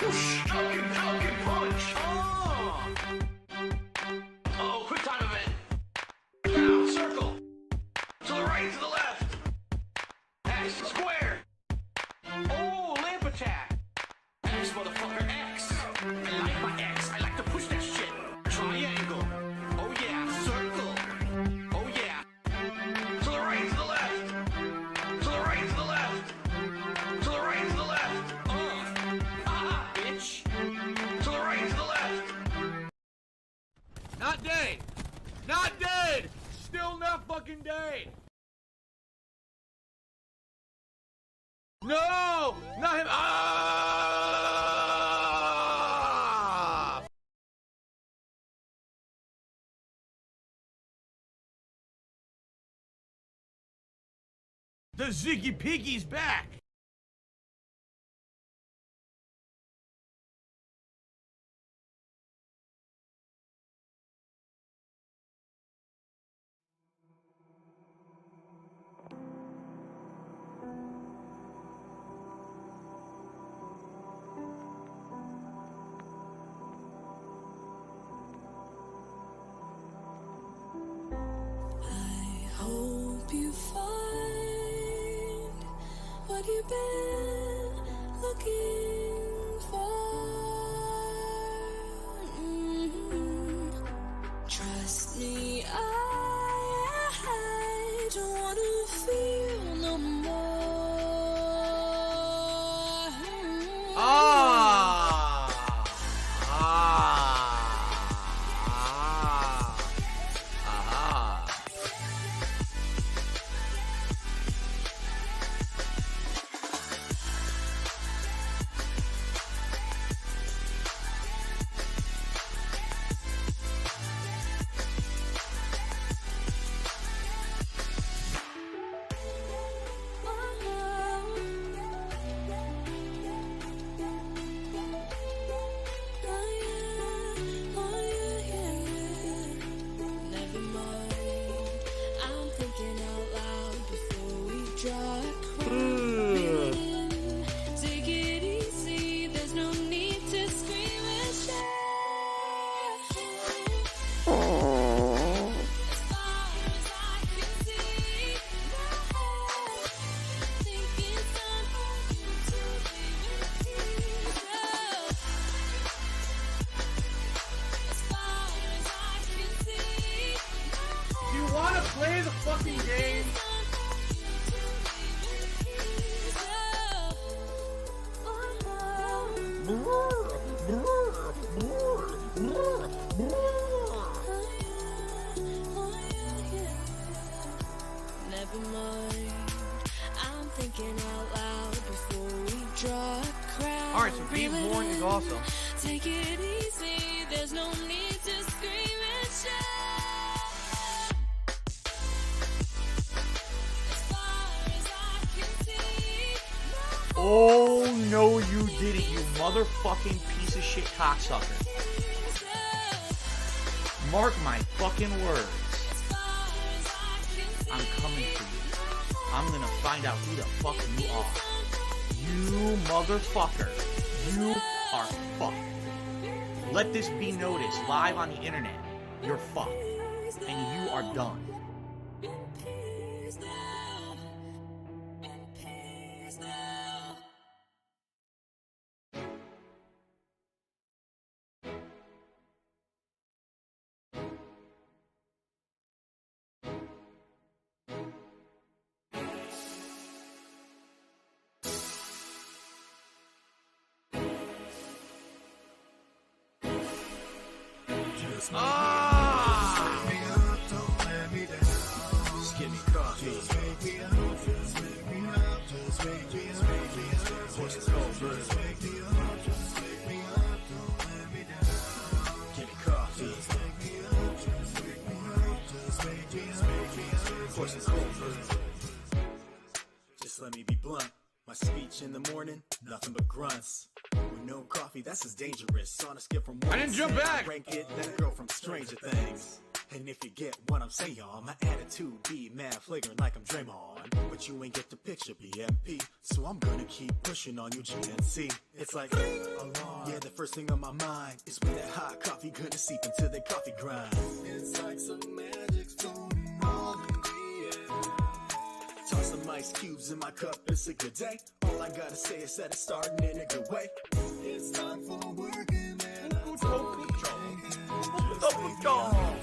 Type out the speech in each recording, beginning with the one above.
Whoosh. Falcon punch. Oh, quick time event. Now, circle. To the right, to the left. X, square. Oh, lamp attack. X, motherfucker, X. I like my X. I like to push that shit. Triangle. Oh, yeah, circle. Oh, yeah. To the right, to the left. To the right, to the left. To the right, to the left. Bitch. To the right, to the left. Not dead. Not dead. Still not fucking dead. No! Not him! The Ziggy Piggy's back! You find what you've been looking for. Trust me, I don't wanna feel no more. Take it easy, there's no need to scream and shout. As far as I can see, my head think it's time for you to leave in peace. As far as I can see, my head. Do you want to play the fucking game? Never mind, I'm thinking out loud before we draw a crowd. Alright, so being born is awesome. Take it easy, there's no need to scream and shout. As far as I can see, Oh, no you didn't, you motherfucking piece of shit cocksucker. Mark my fucking words. I'm coming for you. I'm gonna find out who the fuck you are. You motherfucker. You are fucked. Let this be noticed live on the internet. You're fucked. And you are done. Just give me coffee. What's the cold brew? Give me coffee. What's the cold brew? Just let me be blunt. My speech in the morning, nothing but grunts. With no coffee, that's as dangerous. On a skip from one I didn't jump back. Rank it, that girl from Stranger Things. And if you get what I'm saying, my attitude be mad flagrant like I'm Draymond. But you ain't get the picture, BMP. So I'm gonna keep pushing on you, GNC. It's like, yeah, the first thing on my mind is when that hot coffee gonna seep into the coffee grind. It's like some magic's floating on in the air. Toss some ice cubes in my cup, it's a good day. All I gotta say is that it's starting in a good way. It's time for working, man. Just wake me up, don't let me down.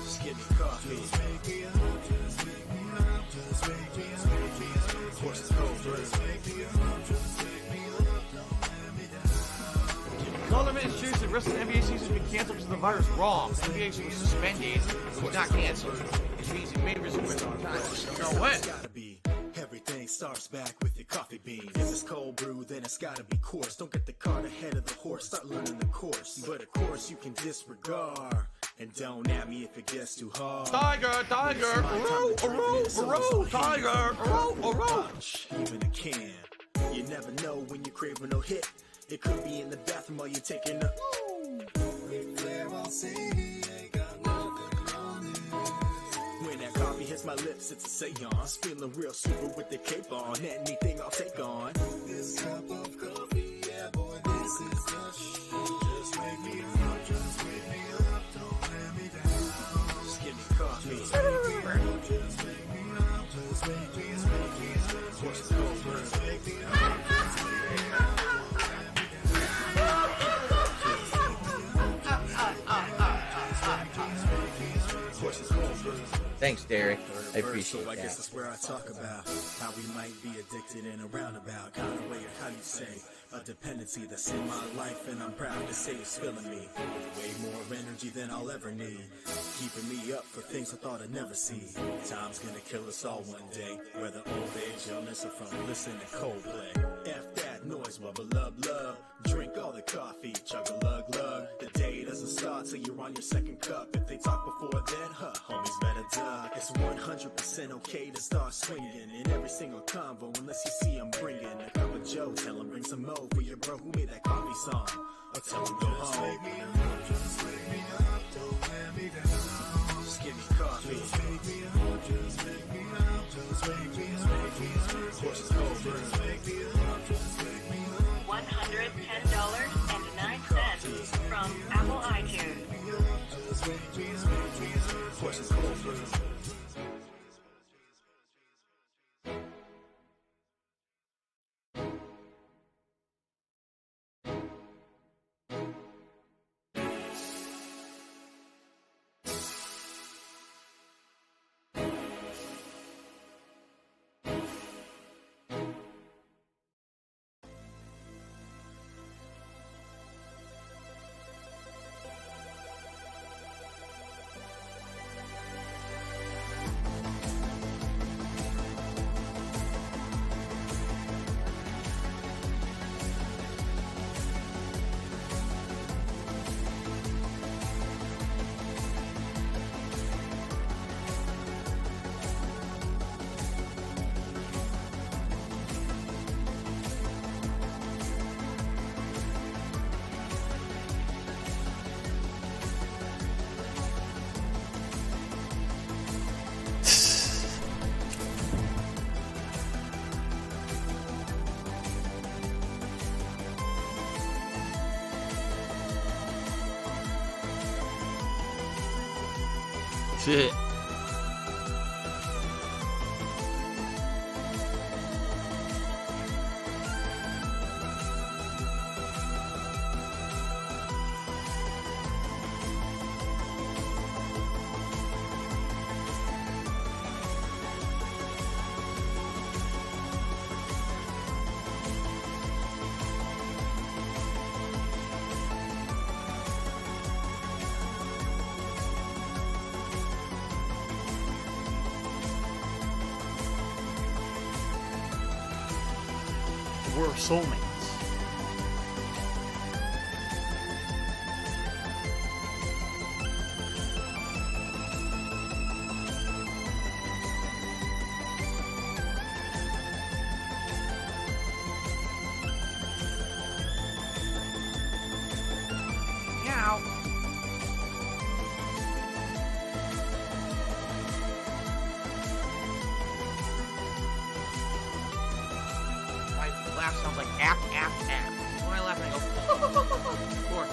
Just give me coffee. Just wake me up, just wake me up, just wake me up, wake me up. Horses go first. Just wake me up, just wake me up, don't let me down. No limit is choose the rest of the NBA season has been canceled because of the virus. Wrong. The NBA season was suspended. It was not canceled. It means it may resume at some time. You know what? Gotta be. Everything starts back with your coffee beans. If it's cold brew, then it's gotta be coarse. Don't get the cart ahead of the horse, start learning the course. But of course you can disregard. And don't at me if it gets too hard. Tiger, tiger, row, tiger, row. Even a can. You never know when you're craving no hit. It could be in the bathroom while you're taking a when that coffee hits my lips, it's a seance. Feeling real super with the cape on. Anything I'll take on. This cup of coffee, yeah, boy, this is the shit. Just wake me up, just wake me up, don't let me down. Just give me coffee. Just wake me up, just wake me up, just wake me up, wake me up. Horses go first, wake me up, just wake me up, don't let me down. Horses go first. Thanks, Derek. I appreciate So I guess that. that's where I talk about how we might be addicted in a roundabout kind of way, or how you say, a dependency that's in my life, and I'm proud to say it's filling me with way more energy than I'll ever need, keeping me up for things I thought I'd never see. Time's gonna kill us all one day, whether old age, illness, or from listening to Coldplay. F that noise, wubba lub love. Drink all the coffee, chug a lug lug. The day doesn't start till you're on your second cup. If they talk before then, homies better duck. It's 100% okay to start swinging in every single convo, unless you see I'm bringing a cup of Joe. Tell him bring some more for your bro who made that coffee song. Or tell him go home. Just wake me up, just wake me up, don't let me down. Just give me coffee. Just wake me up, just wake me up, just wake me up, wake me up. Horses go first. Just wake me up, just wake me up. $110.09 from Apple iTunes. Just wake me up, wake me up. Horses go first. Shit. We're soulmates. Meow. ack, ack, ack. When I laugh, I go, or,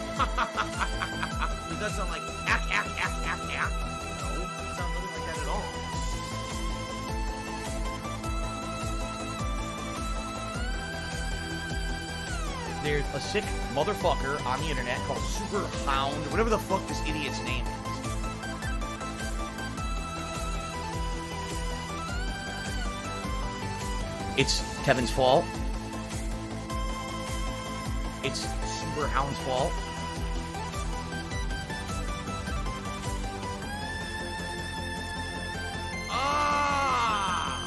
it does sound like ack, ack, ack, ack, ack. No, it sounds nothing like that at all. There's a sick motherfucker on the internet called Super Hound, whatever the fuck this idiot's name is. It's Kevin's fault. It's Super Hound's fault. Ah!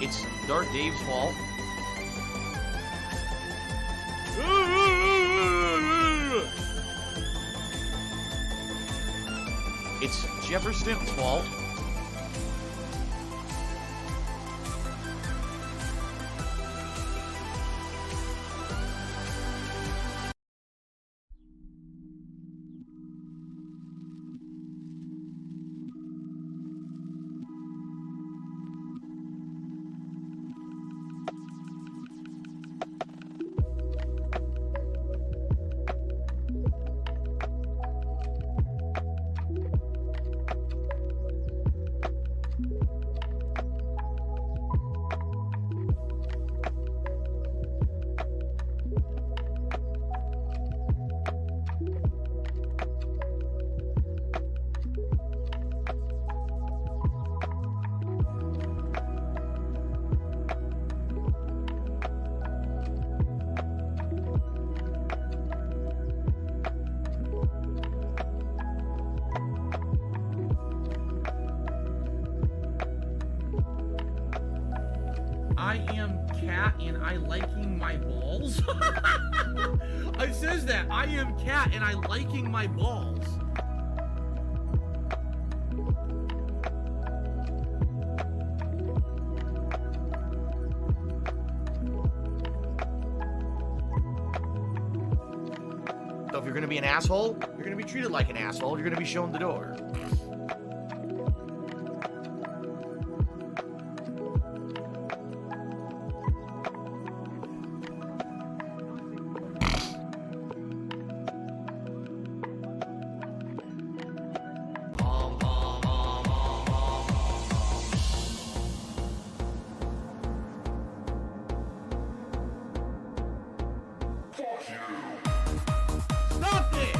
It's Dark Dave's fault. It's Jefferson's fault. I am cat and I liking my balls. It says that. I am cat and I liking my balls. So if you're gonna be an asshole, you're gonna be treated like an asshole. You're gonna be shown the door. Stop this!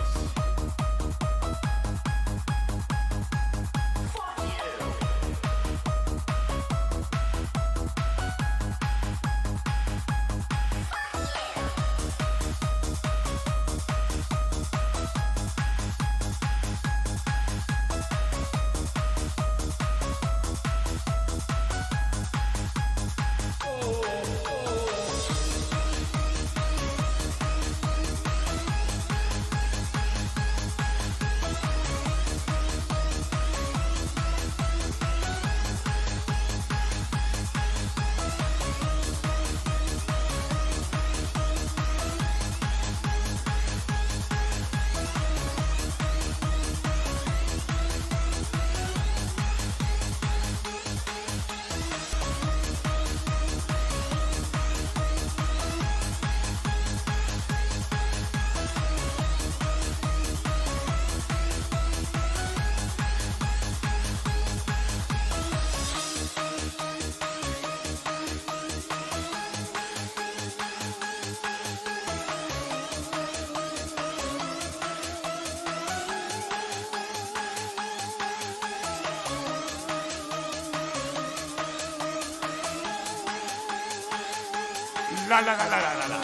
La la la la la la la.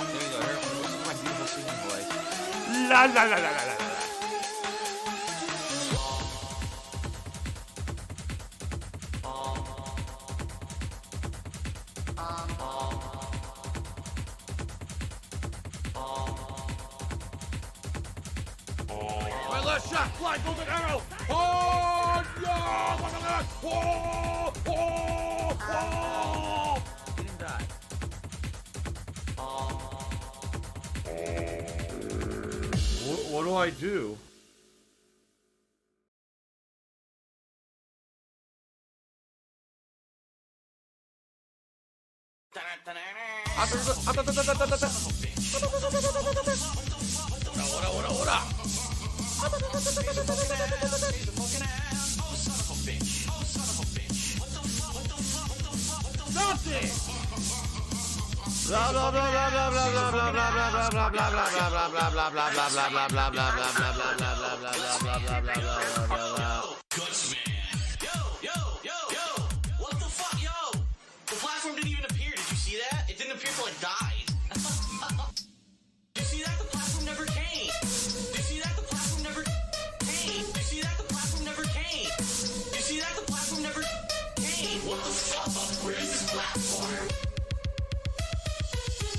There you go. Here, listen to my beautiful singing voice. La la la la la la la. My last shot, fly, golden arrow. Oh, yeah! Look at that! Oh, oh, oh! He didn't die. What do I do? What the fuck, yo? The platform didn't even appear. Did you see that? It didn't appear till it died. Did you see that? The platform never came. Did you see that? The platform never came. Did you see that? The platform never came. Did you see that? The platform never came. What the fuck? Where is this platform?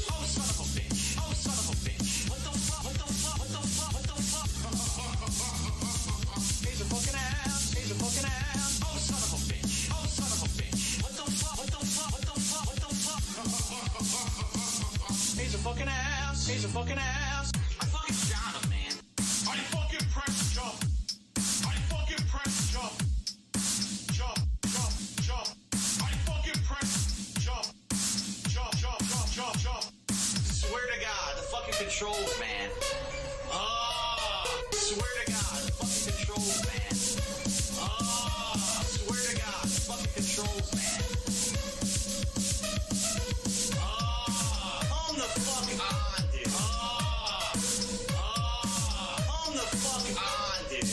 Oh, son of a bitch. Oh, son of a bitch. What the fuck? What the fuck? What the fuck? What the fuck? He's a fucking ass. He's a fucking ass. Oh, son of a bitch. Oh, son of a bitch. What the fuck? What the fuck? What the fuck? What the fuck? He's a fucking ass. He's a fucking ass. I fucking shot him, man. I fucking press jump. I fucking press jump. Jump, jump, jump. I fucking press jump. Jump, jump, jump, jump, jump. Swear to God, the fucking controls, man. Swear to God, the fucking controls, man. Swear to God, the fucking controls, man. Come the fuck on, dude. Come the fuck on, dude.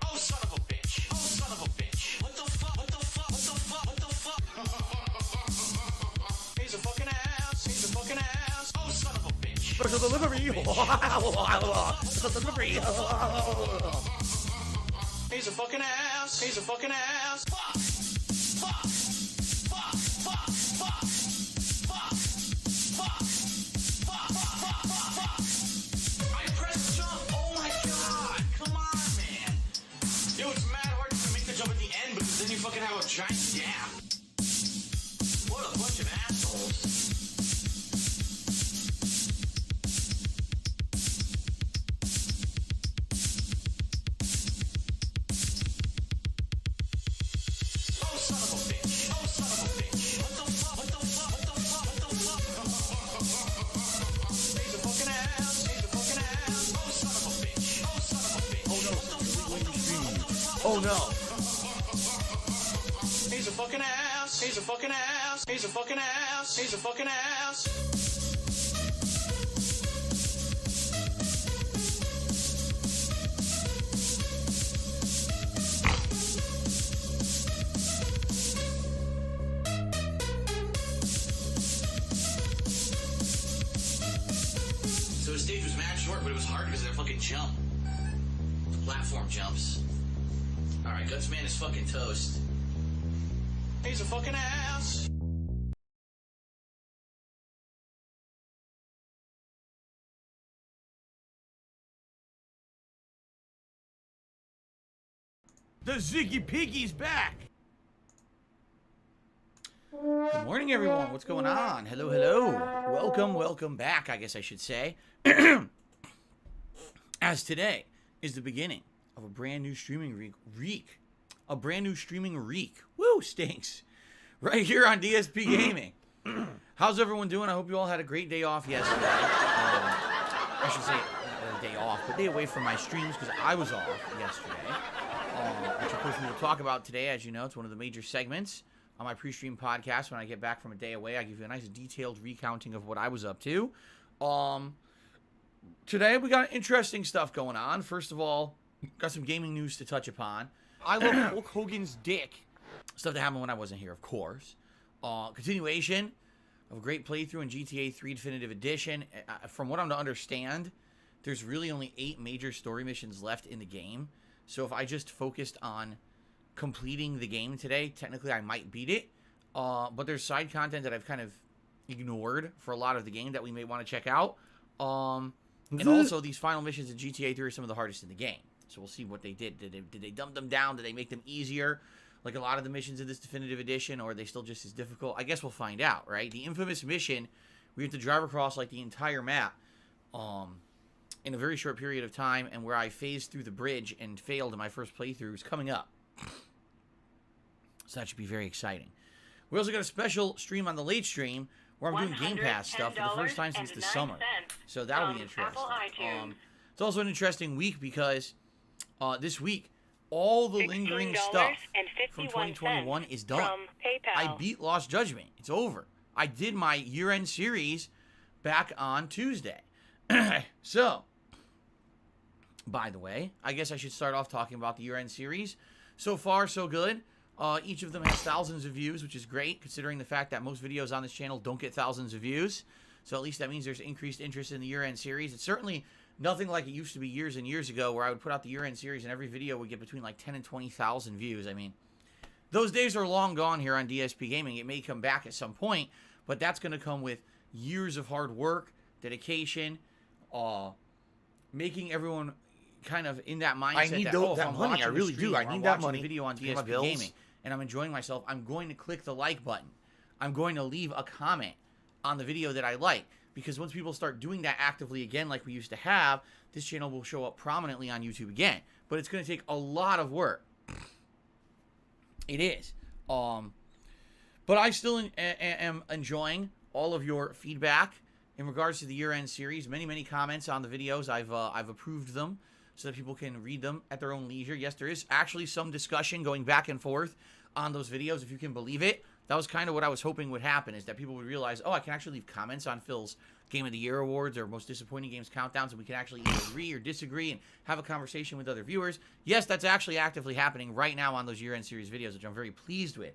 Oh, son of a bitch. Oh, son of a bitch. What the fuck? What the fuck? What the fuck? What the fuck? He's a fucking ass. He's a fucking ass. Oh, son of a bitch. Special delivery. He's a fucking ass. He's a fucking ass. Fuck. Fuck. Fuck. Fuck. Fuck. Fuck. Fuck. Fuck. Fuck. Fuck. Fuck. I pressed jump. Oh my god. Come on, man. Yo, it's mad hard to make the jump at the end because then you fucking have a giant gap. What a bunch of assholes. Oh, son of a bitch. Oh, son of a bitch. What the fuck? What the fuck? What the fuck? What the fuck? He's a fucking ass. He's a fucking ass. Oh, son of a bitch. Oh, son of a bitch. Oh no, What the fuck? What the fuck? What the fuck? oh no. He's a fucking ass. He's a fucking ass. He's a fucking ass. He's a fucking ass. So the stage was mad short, but it was hard because of that fucking jump. The platform jumps. Alright, Gutsman is fucking toast. He's a fucking ass. The Ziggy Piggy's back. Good morning, everyone. What's going on? Hello, hello. Welcome back, I guess I should say. As today is the beginning of a brand new streaming reek. A brand new streaming reek. Woo, stinks. Right here on DSP Gaming. How's everyone doing? I hope you all had a great day off yesterday. I should say a day off, but day away from my streams because I was off yesterday. Which of course we will talk about today. As you know, it's one of the major segments on my pre-stream podcast. When I get back from a day away, I give you a nice detailed recounting of what I was up to. Today we got interesting stuff going on. First of all, got some gaming news to touch upon. I love Hulk Hogan's dick. Stuff that happened when I wasn't here, of course. Continuation of a great playthrough in GTA 3 Definitive Edition. From what I'm to understand, there's really only 8 major story missions left in the game. So if I just focused on completing the game today, technically I might beat it. But there's side content that I've kind of ignored for a lot of the game that we may want to check out. And also, these final missions in GTA 3 are some of the hardest in the game. So we'll see what they did. Did they dumb them down? Did they make them easier, like a lot of the missions in this Definitive Edition? Or are they still just as difficult? I guess we'll find out, right? The infamous mission, we have to drive across, like, the entire map. in a very short period of time, and where I phased through the bridge and failed in my first playthrough is coming up. So that should be very exciting. We also got a special stream on the late stream where I'm doing Game Pass stuff for the first time since the summer. So that'll be interesting. Apple iTunes. It's also an interesting week because this week, all the lingering stuff from 2021 is done. From PayPal. I beat Lost Judgment. It's over. I did my year-end series back on Tuesday. So, by the way, I guess I should start off talking about the year-end series. So far, so good. Each of them has thousands of views, which is great, considering the fact that most videos on this channel don't get thousands of views. So at least that means there's increased interest in the year-end series. It's certainly nothing like it used to be years and years ago, where I would put out the year-end series and every video would get between like 10 and 20,000 views. I mean, those days are long gone here on DSP Gaming. It may come back at some point, but that's going to come with years of hard work, dedication, making everyone kind of in that mindset. I need that, that I'm money. watching I the really stream do. or I I'm need that watching money the video on to pay my DSP bills. Gaming, and I'm enjoying myself. I'm going to click the like button. I'm going to leave a comment on the video that I like, because once people start doing that actively again like we used to have, this channel will show up prominently on YouTube again. But it's going to take a lot of work. It is. But I still am enjoying all of your feedback in regards to the year-end series. Many comments on the videos. I've approved them so that people can read them at their own leisure. Yes, there is actually some discussion going back and forth on those videos, if you can believe it. That was kind of what I was hoping would happen, is that people would realize, oh, I can actually leave comments on Phil's Game of the Year awards or most disappointing games countdowns, and we can actually either agree or disagree and have a conversation with other viewers. Yes, that's actually actively happening right now on those year-end series videos, which I'm very pleased with.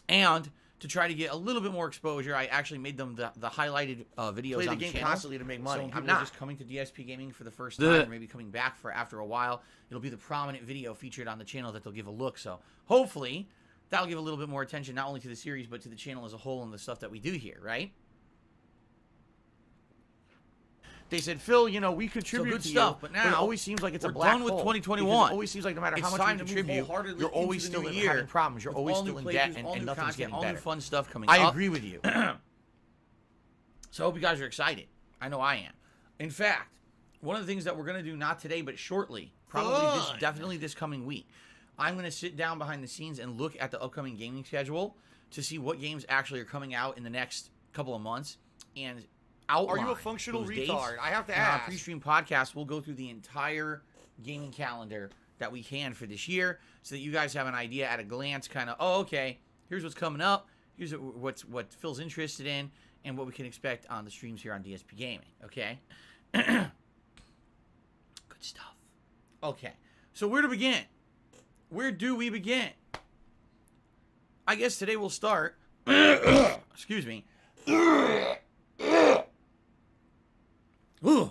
And to try to get a little bit more exposure, I actually made them the highlighted videos Play the on game channel. constantly to make money. So when I'm people are not. just coming to DSP Gaming for the first time, or maybe coming back for after a while, it'll be the prominent video featured on the channel that they'll give a look. So hopefully that'll give a little bit more attention, not only to the series, but to the channel as a whole and the stuff that we do here, right? They said, Phil, you know, we contribute good to stuff, you, but now it always seems like it's a we're black done with hole, 2021. because It always seems like no matter It's how much time you to move contribute, wholeheartedly you're always into the still new having year problems. You're with always all new still in debt, playthroughs, and all new nothing's content, getting all better. new fun stuff coming I up. agree with you. So I hope you guys are excited. I know I am. In fact, one of the things that we're going to do, not today, but shortly, probably definitely this coming week, I'm going to sit down behind the scenes and look at the upcoming gaming schedule to see what games actually are coming out in the next couple of months, and outline Are you a functional those dates. retard? I have to And on our ask. pre-stream podcast, we'll go through the entire gaming calendar that we can for this year, so that you guys have an idea at a glance, kind of, oh, okay, here's what's coming up, here's what Phil's interested in, and what we can expect on the streams here on DSP Gaming, okay? Good stuff. Okay, so where to begin? Where do we begin? I guess today we'll start, excuse me. Ooh,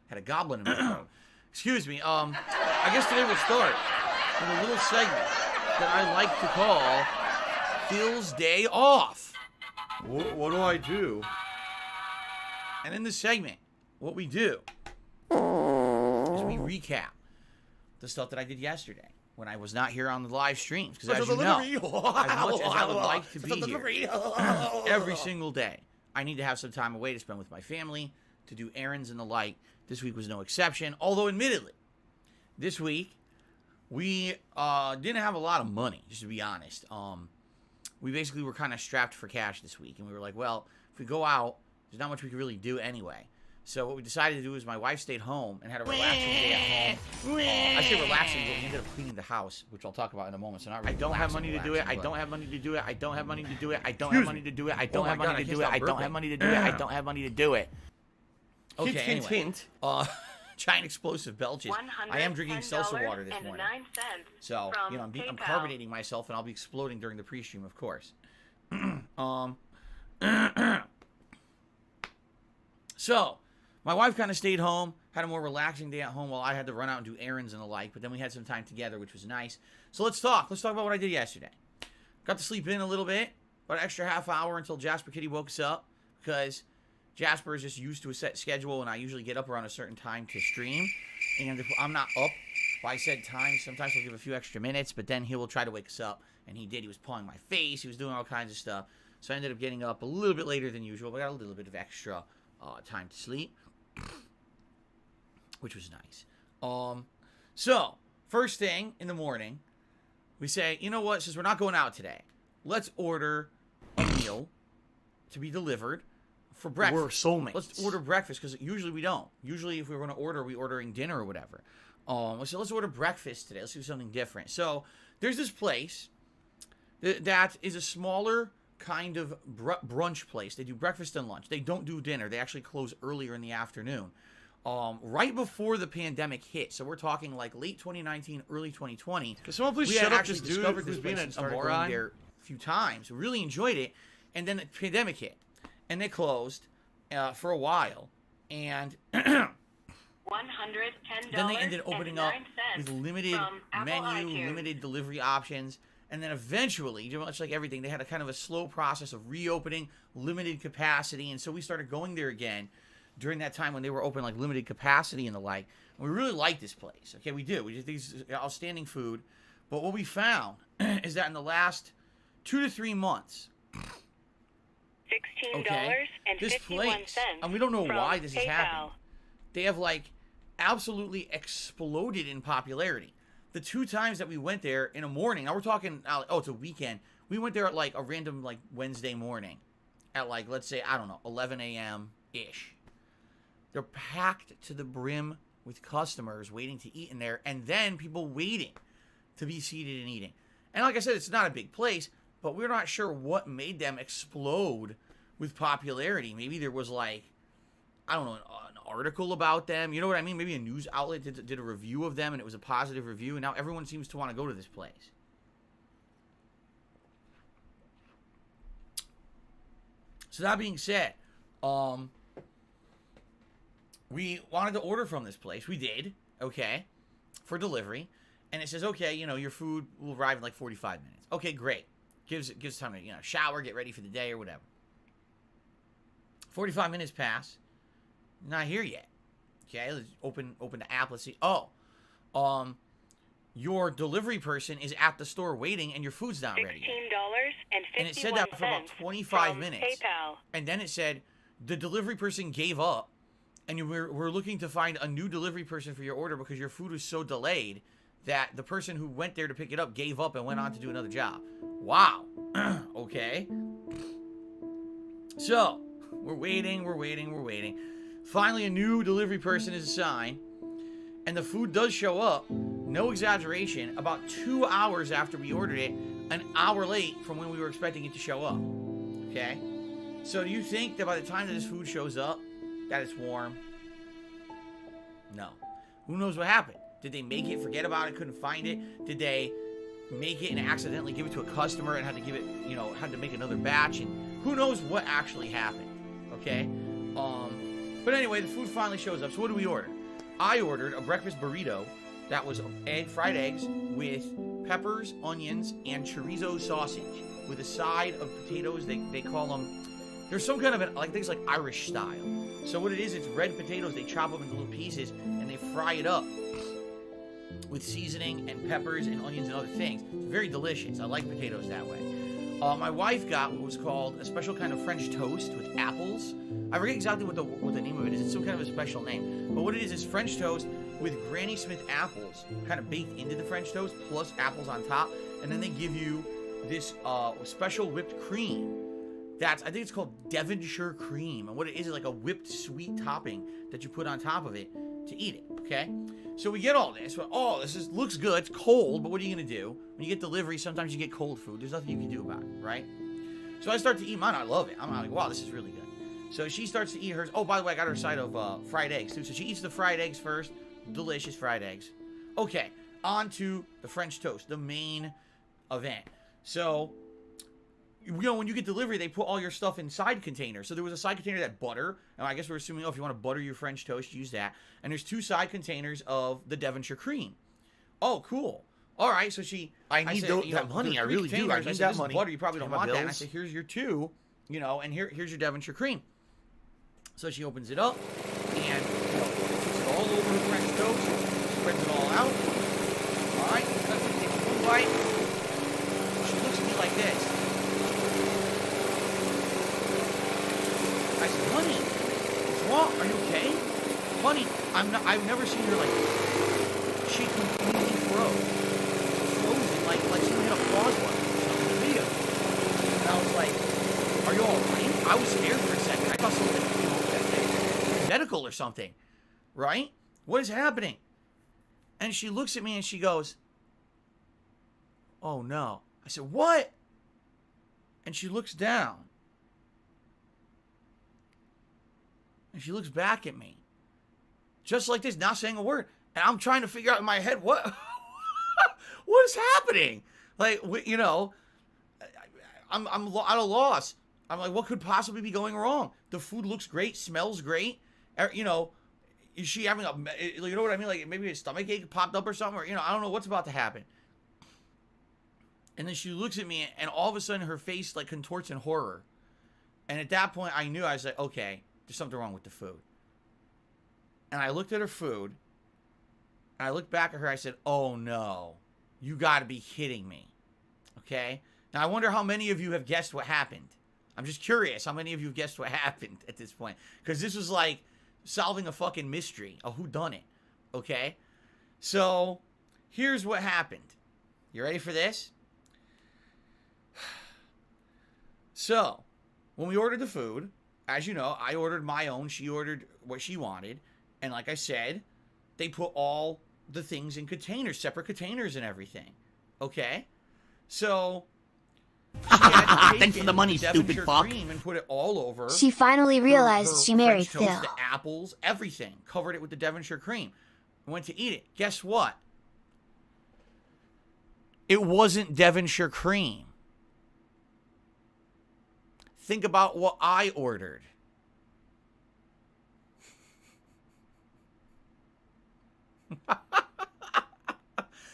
had a goblin in my throat. Excuse me. I guess today we'll start with a little segment that I like to call Phil's Day Off. What do I do? And in this segment, what we do is we recap the stuff that I did yesterday when I was not here on the live streams. Because as you know, as much as I would like to be here every single day, I need to have some time away to spend with my family, to do errands and the like. This week was no exception. Although, admittedly, this week we didn't have a lot of money, just to be honest. We basically were kind of strapped for cash this week, and we were like, well, if we go out, there's not much we can really do anyway. So what we decided to do is my wife stayed home and had a relaxing day at home. I say relaxing, but we ended up cleaning the house, which I'll talk about in a moment. So not really I don't have relaxing, money to do it. I but- don't have money to do it. I don't have money to do it. I don't Excuse have money to do it. I don't Oh have my God, money I to do can't it. I stop don't burping. have money to do it. I don't have money to do it. Okay, Hint, anyway. hint. Giant explosive belches. I am drinking seltzer water this morning. So, from you know, I'm PayPal. carbonating myself, and I'll be exploding during the pre-stream, of course. So, my wife kind of stayed home, had a more relaxing day at home while I had to run out and do errands and the like, but then we had some time together, which was nice. So let's talk. Let's talk about what I did yesterday. Got to sleep in a little bit, about an extra half hour until Jasper Kitty woke us up, because Jasper is just used to a set schedule, and I usually get up around a certain time to stream. And if I'm not up by said time, sometimes I'll give a few extra minutes, but then he will try to wake us up, and he did. He was pawing my face. He was doing all kinds of stuff. So I ended up getting up a little bit later than usual, but I got a little bit of extra time to sleep, which was nice. So first thing in the morning, we say, you know what? Since we're not going out today, let's order a meal to be delivered for breakfast. We're soulmates. Let's order breakfast because usually we don't. Usually, if we're going to order, we're ordering dinner or whatever. So let's order breakfast today. Let's do something different. So there's this place that is a smaller kind of brunch place. They do breakfast and lunch. They don't do dinner. They actually close earlier in the afternoon. Right before the pandemic hit. So we're talking like late 2019, early 2020. Can someone please We shut had up actually this dude discovered who's this being place a and started going moron? there a few times. We really enjoyed it. And then the pandemic hit. And they closed for a while. And $110. then they ended opening up with limited menu, limited delivery options. And then eventually, much like everything, they had a kind of a slow process of reopening, limited capacity. And so we started going there again during that time when they were open, like limited capacity and the like. And we really like this place. Okay, we do. We just these outstanding food. But what we found is that in the last 2 to 3 months, $16.51 this place, and we don't know why this is happening, they have like absolutely exploded in popularity. The 2 times that we went there in a morning, now we're talking, it's a weekend. We went there at like a random like Wednesday morning at like, let's say, I don't know, 11 a.m.-ish. They're packed to the brim with customers waiting to eat in there, and then people waiting to be seated and eating. And like I said, it's not a big place, but we're not sure what made them explode with popularity. Maybe there was like, I don't know, an article about them. You know what I mean? Maybe a news outlet did a review of them, and it was a positive review, and now everyone seems to want to go to this place. So that being said, we wanted to order from this place. We did, okay, for delivery. And it says, okay, your food will arrive in like 45 minutes. Okay, great. Gives time to, shower, get ready for the day or whatever. 45 minutes pass. Not here yet. Okay, let's open the app. Let's see. Your delivery person is at the store waiting and your food's not ready yet. $16.51 And it said that for about 25 from minutes. PayPal. And then it said the delivery person gave up and we're looking to find a new delivery person for your order because your food was so delayed that the person who went there to pick it up gave up and went on to do another job. Wow. Okay. So, we're waiting. Finally, a new delivery person is assigned, and the food does show up, no exaggeration, about 2 hours after we ordered it, an hour late from when we were expecting it to show up. Okay? So, do you think that by the time that this food shows up, that it's warm? No. Who knows what happened? Did they make it, forget about it, couldn't find it? Did they make it and accidentally give it to a customer and had to give it, had to make another batch? And who knows what actually happened? Okay? But anyway, the food finally shows up. So what did we order? I ordered a breakfast burrito that was fried eggs with peppers, onions, and chorizo sausage with a side of potatoes. They call them, there's some kind of, things like Irish style. So what it is, it's red potatoes. They chop them into little pieces and they fry it up with seasoning and peppers and onions and other things. It's very delicious. I like potatoes that way. My wife got what was called a special kind of French toast with apples. I forget exactly what the name of it is. It's some kind of a special name. But what it is French toast with Granny Smith apples kind of baked into the French toast plus apples on top. And then they give you this special whipped cream. I think it's called Devonshire cream. And what it is like a whipped sweet topping that you put on top of it to eat it, okay? So we get all this. Looks good. It's cold, but what are you going to do? When you get delivery, sometimes you get cold food. There's nothing you can do about it, right? So I start to eat mine. I love it. I'm like, wow, this is really good. So she starts to eat hers. Oh, by the way, I got her a side of fried eggs, too. So she eats the fried eggs first. Delicious fried eggs. Okay, on to the French toast, the main event. So, when you get delivery, they put all your stuff in side containers. So there was a side container that butter. And I guess we're assuming, if you want to butter your French toast, use that. And there's 2 side containers of the Devonshire cream. Oh, cool. All right, so I need said, that money. I really do. I need said, that this money. Is butter. You probably don't Pay my want that. And I bills. said, here's your 2, and here's your Devonshire cream. So she opens it up and puts it all over her French toast, spreads it all out. All right, takes one bite. She looks at me like this. I said, honey, wrong? Are you okay? Honey, I've never seen her like, she completely frozen, like someone hit a pause button or something in the video. And I was like, are you alright? I was scared for a second. I thought something, medical or something, right? What is happening? And she looks at me and she goes, oh no. I said, what? And she looks down. And she looks back at me. Just like this, not saying a word. And I'm trying to figure out in my head, what is happening? Like, you know, I'm at a loss. I'm like, what could possibly be going wrong? The food looks great, smells great. You know, is she having you know what I mean? Like maybe a stomach ache popped up or something, or, you know, I don't know what's about to happen. And then she looks at me and all of a sudden her face like contorts in horror. And at that point I knew, I was like, okay, there's something wrong with the food. And I looked at her food and I looked back at her. I said, oh no, you gotta be kidding me. Okay. Now I wonder how many of you have guessed what happened. I'm just curious how many of you have guessed what happened at this point. Because this was like solving a fucking mystery, a whodunit. Okay? So, here's what happened. You ready for this? So, when we ordered the food, as you know, I ordered my own. She ordered what she wanted. And like I said, they put all the things in containers, separate containers and everything. Okay? So... Thanks for the money, stupid fuck. Cream and put it all over. She finally realized she married French Phil. toast, the apples, everything. Covered it with the Devonshire cream. I went to eat it. Guess what? It wasn't Devonshire cream. Think about what I ordered.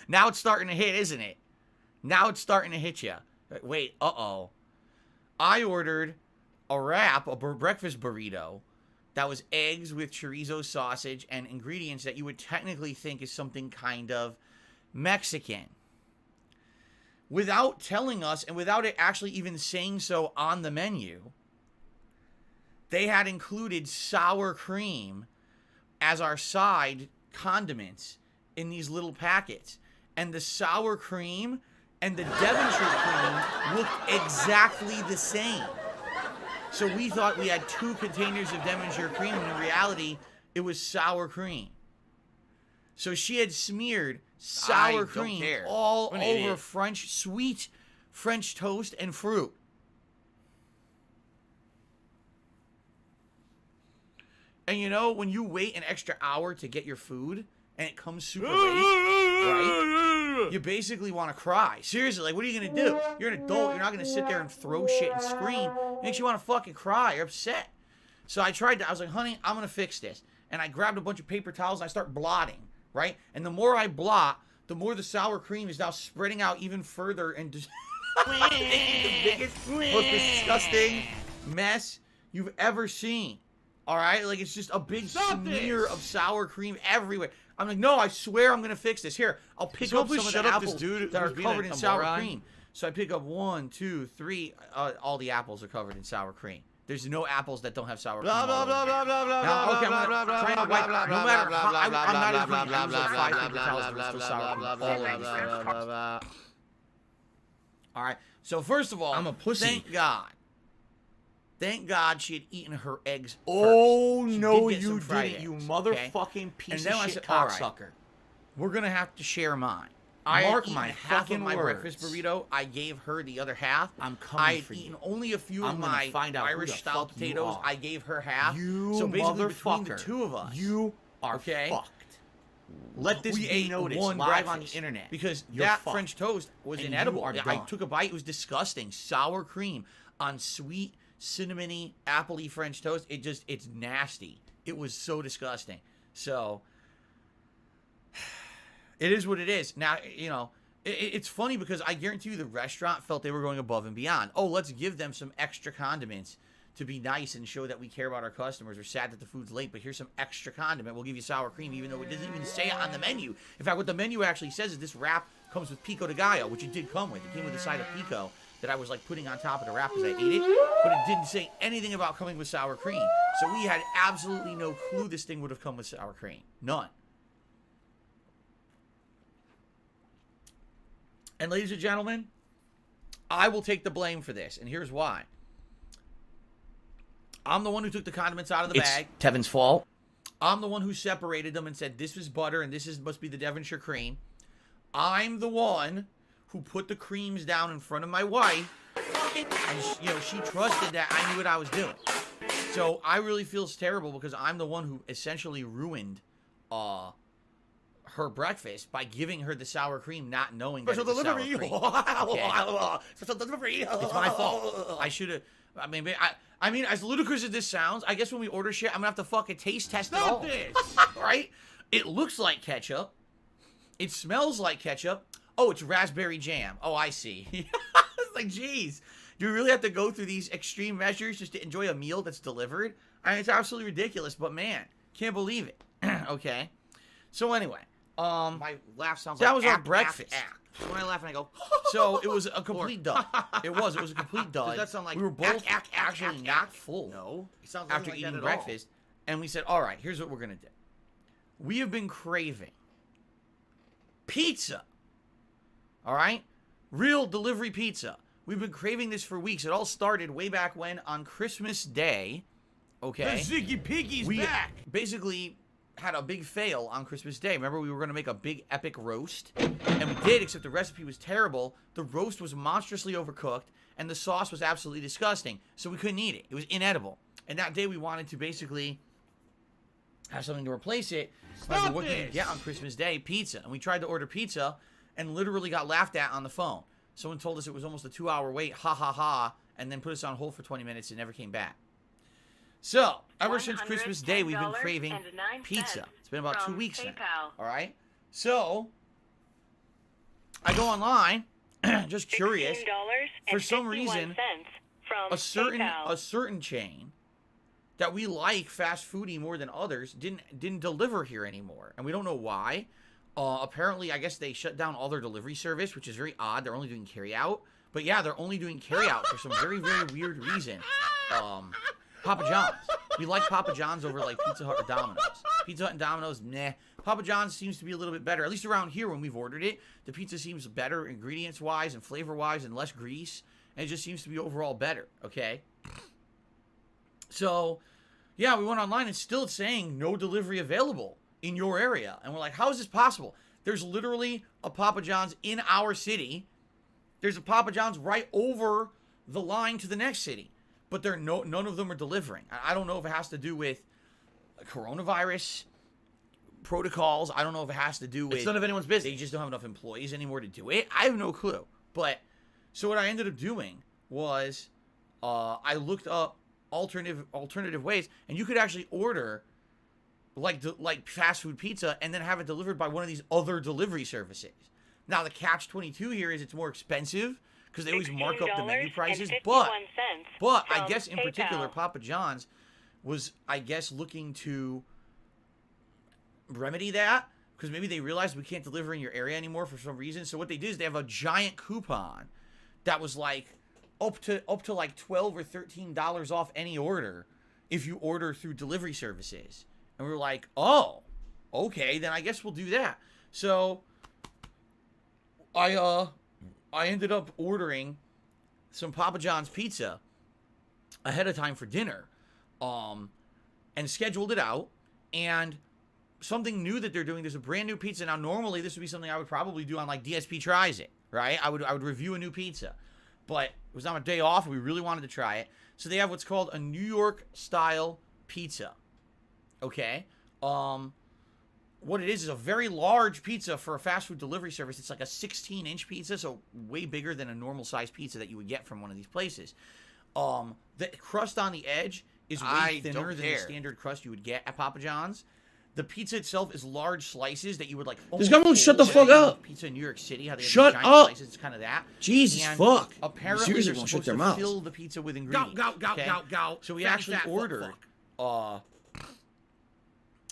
Now it's starting to hit, isn't it? Now it's starting to hit you. Wait, uh-oh. I ordered a wrap, a breakfast burrito, that was eggs with chorizo sausage and ingredients that you would technically think is something kind of Mexican. Without telling us, and without it actually even saying so on the menu, they had included sour cream as our side condiments in these little packets. And the sour cream and the Devonshire cream looked exactly the same. So we thought we had 2 containers of Devonshire cream, when in reality, it was sour cream. So she had smeared sour cream all over sweet French toast and fruit. And you know, when you wait an extra hour to get your food, and it comes super late, right? You basically want to cry. Seriously, like, what are you going to do? You're an adult. You're not going to sit there and throw shit and scream. It makes you want to fucking cry. You're upset. So I tried to, I was like, honey, I'm going to fix this. And I grabbed a bunch of paper towels and I start blotting, right? And the more I blot, the more the sour cream is now spreading out even further and just the biggest, most disgusting mess you've ever seen. All right? Like, it's just a big smear of sour cream everywhere. I'm like, no, I swear I'm going to fix this. Here, I'll pick up some of the apples that are covered in sour cream. So I pick up 1, 2, 3. All the apples are covered in sour cream. There's no apples that don't have sour cream. Blah, blah, blah, blah, blah, blah, blah, okay, I'm trying to wipe. No matter how, I'm not even going to use like 5 paper towels, but it's still sour cream. All right. So first of all, I'm a pussy. Thank God. Thank God she had eaten her eggs first. Oh, She no, did get some you fried didn't, you eggs, motherfucking piece and then of I shit said, all cocksucker. right, we're going to have to share mine. Mark I my had half of fucking my words. breakfast burrito. I gave her the other half. I'm coming I had for you. eaten only a few I'm of gonna my find out who Irish the style fuck you potatoes. are. I gave her half. You so basically between the motherfucker. 2 of us, You are okay? fucked. Let this we be ate noticed one live breakfast on the internet. because You're that fucked. French toast was And inedible. you are I done. took a bite. It was disgusting. Sour cream on sweet, cinnamony, appley French toast. It's nasty. It was so disgusting. So it is what it is. Now, you know, it's funny because I guarantee you the restaurant felt they were going above and beyond. Oh, let's give them some extra condiments to be nice and show that we care about our customers. We're sad that the food's late, but here's some extra condiment. We'll give you sour cream, even though it doesn't even say it on the menu. In fact, what the menu actually says is this wrap comes with pico de gallo, which it did come with. It came with a side of pico that I was like putting on top of the wrap as I ate it, but it didn't say anything about coming with sour cream. So we had absolutely no clue this thing would have come with sour cream. None. And ladies and gentlemen, I will take the blame for this, and here's why. I'm the one who took the condiments out of the bag. Tevin's fault. I'm the one who separated them and said this is butter and this must be the Devonshire cream. I'm the one who put the creams down in front of my wife, and she trusted that I knew what I was doing. So I really feel terrible because I'm the one who essentially ruined her breakfast by giving her the sour cream, not knowing that it was sour cream. Okay? Special delivery. It's my fault. I should have. I mean, as ludicrous as this sounds, I guess when we order shit, I'm gonna have to fucking taste test it all. Right? It looks like ketchup. It smells like ketchup. Oh, it's raspberry jam. Oh, I see. It's like, geez, do we really have to go through these extreme measures just to enjoy a meal that's delivered? I mean, it's absolutely ridiculous, but man, can't believe it. Okay. So anyway, My laugh sounds that like was our breakfast. When I laugh and I go, So it was a complete dud. It was a complete dud. Does that sound like we were both actually not full no, it sounds after like eating that at breakfast, and we said, all right, here's what we're gonna do. We have been craving pizza. All right, real delivery pizza. We've been craving this for weeks. It all started way back when on Christmas Day. Okay, Ziggy Piggy's we basically had a big fail on Christmas Day. Remember, we were going to make a big epic roast, and we did, except the recipe was terrible. The roast was monstrously overcooked, and the sauce was absolutely disgusting, so we couldn't eat it. It was inedible. And that day, we wanted to basically have something to replace it. Like, what can you get on Christmas Day? Pizza. And we tried to order pizza, and literally got laughed at on the phone. Someone told us it was almost a 2-hour wait, ha ha ha, and then put us on hold for 20 minutes and never came back. So, ever since Christmas Day, we've been craving pizza. It's been about 2 weeks now. All right? So, I go online, just curious. For some reason, a certain chain that we like fast foodie more than others didn't deliver here anymore, and we don't know why. Apparently, I guess they shut down all their delivery service, which is very odd. They're only doing carryout, but yeah, they're only doing carryout for some very, very weird reason. Papa John's. We like Papa John's over like Pizza Hut or Domino's. Pizza Hut and Domino's, nah. Papa John's seems to be a little bit better. At least around here when we've ordered it, the pizza seems better ingredients-wise and flavor-wise and less grease. And it just seems to be overall better, okay? So, yeah, we went online and still it's saying no delivery available in your area. And we're like, how is this possible? There's literally a Papa John's in our city. There's a Papa John's right over the line to the next city. But none of them are delivering. I don't know if it has to do with coronavirus protocols. I don't know if it has to do with... It's none of anyone's business. They just don't have enough employees anymore to do it. I have no clue. But, so what I ended up doing was, I looked up alternative ways, and you could actually order like fast food pizza and then have it delivered by one of these other delivery services. Now, the catch-22 here is it's more expensive, because they always mark up the menu prices, but I guess in particular, Papa John's was, I guess, looking to remedy that, because maybe they realized we can't deliver in your area anymore for some reason. So what they did is they have a giant coupon that was like up to like $12 or $13 off any order if you order through delivery services. And we were like, oh, okay, then I guess we'll do that. So I ended up ordering some Papa John's pizza ahead of time for dinner, and scheduled it out. And something new that they're doing, there's a brand new pizza. Now, normally this would be something I would probably do on like DSP Tries It, right? I would review a new pizza, but it was on a day off and we really wanted to try it. So they have what's called a New York style pizza. Okay. What it is a very large pizza for a fast food delivery service. It's like a 16-inch pizza, so way bigger than a normal size pizza that you would get from one of these places. The crust on the edge is way thinner than the standard crust you would get at Papa John's. The pizza itself is large slices that you would like. This guy won't shut the fuck up. Pizza in New York City, how they have Shut giant up. slices, it's kind of that. Jesus and fuck. Apparently, Seriously, they're won't supposed shut their to mouths. fill the pizza with ingredients. Go. So we Fat, actually fat, ordered fuck.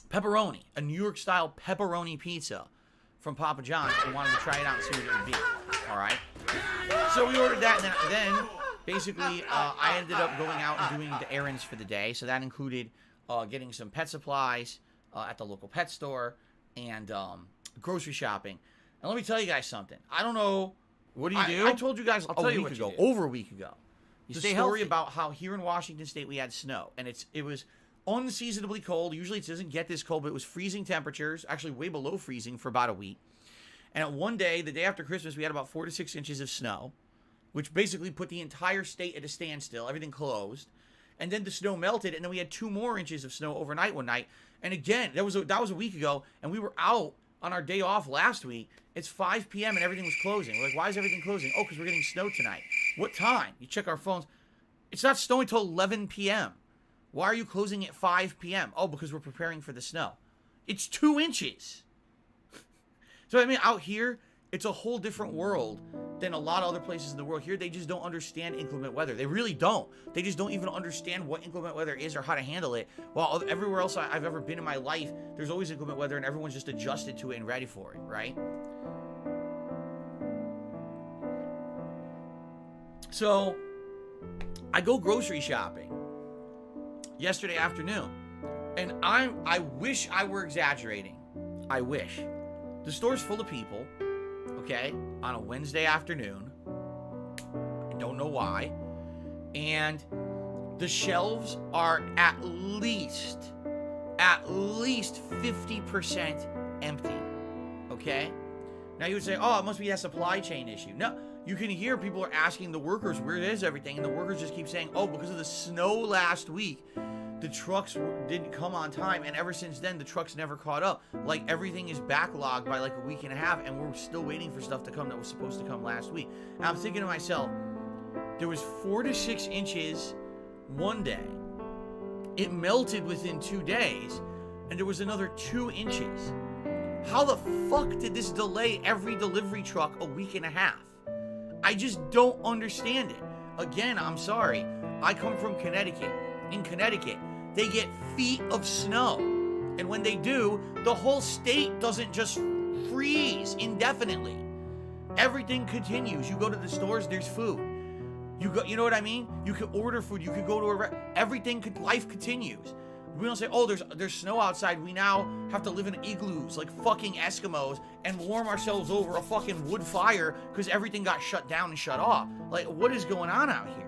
pepperoni, a New York style pepperoni pizza from Papa John's. We wanted to try it out and see what it would be. All right. So we ordered that, and then basically I ended up going out and doing the errands for the day. So that included getting some pet supplies at the local pet store and grocery shopping. And let me tell you guys something. I don't know. What do you do? I told you guys I'll tell you week what you ago, did. over a week ago, You the stay story healthy. about how here in Washington State we had snow, and it was unseasonably cold. Usually it doesn't get this cold, but it was freezing temperatures, actually way below freezing for about a week. And at one day, the day after Christmas, we had about 4 to 6 inches of snow, which basically put the entire state at a standstill. Everything closed. And then the snow melted, and then we had 2 more inches of snow overnight one night. And again, that was a week ago, and we were out on our day off last week. It's 5 p.m. and everything was closing. We're like, why is everything closing? Oh, because we're getting snow tonight. What time? You check our phones. It's not snowing until 11 p.m. Why are you closing at 5 p.m.? Oh, because we're preparing for the snow. It's 2 inches. So, I mean, out here, it's a whole different world than a lot of other places in the world. Here, they just don't understand inclement weather. They really don't. They just don't even understand what inclement weather is or how to handle it. While everywhere else I've ever been in my life, there's always inclement weather, and everyone's just adjusted to it and ready for it, right? So, I go grocery shopping yesterday afternoon, and I wish I were exaggerating. I wish. The store's full of people, okay, on a Wednesday afternoon. I don't know why. And the shelves are at least 50% empty, okay? Now you would say, oh, it must be a supply chain issue. No, you can hear people are asking the workers, where is everything? And the workers just keep saying, oh, because of the snow last week, the trucks didn't come on time, and ever since then, the trucks never caught up. Like, everything is backlogged by like a week and a half, and we're still waiting for stuff to come that was supposed to come last week. And I'm thinking to myself, there was 4 to 6 inches one day. It melted within 2 days, and there was another 2 inches. How the fuck did this delay every delivery truck a week and a half? I just don't understand it. Again, I'm sorry. I come from Connecticut. In Connecticut, they get feet of snow. And when they do, the whole state doesn't just freeze indefinitely. Everything continues. You go to the stores, there's food. You know what I mean? You can order food. You could go to life continues. We don't say, oh, there's snow outside. We now have to live in igloos like fucking Eskimos and warm ourselves over a fucking wood fire because everything got shut down and shut off. Like, what is going on out here?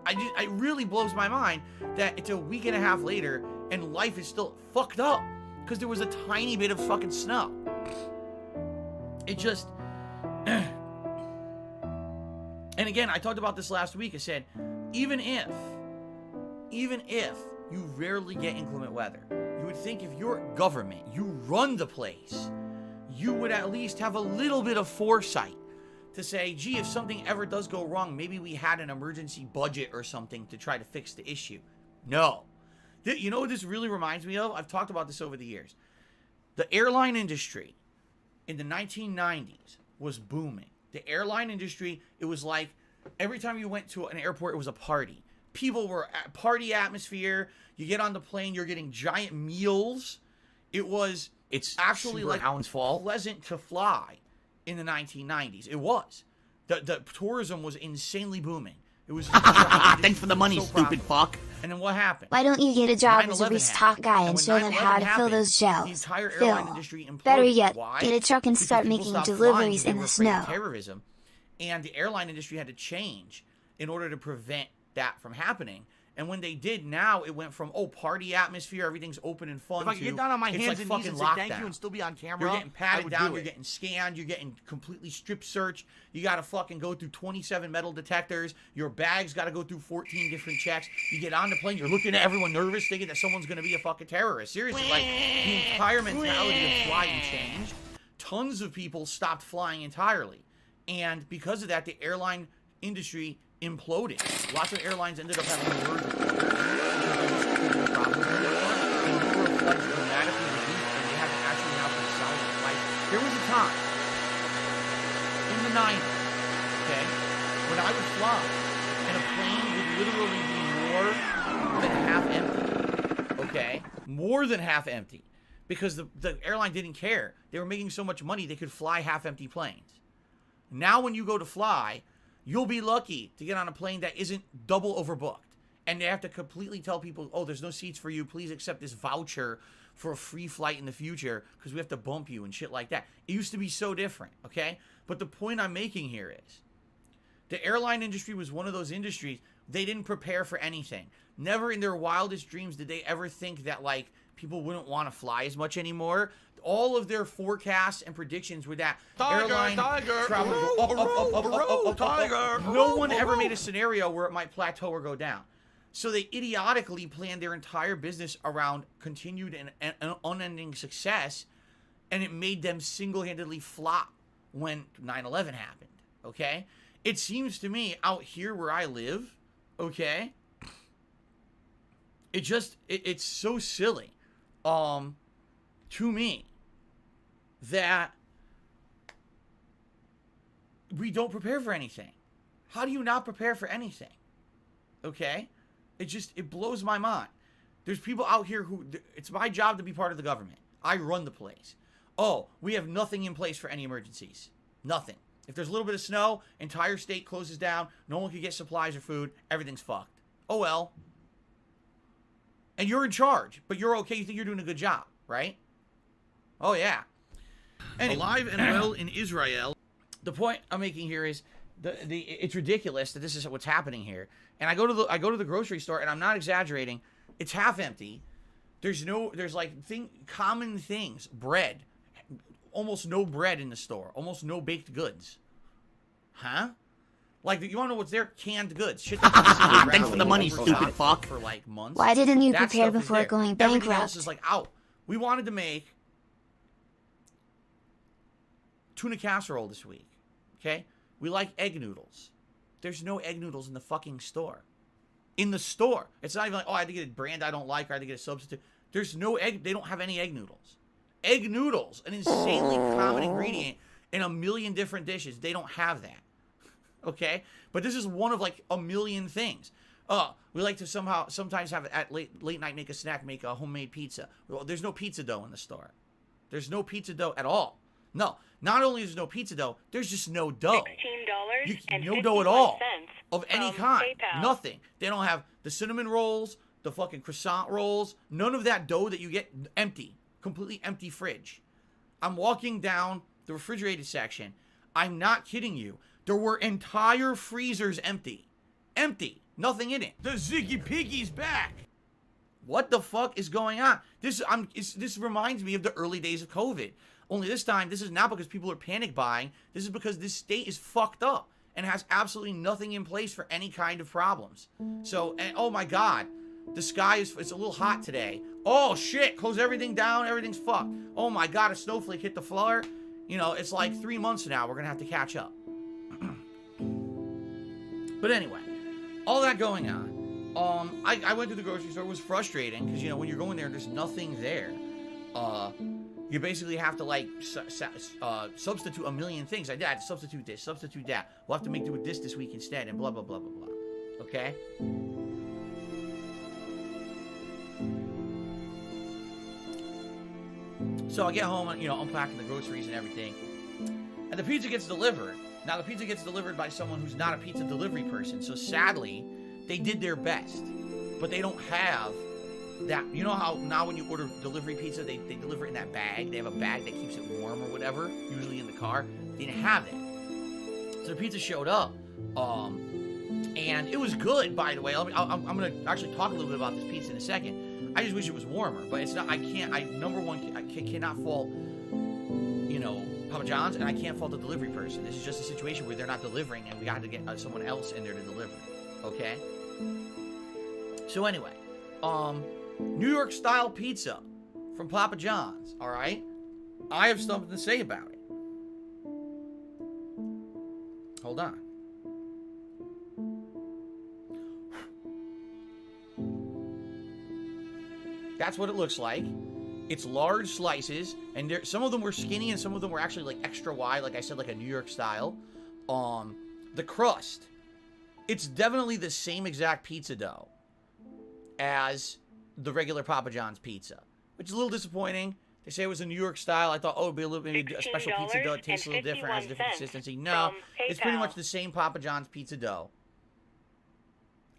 It really blows my mind that it's a week and a half later and life is still fucked up because there was a tiny bit of fucking snow. It just... And again, I talked about this last week. I said, even if you rarely get inclement weather, you would think if you're government, you run the place, you would at least have a little bit of foresight to say, gee, if something ever does go wrong, maybe we had an emergency budget or something to try to fix the issue. No. You know what this really reminds me of? I've talked about this over the years. The airline industry in the 1990s was booming. The airline industry, it was like every time you went to an airport, it was a party. People were at party atmosphere. You get on the plane, you're getting giant meals. It's actually like Alan's fault. pleasant to fly in the 1990s. It was. The tourism was insanely booming. It was. Thanks for the money, so stupid profitable. fuck. And then what happened? Why don't you get a job as a 9/11 restock happened. guy And and when show them 9/11 how to fill happened, those the shelves? entire airline Fill. industry imploded. Better yet, Why? get a truck and Because start people making stopped deliveries flying in the because they were afraid of snow. terrorism, and the airline industry had to change in order to prevent that from happening. And when they did, now it went from party atmosphere, everything's open and fun. If I could to, get down on my it's hands like and knees fucking and say thank lockdown. you and still be on camera, You're getting I patted would down, do you're it. getting scanned, you're getting completely strip searched. You got to fucking go through 27 metal detectors. Your bag's got to go through 14 different checks. You get on the plane, you're looking at everyone nervous, thinking that someone's going to be a fucking terrorist. Seriously, like, the entire mentality of flying changed. Tons of people stopped flying entirely. And because of that, the airline industry imploded. Lots of airlines ended up having to merge with dramatically reduced, and they had to actually now consolidate. Like, there was a time in the 90s, okay, when I would fly, and a plane would literally be more than half empty, okay? More than half empty. Because the airline didn't care. They were making so much money, they could fly half-empty planes. Now when you go to fly, You'll be lucky to get on a plane that isn't double overbooked. And they have to completely tell people, oh, there's no seats for you. Please accept this voucher for a free flight in the future because we have to bump you and shit like that. It used to be so different, okay? But the point I'm making here is the airline industry was one of those industries, they didn't prepare for anything. Never in their wildest dreams did they ever think that, like, people wouldn't want to fly as much anymore. All of their forecasts and predictions were that airline travel would go up. No one ever made a scenario where it might plateau or go down. So they idiotically planned their entire business around continued and unending success, and it made them single-handedly flop when 9/11 happened, okay? It seems to me out here where I live, okay, it's so silly to me that we don't prepare for anything. How do you not prepare for anything? Okay? It blows my mind. There's people out here who, it's my job to be part of the government. I run the place. Oh, we have nothing in place for any emergencies. Nothing. If there's a little bit of snow, entire state closes down, no one can get supplies or food, everything's fucked. Oh well. And you're in charge, but you're okay, you think you're doing a good job, right? Oh yeah. Anyway. Alive and well in Israel. The point I'm making here is it's ridiculous that this is what's happening here. And I go to the grocery store, and I'm not exaggerating. It's half empty. There's like common things, bread, almost no bread in the store, almost no baked goods. Huh? Like, you want to know what's there? Canned goods. Shit. Thanks for the money, stupid fuck. For like months. Why didn't you That prepare stuff is before there. going Everything bankrupt? else is like out. We wanted to make tuna casserole this week. Okay? We like egg noodles. There's no egg noodles in the fucking store. In the store. It's not even like, oh, I had to get a brand I don't like, or I had to get a substitute. There's no egg. They don't have any egg noodles. Egg noodles, an insanely common ingredient in a million different dishes. They don't have that. Okay? But this is one of like a million things. We like to sometimes have at late night make a snack, make a homemade pizza. Well, there's no pizza dough in the store. There's no pizza dough at all. No. Not only is there no pizza dough, there's just no dough. No dough at all. Of any kind. PayPal. Nothing. They don't have the cinnamon rolls, the fucking croissant rolls. None of that dough that you get. Empty. Completely empty fridge. I'm walking down the refrigerated section. I'm not kidding you. There were entire freezers empty. Empty. Nothing in it. The Ziggy Piggy's back. What the fuck is going on? This reminds me of the early days of COVID. Only this time, this is not because people are panic buying. This is because this state is fucked up and has absolutely nothing in place for any kind of problems. So, and oh my God, the sky it's a little hot today. Oh shit, close everything down, everything's fucked. Oh my God, a snowflake hit the floor. You know, it's like 3 months now. We're gonna have to catch up. But anyway, all that going on. I went to the grocery store. It was frustrating because, you know, when you're going there, there's nothing there. You basically have to, like, substitute a million things. I had to substitute this, substitute that. We'll have to make do with this week instead, and blah, blah, blah, blah, blah. Okay? So I get home, and, you know, unpacking the groceries and everything. And the pizza gets delivered. Now, the pizza gets delivered by someone who's not a pizza delivery person. So, sadly, they did their best. But they don't have that. You know how now when you order delivery pizza, they deliver it in that bag? They have a bag that keeps it warm or whatever, usually in the car. They didn't have that. So the pizza showed up. And it was good, by the way. I'm going to actually talk a little bit about this pizza in a second. I just wish it was warmer. But it's not, number one, I cannot fault, you know, Papa John's, and I can't fault the delivery person. This is just a situation where they're not delivering, and we got to get someone else in there to deliver. Okay? So anyway, New York style pizza from Papa John's, all right? I have something to say about it. Hold on. That's what it looks like. It's large slices, and some of them were skinny, and some of them were actually like extra wide, like I said, like a New York style. The crust, it's definitely the same exact pizza dough as the regular Papa John's pizza, which is a little disappointing. They say it was a New York style. I thought, oh, it'd be a little maybe a special pizza dough. It tastes a little different, has a different consistency. No, it's pretty much the same Papa John's pizza dough.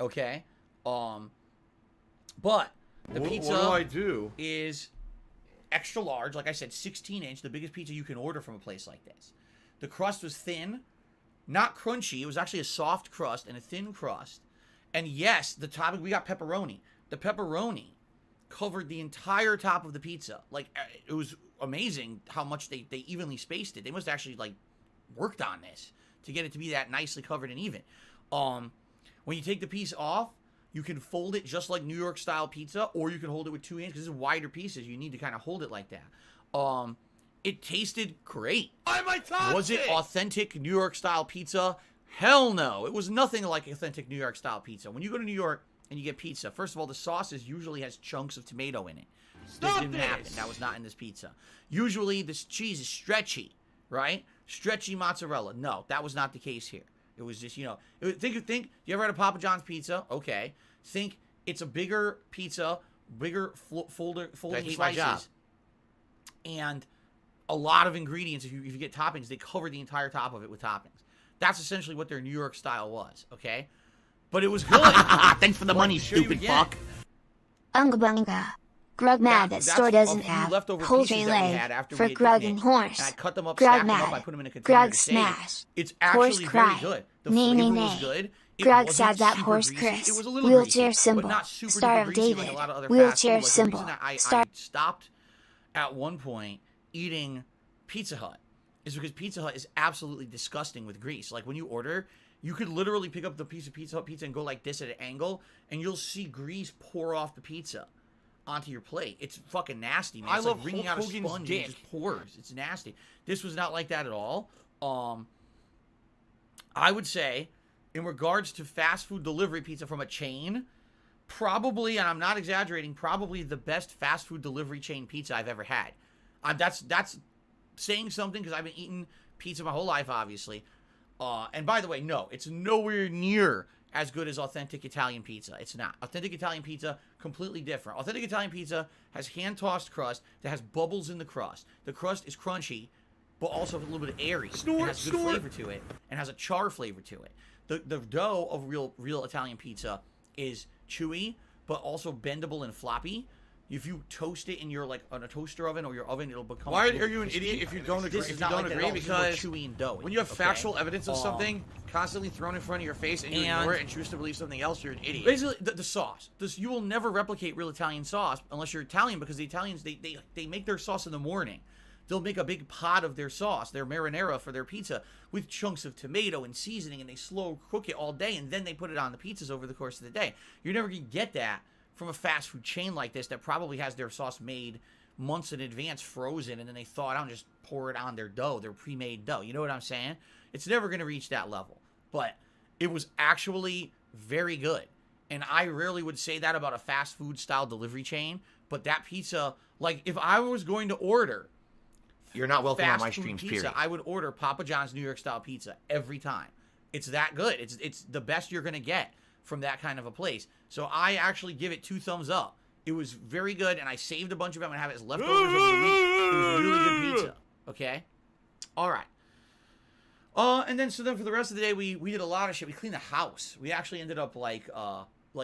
Okay, but the pizza what do? is extra large. Like I said, 16-inch, the biggest pizza you can order from a place like this. The crust was thin, not crunchy. It was actually a soft crust and a thin crust. And yes, the topping, we got pepperoni. The pepperoni covered the entire top of the pizza. Like, it was amazing how much they evenly spaced it. They must have actually, like, worked on this to get it to be that nicely covered and even. When you take the piece off, you can fold it just like New York style pizza, or you can hold it with 2 hands because it's wider pieces. You need to kind of hold it like that. It tasted great. Was it authentic New York style pizza? Hell no. It was nothing like authentic New York style pizza. When you go to New York and you get pizza, first of all, the sauces usually has chunks of tomato in it. This didn't happen. That was not in this pizza. Usually this cheese is stretchy, right? Stretchy mozzarella. No, that was not the case here. It was just, think, you ever had a Papa John's pizza? Okay. Think it's a bigger pizza, bigger folding slices, and a lot of ingredients. If you get toppings, they cover the entire top of it with toppings. That's essentially what their New York style was, okay? But it was good. Thanks for the money, stupid fuck. Unga bunga. Grug mad that store doesn't have poultry leg for Grug and horse. And I cut them up, Grug stacked them up, I mad. put them in a container Grug to save. smash. It's Horse actually cry. very good. The Nay, flavor nay, was nay. good. It Grug wasn't sad that super horse greasy. Chris. It was a little Wheelchair greasy, symbol. but not super Star duper of greasy David. like a lot of other Wheelchair fast food. Like, the symbol. reason that I stopped at one point eating Pizza Hut is because Pizza Hut is absolutely disgusting with grease. Like, when you order, you could literally pick up the piece of Pizza Hut pizza and go like this at an angle, and you'll see grease pour off the pizza onto your plate. It's fucking nasty, man. It's like wringing out a sponge and it just pours. It's nasty. This was not like that at all. I would say, in regards to fast food delivery pizza from a chain, probably, and I'm not exaggerating, probably the best fast food delivery chain pizza I've ever had. That's saying something because I've been eating pizza my whole life, obviously. And by the way, no, it's nowhere near as good as authentic Italian pizza. It's not. Authentic Italian pizza, completely different. Authentic Italian pizza has hand-tossed crust that has bubbles in the crust. The crust is crunchy, but also a little bit airy. It has good flavor to it and has a char flavor to it. The dough of real Italian pizza is chewy, but also bendable and floppy. If you toast it in your on a toaster oven or your oven, it'll become. Why are you an idiot if you don't agree? This If is you not don't like that agree, at all. This is more because chewy and doughy. when you have okay? factual evidence of something constantly thrown in front of your face and you ignore it and choose to believe something else, you're an idiot. Basically, the sauce. You will never replicate real Italian sauce unless you're Italian, because the Italians they make their sauce in the morning. They'll make a big pot of their sauce, their marinara for their pizza, with chunks of tomato and seasoning, and they slow cook it all day, and then they put it on the pizzas over the course of the day. You're never going to get that from a fast food chain like this that probably has their sauce made months in advance, frozen, and then they thaw it out and just pour it on their dough, their pre-made dough. You know what I'm saying? It's never going to reach that level. But it was actually very good. And I rarely would say that about a fast food style delivery chain, but that pizza, like, if I was going to order You're not welcome on fast my food streams, pizza, period. I would order Papa John's New York style pizza every time. It's that good. It's the best you're going to get from that kind of a place. So I actually give it 2 thumbs up. It was very good, and I saved a bunch of it. I'm going to have it as leftovers over the week. It was really good pizza. Okay? All right. And then for the rest of the day, we did a lot of shit. We cleaned the house. We actually ended up like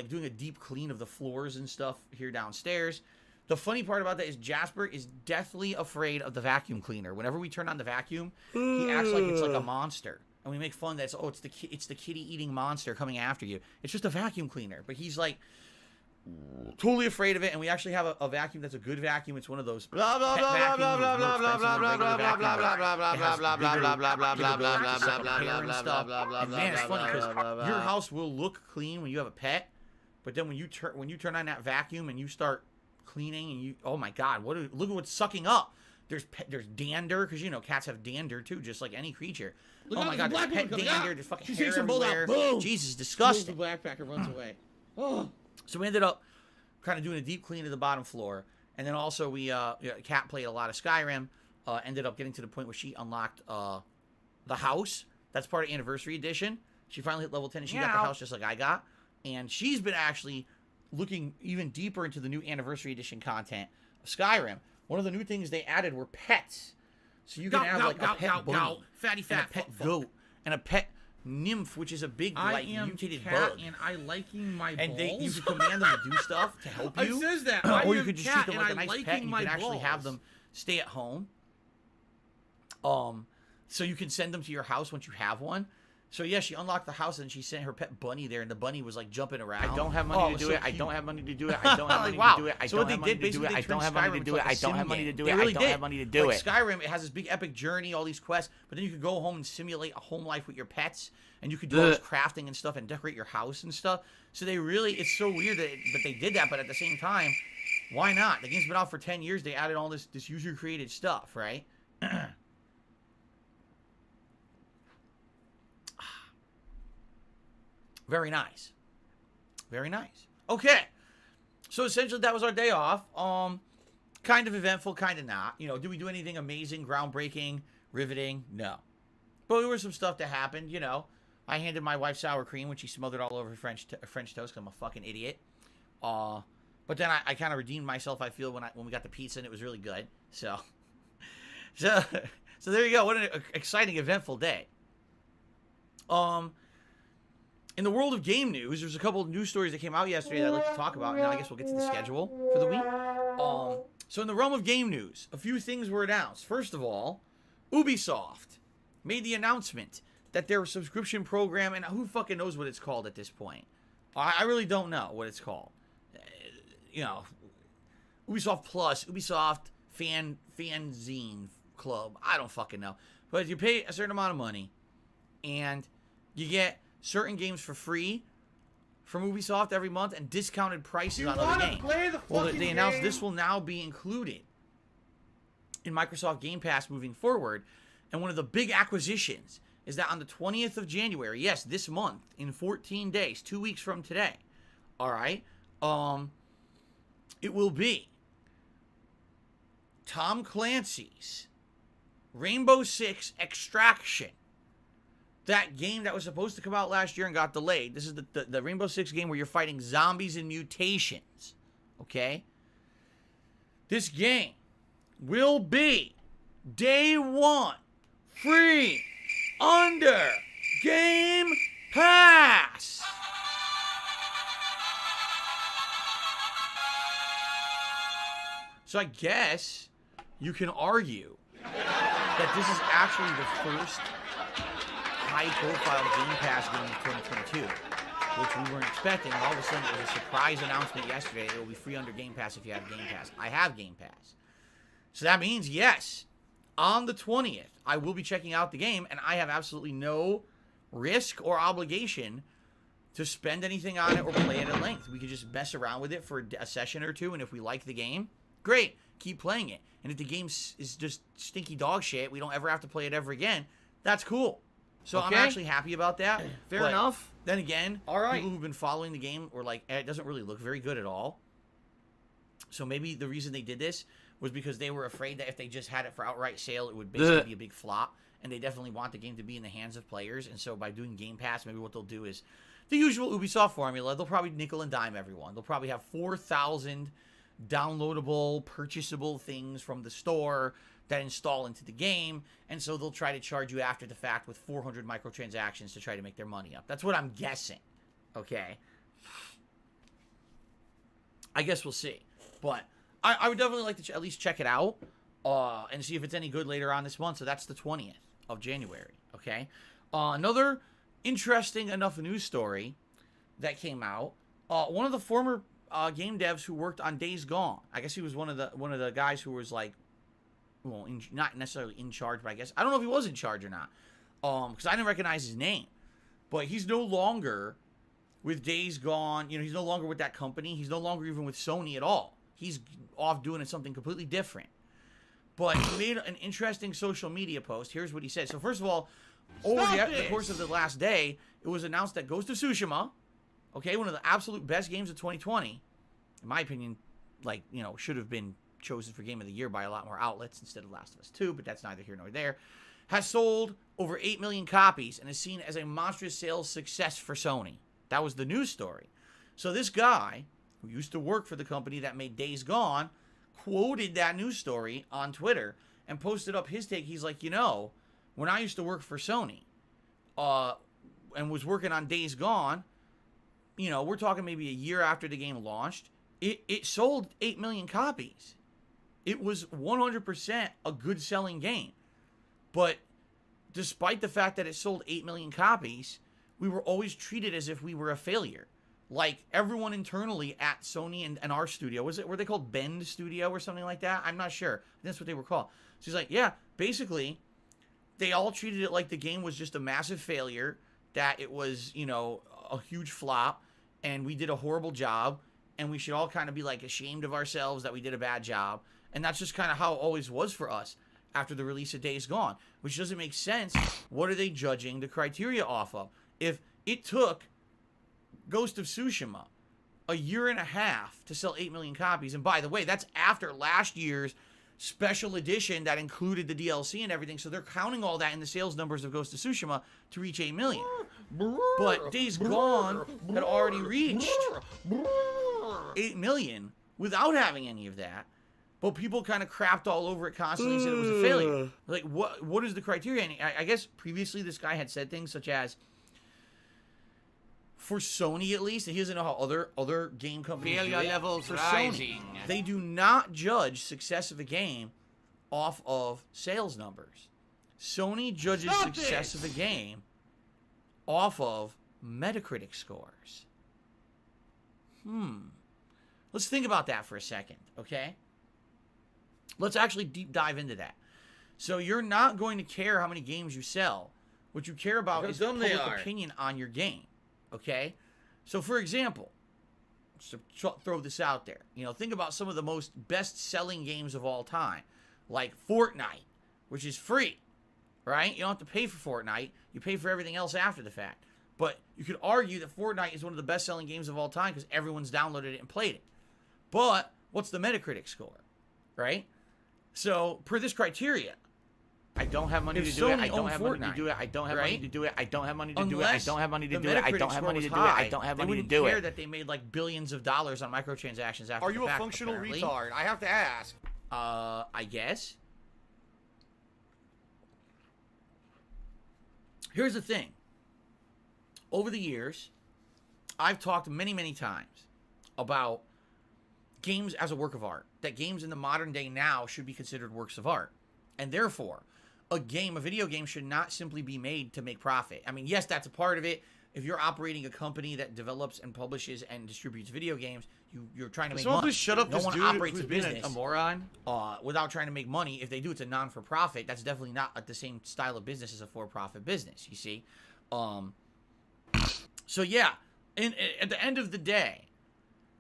doing a deep clean of the floors and stuff here downstairs. The funny part about that is Jasper is deathly afraid of the vacuum cleaner. Whenever we turn on the vacuum, he acts like it's like a monster. And we make fun that it's the kitty eating monster coming after you. It's just a vacuum cleaner. But he's like totally afraid of it. And we actually have a vacuum that's a good vacuum. It's one of those blah blah blah blah blah blah blah blah blah blah blah blah blah blah blah blah. And man, it's funny because your house will look clean when you have a pet, but then when you turn on that vacuum and you start cleaning and oh my god, look at what's sucking up. There's dander, because cats have dander too, just like any creature. Oh my god, there's pet dander, there's fucking hair everywhere. Jesus, disgusting. The backpacker runs away. Oh. So we ended up kind of doing a deep clean of the bottom floor, and then also Kat played a lot of Skyrim. Ended up getting to the point where she unlocked the house. That's part of Anniversary Edition. She finally hit level 10 and she got the house just like I got. And she's been actually looking even deeper into the new Anniversary Edition content of Skyrim. one of the new things they added were pets. So you can have like a pet bunny, fatty and a pet goat, and a pet nymph, which is a big like mutated bug. And I liking my balls. And you can command them to do stuff to help you. It says that. Or you could just treat them like a nice pet, and you can actually have them stay at home. So you can send them to your house once you have one. So yeah, she unlocked the house and she sent her pet bunny there, and the bunny was like jumping around. I don't have money to do it. I don't have money to do it. I don't have money wow. to do it. I So don't what have they money did, to do it. basically, I don't have money to do it. I don't have money to do it. They I really don't did. have money to do Like it. Skyrim, it has this big epic journey, all these quests, but then you could go home and simulate a home life with your pets, and you could do all this crafting and stuff and decorate your house and stuff. So they really, it's so weird that they did that, but at the same time, why not? The game's been out for 10 years. They added all this user-created stuff, right? Very nice. Very nice. Okay. So essentially that was our day off. Kind of eventful, kind of not. You know, did we do anything amazing, groundbreaking, riveting? No. But there was some stuff that happened, you know. I handed my wife sour cream when she smothered all over French toast because I'm a fucking idiot. But then I kind of redeemed myself, I feel, when we got the pizza, and it was really good. So there you go. What an exciting, eventful day. In the world of game news, there's a couple of news stories that came out yesterday that I'd like to talk about. Now I guess we'll get to the schedule for the week. So in the realm of game news, a few things were announced. First of all, Ubisoft made the announcement that their subscription program, and who fucking knows what it's called at this point. I really don't know what it's called. You know, Ubisoft Plus, Ubisoft Fanzine Club. I don't fucking know. But you pay a certain amount of money, and you get certain games for free from Ubisoft every month and discounted prices on other games. Well, they announced this will now be included in Microsoft Game Pass moving forward. And one of the big acquisitions is that on the 20th of January, yes, this month, in 14 days, 2 weeks from today, all right, it will be Tom Clancy's Rainbow Six Extraction. That game that was supposed to come out last year and got delayed. This is the Rainbow Six game where you're fighting zombies and mutations. Okay? This game will be day one free under Game Pass. So I guess you can argue that this is actually the first high-profile Game Pass game of 2022, which we weren't expecting. And all of a sudden, it was a surprise announcement yesterday. It will be free under Game Pass if you have Game Pass. I have Game Pass. So that means, yes, on the 20th, I will be checking out the game, and I have absolutely no risk or obligation to spend anything on it or play it at length. We could just mess around with it for a session or two, and if we like the game, great, keep playing it. And if the game is just stinky dog shit, we don't ever have to play it ever again, that's cool. So okay. I'm actually happy about that. Fair enough. Then again, all right, people who've been following the game were like, it doesn't really look very good at all. So maybe the reason they did this was because they were afraid that if they just had it for outright sale, it would basically be a big flop. And they definitely want the game to be in the hands of players. And so by doing Game Pass, maybe what they'll do is the usual Ubisoft formula. They'll probably nickel and dime everyone. They'll probably have 4,000 downloadable, purchasable things from the store that install into the game, and so they'll try to charge you after the fact with 400 microtransactions to try to make their money up. That's what I'm guessing. Okay? I guess we'll see. But I would definitely like to at least check it out and see if it's any good later on this month. So that's the 20th of January. Okay? Another interesting enough news story that came out. One of the former game devs who worked on Days Gone. I guess he was one of the guys who was like, well, not necessarily in charge, but I guess I don't know if he was in charge or not, because I didn't recognize his name. But he's no longer with Days Gone. You know, he's no longer with that company. He's no longer even with Sony at all. He's off doing something completely different. But he made an interesting social media post. Here's what he said. So first of all, over the course of the last day, it was announced that Ghost of Tsushima, okay, one of the absolute best games of 2020, in my opinion, like, you know, should have been chosen for Game of the Year by a lot more outlets instead of Last of Us 2, but that's neither here nor there, has sold over 8 million copies and is seen as a monstrous sales success for Sony. That was the news story. So this guy, who used to work for the company that made Days Gone, quoted that news story on Twitter and posted up his take. He's like, when I used to work for Sony, and was working on Days Gone, we're talking maybe a year after the game launched, it sold 8 million copies. It was 100% a good selling game. But despite the fact that it sold 8 million copies, we were always treated as if we were a failure. Like, everyone internally at Sony and our studio, were they called Bend Studio or something like that? I'm not sure. That's what they were called. So he's like, yeah, basically, they all treated it like the game was just a massive failure, that it was, a huge flop, and we did a horrible job, and we should all kind of be, like, ashamed of ourselves that we did a bad job. And that's just kind of how it always was for us after the release of Days Gone, which doesn't make sense. What are they judging the criteria off of? If it took Ghost of Tsushima a year and a half to sell 8 million copies, and by the way, that's after last year's special edition that included the DLC and everything, so they're counting all that in the sales numbers of Ghost of Tsushima to reach 8 million. But Days Gone had already reached 8 million without having any of that. But people kind of crapped all over it constantly and said it was a failure. Like, what is the criteria? And I guess previously this guy had said things such as, for Sony at least, and he doesn't know how other game companies Failure do it. levels For rising. Sony, they do not judge success of a game off of sales numbers. Sony judges success of a game off of Metacritic scores. Let's think about that for a second, okay? Let's actually deep dive into that. So you're not going to care how many games you sell. What you care about is public opinion on your game, okay? So for example, to throw this out there, think about some of the most best-selling games of all time, like Fortnite, which is free, right? You don't have to pay for Fortnite. You pay for everything else after the fact. But you could argue that Fortnite is one of the best-selling games of all time because everyone's downloaded it and played it. But what's the Metacritic score, right? So, per this criteria, I don't have money to do it. I don't have money to do it. I don't have money to do it. I don't have money to do it. I don't have money to do it. I don't have money to do it. I don't have money to do it. They wouldn't care that they made like billions of dollars on microtransactions after the fact. Are you a functional retard? I have to ask. I guess. Here's the thing. Over the years, I've talked many, many times about games as a work of art. That games in the modern day now should be considered works of art. And therefore, a video game should not simply be made to make profit. I mean, yes, that's a part of it. If you're operating a company that develops and publishes and distributes video games, you're trying to make money. Shut up, no one operates a being business a moron without trying to make money. If they do, it's a non-for-profit. That's definitely not the same style of business as a for-profit business, you see. So yeah, at the end of the day,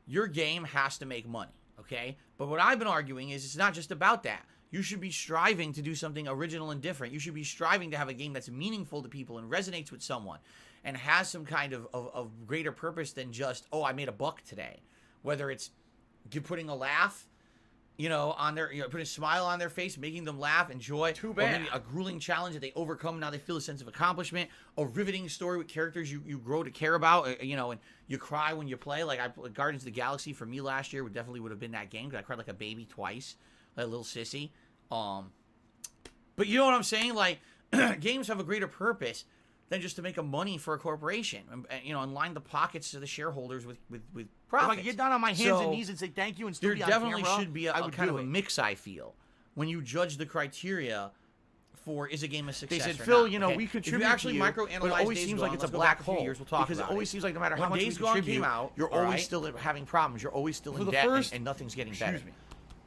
your game has to make money, okay? But what I've been arguing is it's not just about that. You should be striving to do something original and different. You should be striving to have a game that's meaningful to people and resonates with someone and has some kind of greater purpose than just, oh, I made a buck today. Whether it's putting a laugh, on their, putting a smile on their face, making them laugh, enjoy. Too bad. Or maybe a grueling challenge that they overcome. Now they feel a sense of accomplishment. A riveting story with characters you grow to care about. And you cry when you play. Like Guardians of the Galaxy for me last year would have been that game because I cried like a baby twice, like a little sissy. But you know what I'm saying? Like games have a greater purpose than just to make a money for a corporation, and line the pockets of the shareholders with profits. If I could get down on my hands and knees and say thank you and still there be on definitely camera, should be a kind of a mix, I feel, when you judge the criteria for is a game a success. They said, or Phil, not, we contribute. If you actually to you, microanalyze but it always Days seems Gone, like it's a let's go black back a few hole. years, we'll talk because about it always seems like no matter how when much Days we Gone contribute, came out, you're always still having problems. You're always still in debt and nothing's getting better.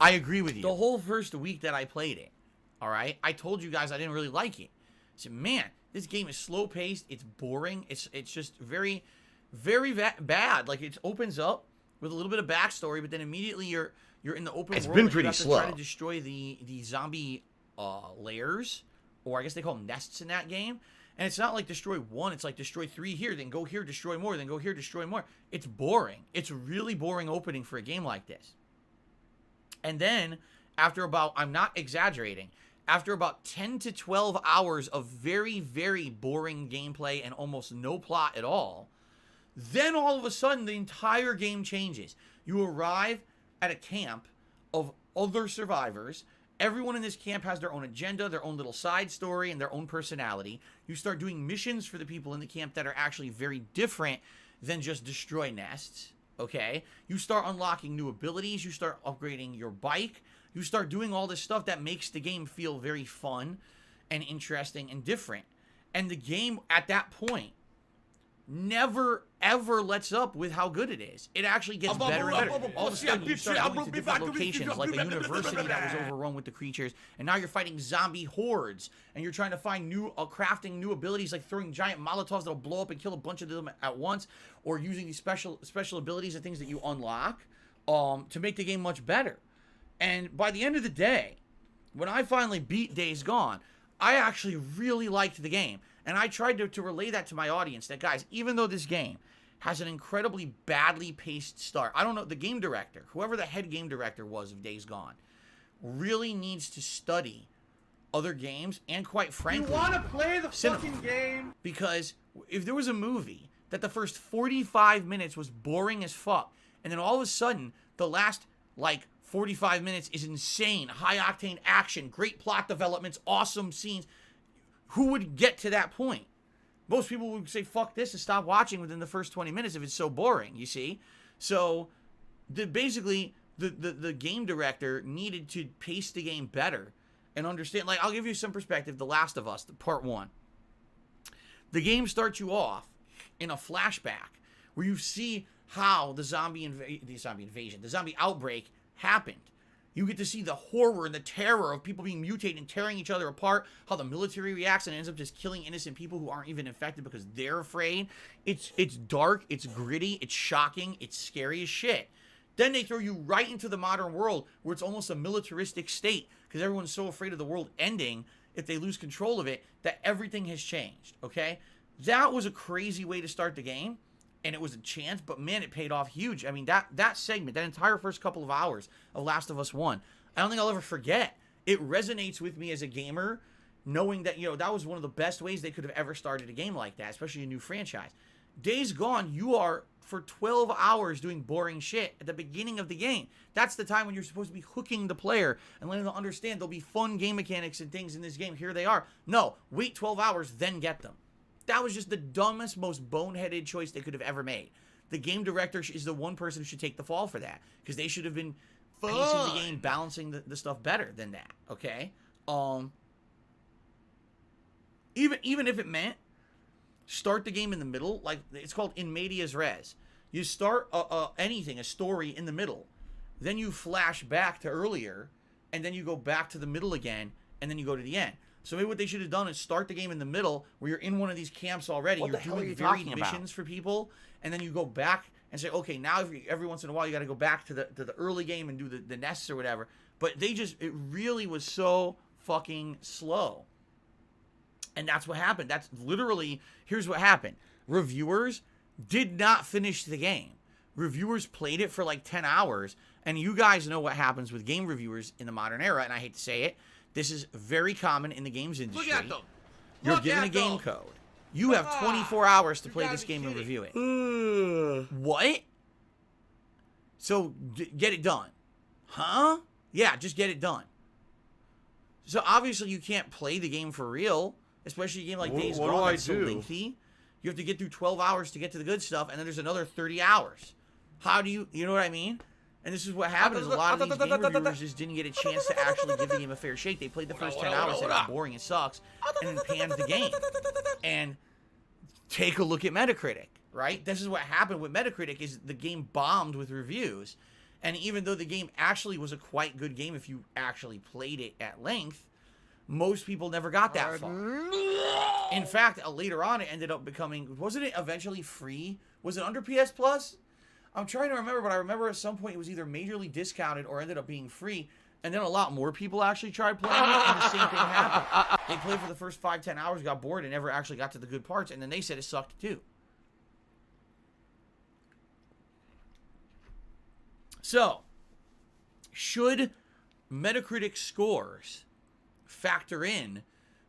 I agree with you. The whole first week that I played it, all right, I told you guys I didn't really like it. I said, man, this game is slow paced. It's boring. It's just very, very bad. Like it opens up with a little bit of backstory, but then immediately you're in the open world. It's been and pretty you have to slow. try to destroy the zombie layers, or I guess they call them nests in that game. And it's not like destroy one. It's like destroy 3 here, then go here, destroy more, then go here, destroy more. It's boring. It's really boring opening for a game like this. And then after about, I'm not exaggerating, after about 10 to 12 hours of very, very boring gameplay and almost no plot at all, then all of a sudden the entire game changes. You arrive at a camp of other survivors. Everyone in this camp has their own agenda, their own little side story, and their own personality. You start doing missions for the people in the camp that are actually very different than just destroy nests, okay? You start unlocking new abilities. You start upgrading your bike. You start doing all this stuff that makes the game feel very fun and interesting and different. And the game, at that point, never ever lets up with how good it is. It actually gets better and better. All of a sudden, you start going to different locations, like a university that was overrun with the creatures, and now you're fighting zombie hordes, and you're trying to find new, crafting new abilities, like throwing giant Molotovs that'll blow up and kill a bunch of them at once, or using these special abilities and things that you unlock, to make the game much better. And by the end of the day, when I finally beat Days Gone, I actually really liked the game. And I tried to relay that to my audience, that, guys, even though this game has an incredibly badly paced start, I don't know, the game director, whoever the head game director was of Days Gone, really needs to study other games and, quite frankly, You want to play the cinema. fucking game? Because if there was a movie that the first 45 minutes was boring as fuck, and then all of a sudden, the last, 45 minutes is insane, high-octane action, great plot developments, awesome scenes, who would get to that point? Most people would say, fuck this, and stop watching within the first 20 minutes if it's so boring, you see? So, basically, the game director needed to pace the game better and understand. I'll give you some perspective. The Last of Us, part 1. The game starts you off in a flashback where you see how the zombie outbreak happened. You get to see the horror and the terror of people being mutated and tearing each other apart, how the military reacts and ends up just killing innocent people who aren't even infected because they're afraid. It's dark, it's gritty, it's shocking, it's scary as shit. Then they throw you right into the modern world where it's almost a militaristic state because everyone's so afraid of the world ending if they lose control of it that everything has changed, okay? That was a crazy way to start the game. And it was a chance, but man, it paid off huge. I mean, that segment, that entire first couple of hours of Last of Us 1, I don't think I'll ever forget. It resonates with me as a gamer, knowing that, that was one of the best ways they could have ever started a game like that, especially a new franchise. Days Gone, you are, for 12 hours, doing boring shit at the beginning of the game. That's the time when you're supposed to be hooking the player and letting them understand there'll be fun game mechanics and things in this game. Here they are. No, wait 12 hours, then get them. That was just the dumbest, most boneheaded choice they could have ever made. The game director is the one person who should take the fall for that, because they should have been pacing the game, balancing the stuff better than that. Okay, even if it meant start the game in the middle, like it's called in medias res. You start a story in the middle, then you flash back to earlier, and then you go back to the middle again, and then you go to the end. So maybe what they should have done is start the game in the middle where you're in one of these camps already. You're doing varied missions for people, and then you go back and say, okay, now every once in a while you got to go back to the early game and do the nests or whatever. But it really was so fucking slow. And that's what happened. That's literally, here's what happened. Reviewers did not finish the game. Reviewers played it for 10 hours, and you guys know what happens with game reviewers in the modern era, and I hate to say it. This is very common in the games industry. Look at them. You're given a game code. You have 24 hours to play this game and review it. What? So, get it done. Huh? Yeah, just get it done. So, obviously, you can't play the game for real, especially a game like Days Gone that's so lengthy. You have to get through 12 hours to get to the good stuff, and then there's another 30 hours. How do you know what I mean? And this is what happened, is a lot of these game reviewers just didn't get a chance to actually give the game a fair shake. They played the first 10 hours, and it's boring, it sucks, and then panned the game. And take a look at Metacritic, right? This is what happened with Metacritic, is the game bombed with reviews. And even though the game actually was a quite good game if you actually played it at length, most people never got that far. In fact, later on, it ended up becoming, wasn't it eventually free? Was it under PS Plus? I'm trying to remember, but I remember at some point it was either majorly discounted or ended up being free, and then a lot more people actually tried playing it, and the same thing happened. They played for the first 5-10 hours, got bored, and never actually got to the good parts, and then they said it sucked too. So, should Metacritic scores factor in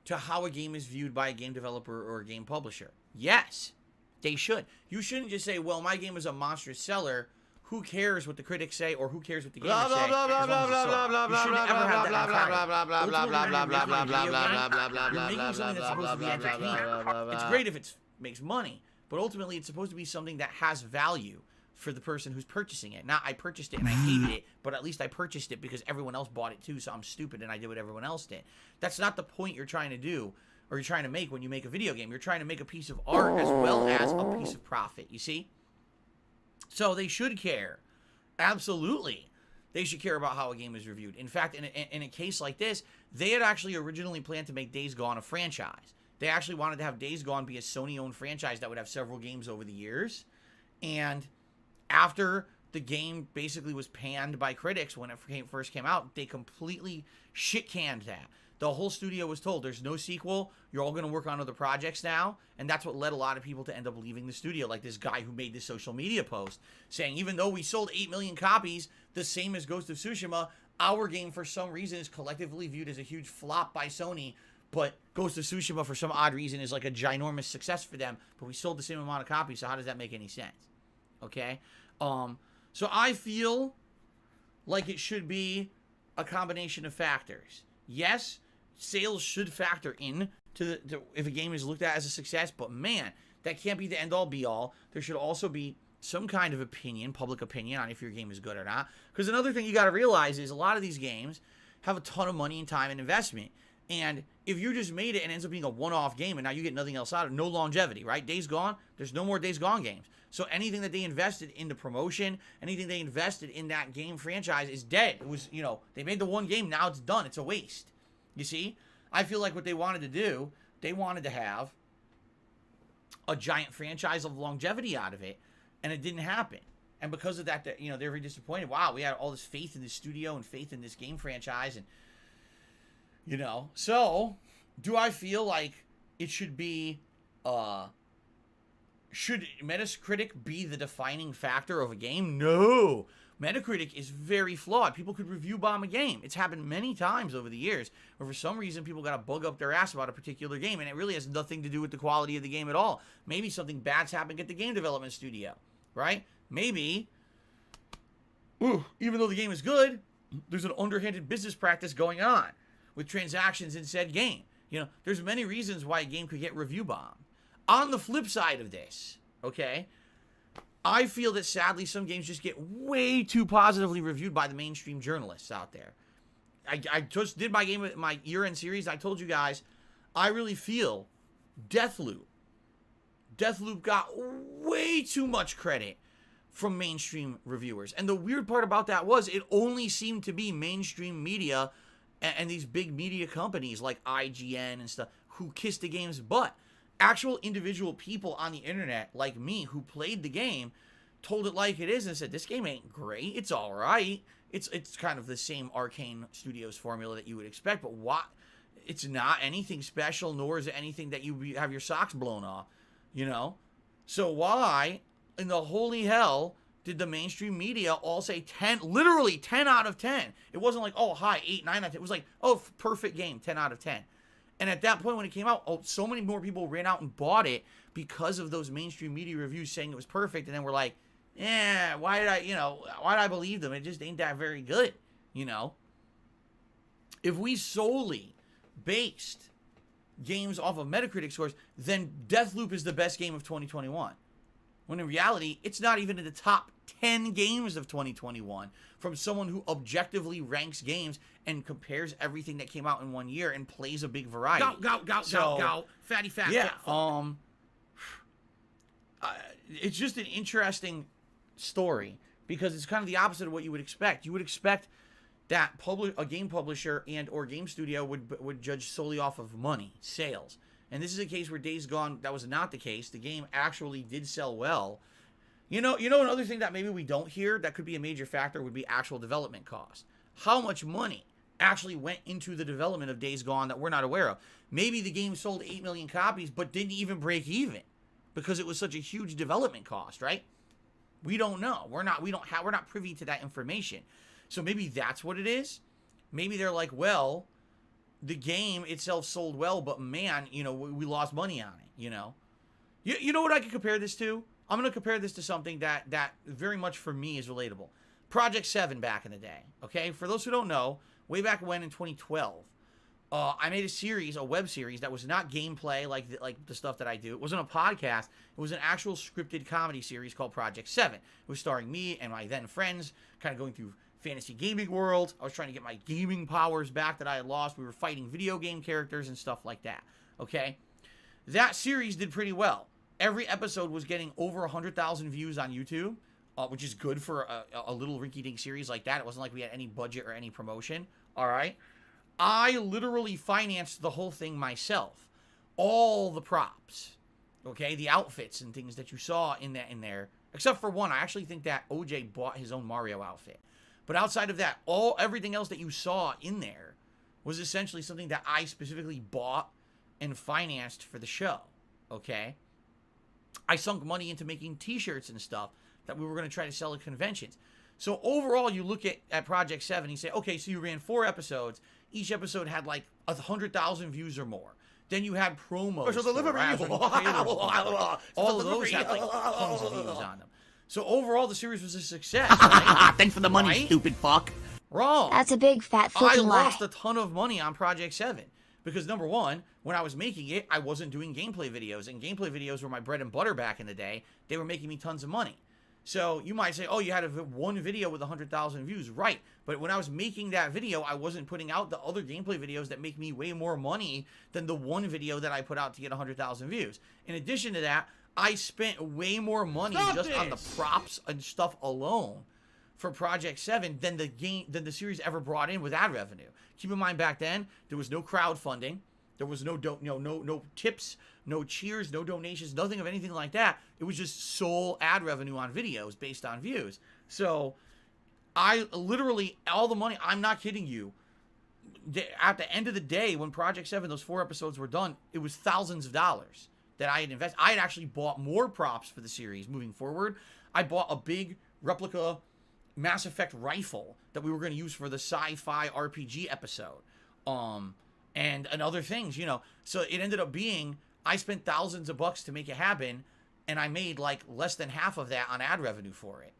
to how a game is viewed by a game developer or a game publisher? Yes. They should. You shouldn't just say, well, my game is a monstrous seller. who cares what the critics say or who cares what the gamers Blah, blah, say? blah, blah, as long as blah, it's blah, sold. blah, You blah, shouldn't blah, ever blah, have that blah, blah, mentality. blah, blah, blah, Ultimately, blah, when you're blah, making a blah, video blah, game, blah, blah, you're blah, making blah, something that's blah, supposed to be blah, blah, entertaining. blah, blah, It's blah. great if it makes money, but ultimately it's supposed to be something that has value for the person who's purchasing it. Not I purchased it and I hated it, but at least I purchased it because everyone else bought it too, so I'm stupid and I did what everyone else did. That's not the point you're trying to do or you're trying to make when you make a video game. You're trying to make a piece of art as well as a piece of profit, you see? So they should care. Absolutely. They should care about how a game is reviewed. In fact, in a case like this, they had actually originally planned to make Days Gone a franchise. They actually wanted to have Days Gone be a Sony-owned franchise that would have several games over the years. And after the game basically was panned by critics when it first came out, they completely shit-canned that. The whole studio was told, there's no sequel, you're all going to work on other projects now, and that's what led a lot of people to end up leaving the studio, like this guy who made this social media post, saying, even though we sold 8 million copies, the same as Ghost of Tsushima, our game, for some reason, is collectively viewed as a huge flop by Sony, but Ghost of Tsushima, for some odd reason, is like a ginormous success for them, but we sold the same amount of copies, so how does that make any sense? Okay? So I feel like it should be a combination of factors. Yes, sales should factor in to if a game is looked at as a success, but man, that can't be the end-all be-all. There should also be some kind of opinion, public opinion, on if your game is good or not. Because another thing you got to realize is a lot of these games have a ton of money and time and investment. And if you just made it and it ends up being a one-off game and now you get nothing else out of it, no longevity, right? Days Gone, there's no more Days Gone games. So anything that they invested into promotion, anything they invested in that game franchise is dead. It was, they made the one game, now it's done. It's a waste. You see? I feel like what they wanted to do, they wanted to have a giant franchise of longevity out of it, and it didn't happen. And because of that, they're very disappointed. Wow, we had all this faith in this studio and faith in this game franchise, and so do I feel like it should be should Metacritic be the defining factor of a game? No. Metacritic is very flawed. People could review bomb a game. It's happened many times over the years where for some reason people got to bug up their ass about a particular game, and it really has nothing to do with the quality of the game at all. Maybe something bad's happened at the game development studio, right? Maybe, even though the game is good, there's an underhanded business practice going on with transactions in said game. There's many reasons why a game could get review bombed. On the flip side of this, okay, I feel that sadly some games just get way too positively reviewed by the mainstream journalists out there. I just did my year-end series. I told you guys, I really feel Deathloop got way too much credit from mainstream reviewers. And the weird part about that was it only seemed to be mainstream media and these big media companies like IGN and stuff who kissed the game's butt. Actual individual people on the internet like me who played the game told it like it is and said, this game ain't great. It's all right. It's kind of the same Arcane Studios formula that you would expect, but it's not anything special, nor is it anything that you have your socks blown off, So why in the holy hell did the mainstream media all say 10, literally 10 out of 10? It wasn't like, 8, 9 out of 10. It was like, perfect game, 10 out of 10. And at that point when it came out, so many more people ran out and bought it because of those mainstream media reviews saying it was perfect. And then we're like, why did I believe them? It just ain't that very good, If we solely based games off of Metacritic scores, then Deathloop is the best game of 2021. When in reality, it's not even in the top 10 games of 2021 from someone who objectively ranks games and compares everything that came out in one year and plays a big variety. Go. Fatty fat. Yeah. It's just an interesting story because it's kind of the opposite of what you would expect. You would expect that a game publisher and or game studio would judge solely off of money, sales. And this is a case where Days Gone, that was not the case. The game actually did sell well. Another thing that maybe we don't hear that could be a major factor would be actual development cost. How much money actually went into the development of Days Gone that we're not aware of? Maybe the game sold 8 million copies but didn't even break even because it was such a huge development cost, right? We don't know. We're not privy to that information. So maybe that's what it is. Maybe they're like, well, the game itself sold well, but man, we lost money on it, You know what I could compare this to? I'm going to compare this to something that very much for me is relatable. Project 7 back in the day, okay? For those who don't know, way back when in 2012, I made a series, a web series that was not gameplay like the stuff that I do. It wasn't a podcast. It was an actual scripted comedy series called Project 7. It was starring me and my then friends, kind of going through fantasy gaming world. I was trying to get my gaming powers back that I had lost. We were fighting video game characters and stuff like that, okay? That series did pretty well. Every episode was getting over 100,000 views on YouTube, which is good for a little rinky-dink series like that. It wasn't like we had any budget or any promotion, all right? I literally financed the whole thing myself. All the props, okay? The outfits and things that you saw in there, except for one. I actually think that OJ bought his own Mario outfit. But outside of that, everything else that you saw in there was essentially something that I specifically bought and financed for the show, okay? I sunk money into making t-shirts and stuff that we were going to try to sell at conventions. So overall, you look at Project 7, you say, okay, so you ran 4 episodes. Each episode had like 100,000 views or more. Then you had promos. So delivery. All of those had like tons of views on them. So overall, the series was a success. Right? Thanks for the money, stupid fuck. Wrong. That's a big fat I fucking lie. lost a ton of money on Project 7. Because number one, when I was making it, I wasn't doing gameplay videos. And gameplay videos were my bread and butter back in the day. They were making me tons of money. So you might say, oh, you had one video with 100,000 views. Right. But when I was making that video, I wasn't putting out the other gameplay videos that make me way more money than the one video that I put out to get 100,000 views. In addition to that, I spent way more money on the props and stuff alone for Project 7 than the series ever brought in with ad revenue. Keep in mind, back then, there was no crowdfunding. There was no tips, no cheers, no donations, nothing of anything like that. It was just sole ad revenue on videos based on views. So I literally, all the money, I'm not kidding you, at the end of the day, when Project 7, those 4 episodes were done, it was thousands of dollars that I had invested. I had actually bought more props for the series moving forward. I bought a big replica Mass Effect rifle that we were going to use for the sci-fi RPG episode. And other things, you know. So it ended up being, I spent thousands of bucks to make it happen, and I made like less than half of that on ad revenue for it.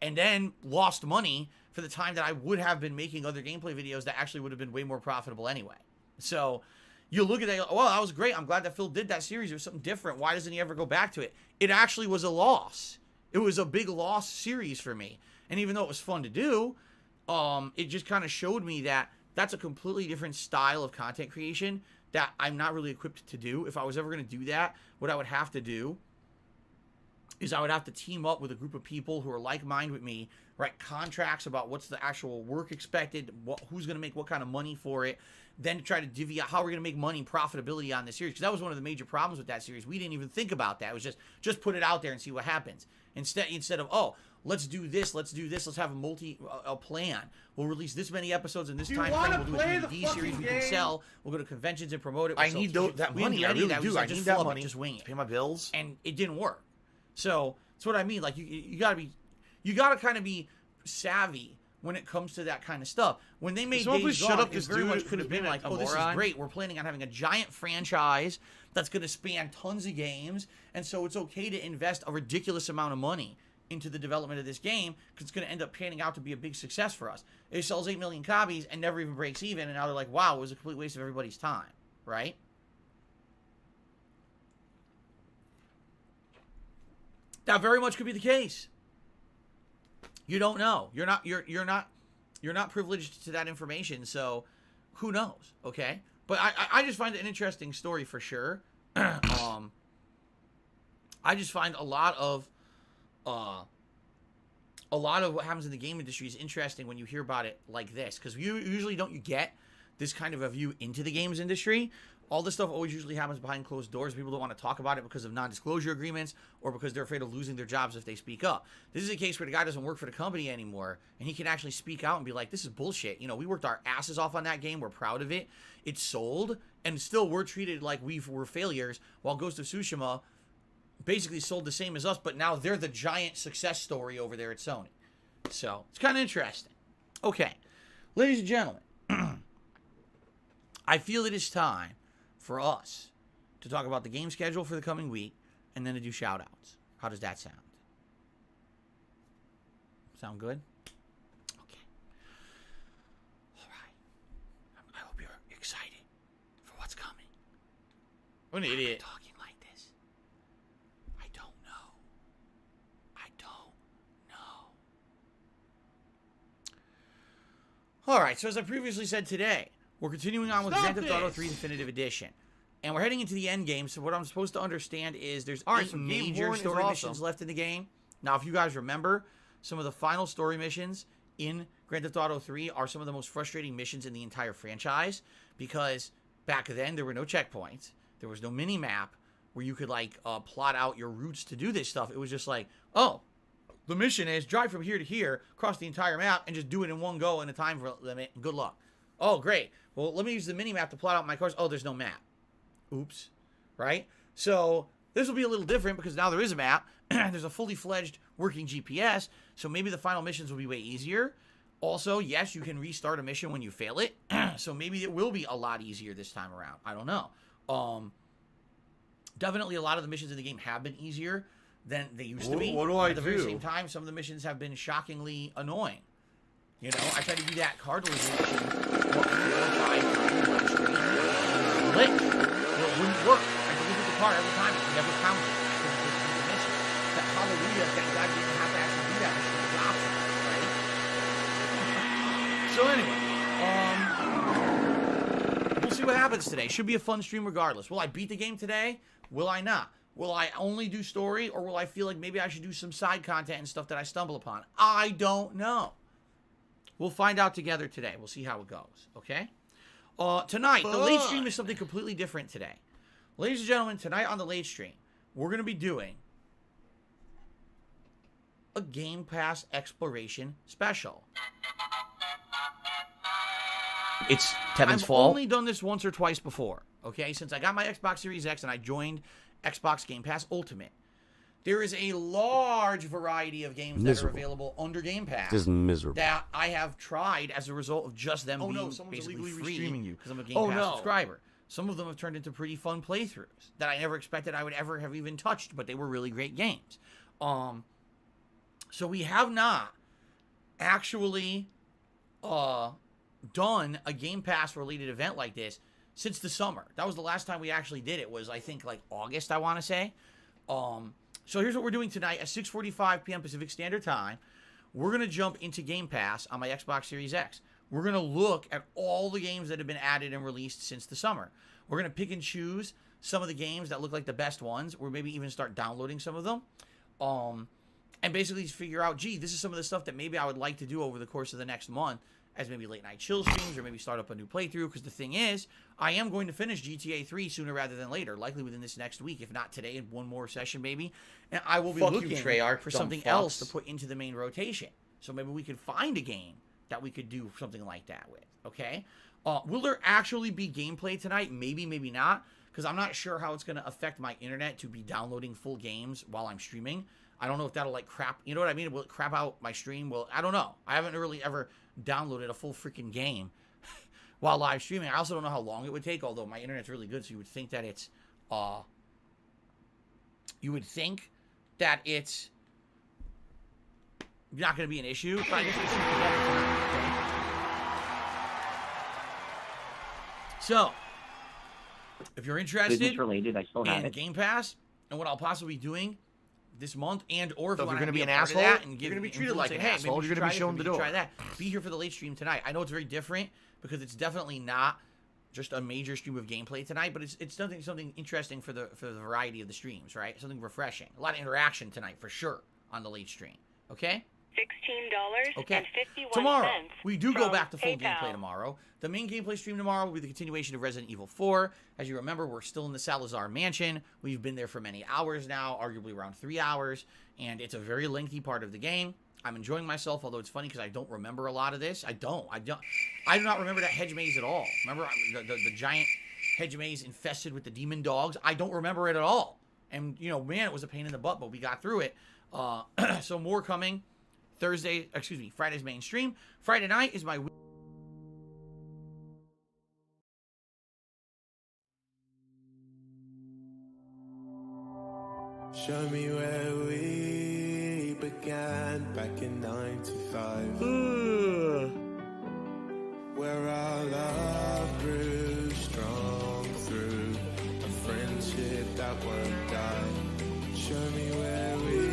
And then lost money for the time that I would have been making other gameplay videos that actually would have been way more profitable anyway. So you look at that, well, that was great. I'm glad that Phil did that series. It was something different. Why doesn't he ever go back to it? It actually was a loss. It was a big loss series for me. And even though it was fun to do, it just kind of showed me that that's a completely different style of content creation that I'm not really equipped to do. If I was ever going to do that, what I would have to do is I would have to team up with a group of people who are like-minded with me, write contracts about what's the actual work expected, who's going to make what kind of money for it, then try to divvy out how we're going to make money and profitability on this series. Because that was one of the major problems with that series. We didn't even think about that. It was just put it out there and see what happens. Instead of, oh, let's do this, let's have a plan. We'll release this many episodes in this time frame. We'll do a DVD series we can sell. We'll go to conventions and promote it. I need that money. I really do. I need that money. Just wing it. Pay my bills. And it didn't work. So that's what I mean. Like you gotta kind of be savvy when it comes to that kind of stuff. When they made Days Gone, it very much could have been like, oh, this is great. We're planning on having a giant franchise that's going to span tons of games, and so it's okay to invest a ridiculous amount of money into the development of this game because it's going to end up panning out to be a big success for us. It sells 8 million copies and never even breaks even, and now they're like, wow, it was a complete waste of everybody's time, right? That very much could be the case. You don't know. You're not privileged to that information, so who knows, okay? But I just find it an interesting story for sure. I just find a lot of what happens in the game industry is interesting when you hear about it like this, because you usually don't get this kind of a view into the games industry. All this stuff always usually happens behind closed doors. People don't want to talk about it because of non-disclosure agreements or because they're afraid of losing their jobs if they speak up. This is a case where the guy doesn't work for the company anymore, and he can actually speak out and be like, this is bullshit. You know, we worked our asses off on that game. We're proud of it. It sold, and still we're treated like we're failures, while Ghost of Tsushima basically sold the same as us, but now they're the giant success story over there at Sony. So, it's kind of interesting. Okay, ladies and gentlemen, I feel it is time for us to talk about the game schedule for the coming week and then to do shout outs. How does that sound? Sound good? Okay. All right. I hope you're excited for what's coming. What an idiot. Talking like this. I don't know. I don't know. All right, so as I previously said today, we're continuing on with Grand Theft Auto 3 Definitive Edition. And we're heading into the end game, so what I'm supposed to understand is there's 8 major story missions left in the game. Now, if you guys remember, some of the final story missions in Grand Theft Auto 3 are some of the most frustrating missions in the entire franchise, because back then there were no checkpoints, there was no mini-map where you could, like, plot out your routes to do this stuff. It was just like, oh, the mission is drive from here to here, across the entire map, and just do it in one go in a time limit, and good luck. Oh, great. Well, let me use the mini-map to plot out my course. Oh, there's no map. Oops. Right? So this will be a little different because now there is a map. There's a fully fledged working GPS. So maybe the final missions will be way easier. Also, yes, you can restart a mission when you fail it. So maybe it will be a lot easier this time around. I don't know. Definitely a lot of the missions in the game have been easier than they used to be. What do I do? At the very same time, some of the missions have been shockingly annoying. You know, I tried to do that car delivery mission 4 or 5 times straight. Glitch. It wouldn't work. I delivered the car every time. It never counted. The mission. That hallelujah, thank God you didn't have to actually do that mission. It's optional, right? So anyway, we'll see what happens today. Should be a fun stream regardless. Will I beat the game today? Will I not? Will I only do story, or will I feel like maybe I should do some side content and stuff that I stumble upon? I don't know. We'll find out together today. We'll see how it goes, okay? Tonight, the late stream is something completely different today. Ladies and gentlemen, tonight on the late stream, we're going to be doing a Game Pass exploration special. It's Tevin's I've fault. only done this once or twice before, okay? Since I got my Xbox Series X and I joined Xbox Game Pass Ultimate. There is a large variety of games that are available under Game Pass. This is miserable. That I have tried as a result of just them being basically free because I'm a Game Pass subscriber. Some of them have turned into pretty fun playthroughs that I never expected I would ever have even touched, but they were really great games. So we have not actually done a Game Pass related event like this since the summer. That was the last time we actually did it, was I think like August, I want to say. So here's what we're doing tonight at 6:45 p.m. Pacific Standard Time. We're going to jump into Game Pass on my Xbox Series X. We're going to look at all the games that have been added and released since the summer. We're going to pick and choose some of the games that look like the best ones, or maybe even start downloading some of them. And basically figure out, gee, this is some of the stuff that maybe I would like to do over the course of the next month as maybe late night chill streams, or maybe start up a new playthrough. Because the thing is, I am going to finish GTA3 sooner rather than later, likely within this next week, if not today, in one more session maybe. And I will be looking for something else to put into the main rotation. So maybe we could find a game that we could do something like that with, okay? Will there actually be gameplay tonight? Maybe, maybe not, because I'm not sure how it's going to affect my internet to be downloading full games while I'm streaming. I don't know if that'll like crap, you know what I mean? Will it crap out my stream? Well, I don't know. I haven't really ever downloaded a full freaking game while live streaming. I also don't know how long it would take, although my internet's really good, so you would think that it's not going to be an issue. But I guess we'll see together tonight, okay? So, if you're interested in Game Pass and what I'll possibly be doing this month, and or if So you if want you're to going to be an a part of asshole, that and you're give, going to be treated like an hey, asshole. maybe You're going to be shown the door. Try that. Be here for the late stream tonight. I know it's very different because it's definitely not just a major stream of gameplay tonight, but it's something interesting for the variety of the streams, right? Something refreshing. A lot of interaction tonight for sure on the late stream. Okay? $16.51. Okay. Tomorrow, we do go back to full gameplay tomorrow. The main gameplay stream tomorrow will be the continuation of Resident Evil 4. As you remember, we're still in the Salazar Mansion. We've been there for many hours now, arguably around 3 hours, and it's a very lengthy part of the game. I'm enjoying myself, although it's funny because I don't remember a lot of this. I do not remember that hedge maze at all. Remember the giant hedge maze infested with the demon dogs? I don't remember it at all. And, you know, man, it was a pain in the butt, but we got through it. So more coming. Friday's main stream. Friday night is my... Show me where we began back in 95. Where our love grew strong through a friendship that won't die. Show me where we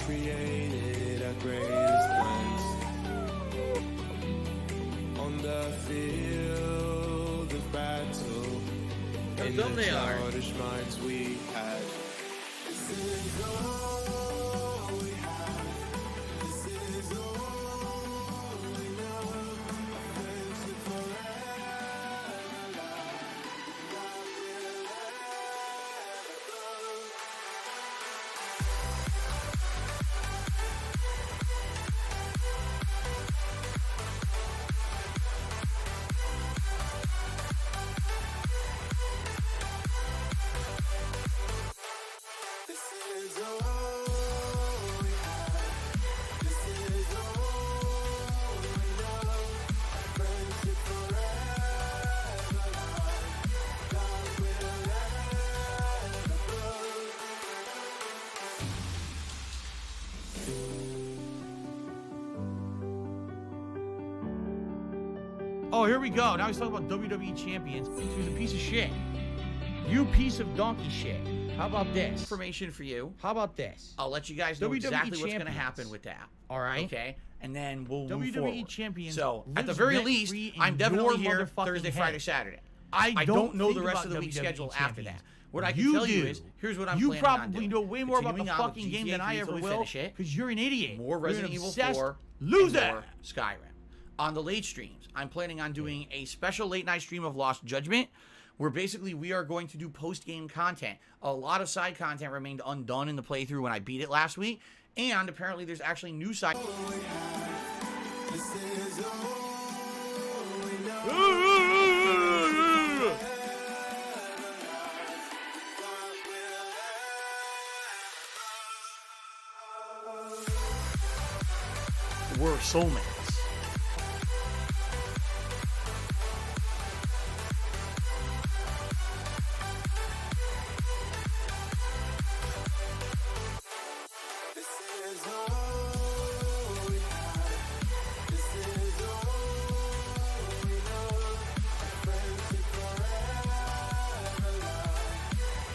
created our greatest plans. On the field of battle, in dumb the they are. childish minds we had. This is all we have. This is all we know. Friendship forever, love will This is all we have. This is all we know. Friendship forever, love will ever grow. Oh, here we go. Now he's talking about WWE champions. He's a piece of shit. You piece of donkey shit. How about this? Information for you. How about this? I'll let you guys know WWE exactly what's going to champions. happen with that. All right. Okay? And then we'll move WWE forward. champions. So, at the lives very rent-free least, in I'm definitely your here motherfucking Thursday, head. Friday, Saturday. I don't know the think rest about of the week's WWE schedule after that. champions. What I can You tell you do. is, here's what I'm You planning on probably doing. know way more about the Continuing on with fucking game than I GTA3 ever till we will, finish it. because you're an idiot. More You're an Resident Evil obsessed 4, loser. and more Skyrim. On the late streams, I'm planning on doing a special late night stream of Lost Judgment, where basically we are going to do post-game content. A lot of side content remained undone in the playthrough when I beat it last week, and apparently there's actually new side... This is all we know. We're soulmates. This is all we have. This is all we know. Friendship forever,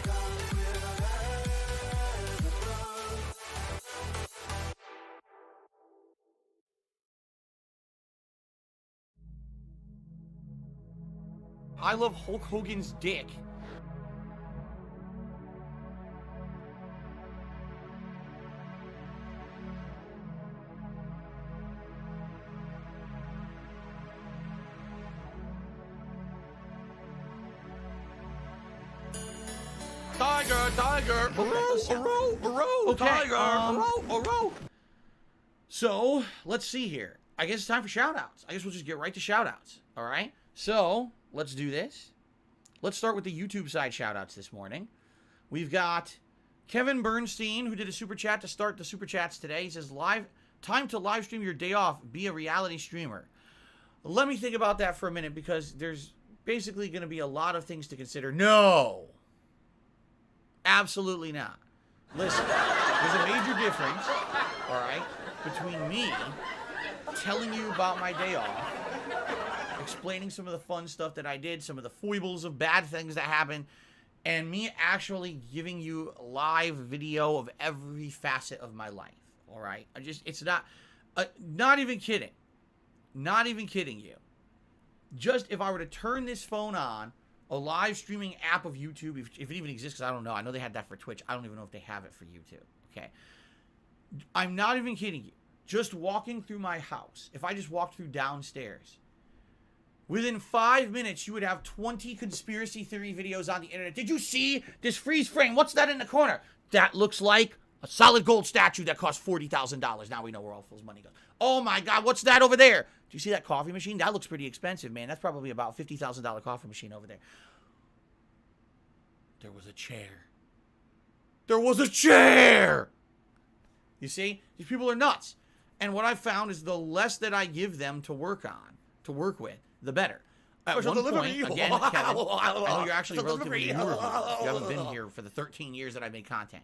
love will ever grow. I love Hulk Hogan's dick. Tiger, Okay, Aro. So, let's see here. I guess it's time for shout-outs. I guess we'll just get right to shout-outs, all right? So, let's do this. Let's start with the YouTube side shout-outs this morning. We've got Kevin Bernstein, who did a super chat to start the super chats today. He says, time to live stream your day off. Be a reality streamer. Let me think about that for a minute, because there's basically going to be a lot of things to consider. No. Absolutely not. Listen, there's a major difference, all right, between me telling you about my day off, explaining some of the fun stuff that I did, some of the foibles of bad things that happened, and me actually giving you live video of every facet of my life, all right? It's not even kidding. Not even kidding you. Just if I were to turn this phone on, a live streaming app of YouTube, if it even exists, because I don't know. I know they had that for Twitch. I don't even know if they have it for YouTube, okay? I'm not even kidding you. Just walking through my house, if I just walked through downstairs, within 5 minutes, you would have 20 conspiracy theory videos on the internet. Did you see this freeze frame? What's that in the corner? That looks like a solid gold statue that costs $40,000. Now we know where all Phil's money goes. Oh my God, what's that over there? Do you see that coffee machine? That looks pretty expensive, man. That's probably about $50,000 coffee machine over there. There was a chair. There was a chair! You see? These people are nuts. And what I've found is the less that I give them to work on, to work with, the better. At one deliver point, you. again, Kevin, I know you're actually relatively newer viewer. You haven't been here for the 13 years that I made content.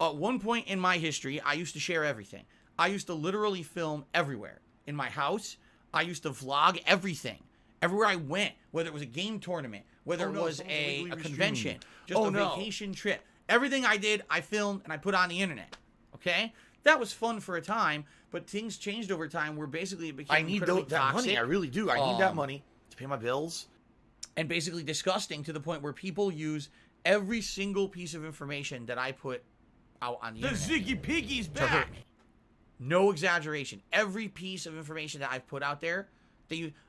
At one point in my history, I used to share everything. I used to literally film everywhere. In my house, I used to vlog everything. Everywhere I went, whether it was a game tournament, whether it was a convention, just a vacation trip. Everything I did, I filmed and I put on the internet. Okay? That was fun for a time, but things changed over time where basically it became incredibly that toxic. money. I really do. I need that money to pay my bills. And basically disgusting to the point where people use every single piece of information that I put out on the internet. The Ziggy Piggy's to hurt back. me. No exaggeration. Every piece of information that I've put out there,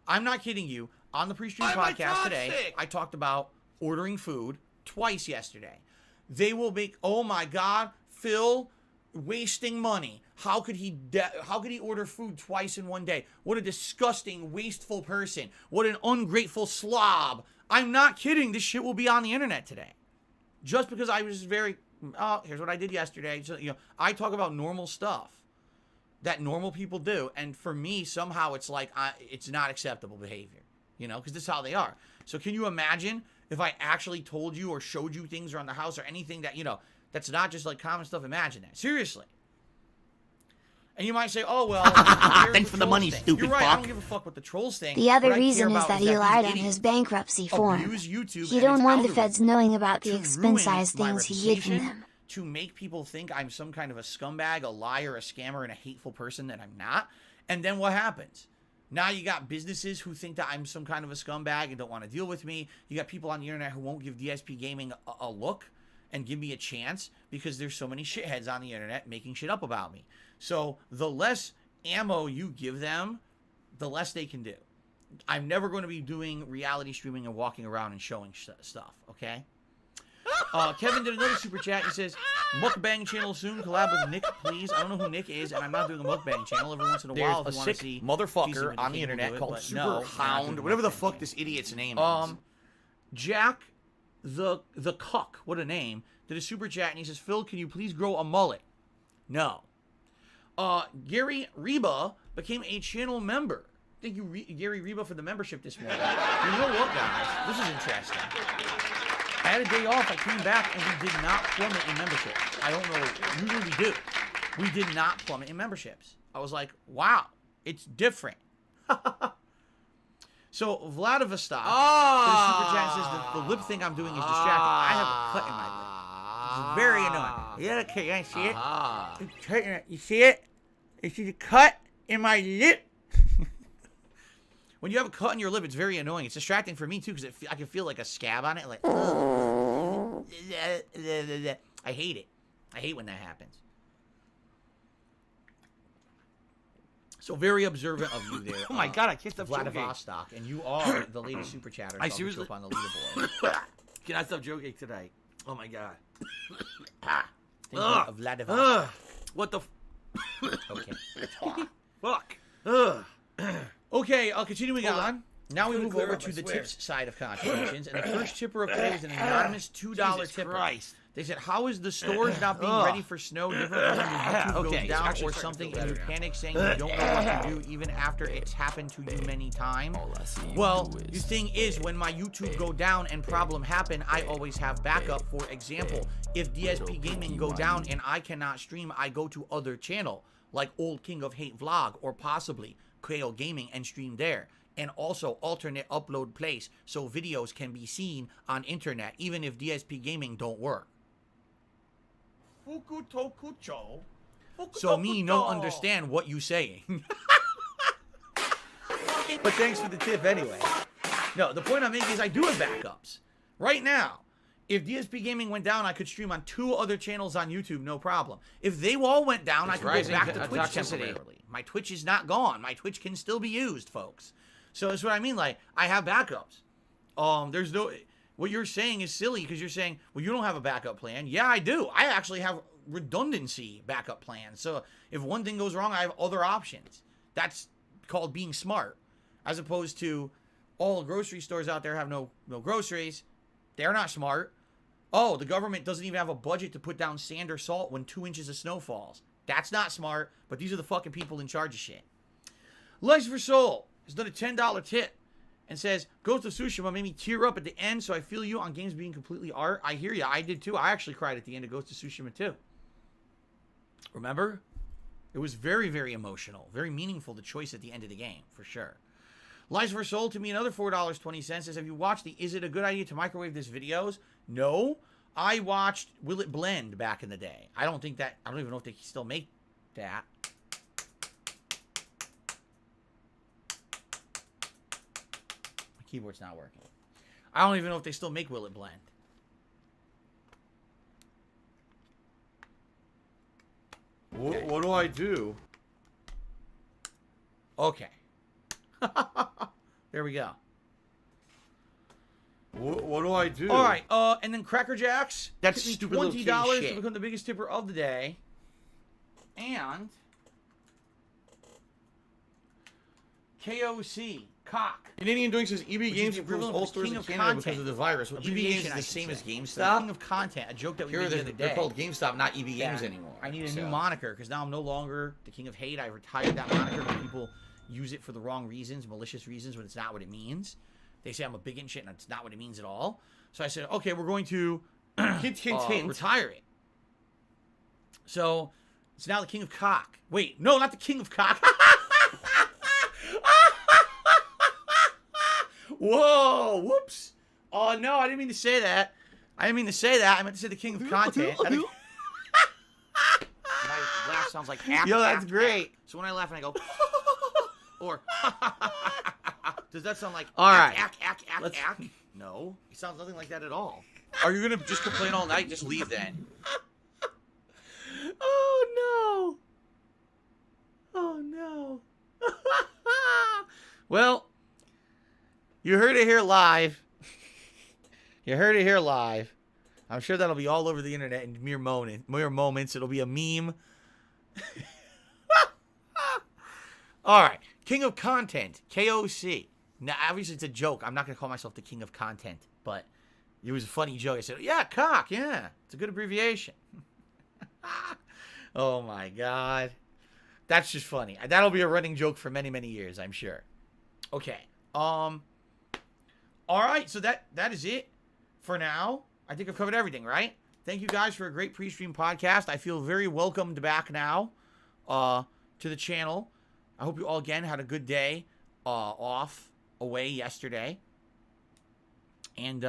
I'm not kidding you. On the pre-stream podcast today, I talked about ordering food twice yesterday. They will make, oh my God, Phil, wasting money. How could he order food twice in one day? What a disgusting, wasteful person. What an ungrateful slob. I'm not kidding. This shit will be on the internet today. Just because I was very, here's what I did yesterday. So, I talk about normal stuff that normal people do. And for me, somehow it's like, it's not acceptable behavior, because this is how they are. So can you imagine if I actually told you or showed you things around the house or anything that, that's not just like common stuff? Imagine that. Seriously. And you might say, oh, well, thanks for the money, stupid You're right, fuck. I don't give a fuck what the trolls think. The other What I care reason is about that he lied on these his idiots bankruptcy form. abuse YouTube He and don't its want the algorithm feds knowing about the to expense-sized ruin my things he hid from reputation, them. to make people think I'm some kind of a scumbag, a liar, a scammer, and a hateful person that I'm not. And then what happens? Now you got businesses who think that I'm some kind of a scumbag and don't want to deal with me. You got people on the internet who won't give DSP Gaming a look and give me a chance because there's so many shitheads on the internet making shit up about me. So the less ammo you give them, the less they can do. I'm never going to be doing reality streaming and walking around and showing stuff, okay? Kevin did another super chat. He says, mukbang channel soon. Collab with Nick, please. I don't know who Nick is, and I'm not doing a mukbang channel. Every once in a while, if you want to see motherfucker on the internet called Super Hound, whatever the fuck this idiot's name is. Jack the Cuck, what a name, did a super chat, and he says, Phil, can you please grow a mullet? No. Gary Reba became a channel member. Thank you, Gary Reba, for the membership this morning. You know what, guys? This is interesting. I had a day off. I came back, and we did not plummet in memberships. I don't know. Usually we do. We did not plummet in memberships. I was like, wow, it's different. So, Vladivostok, the super chat says that the lip thing I'm doing is distracting. I have a cut in my lip. It's very annoying. Yeah, okay, I see it. You see it? You see the cut in my lip? When you have a cut on your lip, it's very annoying. It's distracting for me, too, because I can feel like a scab on it. Like, ugh. I hate it. I hate when that happens. So very observant of you there. Oh my God, I can't stop joking. Vladivostok, and you are the latest super chatter. I so seriously up on the leaderboard. Can I stop joking tonight? Oh my God. Think of Vladivostok. What the Okay. fuck? Okay, continuing Hold on. Now we Couldn't move clear over up, to I the swear. tips side of contributions, and the first tipper of today is an anonymous $2 Jesus tipper. Christ. They said, how is the stores not being ready for snow different from when your YouTube Okay, goes it's down actually or starting to something feel and you better now. panic saying you don't know what to do even after it's happened to you many times? Well, the thing is, when my YouTube go down and problem happen, I always have backup. For example, if DSP Gaming go down and I cannot stream, I go to other channel, like Old King of Hate Vlog or possibly KO Gaming and stream there. And also alternate upload place so videos can be seen on internet even if DSP Gaming don't work. So me no understand what you saying. But thanks for the tip anyway. No, the point I'm making is I do have backups. Right now, if DSP Gaming went down, I could stream on 2 other channels on YouTube, no problem. If they all went down, I could go rising back to Twitch toxicity. temporarily. My Twitch is not gone. My Twitch can still be used, folks. So that's what I mean. Like, I have backups. There's no... What you're saying is silly because you're saying, well, you don't have a backup plan. Yeah, I do. I actually have redundancy backup plans. So if one thing goes wrong, I have other options. That's called being smart. As opposed to all grocery stores out there have no groceries. They're not smart. Oh, the government doesn't even have a budget to put down sand or salt when 2 inches of snow falls. That's not smart, but these are the fucking people in charge of shit. Legs for Soul has done a $10 tip. and says, Ghost of Tsushima made me tear up at the end, so I feel you on games being completely art. I hear you. I did too. I actually cried at the end of Ghost of Tsushima too. Remember? It was very, very emotional. Very meaningful, the choice at the end of the game, for sure. Lies for Soul to me, another $4.20 says, have you watched the Is It a Good Idea to Microwave This videos? No. I watched Will It Blend back in the day. I don't even know if they still make that. My keyboard's not working. I don't even know if they still make Will It Blend. What do I do? Okay. There we go. What do I do? All right, and then Cracker Jacks. That's tipped me stupid little $20 shit. to become the biggest tipper of the day. And KOC, Cock. Canadian Doing says EB Which Games is the approves equivalent all of stores King in of Canada because Content. of the virus. Well, EB Games Abbreviation, is I the should same as say. GameStop. King of Content, a joke that we Here, made the other day. they're called GameStop, not EB Games anymore. I need a So. new moniker because now I'm no longer the King of Hate. I retired that moniker because people use it for the wrong reasons, malicious reasons, when it's not what it means. They say I'm a bigot and shit, and it's not what it means at all. So I said, okay, we're going to hint. retire it. So it's now the King of Cock. Wait, no, not the King of Cock. Whoa, whoops. Oh, no, I didn't mean to say that. I meant to say the King of Content. My laugh sounds like ack, Yo, that's ack, great. ack. So when I laugh and I go, or does that sound like all right? Ack. No, it sounds nothing like that at all. Are you gonna just complain all night? Just leave then. Oh no. Well, you heard it here live. I'm sure that'll be all over the internet in mere moments. It'll be a meme. All right. King of Content, KOC. Now, obviously, it's a joke. I'm not going to call myself the King of Content, but it was a funny joke. I said, yeah, cock, yeah. It's a good abbreviation. Oh, my God. That's just funny. That'll be a running joke for many, many years, I'm sure. Okay. All right, so that is it for now. I think I've covered everything, right? Thank you guys for a great pre-stream podcast. I feel very welcomed back now to the channel. I hope you all, again, had a good day away yesterday. And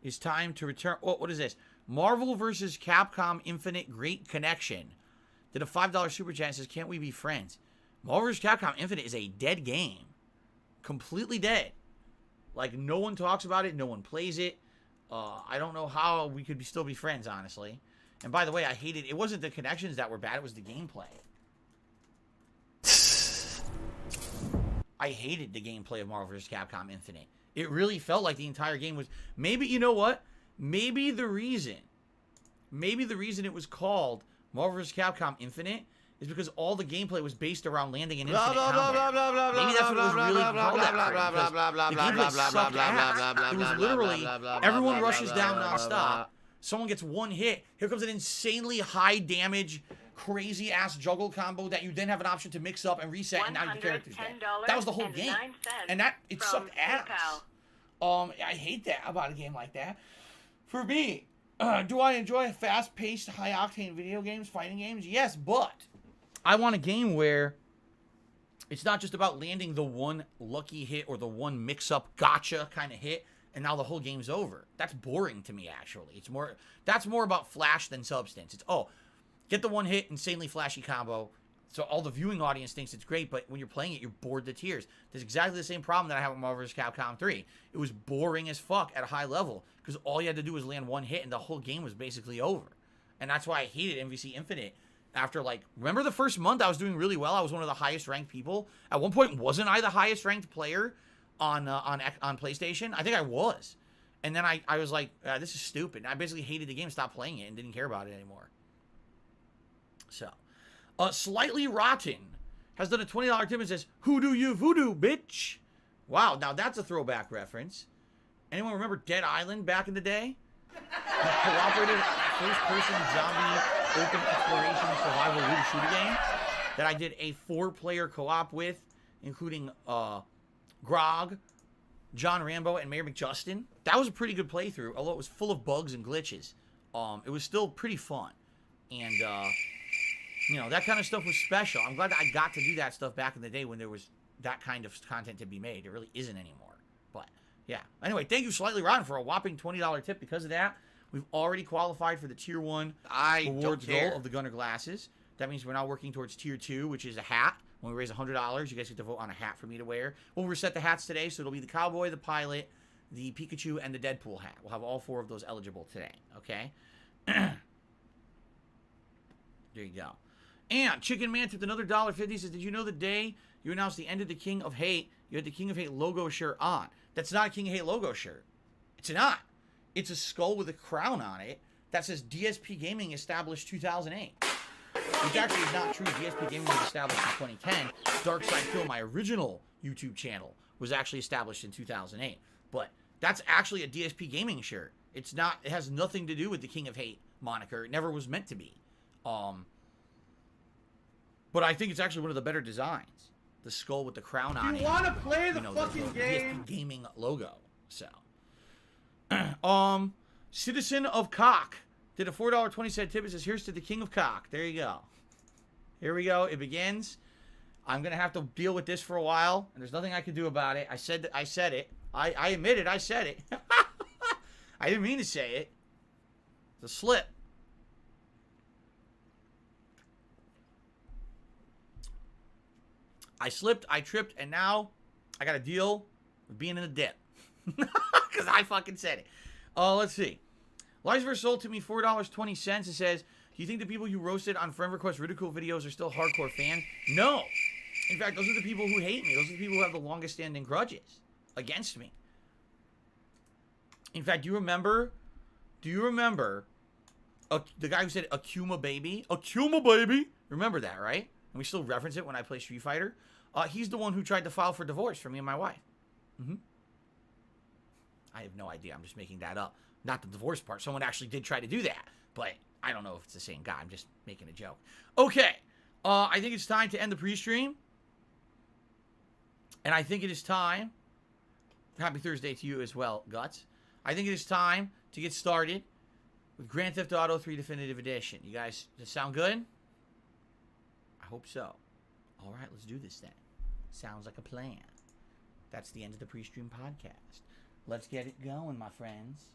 it's time to return. Oh, what is this? Marvel vs. Capcom Infinite Great Connection. Did a $5 super chat and says, can't we be friends? Marvel vs. Capcom Infinite is a dead game. Completely dead. Like, no one talks about it. No one plays it. I don't know how we could still be friends, honestly. And by the way, I hated it. It wasn't the connections that were bad. It was the gameplay. I hated the gameplay of Marvel vs. Capcom Infinite. It really felt like the entire game was... Maybe, you know what? Maybe the reason it was called Marvel vs. Capcom Infinite is because all the gameplay was based around landing in infinite combat. Maybe that's what it was really called at first, because the gameplay sucked ass. It was literally, everyone rushes down nonstop. Someone gets one hit. Here comes an insanely high damage, crazy ass juggle combo that you then have an option to mix up and reset, and now your character's dead. That was the whole game. And it sucked ass. I hate that about a game like that. For me, do I enjoy fast-paced, high-octane video games, fighting games? Yes, but I want a game where it's not just about landing the one lucky hit or the one mix-up gotcha kind of hit, and now the whole game's over. That's boring to me, actually. That's more about flash than substance. It's, get the one hit, insanely flashy combo, so all the viewing audience thinks it's great, but when you're playing it, you're bored to tears. There's exactly the same problem that I have with Marvel vs. Capcom 3. It was boring as fuck at a high level, because all you had to do was land one hit, and the whole game was basically over. And that's why I hated MVC Infinite. After, remember the first month I was doing really well? I was one of the highest ranked people. At one point, wasn't I the highest ranked player on PlayStation? I think I was. And then I was like, this is stupid. And I basically hated the game, stopped playing it, and didn't care about it anymore. So, Slightly Rotten has done a $20 tip and says, who do you voodoo, bitch? Wow, now that's a throwback reference. Anyone remember Dead Island back in the day? Cooperative first-person zombie open exploration survival loot shooter game that I did a 4-player co-op with, including Grog, John Rambo and Mayor McJustin. That was a pretty good playthrough, although it was full of bugs and glitches. It was still pretty fun. And, you know, that kind of stuff was special. I'm glad that I got to do that stuff back in the day when there was that kind of content to be made. It really isn't anymore. But, yeah. Anyway, thank you, Slightly Rotten, for a whopping $20 tip. Because of that, we've already qualified for the Tier 1 awards goal of the Gunner Glasses. That means we're now working towards Tier 2, which is a hat. When we raise $100, you guys get to vote on a hat for me to wear. We'll reset the hats today, so it'll be the Cowboy, the Pilot, the Pikachu, and the Deadpool hat. We'll have all 4 of those eligible today, okay? There you go. And Chicken Man tipped another $1.50. Says, did you know the day you announced the end of the King of Hate, you had the King of Hate logo shirt on? That's not a King of Hate logo shirt. It's not. It's a skull with a crown on it that says DSP Gaming established 2008. Which actually is not true. DSP Gaming was established in 2010. Darkside Kill, my original YouTube channel, was actually established in 2008. But that's actually a DSP Gaming shirt. It's not. It has nothing to do with the King of Hate moniker. It never was meant to be. But I think it's actually one of the better designs. The skull with the crown on it. You want to play the fucking game? DSP Gaming logo. So, Citizen of Cock did a $4.20 tip. It says, here's to the King of Cock. There you go. Here we go. It begins. I'm going to have to deal with this for a while, and there's nothing I can do about it. I said it. I admit it. I said it. I didn't mean to say it. It's a slip. I slipped, I tripped, and now I got to deal with being in a dip. Because I fucking said it. Let's see. Liceverse sold to me $4.20. It says, do you think the people you roasted on Friend Request Ridicule videos are still hardcore fans? No. In fact, those are the people who hate me. Those are the people who have the longest standing grudges against me. In fact, do you remember the guy who said Akuma Baby? Akuma Baby. Remember that, right? And we still reference it when I play Street Fighter. He's the one who tried to file for divorce for me and my wife. I have no idea. I'm just making that up. Not the divorce part. Someone actually did try to do that. But I don't know if it's the same guy. I'm just making a joke. Okay. I think it's time to end the pre-stream. And I think it is time. Happy Thursday to you as well, Guts. I think it is time to get started with Grand Theft Auto 3 Definitive Edition. You guys, does that sound good? I hope so. All right, let's do this then. Sounds like a plan. That's the end of the pre-stream podcast. Let's get it going, my friends.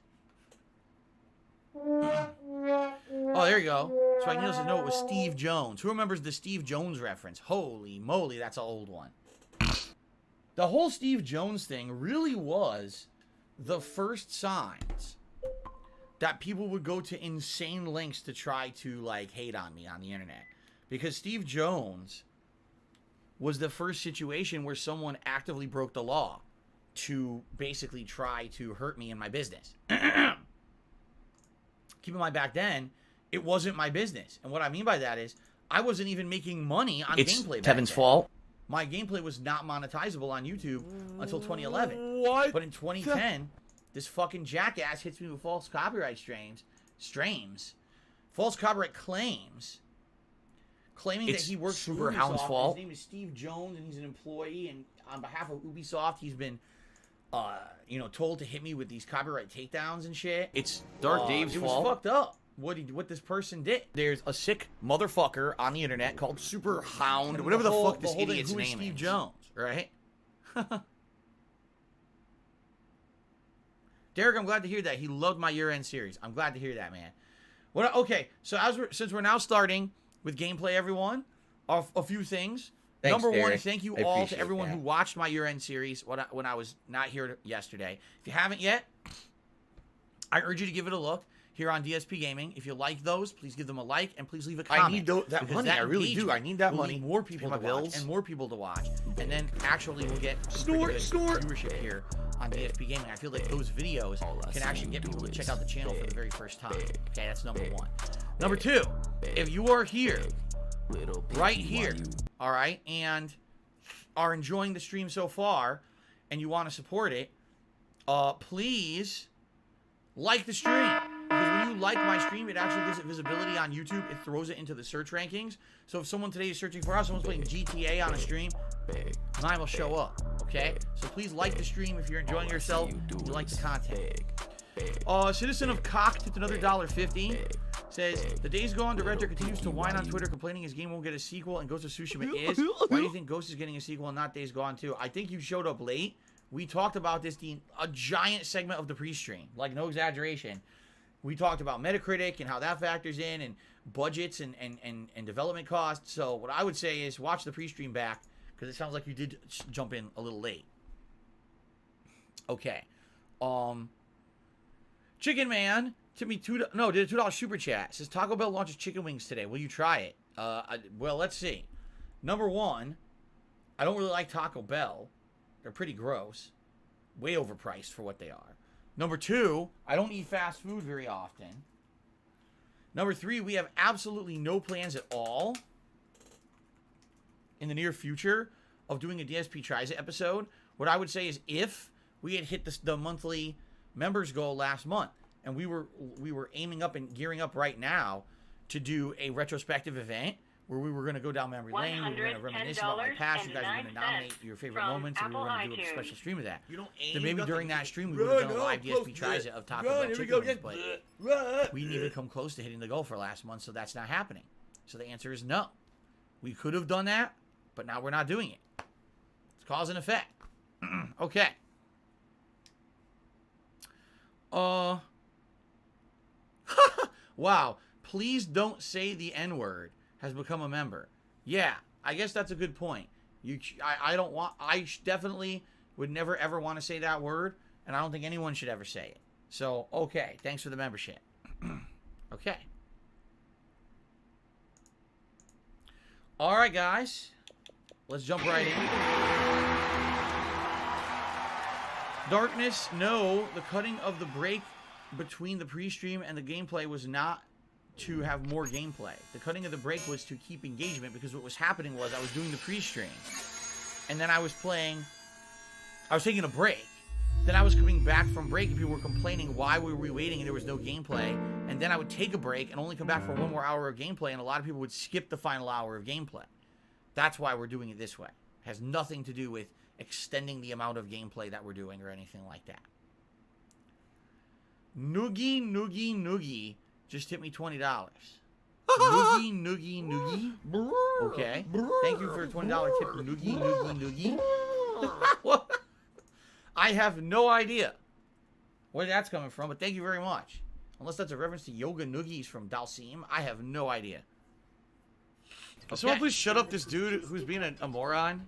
Oh, there you go. So I knew to know it was Steve Jones. Who remembers the Steve Jones reference? Holy moly, that's an old one. The whole Steve Jones thing really was the first signs that people would go to insane lengths to try to, like, hate on me on the internet. Because Steve Jones was the first situation where someone actively broke the law to basically try to hurt me in my business. Keep in mind, back then, it wasn't my business. And what I mean by that is, I wasn't even making money on gameplay back Kevin's then. fault. My gameplay was not monetizable on YouTube until 2011. What? But in 2010, this fucking jackass hits me with false copyright false copyright claims, claiming It's that he works for Super Ubisoft. Hound's fault. His name is Steve Jones, and he's an employee. And on behalf of Ubisoft, he's been, told to hit me with these copyright takedowns and shit. It's Dark Dave's fault. It was fucked up. What this person did. There's a sick motherfucker on the internet called Super Hound, whatever the fuck this idiot's name is. Steve Jones, right? Derek, I'm glad to hear that. He loved my year-end series. I'm glad to hear that, man. Okay, so since we're now starting with gameplay, everyone, a few things. Thanks, Number one, Derek. thank you I all to appreciate everyone that. who watched my year-end series when I was not here yesterday. If you haven't yet, I urge you to give it a look here on DSP Gaming. If you like those, please give them a like and please leave a comment. I need that because money. I really do. engagement I need that will money. lead more people Pay to my watch bills. and more people to watch, and then actually we'll get some pretty good viewership here on DSP Gaming. I feel like those videos can actually get people to check out the channel for the very first time. Okay, that's number one. Number two, if you are here, right here, all right, and are enjoying the stream so far, and you want to support it, please like the stream. Because when you like my stream, it actually gives it visibility on YouTube. It throws it into the search rankings. So if someone today is searching for us, someone's playing GTA on a stream, and I will show up, okay? So please like the stream if you're enjoying yourself, you like the content. Citizen of Cock tipped another $1.50. Says, the Days Gone director continues to whine on Twitter complaining his game won't get a sequel and Ghost of Tsushima is. Why do you think Ghost is getting a sequel and not Days Gone 2? I think you showed up late. We talked about this, a giant segment of the pre-stream. Like, no exaggeration. We talked about Metacritic and how that factors in and budgets and development costs. So what I would say is watch the pre-stream back because it sounds like you did jump in a little late. Okay. Chicken Man took me did a $2 super chat. Says Taco Bell launches chicken wings today. Will you try it? Well, let's see. Number one, I don't really like Taco Bell. They're pretty gross. Way overpriced for what they are. Number two, I don't eat fast food very often. Number three, we have absolutely no plans at all in the near future of doing a DSP Tries It episode. What I would say is if we had hit the monthly members goal last month and we were aiming up and gearing up right now to do a retrospective event where we were going to go down memory lane, we were going to reminisce about my past, you guys were going to nominate your favorite moments, and we were going to do a special stream of that. Then maybe during that stream we would have done a live DSP Tries It of Taco Bell chicken wings, but we didn't even come close to hitting the goal for last month, so that's not happening. So the answer is no. We could have done that, but now we're not doing it. It's cause and effect. Okay. Wow. Please don't say the N-word has become a member. Yeah, I guess that's a good point. I definitely would never ever want to say that word, and I don't think anyone should ever say it. So, okay, thanks for the membership. Okay. All right, guys. Let's jump right in. Darkness, no, the cutting of the break between the pre-stream and the gameplay was not to have more gameplay. The cutting of the break was to keep engagement because what was happening was I was doing the pre-stream and then I was taking a break. Then I was coming back from break and people were complaining why were we waiting and there was no gameplay. And then I would take a break and only come back for one more hour of gameplay and a lot of people would skip the final hour of gameplay. That's why we're doing it this way. It has nothing to do with extending the amount of gameplay that we're doing or anything like that. Noogie just hit me $20. Noogie. Okay. Thank you for a $20 tip, Noogie. What? I have no idea where that's coming from, but thank you very much. Unless that's a reference to Yoga Noogies from Dalsim, I have no idea. Okay. Someone please shut up this dude who's being a moron.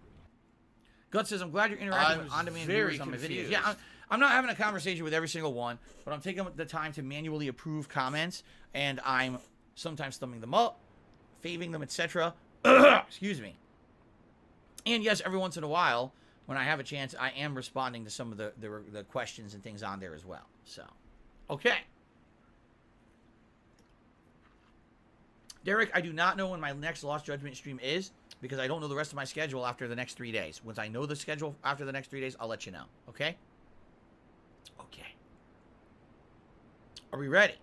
Gut says, I'm glad you're interacting with on-demand viewers on my videos. Yeah, I'm not having a conversation with every single one, but I'm taking the time to manually approve comments, and I'm sometimes thumbing them up, faving them, etc. Excuse me. And yes, every once in a while, when I have a chance, I am responding to some of the questions and things on there as well. So, okay. Derek, I do not know when my next Lost Judgment stream is because I don't know the rest of my schedule after the next 3 days. Once I know the schedule after the next 3 days, I'll let you know. Okay? Okay. Are we ready?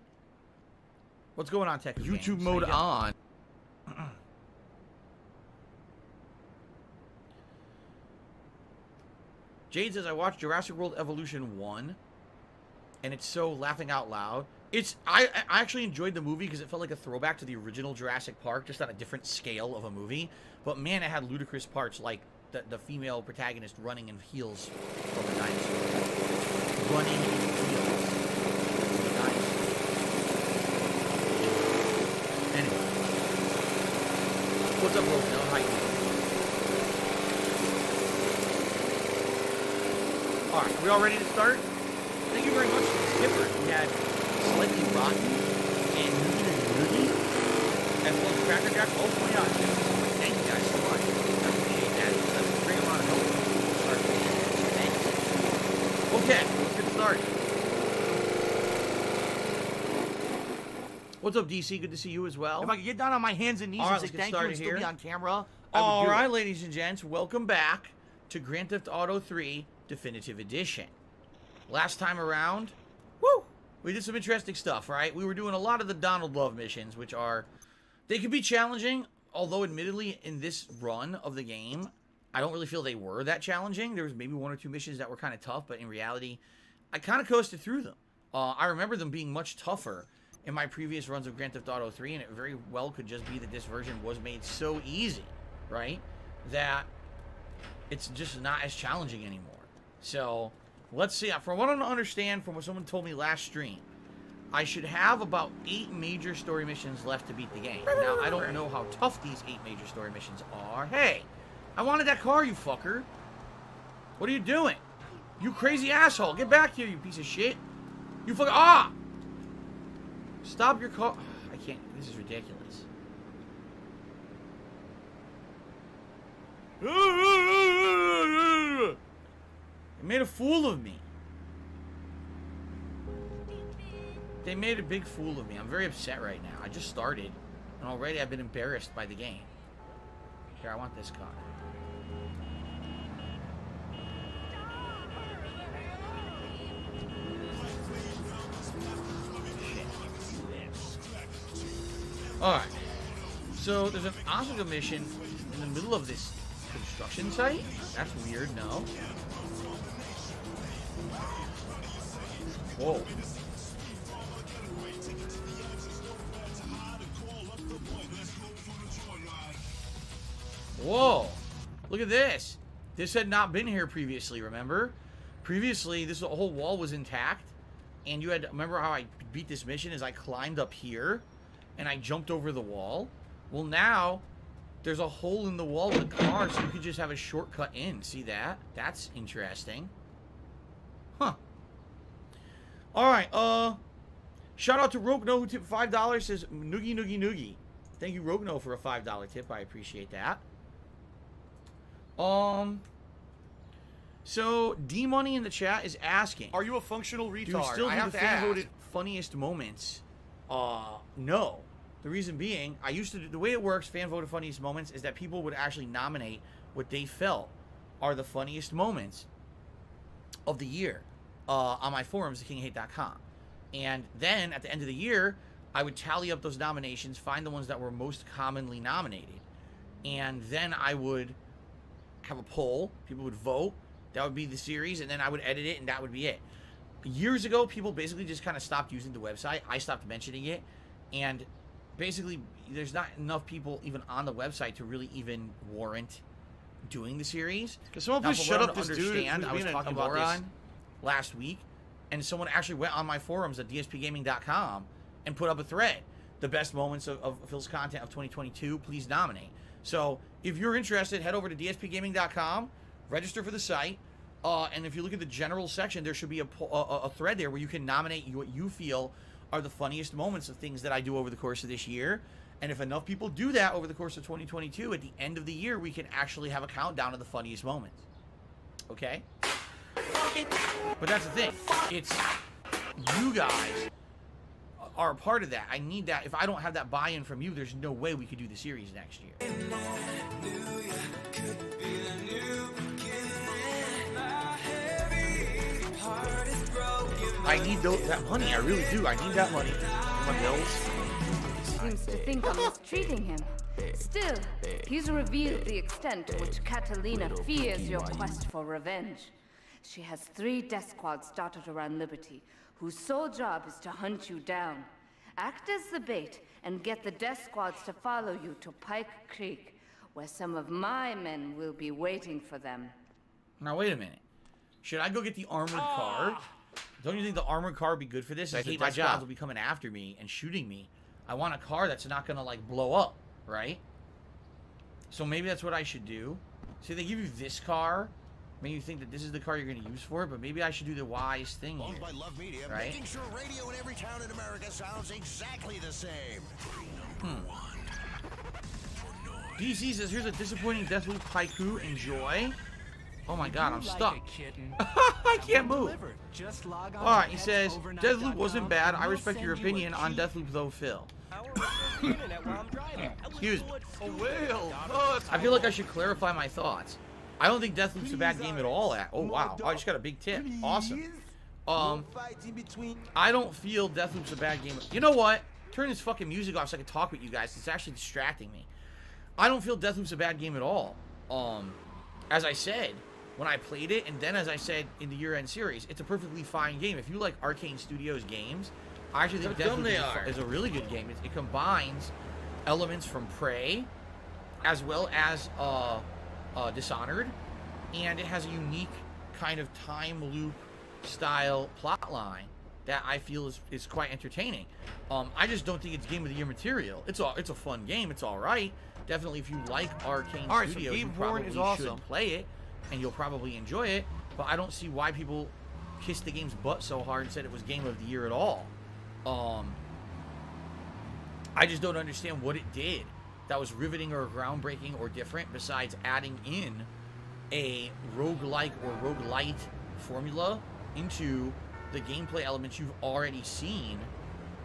What's going on, Tech? YouTube mode on. Jade says, I watched Jurassic World Evolution 1, and it's so laughing out loud. I actually enjoyed the movie because it felt like a throwback to the original Jurassic Park, just on a different scale of a movie. But man, it had ludicrous parts like the female protagonist running in heels from a dinosaur. Running in heels from a dinosaur. Anyway. What's up, Rosemel? How you doing? Alright, are we all ready to start? Thank you very much, Skipper. We had Slightly Rotten and Noogie, as well as Cracker Jack. Oh, $20. Thank you guys so much. I appreciate that. Let's bring them on and help people start. Thanks. Okay, let's get started. What's up, DC? Good to see you as well. If I could get down on my hands and knees and say thank you and still be on camera, all right, ladies and gents, welcome back to Grand Theft Auto 3 Definitive Edition. Last time around, we did some interesting stuff, right? We were doing a lot of the Donald Love missions, they can be challenging, although admittedly in this run of the game, I don't really feel they were that challenging. There was maybe 1 or 2 missions that were kind of tough, but in reality, I kind of coasted through them. I remember them being much tougher in my previous runs of Grand Theft Auto 3, and it very well could just be that this version was made so easy, right, that it's just not as challenging anymore. So, let's see. From what I understand, from what someone told me last stream, I should have about 8 major story missions left to beat the game. Now, I don't know how tough these 8 major story missions are. Hey, I wanted that car, you fucker. What are you doing? You crazy asshole. Get back here, you piece of shit. You fucker. Ah! Stop your car. I can't. This is ridiculous. They made a fool of me. They made a big fool of me. I'm very upset right now. I just started, and already I've been embarrassed by the game. Here, I want this car. Alright. So, there's an Osaka mission in the middle of this construction site? That's weird, no. Whoa. Whoa. Look at this. This had not been here previously, remember? Previously, this whole wall was intact. And you had, remember how I beat this mission is I climbed up here and I jumped over the wall? Well, now there's a hole in the wall with a car, so you could just have a shortcut in. See that? That's interesting. Huh. Alright, shout out to Rogno who tipped $5, says noogie noogie noogie. Thank you, Rogno, for a $5 tip. I appreciate that. So D-Money in the chat is asking, Are you a functional retard? do you still I do have the to ask. fan-voted funniest moments? No. The reason being, I used to do, the way it works, fan-voted funniest moments, is that people would actually nominate what they felt are the funniest moments of the year on my forums, thekingofhate.com. And then, at the end of the year, I would tally up those nominations, find the ones that were most commonly nominated, and then I would have a poll. People would vote. That would be the series, and then I would edit it, and that would be it. Years ago, people basically just kind of stopped using the website. I stopped mentioning it, and basically, there's not enough people even on the website to really even warrant doing the series. Can someone please shut up this dude? I was talking about this last week, and someone actually went on my forums at dspgaming.com and put up a thread. The best moments of Phil's content of 2022, please nominate. So, if you're interested, head over to dspgaming.com, register for the site, and if you look at the general section, there should be a thread there where you can nominate what you feel are the funniest moments of things that I do over the course of this year. And if enough people do that over the course of 2022, at the end of the year, we can actually have a countdown of the funniest moments. Okay? But that's the thing. It's you guys are a part of that. I need that. If I don't have that buy-in from you, there's no way we could do the series next year. I need that money. I really do. I need that money. My bills. Seems to think I'm mistreating him. Still, he's revealed the extent to which Catalina fears your quest for revenge. She has 3 death squads dotted around Liberty, whose sole job is to hunt you down. Act as the bait and get the death squads to follow you to Pike Creek, where some of my men will be waiting for them. Now, wait a minute. Should I go get the armored car? Don't you think the armored car would be good for this? I hate my job. Will be coming after me and shooting me. I want a car that's not gonna like blow up, right? So maybe that's what I should do. See, they give you this car. Maybe you think that this is the car you're gonna use for it, but maybe I should do the wise thing here. Owned by Love Media, right? making sure radio in every town in America sounds exactly the same. DC says, here's a disappointing Deathloop haiku. Enjoy. Oh my god, I'm stuck. I can't move. Alright, he says, Deathloop wasn't bad. I respect your opinion on Deathloop though, Phil. Excuse me. I feel like I should clarify my thoughts. I don't think Deathloop's a bad game at all. Oh wow, I just got a big tip. Awesome. I don't feel Deathloop's a bad game. You know what? Turn this fucking music off so I can talk with you guys. It's actually distracting me. I don't feel Deathloop's a bad game at all. as I said when I played it, and then as I said in the year-end series, it's a perfectly fine game. If you like Arcane Studios games, I actually think definitely is a really good game. It combines elements from Prey as well as Dishonored, and it has a unique kind of time loop style plot line that I feel is quite entertaining. I just don't think it's Game of the Year material. It's a fun game. It's all right. Definitely, if you like Arcane Studios, you probably should play it, and you'll probably enjoy it. But I don't see why people kissed the game's butt so hard and said it was Game of the Year at all. I just don't understand what it did that was riveting or groundbreaking or different besides adding in a roguelike or roguelite formula into the gameplay elements you've already seen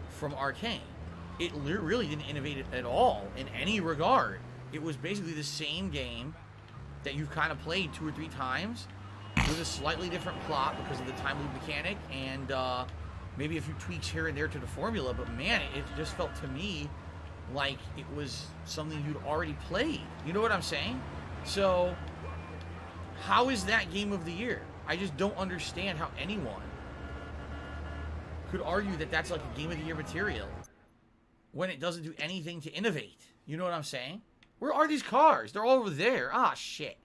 from Arcane. It really didn't innovate it at all in any regard. It was basically the same game that you've kind of played 2 or 3 times with a slightly different plot because of the time loop mechanic and maybe a few tweaks here and there to the formula, but man, it just felt to me like it was something you'd already played. You know what I'm saying? So how is that Game of the Year? I just don't understand how anyone could argue that that's like a Game of the Year material when it doesn't do anything to innovate. You know what I'm saying? Where are these cars? They're all over there. Ah, shit.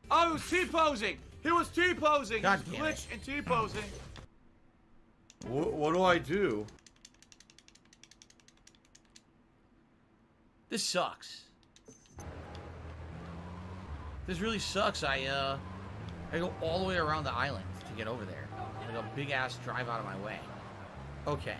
Oh, he was T-posing. He was T-posing. God He damn was glitch and T-posing. What do I do? This sucks. This really sucks. I go all the way around the island to get over there. Like a big ass drive out of my way. Okay.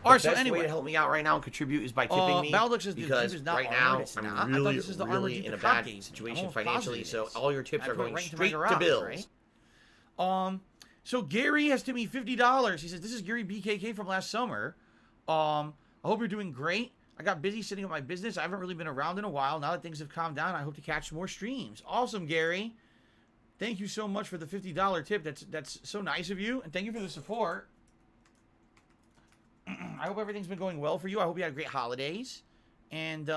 All right. So anyway, way to help me out right now and contribute is by tipping me. Baldock says because is not right now armored. I'm this is the really in a bad situation financially. So all your tips are going straight to bills. Right? So Gary has to me $50. He says, "This is Gary BKK from last summer. I hope you're doing great. I got busy setting up my business. I haven't really been around in a while. Now that things have calmed down, I hope to catch more streams." Awesome, Gary. Thank you so much for the $50 tip. That's so nice of you, and thank you for the support. I hope everything's been going well for you. I hope you had great holidays, and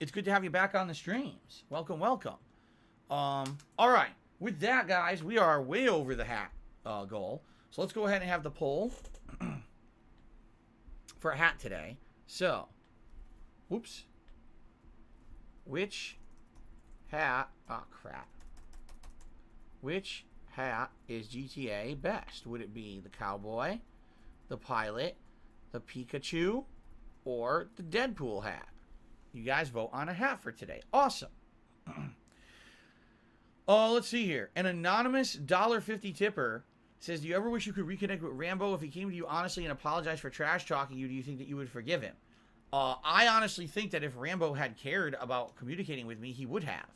it's good to have you back on the streams. Welcome, welcome. All right. With that, guys, we are way over the hat goal. So let's go ahead and have the poll for a hat today. So, whoops. Which hat, oh crap. Which hat is GTA best? Would it be the cowboy, the pilot, the Pikachu, or the Deadpool hat? You guys vote on a hat for today. Awesome. Let's see here. An anonymous $1.50 tipper says, "Do you ever wish you could reconnect with Rambo? If he came to you honestly and apologized for trash talking you, do you think that you would forgive him?" I honestly think that if Rambo had cared about communicating with me, he would have.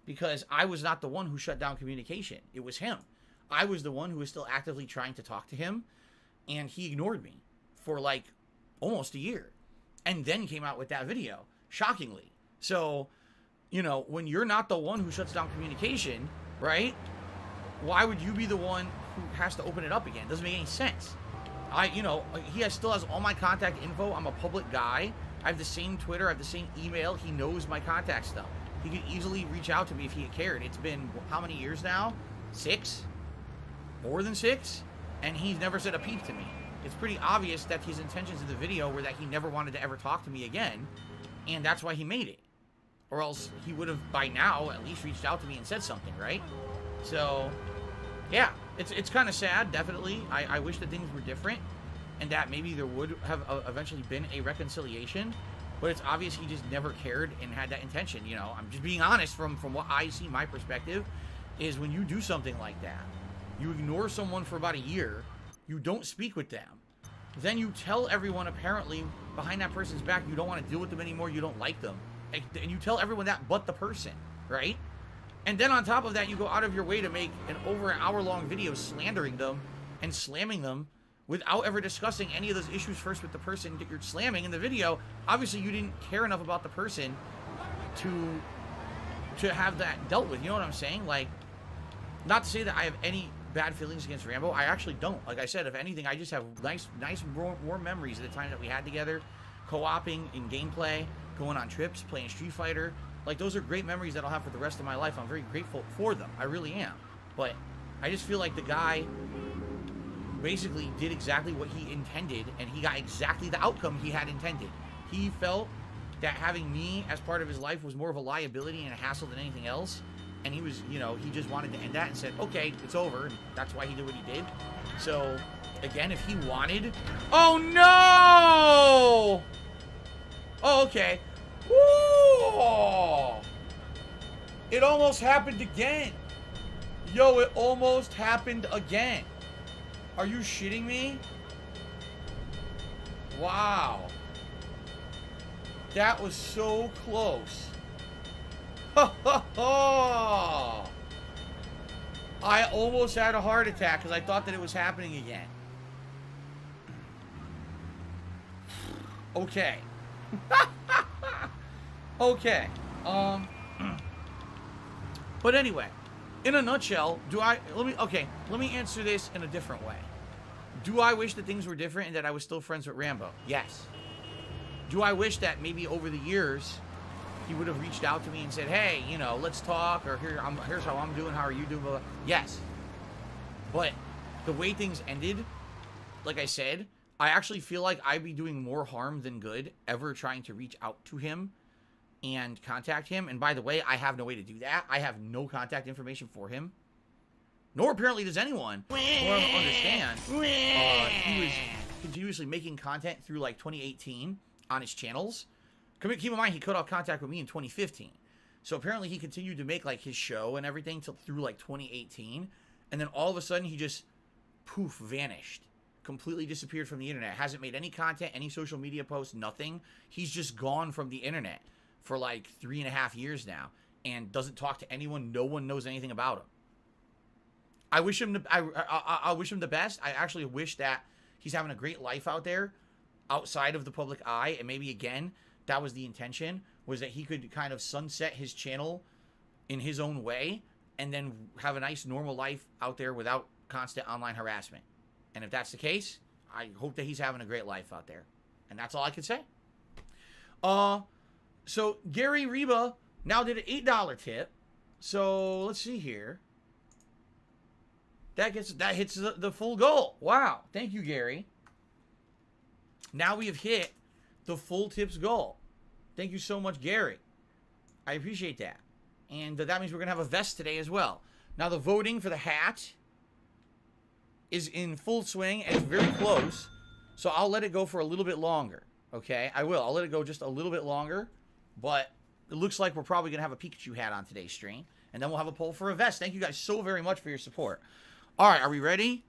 Because I was not the one who shut down communication. It was him. I was the one who was still actively trying to talk to him, and he ignored me for like almost a year. And then came out with that video, shockingly. So, you know, when you're not the one who shuts down communication, right? Why would you be the one who has to open it up again? It doesn't make any sense. He still has all my contact info. I'm a public guy. I have the same Twitter. I have the same email. He knows my contact stuff. He could easily reach out to me if he had cared. It's been, how many years now? 6? More than 6? And he's never said a peep to me. It's pretty obvious that his intentions in the video were that he never wanted to ever talk to me again. And that's why he made it. Or else he would have, by now, at least reached out to me and said something, right? So, yeah. It's kind of sad, definitely. I wish that things were different. And that maybe there would have eventually been a reconciliation. But it's obvious he just never cared and had that intention. You know, I'm just being honest from what I see, my perspective, is when you do something like that, you ignore someone for about a year, you don't speak with them, then you tell everyone apparently behind that person's back you don't want to deal with them anymore, you don't like them. And you tell everyone that but the person, right? And then on top of that, you go out of your way to make an over an hour-long video slandering them and slamming them without ever discussing any of those issues first with the person that you're slamming in the video. Obviously, you didn't care enough about the person to have that dealt with. You know what I'm saying? Like, not to say that I have any bad feelings against Rambo. I actually don't. Like I said, if anything, I just have nice warm memories of the time that we had together, co-oping in gameplay, going on trips, playing Street Fighter, Like, those are great memories that I'll have for the rest of my life. I'm very grateful for them. I really am. But I just feel like the guy basically did exactly what he intended, and he got exactly the outcome he had intended. He felt that having me as part of his life was more of a liability and a hassle than anything else. And he was, you know, he just wanted to end that and said, okay, it's over. And that's why he did what he did. So, again, if he wanted... Oh, no! Oh, okay. Woo! It almost happened again. Yo, it almost happened again. Are you shitting me? Wow. That was so close. Ha ha ha! I almost had a heart attack because I thought that it was happening again. Okay. Okay. But anyway, in a nutshell, let me answer this in a different way. Do I wish that things were different and that I was still friends with Rambo? Yes. Do I wish that maybe over the years he would have reached out to me and said, hey, you know, let's talk, or here's how I'm doing, how are you doing, blah, blah. Yes. But the way things ended, like I said, I actually feel like I'd be doing more harm than good ever trying to reach out to him and contact him. And by the way, I have no way to do that. I have no contact information for him. Nor apparently does anyone. Or understand. He was continuously making content through like 2018 on his channels. Keep in mind, he cut off contact with me in 2015. So apparently he continued to make like his show and everything through like 2018. And then all of a sudden he just poof, vanished. Completely disappeared from the internet. Hasn't made any content, any social media posts, nothing. He's just gone from the internet for like 3.5 years now. And doesn't talk to anyone. No one knows anything about him. I wish him I wish him the best. I actually wish that he's having a great life out there outside of the public eye. And maybe again, that was the intention, was that he could kind of sunset his channel in his own way and then have a nice normal life out there without constant online harassment. And if that's the case, I hope that he's having a great life out there. And that's all I can say. So Gary Reba now did an $8 tip. So let's see here. That hits the full goal. Wow. Thank you, Gary. Now we have hit the full tips goal. Thank you so much, Gary. I appreciate that. And that means we're going to have a vest today as well. Now the voting for the hat is in full swing and it's very close. So I'll let it go for a little bit longer. Okay? I will. I'll let it go just a little bit longer. But it looks like we're probably going to have a Pikachu hat on today's stream. And then we'll have a poll for a vest. Thank you guys so very much for your support. All right, are we ready?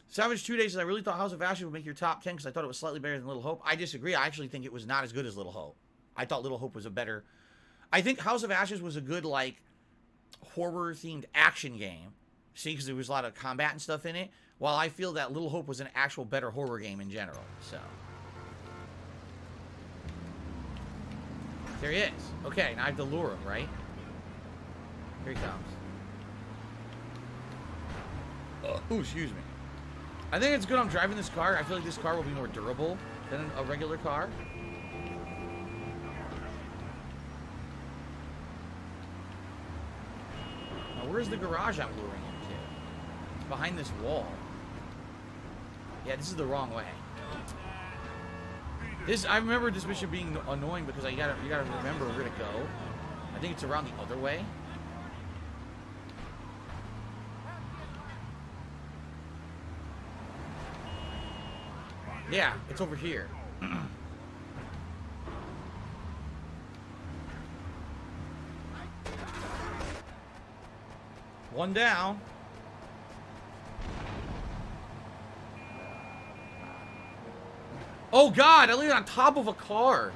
Savage 2 Days says, I really thought House of Ashes would make your top 10 because I thought it was slightly better than Little Hope. I disagree. I actually think it was not as good as Little Hope. I thought Little Hope was a better... I think House of Ashes was a good, like, horror-themed action game. See, because there was a lot of combat and stuff in it. While I feel that Little Hope was an actual better horror game in general. So... there he is. Okay, now I have to lure him, right? Here he comes. Ooh, excuse me. I think it's good I'm driving this car. I feel like this car will be more durable than a regular car. Now, where's the garage I'm luring him to? It's behind this wall. Yeah, this is the wrong way. I remember this mission being annoying because you gotta remember where to go. I think it's around the other way. Yeah, it's over here. One down. Oh God, I landed on top of a car.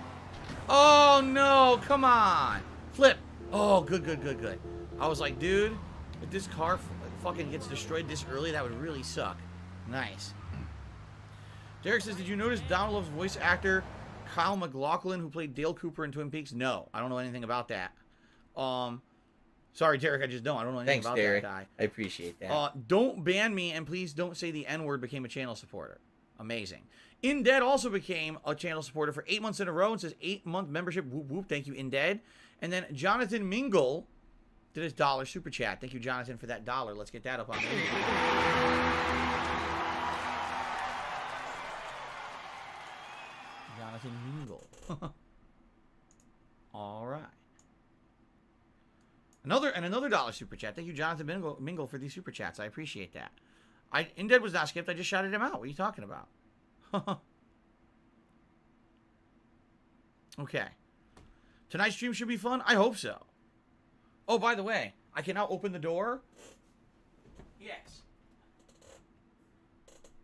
Oh no, come on. Flip. Oh, good, good, good, good. I was like, dude, if this car fucking gets destroyed this early, that would really suck. Nice. Derek says, did you notice Donald Love's voice actor, Kyle MacLachlan, who played Dale Cooper in Twin Peaks? No, I don't know anything about that. Sorry, Derek, I just don't. I don't know anything about Derek. that guy. I appreciate that. Don't ban me, and please don't say the N-word became a channel supporter. Amazing. Indead also became a channel supporter for 8 months in a row and says 8-month membership. Whoop, whoop. Thank you, Indead. And then Jonathan Mingle did his $1 super chat. Thank you, Jonathan, for that $1. Let's get that up on the Jonathan Mingle. All right. Another $1 super chat. Thank you, Jonathan Mingle, for these super chats. I appreciate that. Indeed was not skipped. I just shouted him out. What are you talking about? Okay. Tonight's stream should be fun. I hope so. Oh, by the way, I can now open the door. Yes.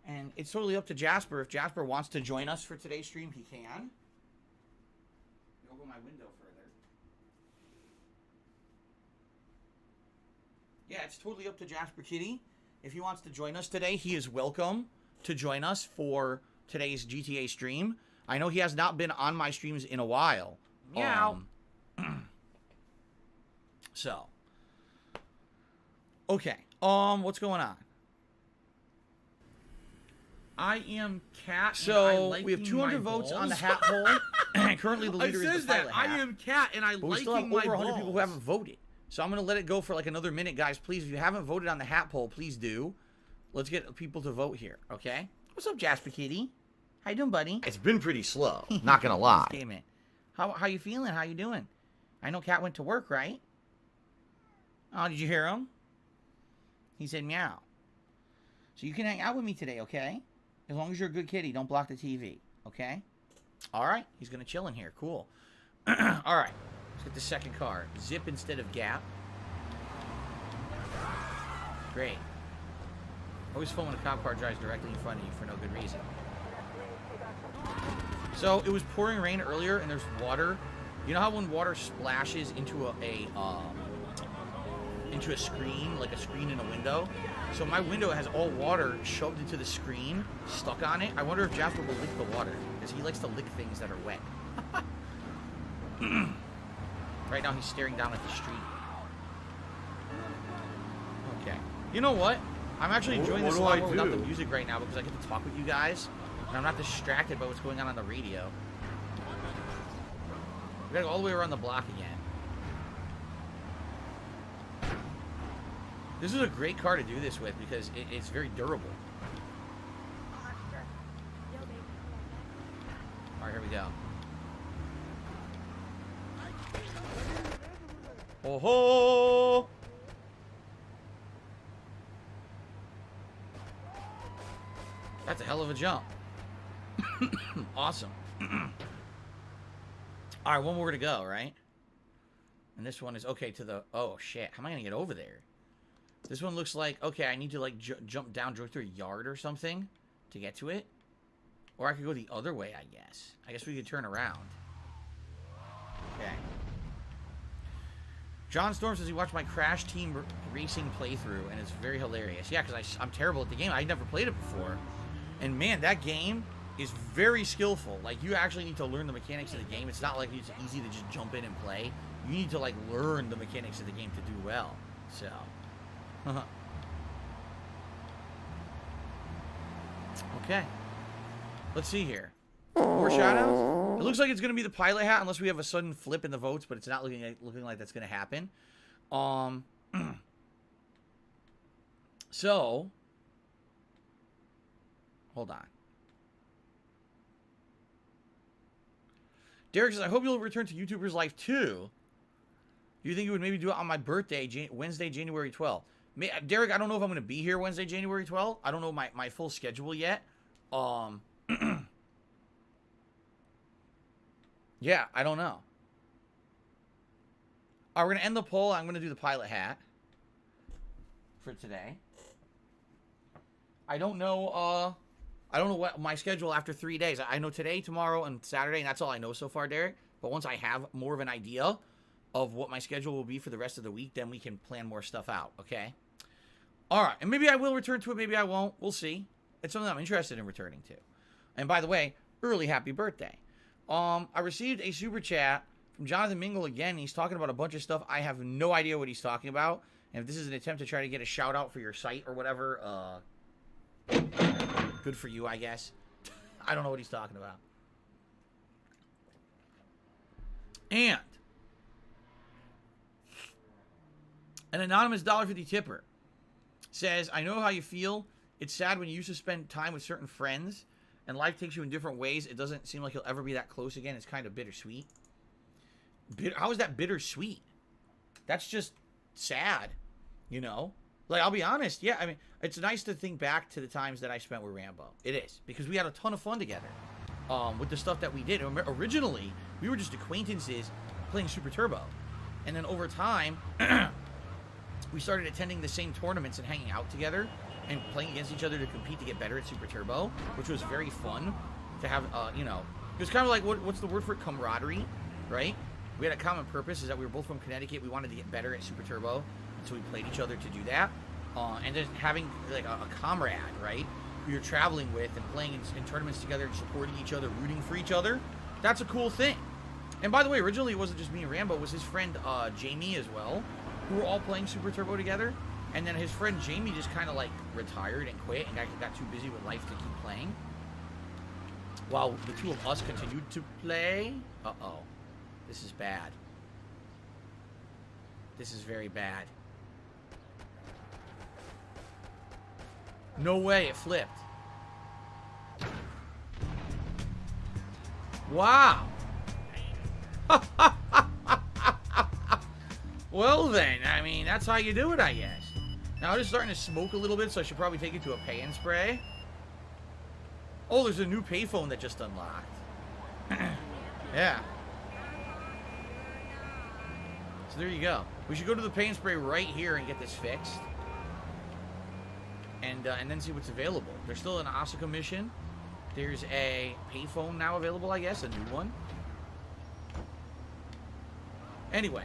And it's totally up to Jasper. If Jasper wants to join us for today's stream, he can. Open my window further. Yeah, it's totally up to Jasper Kitty. If he wants to join us today, he is welcome to join us for today's GTA stream. I know he has not been on my streams in a while. Meow. So. Okay. What's going on? I am Cat. So we have 200 votes on the hat poll. And currently the leader is the pilot hat. I am Cat, and I but we still have over 100 people who haven't voted. So I'm going to let it go for like another minute, guys. Please, if you haven't voted on the hat poll, please do. Let's get people to vote here, okay? What's up, Jasper Kitty? How you doing, buddy? It's been pretty slow, not gonna lie. Damn it. How you feeling? How you doing? I know Cat went to work, right? Oh, did you hear him? He said meow. So you can hang out with me today, okay? As long as you're a good kitty, don't block the TV, okay? All right, he's gonna chill in here. Cool. All right, let's get the second car. Zip instead of Gap. Great. Always fun when a cop car drives directly in front of you for no good reason. So it was pouring rain earlier, and there's water. You know how when water splashes into a screen, like a screen in a window? So my window has all water shoved into the screen, stuck on it. I wonder if Jasper will lick the water, because he likes to lick things that are wet. Right now he's staring down at the street. Okay. You know what? I'm actually enjoying this a lot more without the music right now, because I get to talk with you guys, and I'm not distracted by what's going on the radio. We gotta go all the way around the block again. This is a great car to do this with because it's very durable. Alright, here we go. Oh ho! That's a hell of a jump. Awesome. Alright, one more to go, right? And this one is okay to the... Oh, shit. How am I going to get over there? This one looks like... Okay, I need to, like, jump down, go through a yard or something to get to it. Or I could go the other way, I guess. I guess we could turn around. Okay. John Storm says he watched my Crash Team Racing playthrough, and it's very hilarious. Yeah, because I'm terrible at the game. I never played it before. And, man, that game is very skillful. Like, you actually need to learn the mechanics of the game. It's not like it's easy to just jump in and play. You need to, like, learn the mechanics of the game to do well. So... Okay. Let's see here. More shoutouts? It looks like it's going to be the pilot hat unless we have a sudden flip in the votes, but it's not looking like that's going to happen. So, hold on. Derek says, I hope you'll return to YouTuber's Life too. Do you think you would maybe do it on my birthday, Wednesday, January 12th? Derek, I don't know if I'm going to be here Wednesday, January 12th. I don't know my full schedule yet. Yeah, I don't know. We're going to end the poll. I'm going to do the pilot hat for today. I don't know what my schedule after 3 days. I know today, tomorrow, and Saturday, and that's all I know so far, Derek. But once I have more of an idea of what my schedule will be for the rest of the week, then we can plan more stuff out, okay? All right, and maybe I will return to it, maybe I won't. We'll see. It's something I'm interested in returning to. And by the way, early happy birthday. I received a super chat from Jonathan Mingle again. He's talking about a bunch of stuff. I have no idea what he's talking about. And if this is an attempt to try to get a shout out for your site or whatever, good for you, I guess. I don't know what he's talking about. And an anonymous $1.50 tipper says, I know how you feel. It's sad when you used to spend time with certain friends and life takes you in different ways. It doesn't seem like you'll ever be that close again. It's kind of bittersweet. How is that bittersweet? That's just sad, you know? Like, I'll be honest. Yeah, I mean, it's nice to think back to the times that I spent with Rambo. It is. Because we had a ton of fun together with the stuff that we did. Originally, we were just acquaintances playing Super Turbo. And then over time, we started attending the same tournaments and hanging out together and playing against each other to compete to get better at Super Turbo, which was very fun to have, you know. It was kind of like, what's the word for it? Camaraderie, right? We had a common purpose, is that we were both from Connecticut. We wanted to get better at Super Turbo, and so we played each other to do that. And then having, like, a comrade, right, who you're traveling with and playing in tournaments together and supporting each other, rooting for each other, that's a cool thing. And by the way, originally it wasn't just me and Rambo. It was his friend Jamie as well, who were all playing Super Turbo together. And then his friend Jamie just kind of, like, retired and quit and got too busy with life to keep playing. While the two of us continued to play. Uh-oh. This is bad. This is very bad. No way, it flipped. Wow. Well then, I mean, that's how you do it, I guess. Now, I'm just starting to smoke a little bit, so I should probably take it to a pay and spray. Oh, there's a new payphone that just unlocked. Yeah. So there you go. We should go to the pay and spray right here and get this fixed. And then see what's available. There's still an Asuka mission. There's a payphone now available, I guess, a new one. Anyway,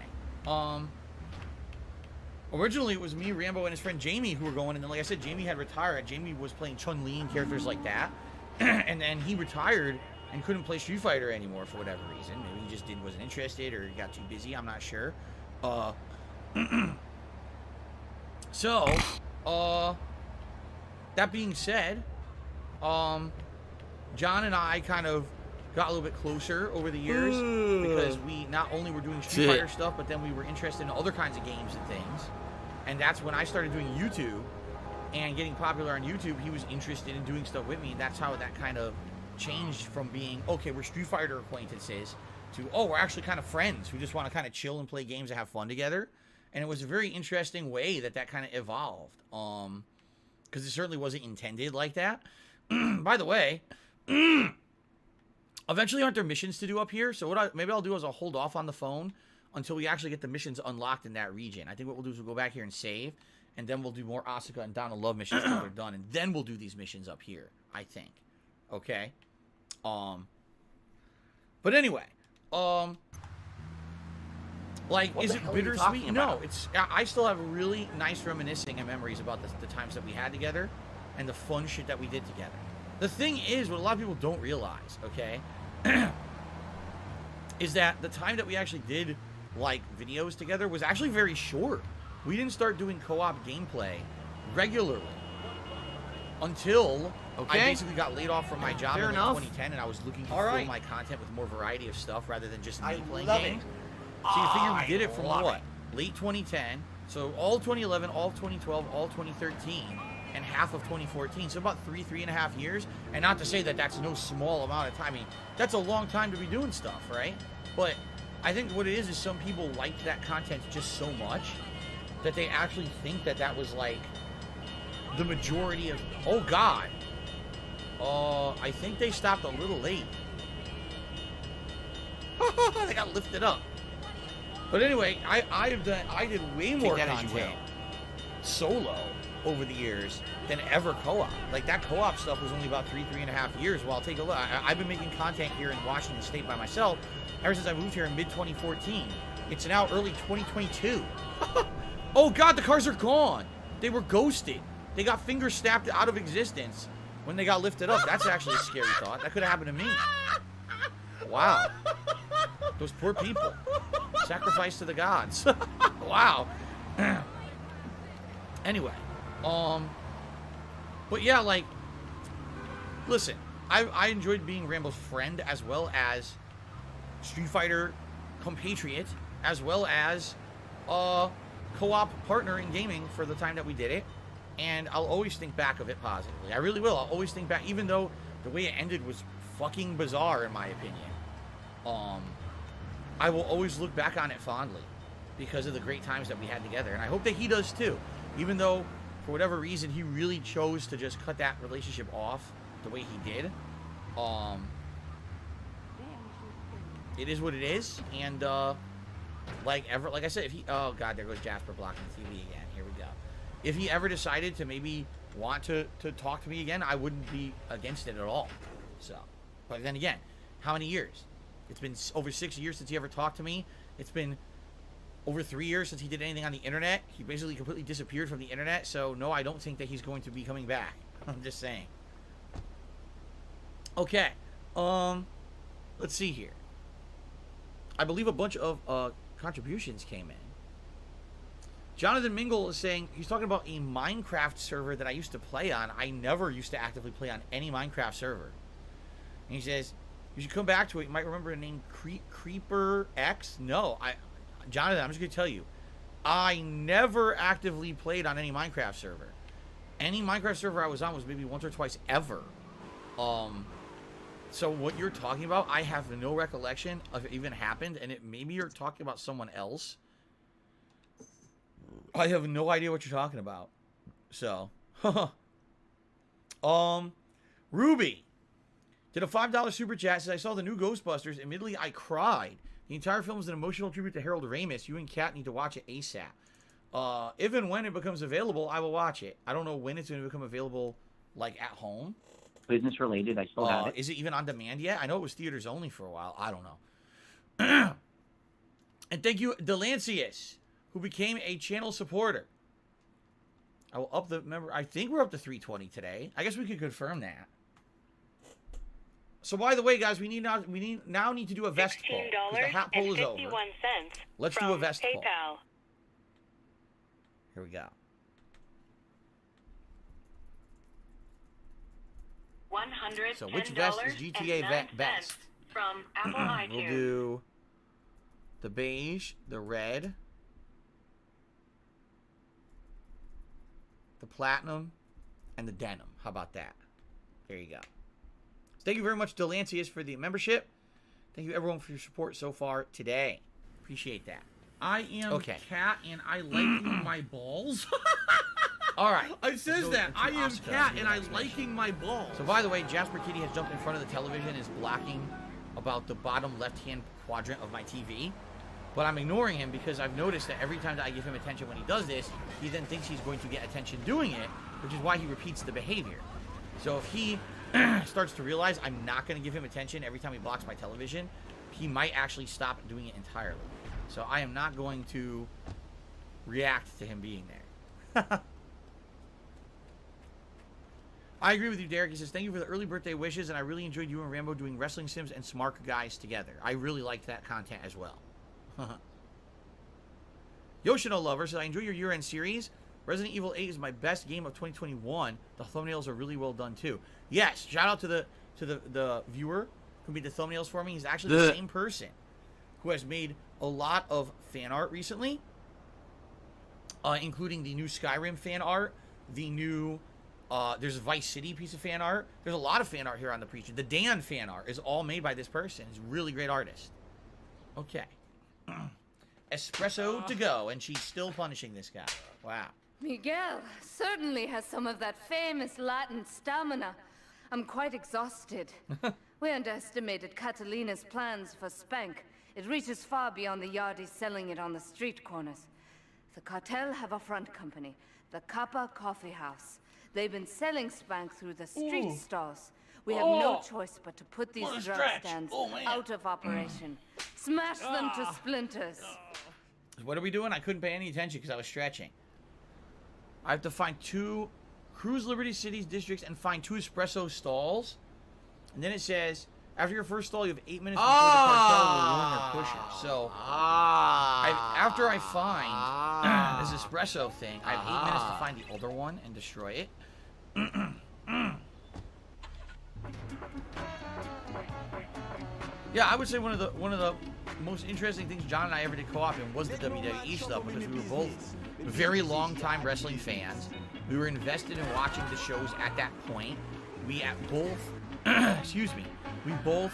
originally it was me, Rambo, and his friend Jamie who were going, and then, like I said, Jamie had retired. Jamie was playing Chun-Li and characters like that. And then he retired and couldn't play Street Fighter anymore for whatever reason. Maybe he just wasn't interested or got too busy, I'm not sure. So, that being said, John and I kind of got a little bit closer over the years because we not only were doing Street Fighter stuff, but then we were interested in other kinds of games and things. And that's when I started doing YouTube and getting popular on YouTube. He was interested in doing stuff with me, and that's how that kind of changed from being, okay, we're Street Fighter acquaintances, to, oh, we're actually kind of friends who just want to kind of chill and play games and have fun together. And it was a very interesting way that kind of evolved. Because it certainly wasn't intended like that. By the way, eventually aren't there missions to do up here? So maybe I'll do is I'll hold off on the phone until we actually get the missions unlocked in that region. I think what we'll do is we'll go back here and save, and then we'll do more Asuka and Donna Love missions until they're done, and then we'll do these missions up here, I think. Okay? But anyway, like, is it bittersweet? No, I still have really nice reminiscing and memories about the times that we had together and the fun shit that we did together. The thing is, what a lot of people don't realize, okay, is that the time that we actually did, like, videos together was actually very short. We didn't start doing co-op gameplay regularly until I basically got laid off from my job in 2010, and I was looking to fill my content with more variety of stuff rather than just me playing games. So you figure we did it from what? Late 2010, so all 2011, all 2012, all 2013, and half of 2014. So about 3.5 years. And not to say that that's no small amount of time. I mean, that's a long time to be doing stuff, right? But I think what it is some people liked that content just so much that they actually think that that was like the majority of... Oh, God. I think they stopped a little late. They got lifted up. But anyway, I did way more content solo over the years than ever co-op. Like, that co-op stuff was only about 3.5 years. Well, take a look. I've been making content here in Washington State by myself ever since I moved here in mid-2014. It's now early 2022. Oh, God, the cars are gone. They were ghosted. They got finger snapped out of existence when they got lifted up. That's actually a scary thought. That could have happened to me. Wow. Those poor people. Sacrifice to the gods. Wow. Anyway. But yeah, like, listen, I enjoyed being Rambo's friend as well as Street Fighter compatriot, as well as co-op partner in gaming for the time that we did it. And I'll always think back of it positively. I really will. I'll always think back, even though the way it ended was fucking bizarre in my opinion. I will always look back on it fondly because of the great times that we had together. And I hope that he does too. Even though, for whatever reason, he really chose to just cut that relationship off the way he did. It is what it is. And, like I said, if he... Oh, God, there goes Jasper blocking the TV again. Here we go. If he ever decided to maybe want to talk to me again, I wouldn't be against it at all. So, but then again, how many years? It's been over 6 years since he ever talked to me. It's been over 3 years since he did anything on the internet. He basically completely disappeared from the internet. So, no, I don't think that he's going to be coming back. I'm just saying. Okay. Let's see here. I believe a bunch of contributions came in. Jonathan Mingle is saying, he's talking about a Minecraft server that I used to play on. I never used to actively play on any Minecraft server. And he says, you should come back to it. You might remember the name Creeper X. No, Jonathan, I'm just going to tell you. I never actively played on any Minecraft server. Any Minecraft server I was on was maybe once or twice ever. So what you're talking about, I have no recollection of it even happened. And maybe you're talking about someone else. I have no idea what you're talking about. So, Ruby did a $5 super chat. Says, I saw the new Ghostbusters. Admittedly, I cried. The entire film is an emotional tribute to Harold Ramis. You and Kat need to watch it ASAP. If and when it becomes available, I will watch it. I don't know when it's going to become available, like, at home. Business related, I still have it. Is it even on demand yet? I know it was theaters only for a while. I don't know. And thank you, Delancius, who became a channel supporter. I will up the member. I think we're up to 320 today. I guess we could confirm that. So by the way, guys, we now need to do a vest poll. The hat poll is over. Let's do a vest poll. Here we go. So which vest is GTA best? From Apple iTunes. We'll do the beige, the red, the platinum, and the denim. How about that? There you go. Thank you very much, Delancius, for the membership. Thank you, everyone, for your support so far today. Appreciate that. I am Cat, and I liking my balls. All right. I says that. I am Cat, and I liking my balls. So, by the way, Jasper Kitty has jumped in front of the television and is blocking about the bottom left-hand quadrant of my TV. But I'm ignoring him because I've noticed that every time that I give him attention when he does this, he then thinks he's going to get attention doing it, which is why he repeats the behavior. So if he starts to realize I'm not going to give him attention every time he blocks my television, he might actually stop doing it entirely. So I am not going to react to him being there. I agree with you, Derek. He says, thank you for the early birthday wishes, and I really enjoyed you and Rambo doing Wrestling Sims and Smart Guys together. I really liked that content as well. Yoshino Lover says, I enjoy your year-end series. Resident Evil 8 is my best game of 2021. The thumbnails are really well done, too. Yes, shout out to the viewer who made the thumbnails for me. He's actually the same person who has made a lot of fan art recently, including the new Skyrim fan art, the new... there's a Vice City piece of fan art. There's a lot of fan art here on the Preacher. The Dan fan art is all made by this person. He's a really great artist. Okay. Espresso to go, and she's still punishing this guy. Wow. Miguel certainly has some of that famous Latin stamina. I'm quite exhausted. We underestimated Catalina's plans for Spank. It reaches far beyond the yardies selling it on the street corners. The cartel have a front company, the Kappa Coffee House. They've been selling Spank through the street stalls. We have no choice but to put these drug stands out of operation. Smash them to splinters. What are we doing? I couldn't pay any attention because I was stretching. I have to find 2 Cruise Liberty Cities districts and find 2 espresso stalls. And then it says, after your first stall, you have 8 minutes before the cartel will ruin your pusher. So, after I find this espresso thing, I have 8 minutes to find the other one and destroy it. Yeah, I would say one of the most interesting things John and I ever did co-op in was the WWE stuff, because we were both very long-time wrestling fans. We were invested in watching the shows at that point. We at both, excuse me, we both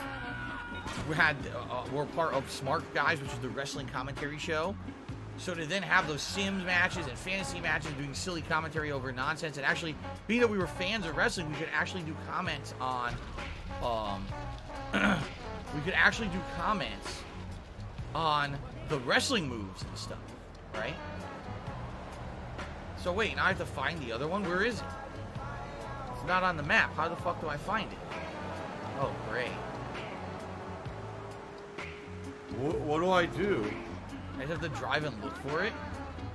were part of Smart Guys, which is the wrestling commentary show. So to then have those Sims matches and fantasy matches, doing silly commentary over nonsense, and actually, being that we were fans of wrestling, we could actually do comments on, the wrestling moves and stuff, right? So wait, now I have to find the other one? Where is it? It's not on the map. How the fuck do I find it? Oh, great. What do I do? I just have to drive and look for it?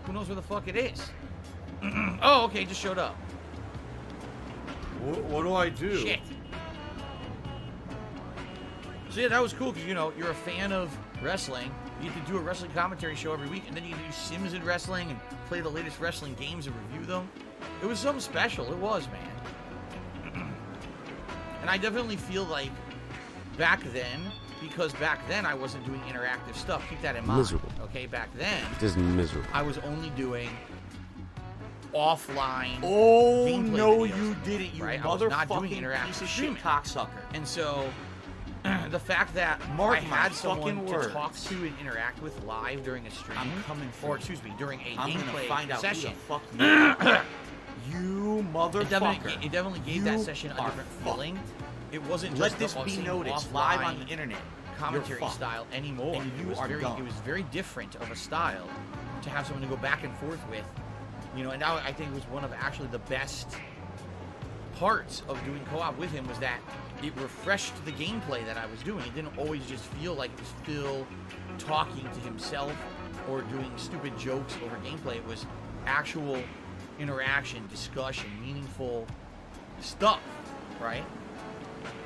Who knows where the fuck it is? Oh, okay, it just showed up. What do I do? Shit. So yeah, that was cool, because, you know, you're a fan of wrestling. You get to do a wrestling commentary show every week, and then you can do Sims in wrestling and play the latest wrestling games and review them. It was something special. It was, man. And I definitely feel like back then, because back then I wasn't doing interactive stuff. Keep that in mind. Miserable. Okay, back then. Just miserable. I was only doing offline. Oh, gameplay no, videos, you didn't, you right? I was not doing motherfucking interactive piece of streaming. shit cocksucker. And so, the fact that Mark I had my someone fucking to words. talk to and interact with live during a stream, I'm coming for or you. excuse me, during a I'm gonna gameplay find out session, who the fuck you motherfucker. it definitely gave that session a different feeling. It wasn't just Let this the be same noticed offline live on the internet. commentary You're fucked. style anymore. And you it was are very, dumb. it was very different of a style to have someone to go back and forth with, you know. And now I think it was one of actually the best parts of doing co-op with him, was that it refreshed the gameplay that I was doing. It didn't always just feel like it was Phil talking to himself or doing stupid jokes over gameplay. It was actual interaction, discussion, meaningful stuff, right?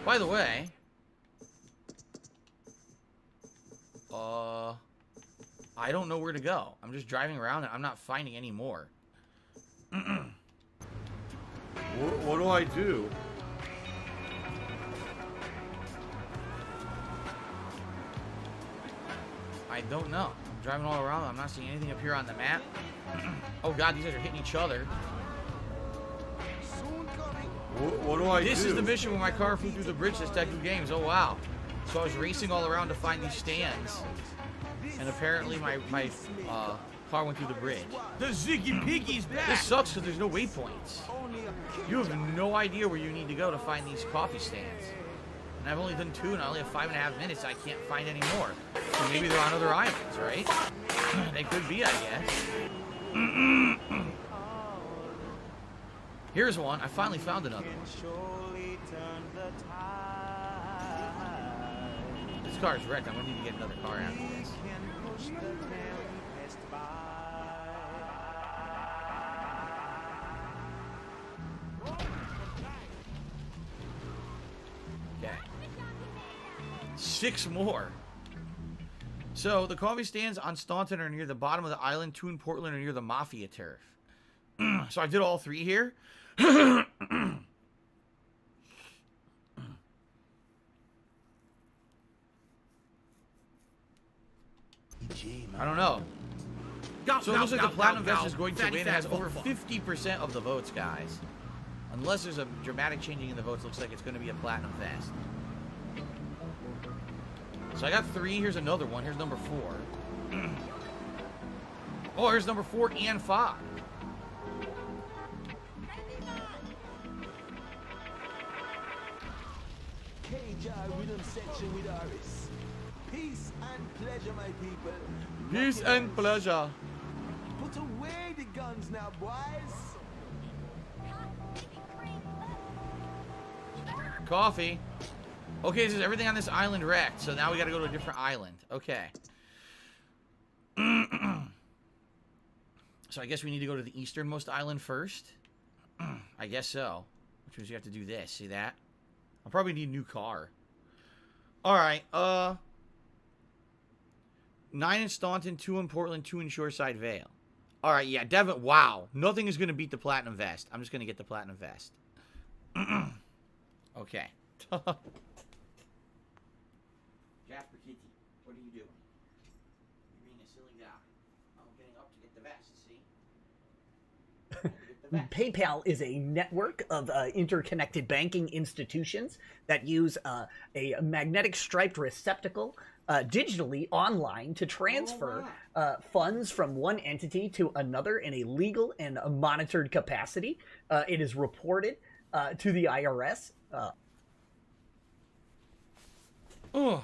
By the way, I don't know where to go. I'm just driving around and I'm not finding any more. What do I do? I don't know. I'm driving all around. I'm not seeing anything up here on the map. Oh god, these guys are hitting each other. What do I do? This is the mission where my car flew through the bridge to Tekken Games. Oh wow. So I was racing all around to find these stands. And apparently my car went through the bridge. The Ziggy Piggy's back! This sucks because there's no waypoints. You have no idea where you need to go to find these coffee stands. And I've only done 2 and I only have 5.5 minutes. I can't find any more. So maybe they're on other islands, right? They could be, I guess. Here's one. I finally found another one. This car is wrecked. I'm going to need to get another car after this. Okay. 6 more. So, the coffee stands on Staunton are near the bottom of the island. 2 in Portland are near the Mafia turf. So, I did all 3 here. I don't know. So it looks like the Platinum Vest is going to win. It has over 50% of the votes, guys. Unless there's a dramatic changing in the votes, looks like it's going to be a Platinum Vest. So I got 3. Here's another one. Here's number 4. Oh, here's number 4 and 5. Peace and pleasure, my people. Peace and pleasure. Put away the guns now, boys. Coffee. Okay, this is everything on this island wrecked, so now we gotta go to a different island. Okay. So I guess we need to go to the easternmost island first. I guess so. Which means you have to do this. See that? I'll probably need a new car. Alright, 9 in Staunton, 2 in Portland, 2 in Shoreside Vale. Alright, yeah, Devin, wow. Nothing is going to beat the Platinum Vest. I'm just going to get the Platinum Vest. Okay. Jasper Kitty, what are you doing? You're being a silly guy. I'm getting up to get the vest, see? PayPal is a network of interconnected banking institutions that use a magnetic striped receptacle digitally online to transfer funds from one entity to another in a legal and a monitored capacity. It is reported to the IRS. Oh.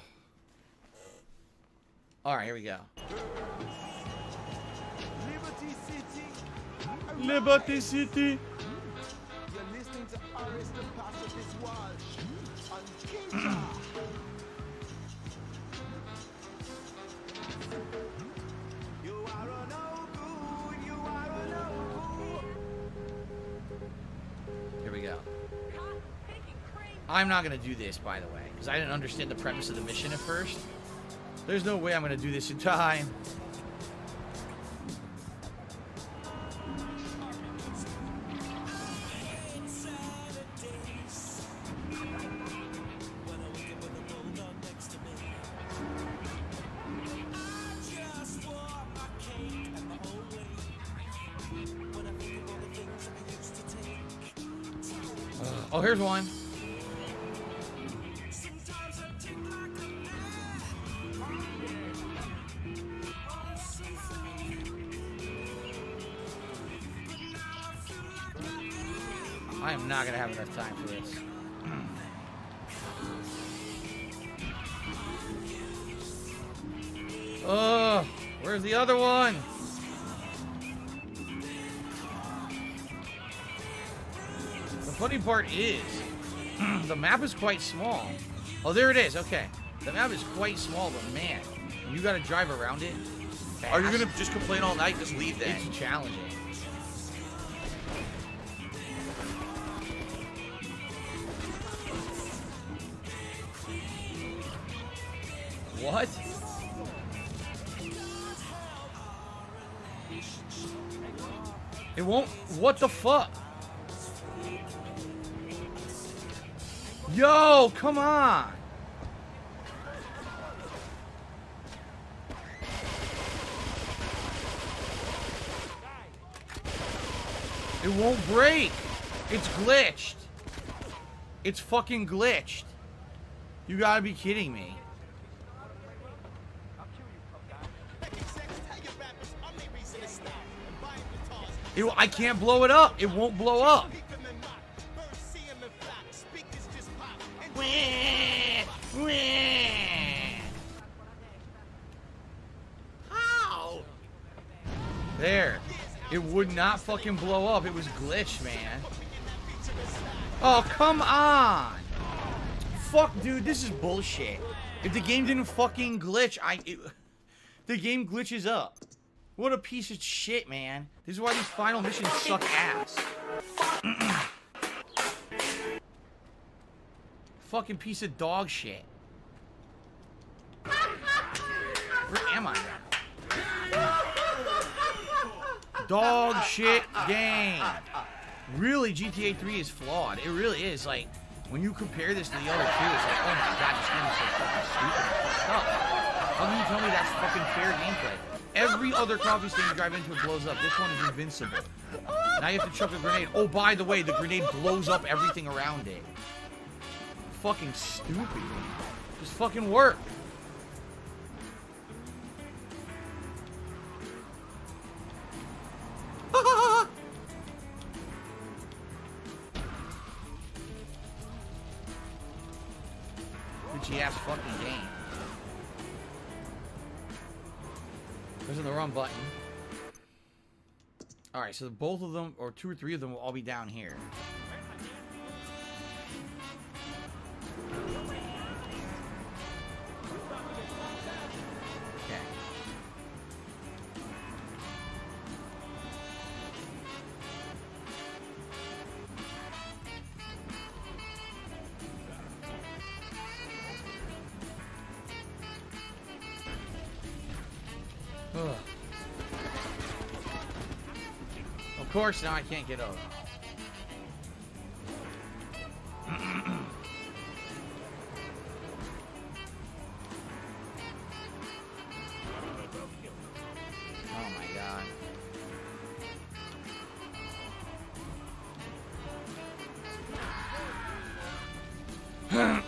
All right, here we go. Liberty City. You're listening to Aris the Pacifist Walsh on Kinja. You are a no good, you are a no good. Here we go. I'm not going to do this, by the way, because I didn't understand the premise of the mission at first. There's no way I'm going to do this in time. Oh, here's one. I am not gonna have enough time for this. Oh, where's the other one? The funny part is, the map is quite small. Oh, there it is. Okay, the map is quite small, but man, you gotta drive around it fast. Are you gonna just complain all night? Just leave then. It's challenging. What? It won't. What the fuck? Yo, come on. It won't break. It's glitched. It's fucking glitched. You gotta be kidding me. I can't blow it up. It won't blow up. How? There. It would not fucking blow up. It was glitched, man. Oh, come on. Fuck, dude. This is bullshit. If the game didn't fucking glitch, the game glitches up. What a piece of shit, man. This is why these final missions suck ass. Fucking piece of dog shit. Where am I? Dog shit game. Really, GTA 3 is flawed. It really is. Like, when you compare this to the other two, it's like, oh my god, this game is so fucking stupid and fucked up. How can you tell me that's fucking fair gameplay? Every other coffee stand you drive into, it blows up. This one is invincible. Now you have to chuck a grenade. Oh, by the way, the grenade blows up everything around it. Fucking stupid. Just fucking work. Bitchy ass fucking game. Pressing the wrong button. Alright, so both of them, or two or three of them, will all be down here. Okay. Ugh. Of course, now I can't get over. Tell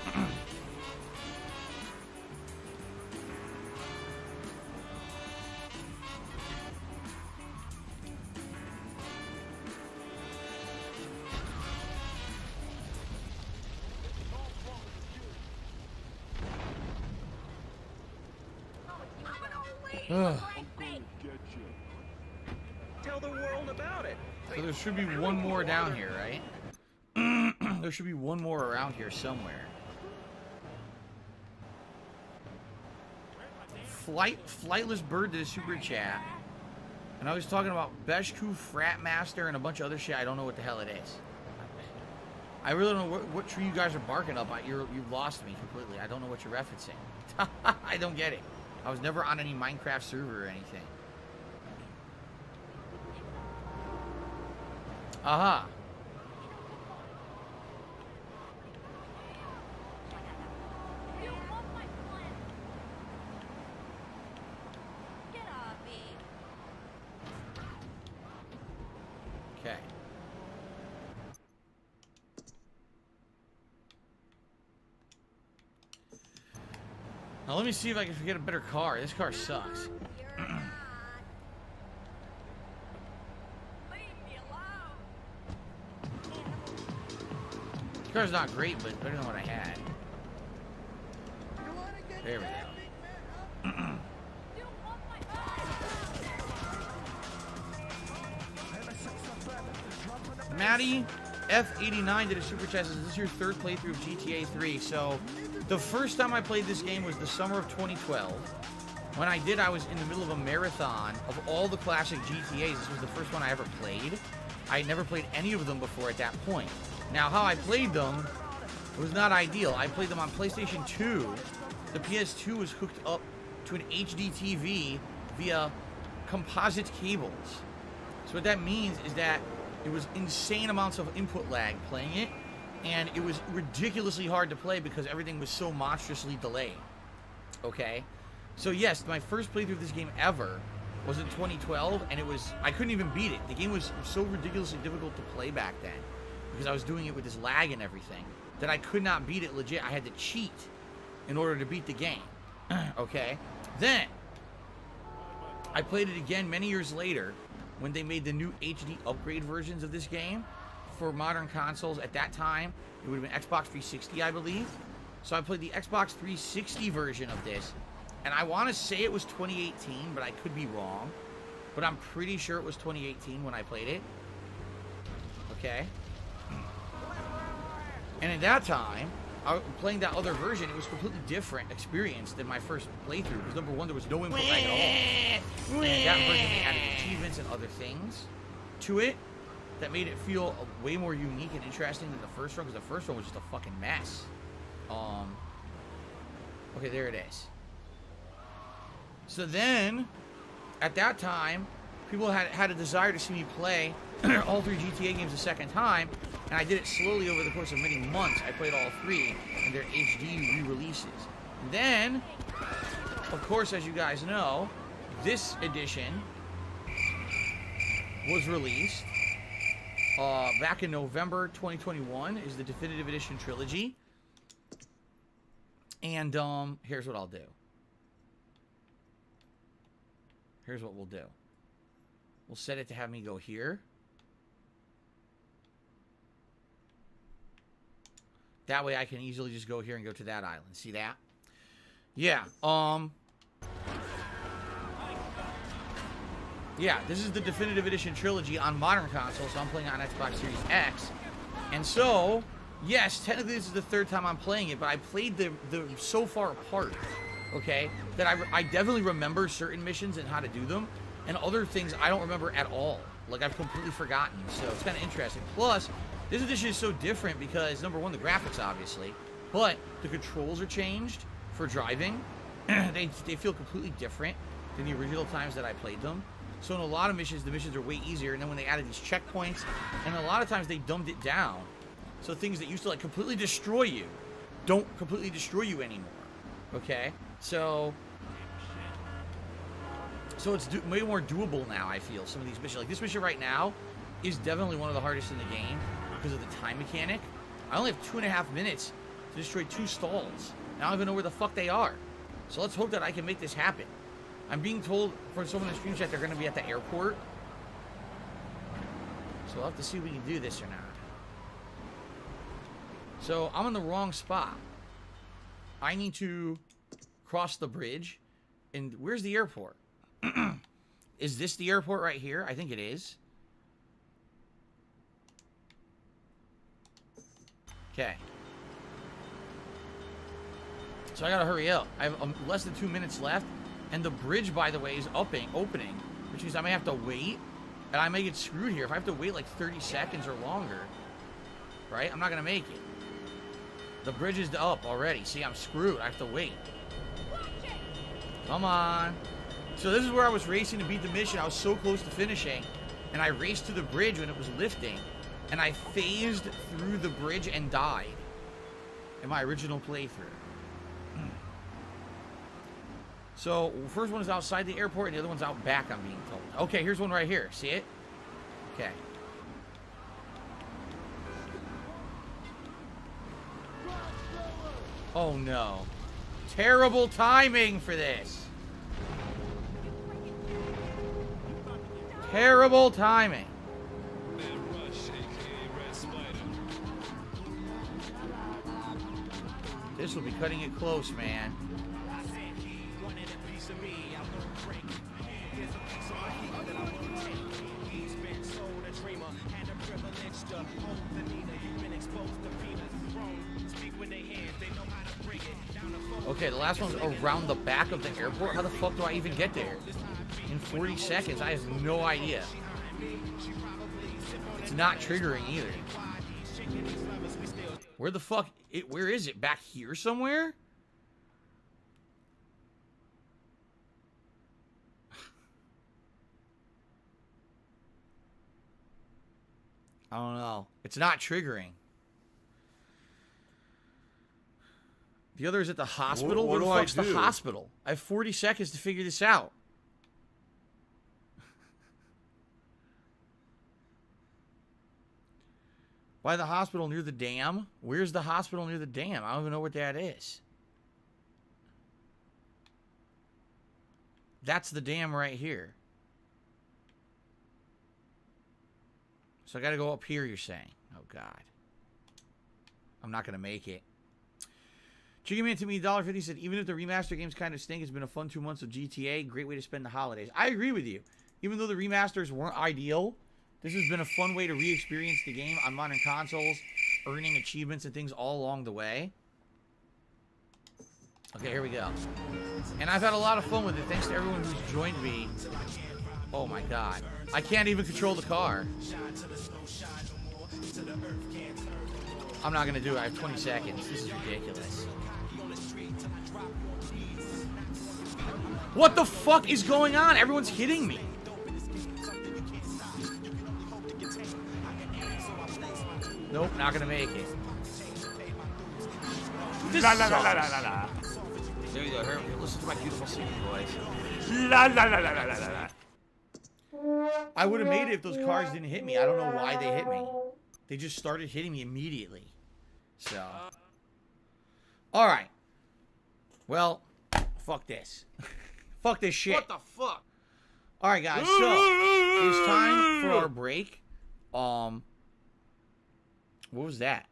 the world about it. So there should be one more down here, right? There should be one more around here somewhere. Flightless Bird did a super chat. And I was talking about Beshku, Frat Master, and a bunch of other shit. I don't know what the hell it is. I really don't know what tree you guys are barking up. You've lost me completely. I don't know what you're referencing. I don't get it. I was never on any Minecraft server or anything. Aha. Okay. Now let me see if I can get a better car. This car sucks. This car's not great, but it's better than what I had. There we go. Maddie F89 did a super chat. Says, this is your third playthrough of GTA3. So, the first time I played this game was the summer of 2012. When I did, I was in the middle of a marathon of all the classic GTAs. This was the first one I ever played. I had never played any of them before at that point. Now, how I played them was not ideal. I played them on PlayStation 2. The PS2 was hooked up to an HD TV via composite cables. So what that means is that it was insane amounts of input lag playing it, and it was ridiculously hard to play because everything was so monstrously delayed. Okay? So yes, my first playthrough of this game ever was in 2012, and I couldn't even beat it. The game was so ridiculously difficult to play back then because I was doing it with this lag and everything that I could not beat it legit. I had to cheat in order to beat the game. Okay? Then I played it again many years later when they made the new HD upgrade versions of this game for modern consoles. At that time, it would have been Xbox 360, I believe. So I played the Xbox 360 version of this, and I want to say it was 2018, but I could be wrong. But I'm pretty sure it was 2018 when I played it. Okay? And at that time, playing that other version, it was a completely different experience than my first playthrough. Because number one, there was no input lag at all. And in that version, they added achievements and other things to it that made it feel way more unique and interesting than the first one. Because the first one was just a fucking mess. Okay, there it is. So then, at that time, people had a desire to see me play all three GTA games a second time, and I did it slowly over the course of many months. I played all three in their HD re-releases. And then, of course, as you guys know, this edition was released back in November 2021. Is the Definitive Edition Trilogy. And here's what I'll do. Here's what we'll do. We'll set it to have me go here. That way I can easily just go here and go to that island. See that? Yeah, yeah, this is the Definitive Edition Trilogy on modern consoles, so I'm playing on Xbox Series X. And so, yes, technically this is the third time I'm playing it, but I played the so far apart, okay, that I definitely remember certain missions and how to do them, and other things I don't remember at all. Like, I've completely forgotten, so it's kind of interesting. Plus, this edition is so different because, number one, the graphics, obviously, but the controls are changed for driving. They feel completely different than the original times that I played them. So in a lot of missions, the missions are way easier, and then when they added these checkpoints, and a lot of times they dumbed it down. So things that used to, like, completely destroy you don't completely destroy you anymore, okay? So it's way more doable now, I feel, some of these missions. Like, this mission right now is definitely one of the hardest in the game because of the time mechanic. I only have 2.5 minutes to destroy 2 stalls. I don't even know where the fuck they are. So let's hope that I can make this happen. I'm being told from someone in the stream chat they're going to be at the airport. So we'll have to see if we can do this or not. So I'm in the wrong spot. I need to cross the bridge. And where's the airport? Is this the airport right here? I think it is. Okay. So I gotta hurry up. I have less than 2 minutes left. And the bridge, by the way, is opening. Which means I may have to wait. And I may get screwed here. If I have to wait like 30 seconds or longer. Right? I'm not gonna make it. The bridge is up already. See, I'm screwed. I have to wait. Come on. So this is where I was racing to beat the mission. I was so close to finishing. And I raced to the bridge when it was lifting. And I phased through the bridge and died. In my original playthrough. So, first one is outside the airport, and the other one's out back, I'm being told. Okay, here's one right here. See it? Okay. Oh, no. Terrible timing for this. Terrible timing. This will be cutting it close, man. Okay, the last one's around the back of the airport. How the fuck do I even get there? In 40 seconds, I have no idea. It's not triggering either. Where the fuck? Where is it? Back here somewhere? I don't know. It's not triggering. The other is at the hospital. Where the fuck's the hospital? I have 40 seconds to figure this out. By the hospital near the dam? Where's the hospital near the dam? I don't even know what that is. That's the dam right here. So I gotta go up here, you're saying? Oh, God. I'm not gonna make it. Chicken Man to me, $1.50 said, even if the remaster games kind of stink, it's been a fun 2 months of GTA. Great way to spend the holidays. I agree with you. Even though the remasters weren't ideal, this has been a fun way to re-experience the game on modern consoles, earning achievements and things all along the way. Okay, here we go. And I've had a lot of fun with it, thanks to everyone who's joined me. Oh my God. I can't even control the car. I'm not gonna do it. I have 20 seconds. This is ridiculous. What the fuck is going on? Everyone's hitting me. Nope, not gonna make it. This sucks. There you go. Here, listen to my beautiful singing voice. I would have made it if those cars didn't hit me. I don't know why they hit me. They just started hitting me immediately. So. Alright. Well, fuck this. Fuck this shit. What the fuck? Alright, guys. So, it's time for our break. What was that?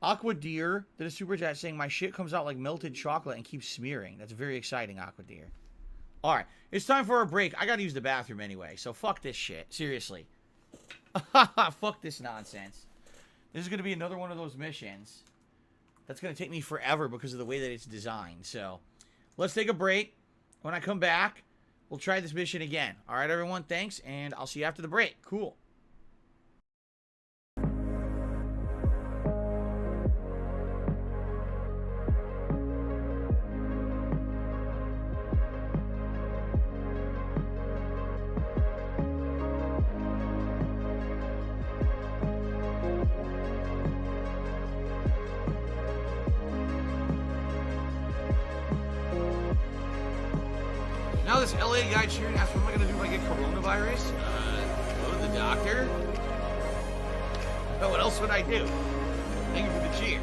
Aqua Deer did a super chat saying my shit comes out like melted chocolate and keeps smearing. That's very exciting, Aqua Deer. Alright, it's time for our break. I gotta use the bathroom anyway, so fuck this shit. Seriously. Fuck this nonsense. This is gonna be another one of those missions that's gonna take me forever because of the way that it's designed. So, let's take a break. When I come back, we'll try this mission again. Alright, everyone, thanks, and I'll see you after the break. Cool. Now this LA guy cheering asks, what am I going to do if I get coronavirus? Go to the doctor. What else would I do? Thank you for the cheer.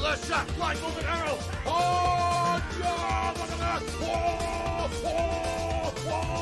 last shot. Blind moving arrow. Oh, yeah, look at that. Whoa, whoa, whoa.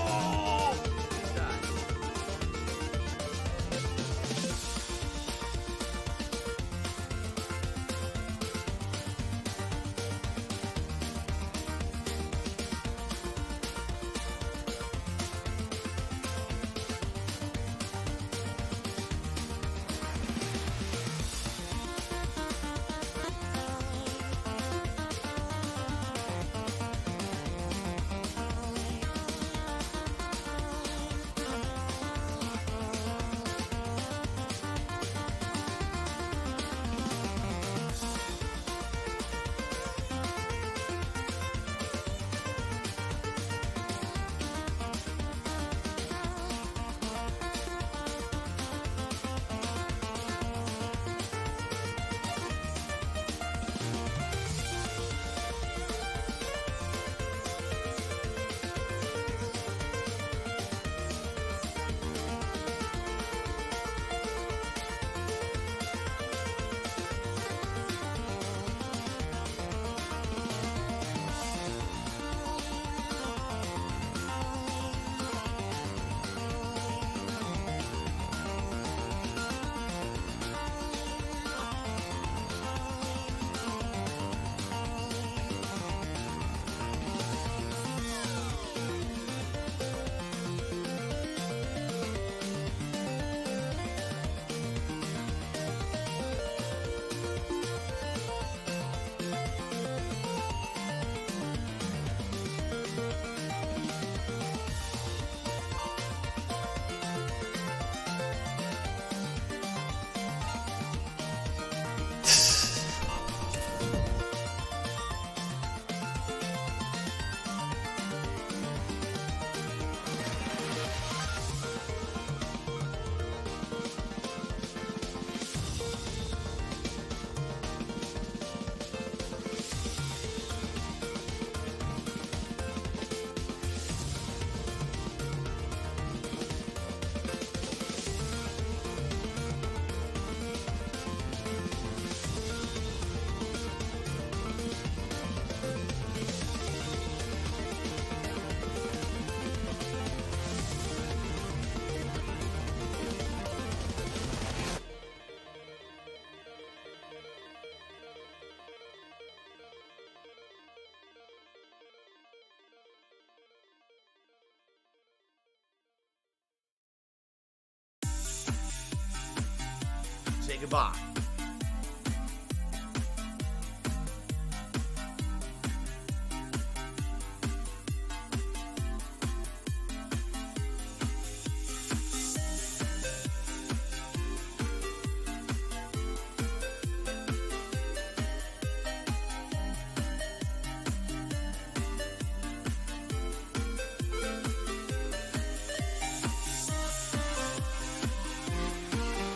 Say goodbye.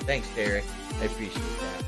Thanks, Derek. I appreciate that.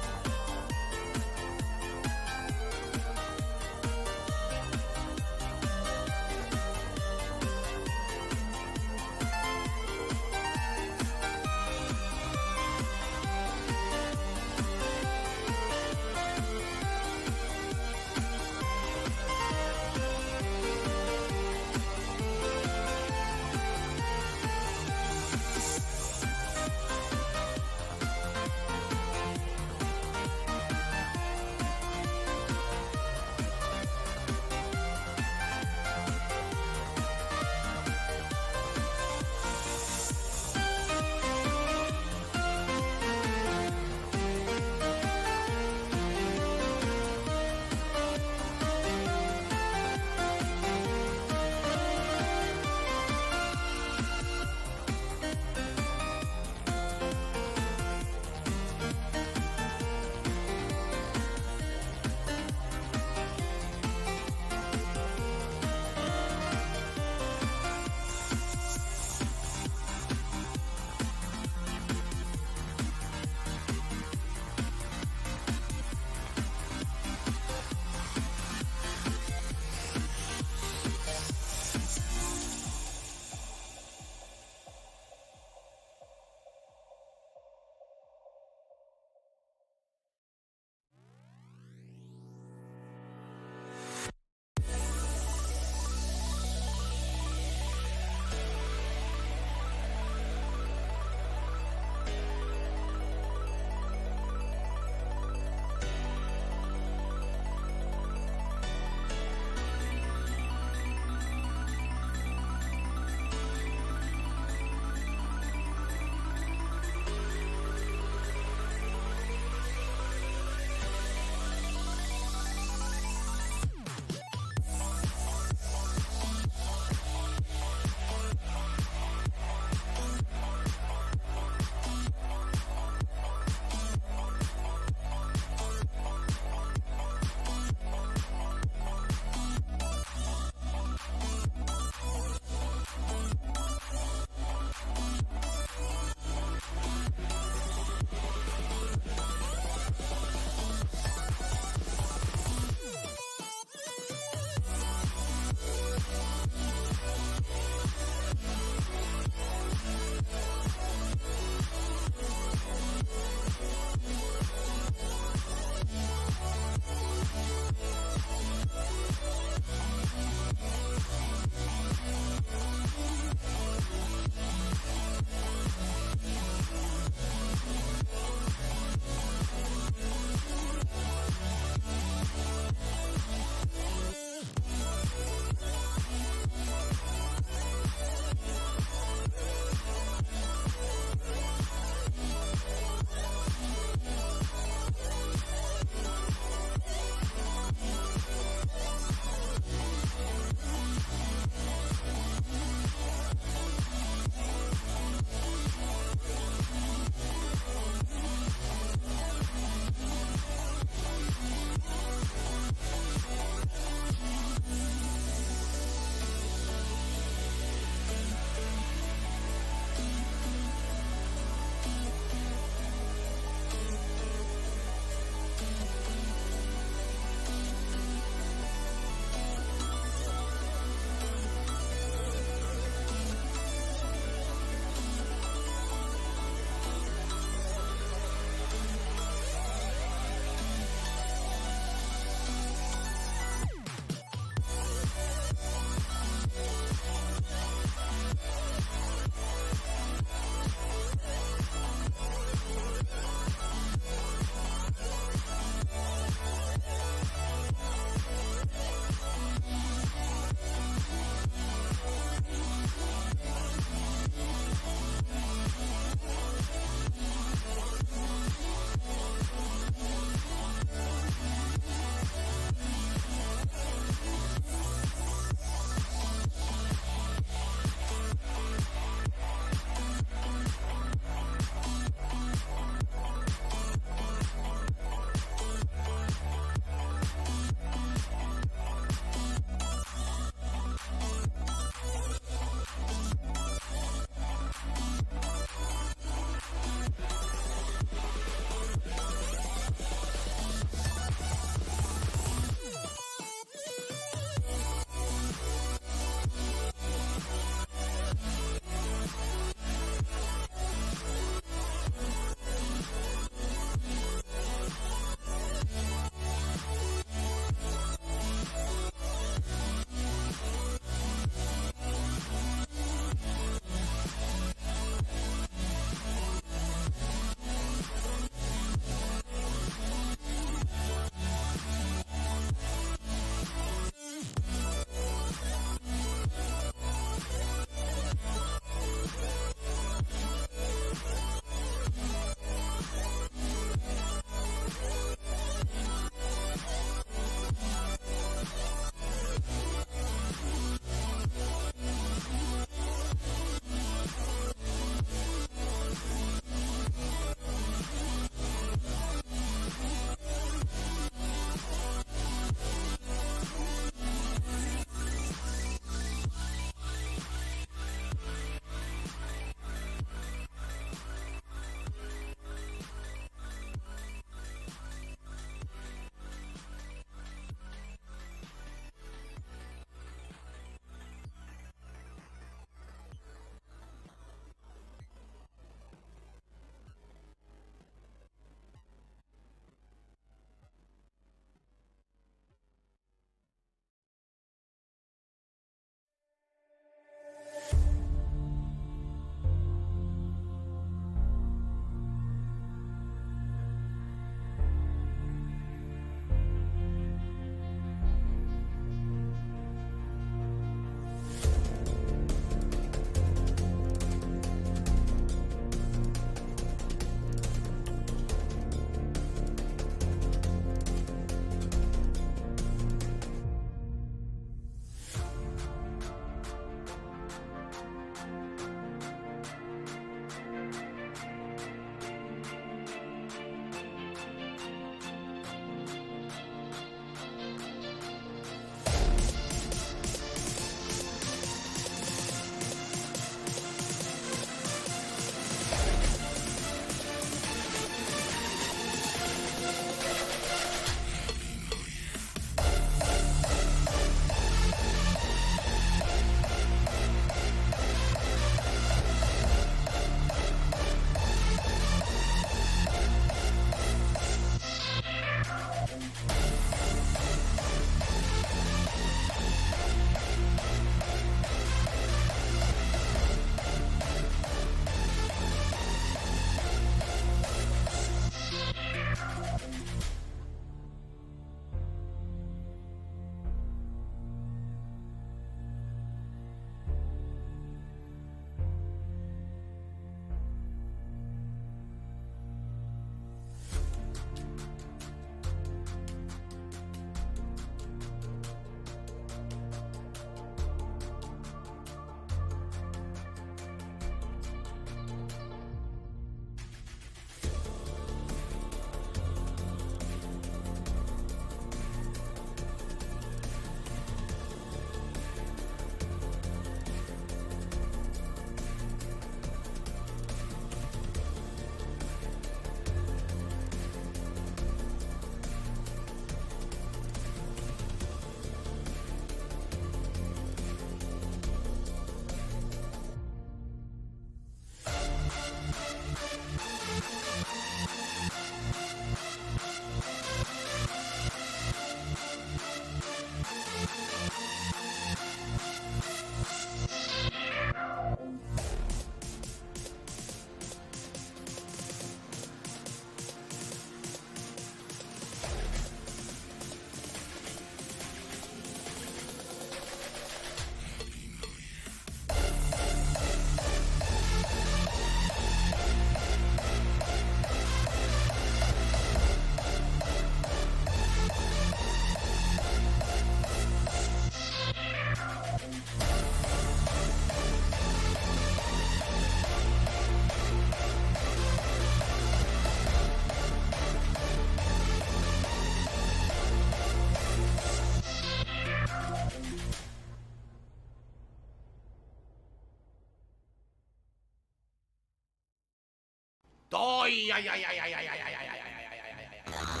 Die! Ay, ay, ay, ay, ay, ay, ay, ay, ay, ay, ay,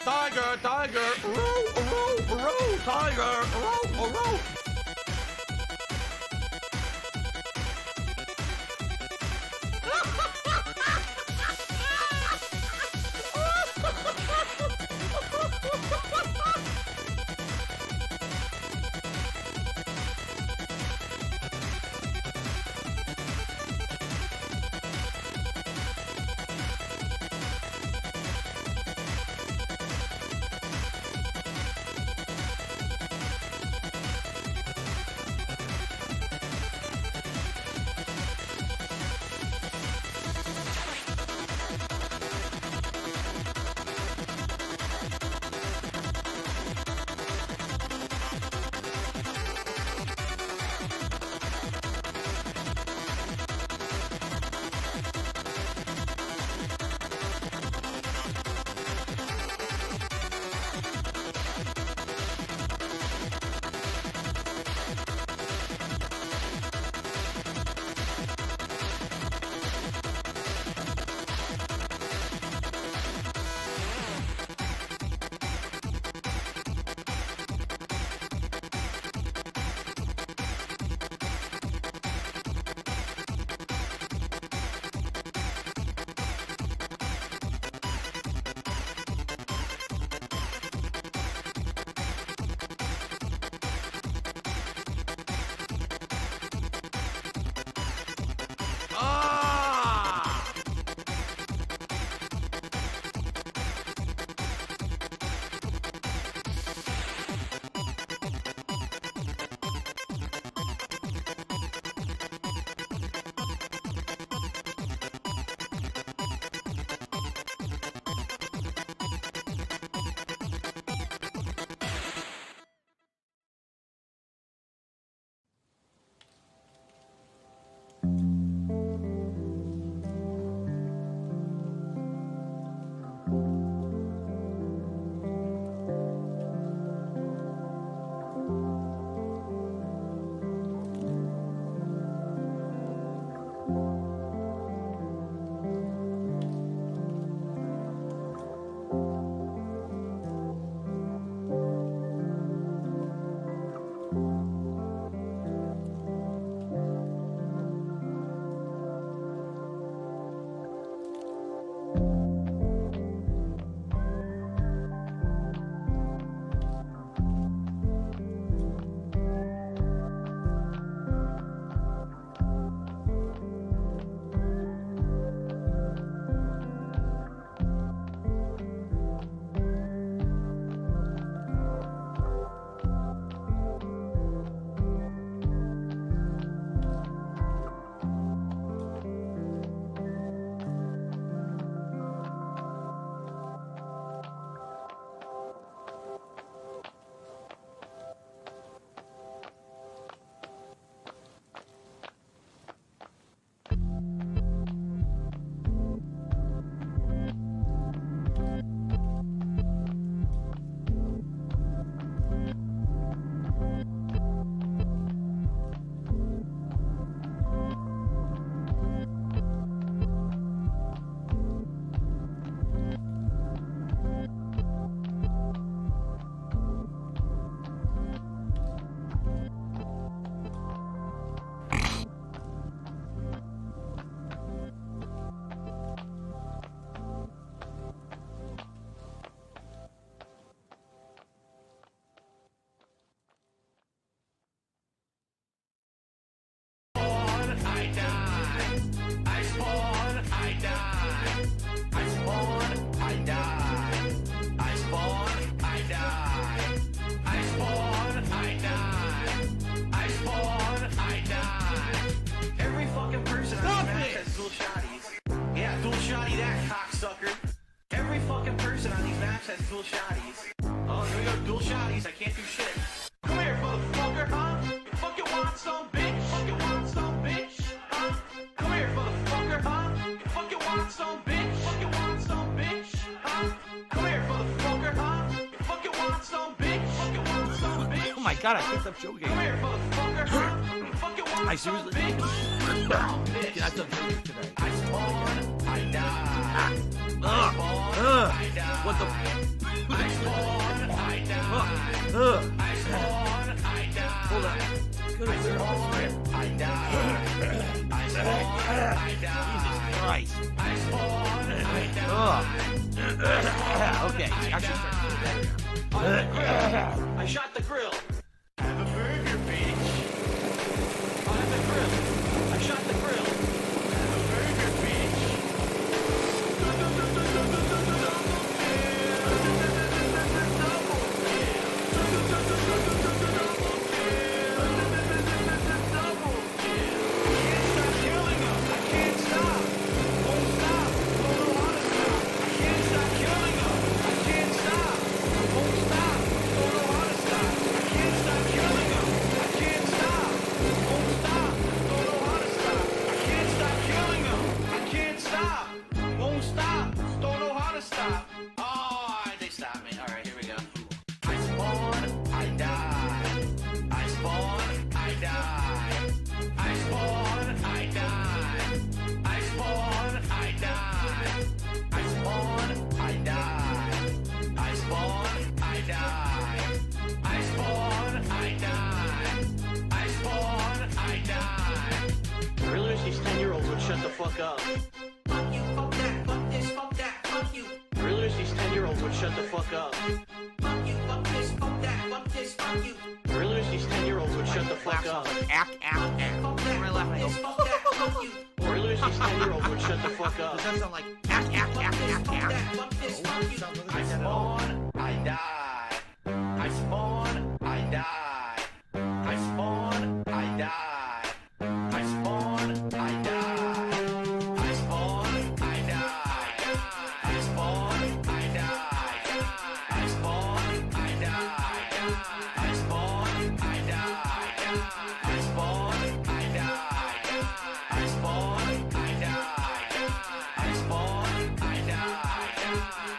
Tiger, tiger, tiger, Max has dual shotties. Oh, here we go, dual shotties. I can't do shit. Come here, motherfucker, huh? You fucking want some, bitch? Fucking want some, bitch? Huh? Come here, motherfucker, huh? You fucking want some, bitch? Fucking want some, bitch? Huh? Come here, motherfucker, huh? You fucking want some, bitch? Fucking want some, bitch? Oh my god, I picked up choking. Come here, motherfucker, huh? You fucking want I some, seriously. bitch? I took choking today. I spawn, I die. I spawn, I die. What the? I spawn, I die. I spawn, I die. Hold on. I spawn, I die. I spawn, I die. Jesus Christ. I spawn, I die. Okay, I should start doing that. On the grill. I shot the grill. Have a burger, bitch. On the grill. I shot the grill. Have a burger, bitch. Shut the fuck up. Fuck you, fuck that, fuck this, fuck that, fuck you. I really wish these 10-year-olds would shut the fuck up. Fuck you, fuck this, fuck that, fuck this, fuck you. I really wish these 10-year-olds would shut the fuck up. Act. Fuck that, fuck this, fuck that, fuck you. I really wish these 10-year-olds would shut the fuck up. Does that sound like act? Fuck this, fuck you. I spawn, I die. I spawn, I die. I spawn, I die. I spawn, I die. I spawn, I die. I spawn, I die. I spawn, I die. I spawn, I die. I spawn, I die. I spawn, I die. I spawn, I die.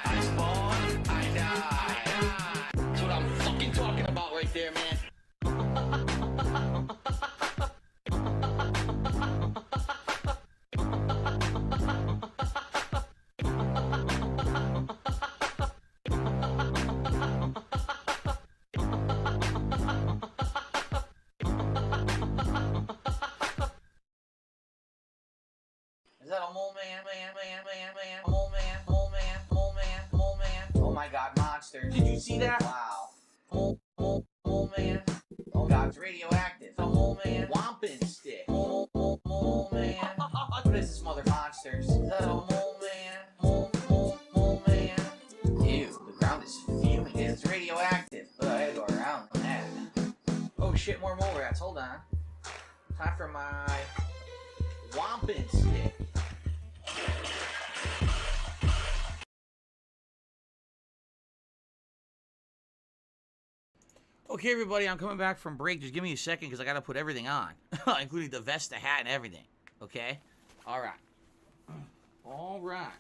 I spawn, I die. That's what I'm fucking talking about right there, man. Is that a mole man? A mole man? Oh my god, monster. Did you see that? Wow. Mole man. Oh god, it's radioactive. A mole man. Wampin stick. Mole man. What is this, mother monsters? Is that a mole man? Mole man. Ew, the ground is fuming. It's radioactive. But I go around that. Oh shit, more mole rats. Hold on. Time for my Wampin stick. Okay, everybody, I'm coming back from break. Just give me a second because I got to put everything on, including the vest, the hat, and everything. Okay? All right. All right.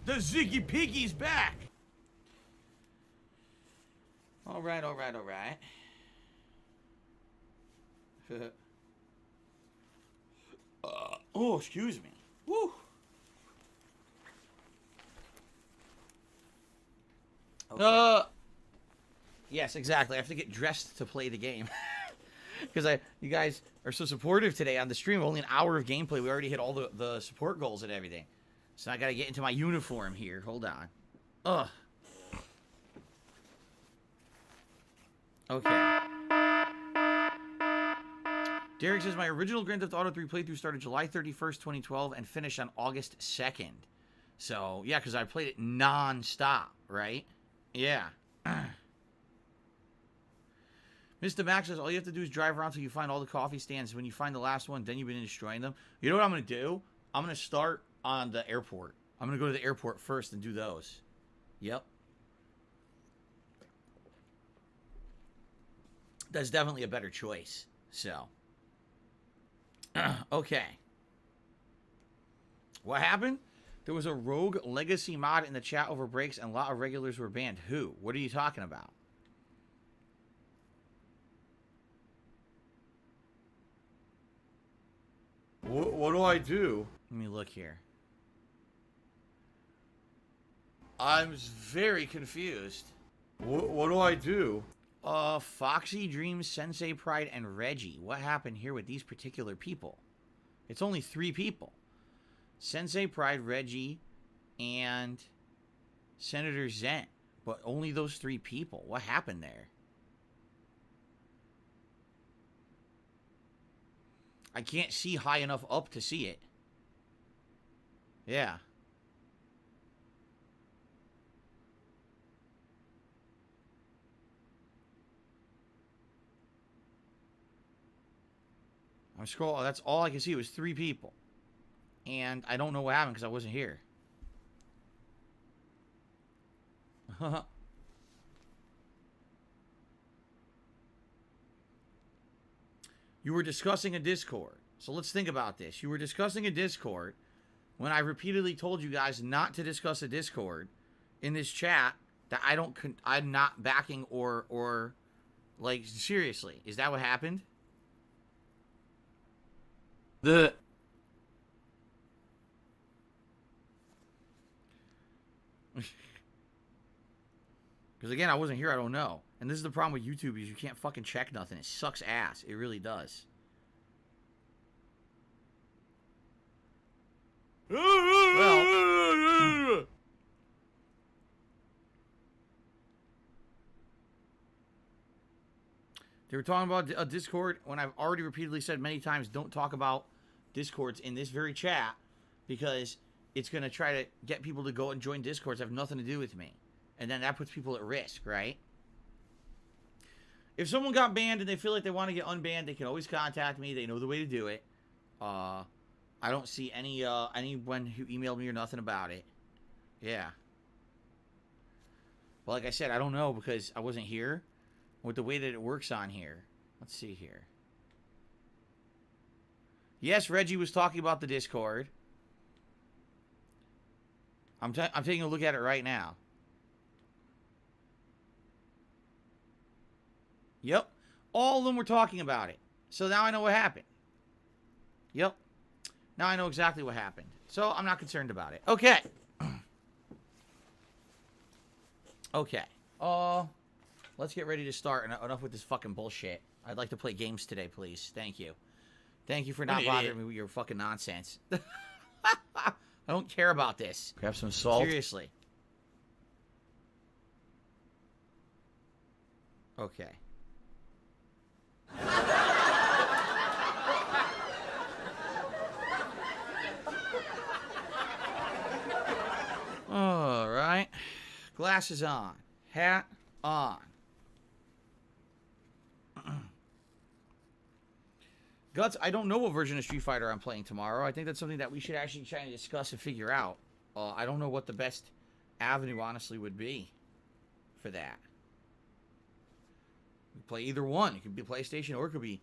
The Ziggy Piggy's back. All right. Oh, excuse me. Woo. Okay. Yes, exactly. I have to get dressed to play the game. Because you guys are so supportive today on the stream. Only an hour of gameplay. We already hit all the support goals and everything. So I got to get into my uniform here. Hold on. Ugh. Okay. Derek says, my original Grand Theft Auto 3 playthrough started July 31st, 2012 and finished on August 2nd. So, yeah, because I played it non-stop, right? Yeah. Mr. Max says, all you have to do is drive around until you find all the coffee stands. When you find the last one, then you've been destroying them. You know what I'm going to do? I'm going to start on the airport. I'm going to go to the airport first and do those. Yep. That's definitely a better choice. So, okay. What happened? There was a rogue legacy mod in the chat over breaks, and a lot of regulars were banned. Who? What are you talking about? What do I do? Let me look here. I'm very confused. What do I do? Foxy, Dreams, Sensei, Pride, and Reggie. What happened here with these particular people? It's only 3 people. Sensei, Pride, Reggie, and Senator Zent. But only those 3 people. What happened there? I can't see high enough up to see it. Yeah. I'm scrolling. That's all I can see was 3 people. And I don't know what happened because I wasn't here. You were discussing a Discord. So let's think about this. You were discussing a Discord when I repeatedly told you guys not to discuss a Discord in this chat that I'm not backing or like, seriously. Is that what happened? Because again, I wasn't here. I don't know. And this is the problem with YouTube is you can't fucking check nothing. It sucks ass. It really does. Well, they were talking about a Discord when I've already repeatedly said many times, don't talk about Discords in this very chat because it's going to try to get people to go and join Discords that have nothing to do with me. And then that puts people at risk, right? If someone got banned and they feel like they want to get unbanned, they can always contact me. They know the way to do it. I don't see anyone who emailed me or nothing about it. Yeah. Well, like I said, I don't know because I wasn't here. With the way that it works on here. Let's see here. Yes, Reggie was talking about the Discord. I'm taking a look at it right now. Yep. All of them were talking about it. So now I know what happened. Yep. Now I know exactly what happened. So I'm not concerned about it. Okay. Okay. Let's get ready to start. Enough with this fucking bullshit. I'd like to play games today, please. Thank you. Thank you for not bothering me with your fucking nonsense. I don't care about this. Grab some salt. Seriously. Okay. All right. Glasses on. Hat on. Guts, I don't know what version of Street Fighter I'm playing tomorrow. I think that's something that we should actually try to discuss and figure out. I don't know what the best avenue, honestly, would be for that. We play either one. It could be PlayStation or it could be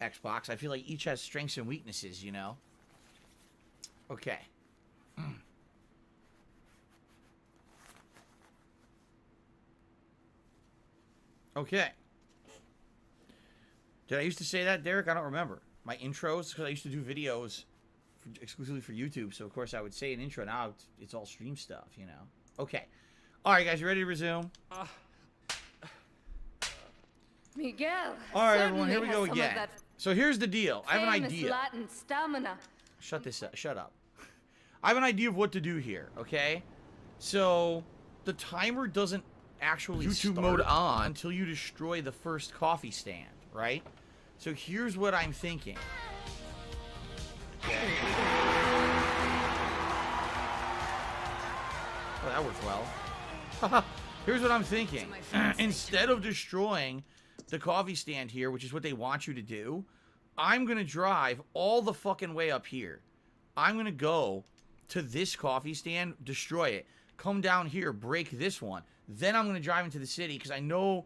Xbox. I feel like each has strengths and weaknesses, you know? Okay. Okay. Did I used to say that, Derek? I don't remember. My intros, because I used to do videos exclusively for YouTube, so of course I would say an intro. Now it's all stream stuff, you know? Okay. All right, guys, you ready to resume? Miguel. All right, everyone, here we go again. So here's the deal. I have an idea. Latin stamina. Shut this up. Shut up. I have an idea of what to do here, okay? So the timer doesn't actually YouTube mode on until you destroy the first coffee stand, right? So here's what I'm thinking. Okay. Oh, that worked well. Here's what I'm thinking. Instead of destroying the coffee stand here, which is what they want you to do, I'm going to drive all the fucking way up here. I'm going to go to this coffee stand, destroy it, come down here, break this one. Then I'm going to drive into the city because I know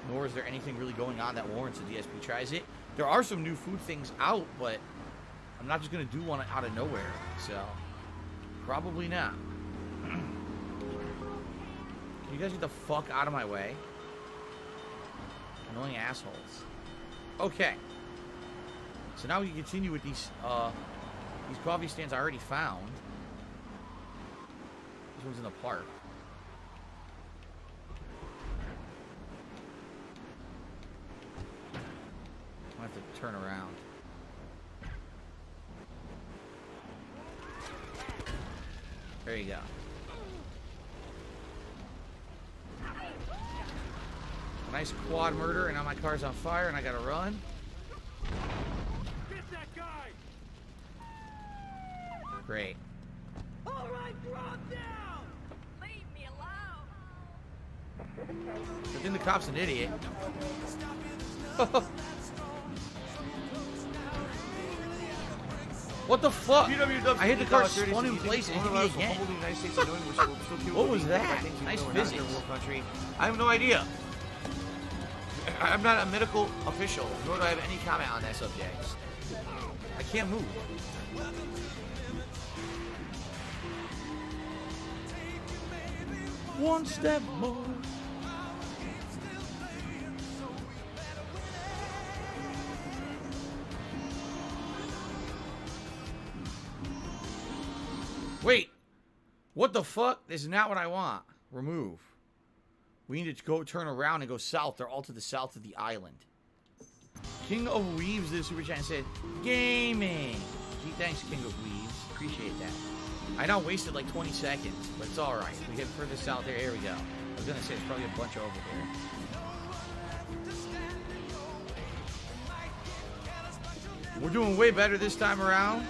nor is there anything really going on that warrants a DSP tries it. There are some new food things out, but I'm not just going to do one out of nowhere, so probably not. Can you guys get the fuck out of my way? Annoying assholes. Okay. So now we can continue with these coffee stands I already found. This one's in the park. I have to turn around. There you go. A nice quad murder, and now my car's on fire, and I gotta run. Get that guy! Great. All right, drop down! Leave me alone. But then the cop's an idiot. What the fuck? I hit the car, spun in place, and hit me again. What was that? Nice physics. I have no idea. I'm not a medical official, nor do I have any comment on that subject. I can't move. One step more. Wait. What the fuck? This is not what I want. Remove. We need to go turn around and go south. They're all to the south of the island. King of Weaves this super chat and said, gaming. Gee, thanks, King of Weaves. Appreciate that. I now wasted like 20 seconds, but it's alright. We get further south there. Here we go. I was gonna say there's probably a bunch over there. We're doing way better this time around.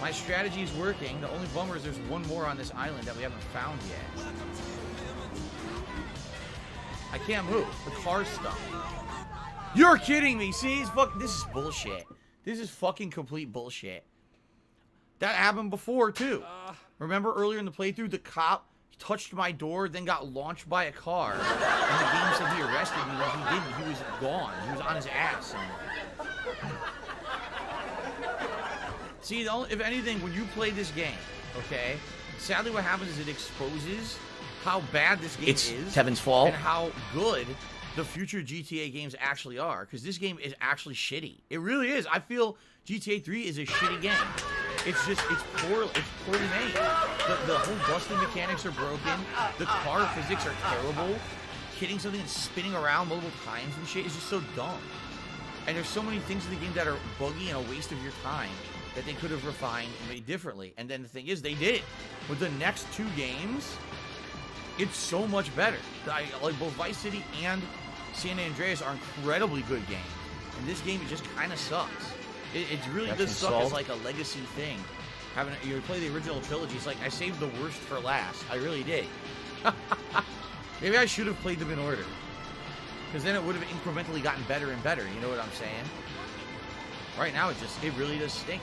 My strategy is working. The only bummer is there's one more on this island that we haven't found yet. I can't move. The car's stuck. You're kidding me. See, this is bullshit. This is fucking complete bullshit. That happened before, too. Remember earlier in the playthrough, the cop touched my door, then got launched by a car. And the game said he arrested me. Well, he didn't. He was gone. He was on his ass somewhere. See, if anything, when you play this game, okay, sadly what happens is it exposes how bad this game is. It's Tevin's fault. And how good the future GTA games actually are. Because this game is actually shitty. It really is. I feel GTA 3 is a shitty game. It's poorly made. The whole busting mechanics are broken. The car physics are terrible. Hitting something and spinning around multiple times and shit is just so dumb. And there's so many things in the game that are buggy and a waste of your time that they could have refined and made differently. And then the thing is, they did it. With the next two games, it's so much better. Like both Vice City and San Andreas are incredibly good games. And this game, it just kind of sucks. It really does suck as like a legacy thing. You play the original trilogy, it's like I saved the worst for last. I really did. Maybe I should have played them in order. Because then it would have incrementally gotten better and better. You know what I'm saying? Right now, it really does stink.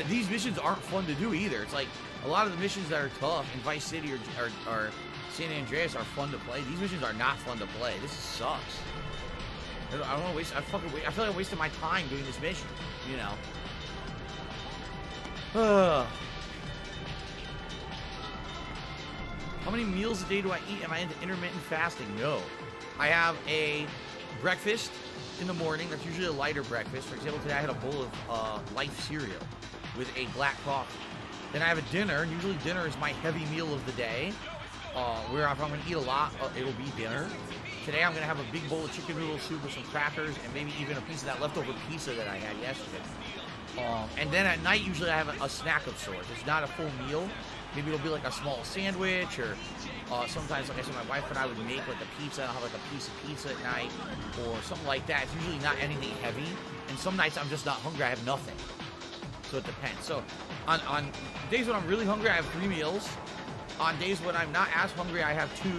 These missions aren't fun to do either. It's like a lot of the missions that are tough in Vice City or San Andreas are fun to play. These missions are not fun to play. This sucks. I don't want to waste. I feel like I wasted my time doing this mission. You know. How many meals a day do I eat? Am I into intermittent fasting? No. I have a breakfast in the morning. That's usually a lighter breakfast. For example, today I had a bowl of Life cereal with a black coffee. Then I have a dinner. Usually dinner is my heavy meal of the day. Where if I'm going to eat a lot, it'll be dinner. Today I'm going to have a big bowl of chicken noodle soup with some crackers and maybe even a piece of that leftover pizza that I had yesterday. And then at night, usually I have a snack of sorts. It's not a full meal. Maybe it'll be like a small sandwich, or sometimes, like I said, my wife and I would make like a pizza. I'll have like a piece of pizza at night, or something like that. It's usually not anything heavy. And some nights I'm just not hungry. I have nothing. So it depends. So on days when I'm really hungry, I have 3 meals. On days when I'm not as hungry, I have 2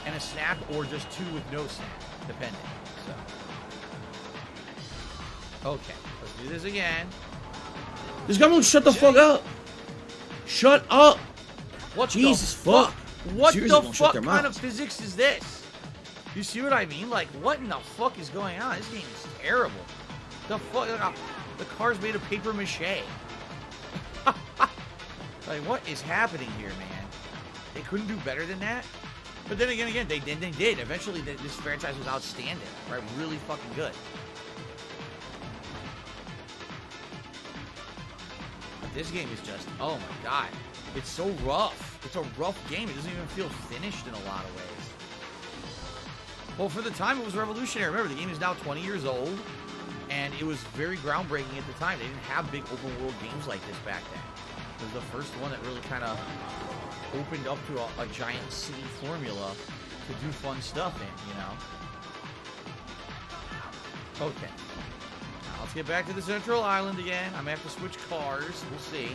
and a snack, or just 2 with no snack, depending. So, okay, let's do this again. This guy won't shut the fuck up. Shut up. What Jesus the fuck? What Seriously, the fuck kind of physics is this? You see what I mean? Like, what in the fuck is going on? This game is terrible. The fuck? The car's made of paper mache. Like, what is happening here, man? They couldn't do better than that? But then again, they did. Eventually, this franchise was outstanding, right? Really fucking good. But this game is just, oh my god. It's so rough. It's a rough game. It doesn't even feel finished in a lot of ways. Well, for the time, it was revolutionary. Remember, the game is now 20 years old, and it was very groundbreaking at the time. They didn't have big open-world games like this back then. It was the first one that really kind of opened up to a giant city formula to do fun stuff in, you know? Okay. Now, let's get back to the central island again. I'm going to have to switch cars. We'll see.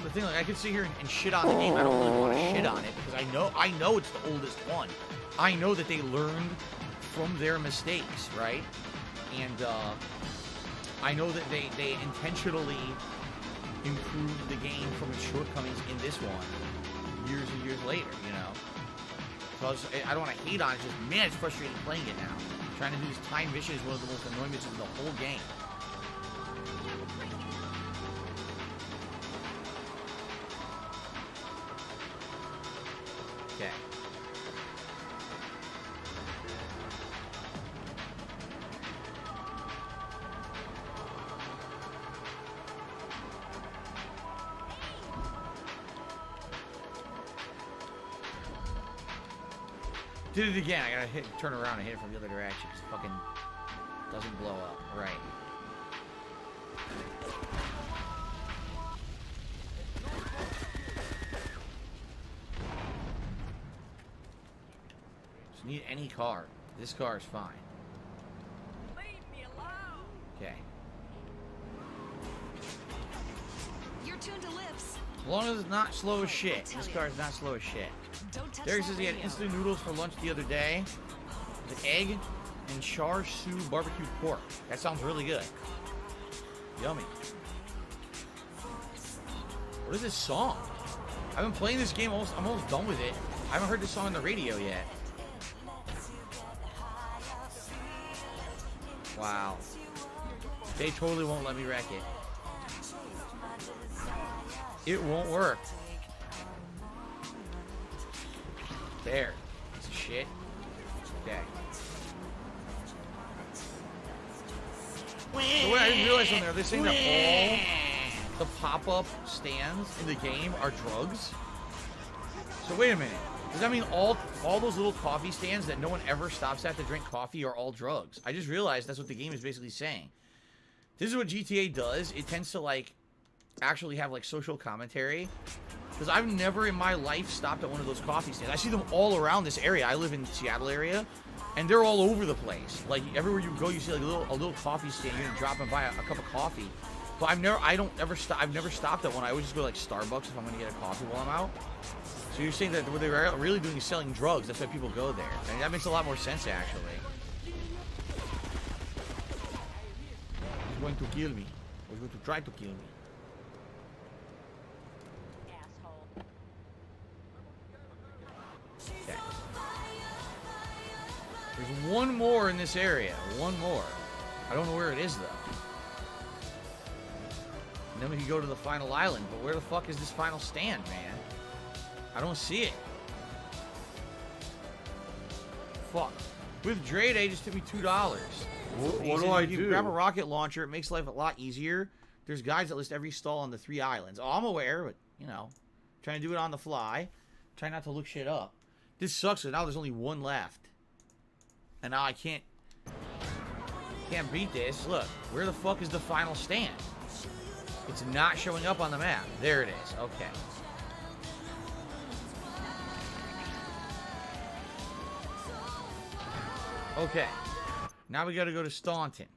The thing, like, I could sit here and shit on the game. I don't really want to shit on it because I know it's the oldest one. I know that they learned from their mistakes, right? And I know that they intentionally improved the game from its shortcomings in this one years and years later, you know? So I don't want to hate on it, just, man, it's frustrating playing it now. Trying to do this time mission is one of the most annoying missions in the whole game. Okay. Did it again. I gotta turn around and hit it from the other direction because it fucking doesn't blow up. Right. Just need any car. This car is fine. Leave me alone. Okay. You're tuned to lips. As long as it's not slow as shit. This car is not slow as shit. Derek says he had instant noodles for lunch the other day. With egg and char siu barbecue pork. That sounds really good. Yummy. What is this song? I've been playing this game I'm almost done with it. I haven't heard this song on the radio yet. Wow. They totally won't let me wreck it. It won't work. There. Piece of shit. Okay. So what I didn't realize on there, they're saying that all the pop-up stands in the game are drugs. So wait a minute. Does that mean all those little coffee stands that no one ever stops at to drink coffee are all drugs? I just realized that's what the game is basically saying. This is what GTA does. It tends to, like, actually have, like, social commentary. Because I've never in my life stopped at one of those coffee stands. I see them all around this area. I live in the Seattle area, and they're all over the place. Like, everywhere you go, you see, like, a little coffee stand. You're gonna drop and buy a cup of coffee. But I've never stopped at one. I always just go to, like, Starbucks if I'm gonna get a coffee while I'm out. So you're saying that what they're really doing is selling drugs. That's why people go there. I mean, that makes a lot more sense, actually. He's going to kill me. He's going to try to kill me. Okay. There's one more in this area. One more. I don't know where it is, though. And then we can go to the final island. But where the fuck is this final stand, man? I don't see it. Fuck. With Dre Day, just took me $2. What do I do? You grab a rocket launcher. It makes life a lot easier. There's guides that list every stall on the 3 islands. Oh, I'm aware, but, you know, trying to do it on the fly. Try not to look shit up. This sucks, so now there's only one left. And now I can't beat this. Look, where the fuck is the final stand? It's not showing up on the map. There it is. Okay. Okay. Now we gotta go to Staunton.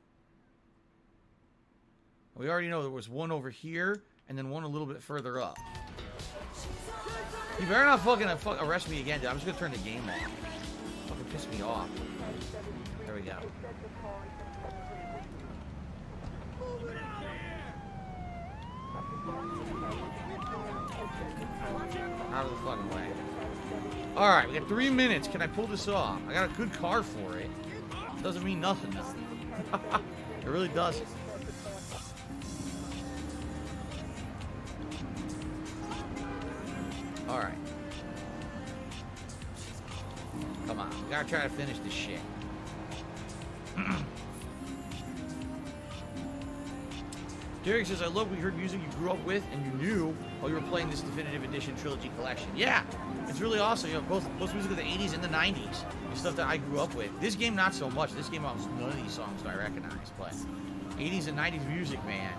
We already know there was one over here, and then one a little bit further up. You better not fucking arrest me again, dude. I'm just gonna turn the game off. Fucking piss me off. There we go. Out of the fucking way. Alright, we got 3 minutes. Can I pull this off? I got a good car for it. Doesn't mean nothing, though. It really doesn't. Alright. Come on. We gotta try to finish this shit. Derek says, I love we heard music you grew up with and you knew while you were playing this Definitive Edition Trilogy Collection. Yeah, it's really awesome. You know, both music of the 80s and the 90s. The stuff that I grew up with. This game, not so much. This game, almost none of these songs do I recognize. But 80s and 90s music, man.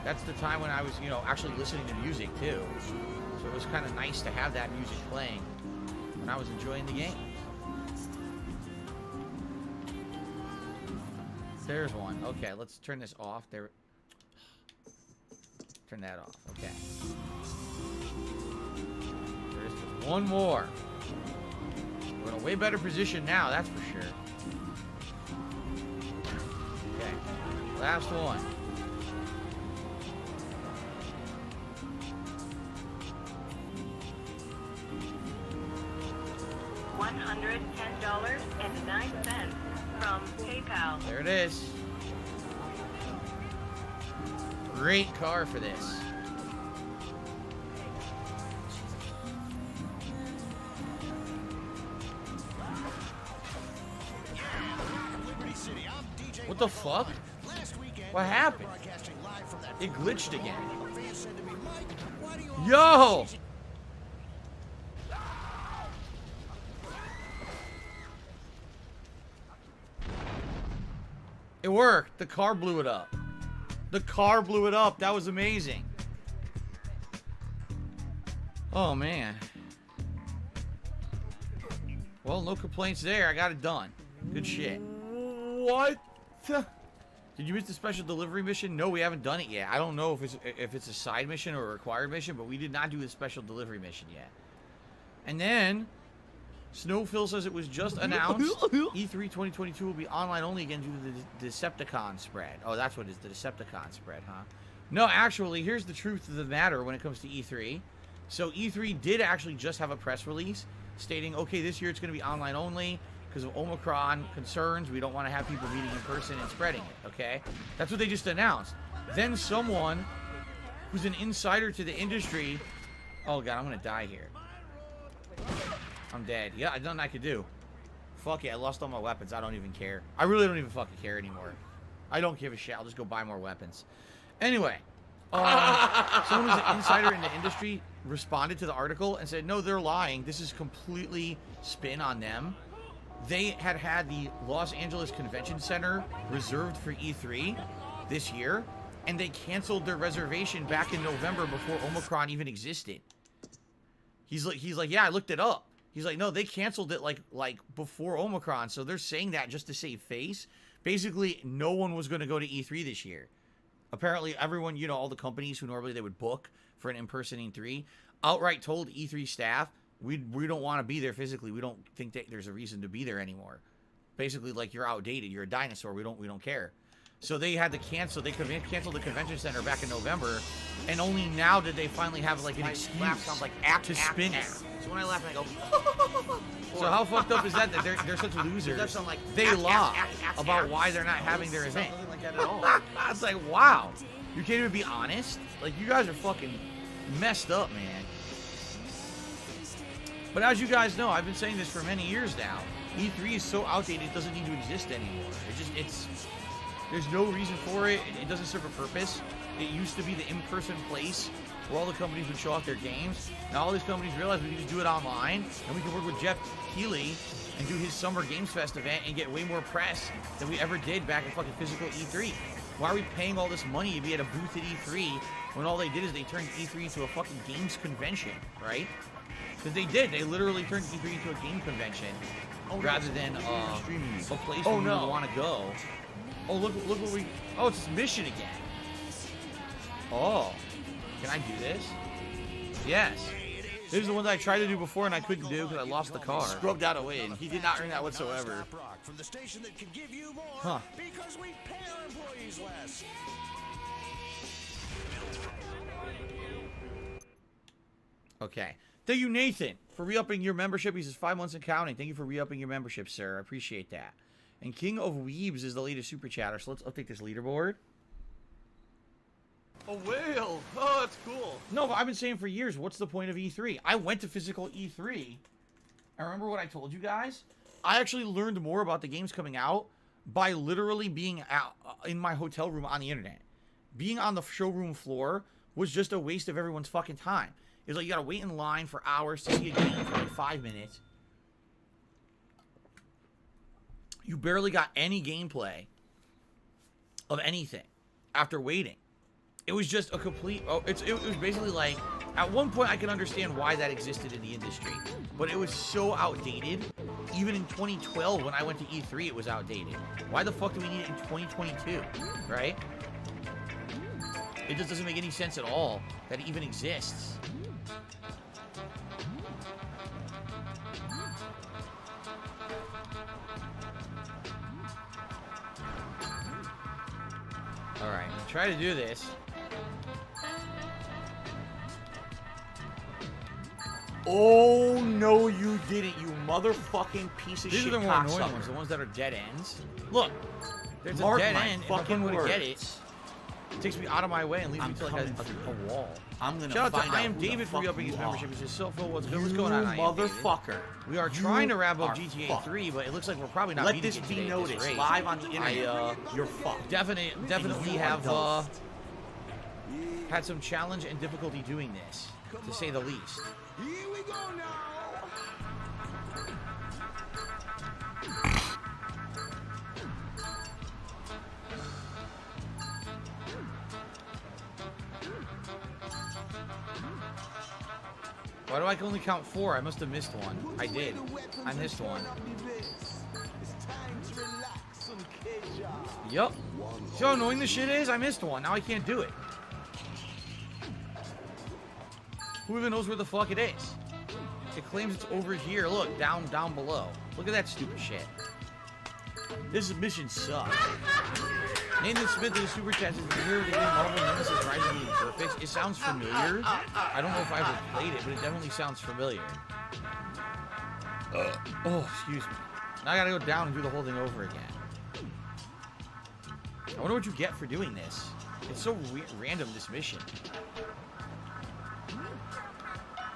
That's the time when I was, you know, actually listening to music, too. So it was kind of nice to have that music playing when I was enjoying the game. There's one. Okay, let's turn this off. There. Turn that off. Okay. There's just one more. We're in a way better position now, that's for sure. Okay. Last one. $110.09 from PayPal. There it is. Great car for this. What the fuck? What happened? It glitched again. Yo! It worked. The car blew it up. The car blew it up. That was amazing. Oh, man. Well, no complaints there. I got it done. Good shit. What? Did you miss the special delivery mission? No, we haven't done it yet. I don't know if it's a side mission or a required mission, but we did not do the special delivery mission yet. And then Snowphil says it was just announced E3 2022 will be online only again due to the Decepticon spread. Oh, that's what it is, the Decepticon spread, huh? No, actually, here's the truth of the matter when it comes to E3. So E3 did actually just have a press release stating, okay, this year it's going to be online only because of Omicron concerns. We don't want to have people meeting in person and spreading it, okay? That's what they just announced. Then someone who's an insider to the industry... Oh, God, I'm going to die here. I'm dead. Yeah, nothing I could do. Fuck it, I lost all my weapons. I don't even care. I really don't even fucking care anymore. I don't give a shit. I'll just go buy more weapons. Anyway, someone who's an insider in the industry responded to the article and said, no, they're lying. This is completely spin on them. They had the Los Angeles Convention Center reserved for E3 this year, and they canceled their reservation back in November before Omicron even existed. He's like, yeah, I looked it up. He's like, no, they canceled it like before Omicron, so they're saying that just to save face. Basically, no one was going to go to E3 this year. Apparently, everyone, you know, all the companies who normally they would book for an in-person E3, outright told E3 staff, we don't want to be there physically. We don't think that there's a reason to be there anymore. Basically, like, you're outdated. You're a dinosaur. We don't care. So they had to cancel. They could have canceled the convention center back in November, and only now did they finally have like an excuse sounds like to spin it. So when I laugh, I go. So how fucked up is that they're such losers? Like, they lie about why they're not having their event. Nothing like that at all. It's like, wow, you can't even be honest. Like, you guys are fucking messed up, man. But as you guys know, I've been saying this for many years now. E3 is so outdated; it doesn't need to exist anymore. There's no reason for it. It doesn't serve a purpose. It used to be the in-person place where all the companies would show off their games. Now all these companies realize we can just do it online, and we can work with Jeff Keighley and do his Summer Games Fest event and get way more press than we ever did back at fucking physical E3. Why are we paying all this money to be at a booth at E3 when all they did is they turned E3 into a fucking games convention, right? Because they did. They literally turned E3 into a game convention rather than a place where you want to go. Oh, look what we... Oh, it's this mission again. Oh. Can I do this? Yes. This is the one that I tried to do before and I couldn't do because I lost the car. Scrubbed out a win. He did not earn that whatsoever. From the station that can give you more Huh. because we pay our employees less. Okay. Thank you, Nathan, for re-upping your membership. He says 5 months and counting. Thank you for re-upping your membership, sir. I appreciate that. And King of Weebs is the latest super chatter. So let's update this leaderboard. A whale. Oh, that's cool. No, but I've been saying for years, what's the point of E3? I went to physical E3. I remember what I told you guys. I actually learned more about the games coming out by literally being out in my hotel room on the internet. Being on the showroom floor was just a waste of everyone's fucking time. It's like you gotta wait in line for hours to see a game for like 5 minutes. You barely got any gameplay of anything after waiting. It was just a complete... it was basically like... At one point, I can understand why that existed in the industry. But it was so outdated. Even in 2012, when I went to E3, it was outdated. Why the fuck do we need it in 2022? Right? It just doesn't make any sense at all that it even exists. Alright, I'm gonna try to do this. Oh, no, you didn't, you motherfucking piece of shit. These are the more annoying ones, the ones that are dead ends. Look, there's a dead end, and if I'm going to get it, it takes me out of my way and leaves me to like a wall. I'm gonna shout out to I Am David for re-upping his membership. He says, so Phil, what's good? What's going on, I Am motherfucker? We are trying to wrap up GTA 3, but it looks like we're probably not beating it today. Let this be noticed live on the internet. You're fucked. Definitely have had some challenge and difficulty doing this, to say the least. Here we go now. Why do I only count 4? I must have missed one. I did. I missed one. Yup. See how annoying this shit is? I missed one. Now I can't do it. Who even knows where the fuck it is? It claims it's over here. Look, down below. Look at that stupid shit. This mission sucks. Nathan Smith in the super chat says, "Did you hear the game Marvel Nemesis Rise of the Imperfects? It sounds familiar. I don't know if I ever played it, but it definitely sounds familiar." Oh, excuse me. Now I gotta go down and do the whole thing over again. I wonder what you get for doing this. It's so random, this mission.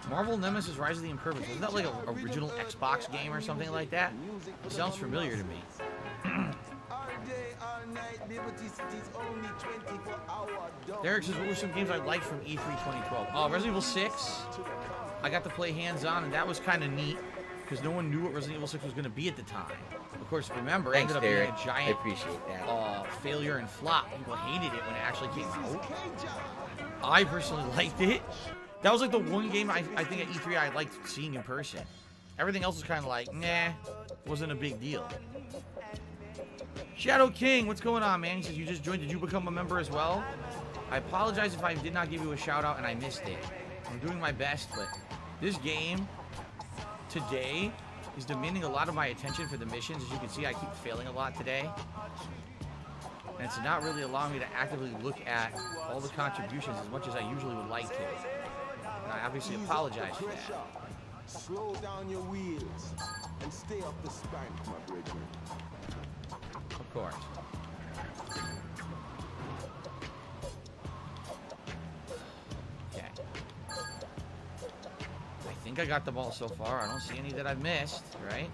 Marvel Nemesis Rise of the Imperfects. Isn't that like an original Xbox game or something like that? It sounds familiar to me. Derek says, what were some games I liked from E3 2012? Oh, Resident Evil 6. I got to play hands-on, and that was kind of neat, because no one knew what Resident Evil 6 was going to be at the time. Of course, remember, it ended up being a giant failure and flop. People hated it when it actually came out. I personally liked it. That was like the one game I think at E3 I liked seeing in person. Everything else was kind of like, nah, wasn't a big deal. Shadow King, what's going on, man? He says, you just joined. Did you become a member as well? I apologize if I did not give you a shout out and I missed it. I'm doing my best, but this game today is demanding a lot of my attention for the missions. As you can see, I keep failing a lot today. And it's not really allowing me to actively look at all the contributions as much as I usually would like to. And I obviously apologize for that. Slow down your wheels and stay off the spank, my brethren. Of course. Okay. I think I got them all so far. I don't see any that I've missed, right?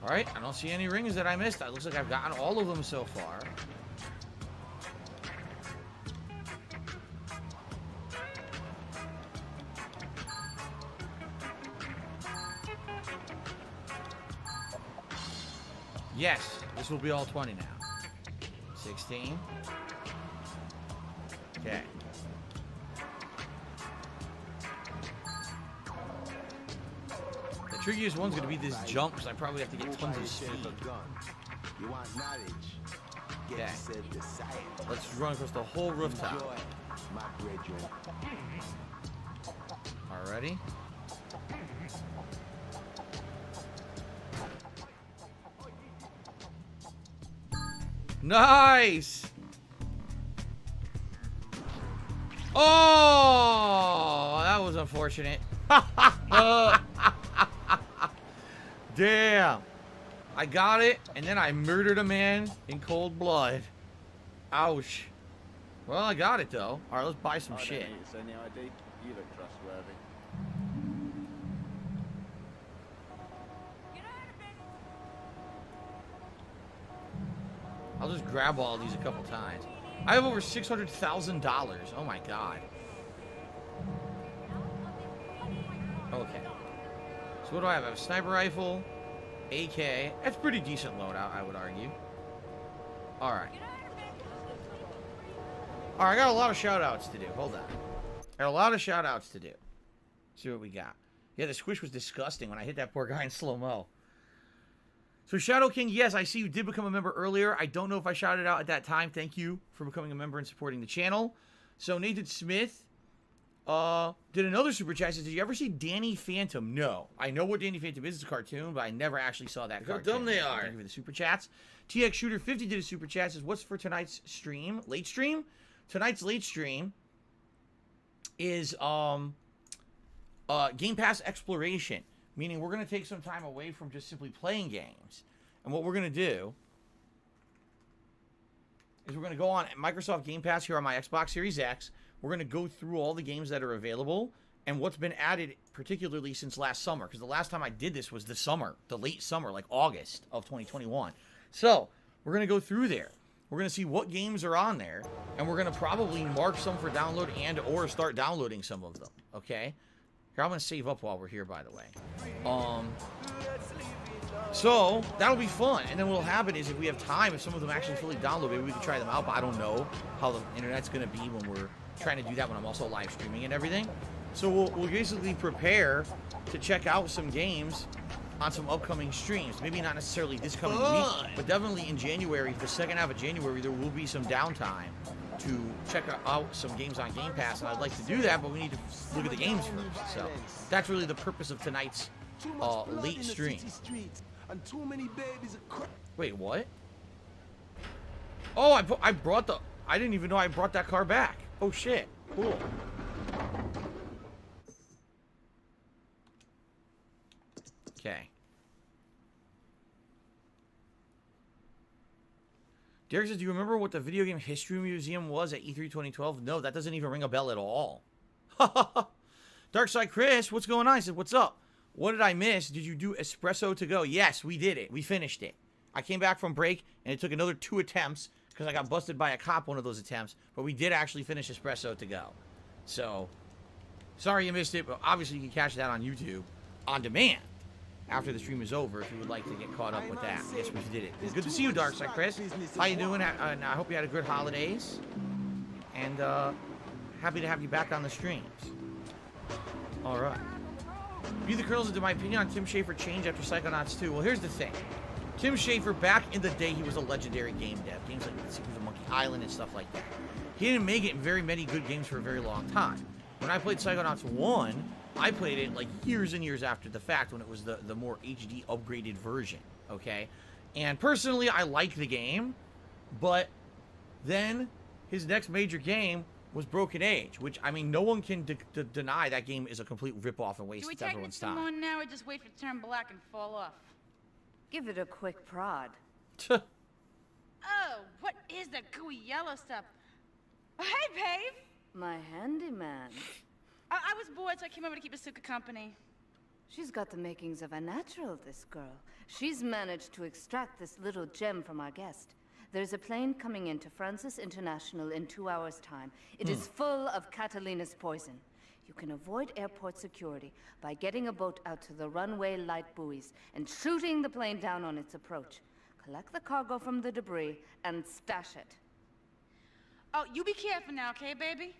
Alright, I don't see any rings that I missed. It looks like I've gotten all of them so far. Yes, this will be all 20 now. 16. Okay. The trickiest one's gonna be this jump, because I probably have to get tons of speed. You want knowledge? Okay. Let's run across the whole rooftop. My brethren. Alright, ready? Nice! Oh, that was unfortunate. Damn. I got it, and then I murdered a man in cold blood. Ouch. Well, I got it, though. All right, let's buy some shit. Any ID? You look trustworthy. I'll just grab all of these a couple times. I have over $600,000. Oh, my God. Okay. So what do I have? I have a sniper rifle, AK. That's pretty decent loadout, I would argue. All right. All right, I got a lot of shout-outs to do. Hold on. I got a lot of shout-outs to do. See what we got. Yeah, the squish was disgusting when I hit that poor guy in slow-mo. So Shadow King, yes, I see you did become a member earlier. I don't know if I shouted out at that time. Thank you for becoming a member and supporting the channel. So Nathan Smith did another super chat. Says, did you ever see Danny Phantom? No. I know what Danny Phantom is. It's a cartoon, but I never actually saw that cartoon. How dumb they are. Thank you for the super chats. TX Shooter 50 did a super chat. Says, what's for tonight's stream? Late stream? Tonight's late stream is Game Pass Exploration. Meaning we're going to take some time away from just simply playing games. And what we're going to do is we're going to go on Microsoft Game Pass here on my Xbox Series X. We're going to go through all the games that are available and what's been added particularly since last summer. Because the last time I did this was the summer, the late summer, like August of 2021. So we're going to go through there. We're going to see what games are on there. And we're going to probably mark some for download and or start downloading some of them. Okay? Here, I'm going to save up while we're here, by the way. So, that'll be fun. And then what'll happen is if we have time, if some of them actually fully download, maybe we can try them out. But I don't know how the internet's going to be when we're trying to do that when I'm also live streaming and everything. So we'll basically prepare to check out some games on some upcoming streams. Maybe not necessarily this coming week, but definitely in January, the second half of January, there will be some downtime to check out some games on Game Pass, and I'd like to do that, but we need to look at the games first. So that's really the purpose of tonight's late stream. Wait, what? Oh, I brought the... I didn't even know I brought that car back. Oh, shit. Cool. Okay. Derek says, do you remember what the Video Game History Museum was at E3 2012? No, that doesn't even ring a bell at all. Darkside Chris, what's going on? He said, what's up? What did I miss? Did you do Espresso to Go? Yes, we did it. We finished it. I came back from break, and it took another 2 attempts because I got busted by a cop one of those attempts. But we did actually finish Espresso to Go. So, sorry you missed it, but obviously you can catch that on YouTube on demand after the stream is over if you would like to get caught up with that. Yes, we did it. It's good to see you, Darkside Chris. How you doing? And I hope you had a good holidays. And happy to have you back on the streams. All right. View the Colonels into my opinion on Tim Schafer change after Psychonauts 2. Well, here's the thing. Tim Schafer, back in the day, he was a legendary game dev. Games like Secrets of Monkey Island and stuff like that. He didn't make it in very many good games for a very long time. When I played Psychonauts 1, I played it like years and years after the fact when it was the more HD upgraded version, okay? And personally, I liked the game, but then his next major game was Broken Age, which, I mean, no one can deny that game is a complete ripoff and waste of everyone's time. Do we take it some more now or just wait for it to turn black and fall off? Give it a quick prod. Oh, what is that gooey yellow stuff? Oh, hey, babe! My handyman. I was bored, so I came over to keep Asuka company. She's got the makings of a natural, this girl. She's managed to extract this little gem from our guest. There's a plane coming into Francis International in 2 hours' time. It is full of Catalina's poison. You can avoid airport security by getting a boat out to the runway light buoys and shooting the plane down on its approach. Collect the cargo from the debris and stash it. Oh, you be careful now, okay, baby?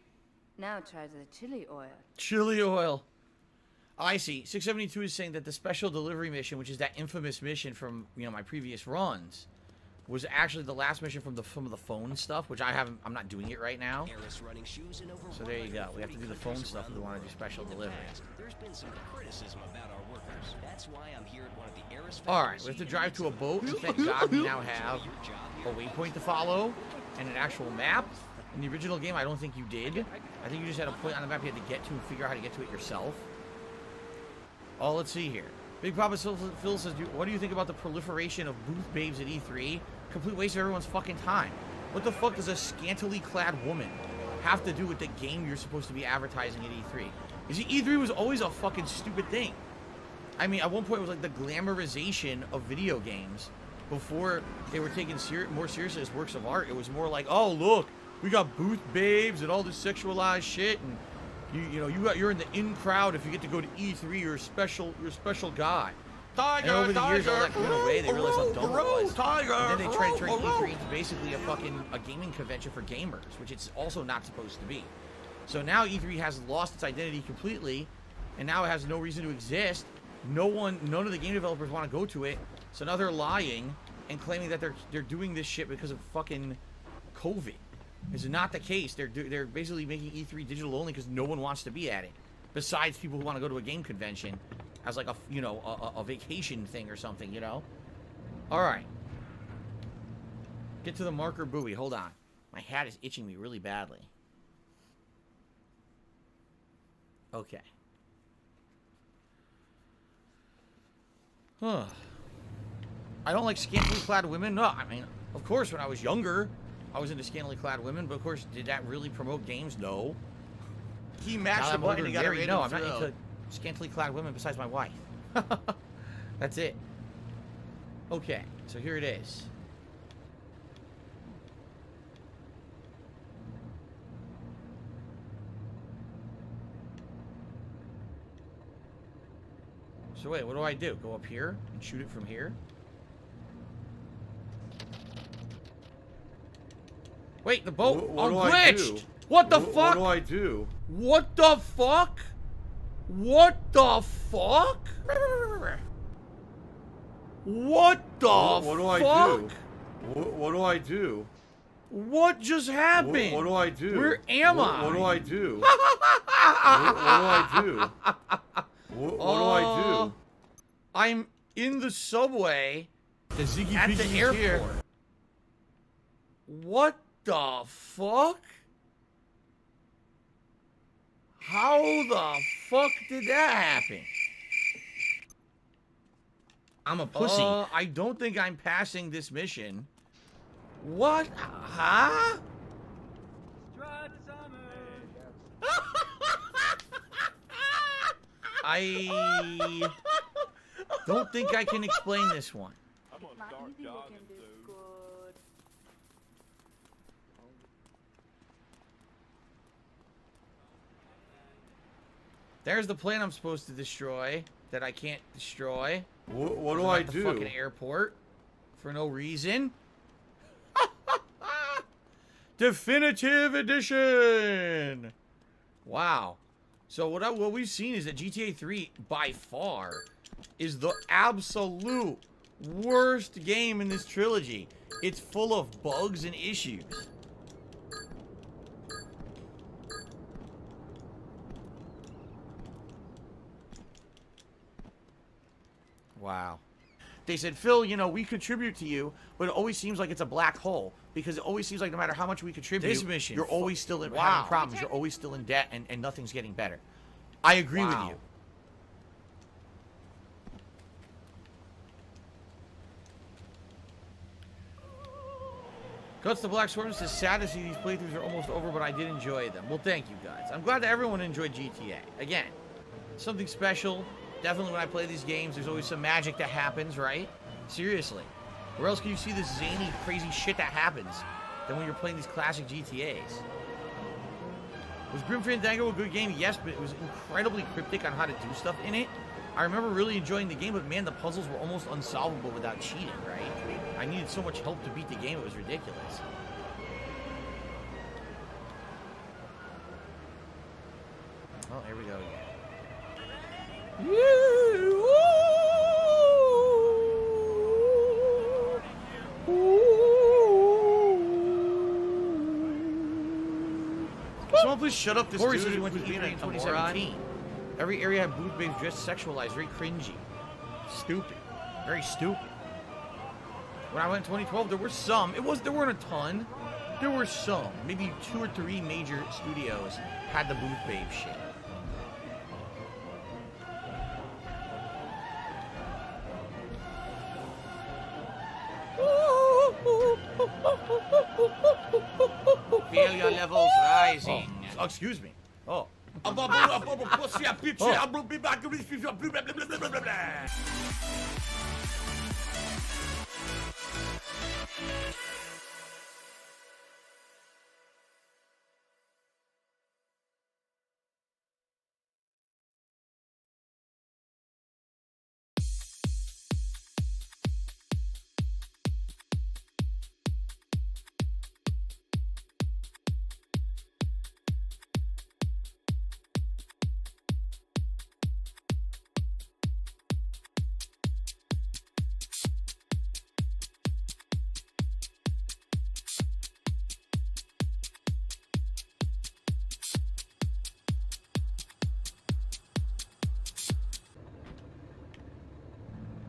Now try the chili oil. Chili oil. I see. 672 is saying that the special delivery mission, which is that infamous mission from, you know, my previous runs, was actually the last mission from some of the phone stuff, which I'm not doing it right now. So there you go. We have to do the phone stuff if we want to do special delivery. There's been some criticism about our workers. That's why I'm here at one of the Eris Alright, we have to drive to a boat, and thank God we now have a waypoint to follow and an actual map. In the original game, I don't think you did. I think you just had a point on the map you had to get to and figure out how to get to it yourself. Oh, let's see here. Big Papa Phil says, what do you think about the proliferation of booth babes at E3? Complete waste of everyone's fucking time. What the fuck does a scantily clad woman have to do with the game you're supposed to be advertising at E3? You see, E3 was always a fucking stupid thing. I mean, at one point it was like the glamorization of video games before they were taken more seriously as works of art. It was more like, oh, look, we got booth babes and all this sexualized shit, and you're in the in crowd if you get to go to E3. You're a special guy. Tiger, and over the years, all that went away. They realized how dumb it was. Tiger, and then they tried to turn E3 into basically a gaming convention for gamers, which it's also not supposed to be. So now E3 has lost its identity completely, and now it has no reason to exist. None of the game developers want to go to it. So now they're lying and claiming that they're doing this shit because of fucking COVID. It's not the case. They're basically making E3 digital only because no one wants to be at it, besides people who want to go to a game convention as like a vacation thing or something, you know. All right, get to the marker buoy. Hold on, my hat is itching me really badly. Okay. Huh. I don't like scantily clad women. No, I mean, of course, when I was younger, I was into scantily clad women, but of course, did that really promote games? No. He matched the button and got a no, I'm not into scantily clad women besides my wife. That's it. Okay, so here it is. So wait, what do I do? Go up here and shoot it from here? Wait, the boat glitched! What the fuck? What do I do? What the fuck? What the fuck? What the fuck? What do I do? What do I do? What just happened? What do I do? Where am I? What do I do? What do I do? What do I do? I'm in the subway at the airport. Here. What the fuck? How the fuck did that happen? I'm a pussy. I don't think I'm passing this mission. What? Huh? I don't think I can explain this one. There's the plane I'm supposed to destroy that I can't destroy. What do I do? The fucking airport for no reason. Definitive edition. Wow. So what we've seen is that GTA 3 by far is the absolute worst game in this trilogy. It's full of bugs and issues. Wow. They said, Phil, you know, we contribute to you, but it always seems like it's a black hole. Because it always seems like no matter how much we contribute, this mission, you're always still in having problems. You're always still in debt, and nothing's getting better. I agree with you. Guts the Black Swordsman says, sad to see these playthroughs are almost over, but I did enjoy them. Well, thank you, guys. I'm glad that everyone enjoyed GTA. Again, something special. Definitely when I play these games, there's always some magic that happens, right? Seriously. Where else can you see this zany, crazy shit that happens than when you're playing these classic GTAs? Was Grim Fandango a good game? Yes, but it was incredibly cryptic on how to do stuff in it. I remember really enjoying the game, but man, the puzzles were almost unsolvable without cheating, right? I needed so much help to beat the game, it was ridiculous. Oh, here we go again. Ooh. someone please shut up this Corey dude says he who went to was E3 being in a 2017. moron. Every area had booth babes dressed sexualized, very cringy. Stupid. Very stupid. When I went in 2012, there were some. There weren't a ton. There were some. Maybe 2 or 3 major studios had the booth babe shit. Feel your levels rising. Oh, excuse me. Oh.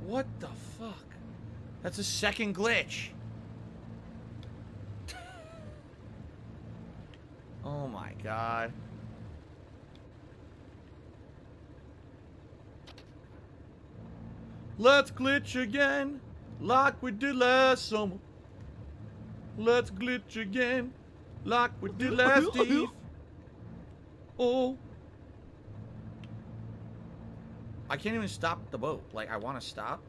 What the fuck? That's a second glitch. Oh my god. Let's glitch again, like we did last summer. Let's glitch again, like we did last Eve. Oh. I can't even stop the boat. Like, I want to stop.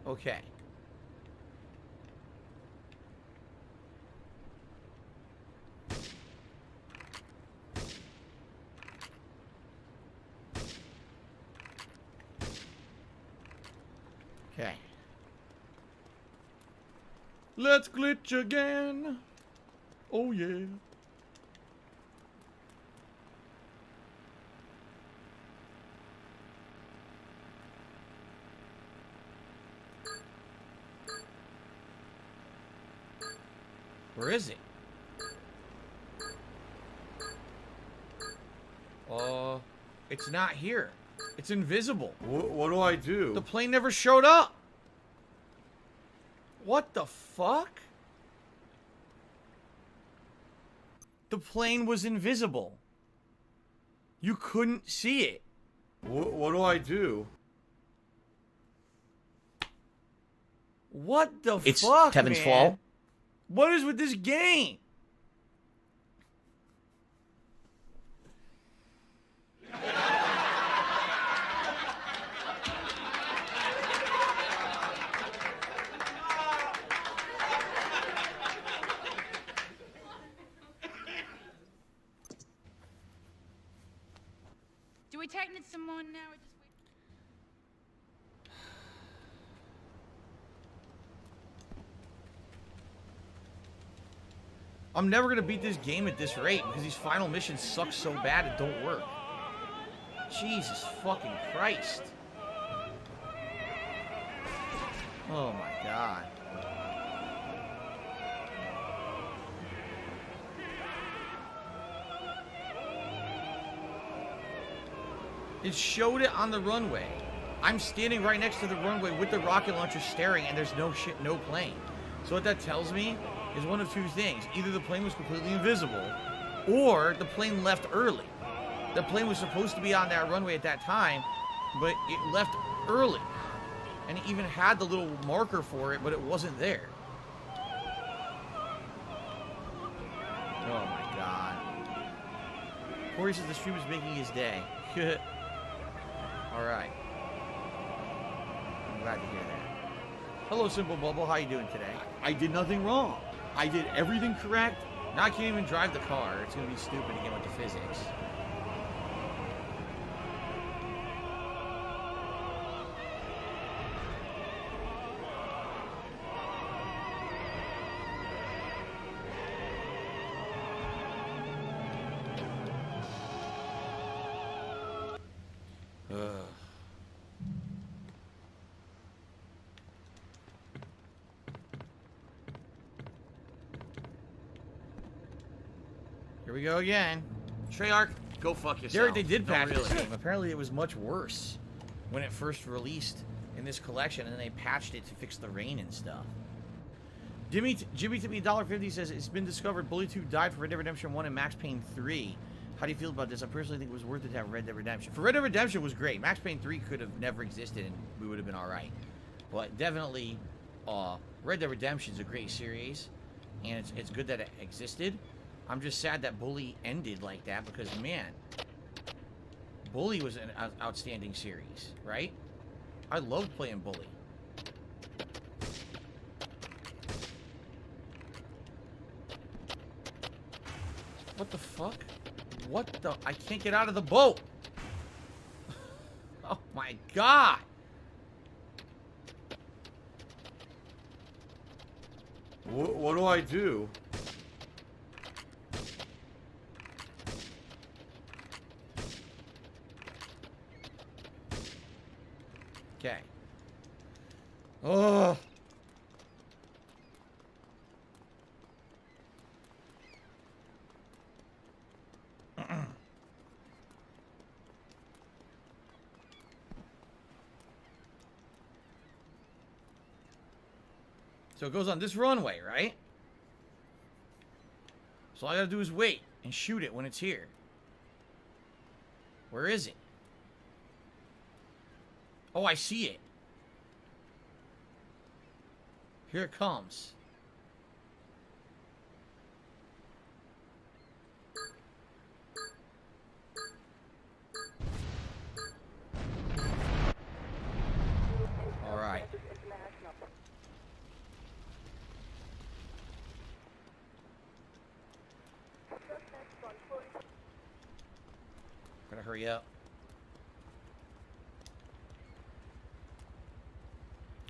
Okay. Okay. Let's glitch again. Oh, yeah. Where is it? It's not here. It's invisible. What do I do? The plane never showed up. What the fuck? The plane was invisible. You couldn't see it. What do I do? What the It's fuck, Tevin's man? fault. What is with this game? Do we tighten it some more now or just wait? I'm never gonna beat this game at this rate because these final missions suck so bad it don't work. Jesus fucking Christ. Oh my god. It showed it on the runway. I'm standing right next to the runway with the rocket launcher staring and there's no plane. So what that tells me is one of two things. Either the plane was completely invisible, or the plane left early. The plane was supposed to be on that runway at that time, but it left early. And it even had the little marker for it, but it wasn't there. Oh my god. Corey says the stream is making his day. Alright. I'm glad to hear that. Hello, Simple Bubble. How you doing today? I did nothing wrong. I did everything correct. Now I can't even drive the car. It's going to be stupid again with the physics. Here we go again. Treyarch, go fuck yourself. Derek, they did No, patch really. this game. Apparently it was much worse when it first released in this collection, and then they patched it to fix the rain and stuff. Jimmy to me $1.50 says, it's been discovered Bully 2 died for Red Dead Redemption 1 and Max Payne 3. How do you feel about this? I personally think it was worth it to have Red Dead Redemption. For Red Dead Redemption was great. Max Payne 3 could have never existed and we would have been alright. But definitely, Red Dead Redemption is a great series, and it's good that it existed. I'm just sad that Bully ended like that because, man, Bully was an outstanding series, right? I loved playing Bully. What the fuck? What the? I can't get out of the boat. Oh my god. What do I do? Okay. Oh. So it goes on this runway, right? So all I gotta do is wait and shoot it when it's here. Where is it? Oh, I see it. Here it comes. All right. Gotta hurry up.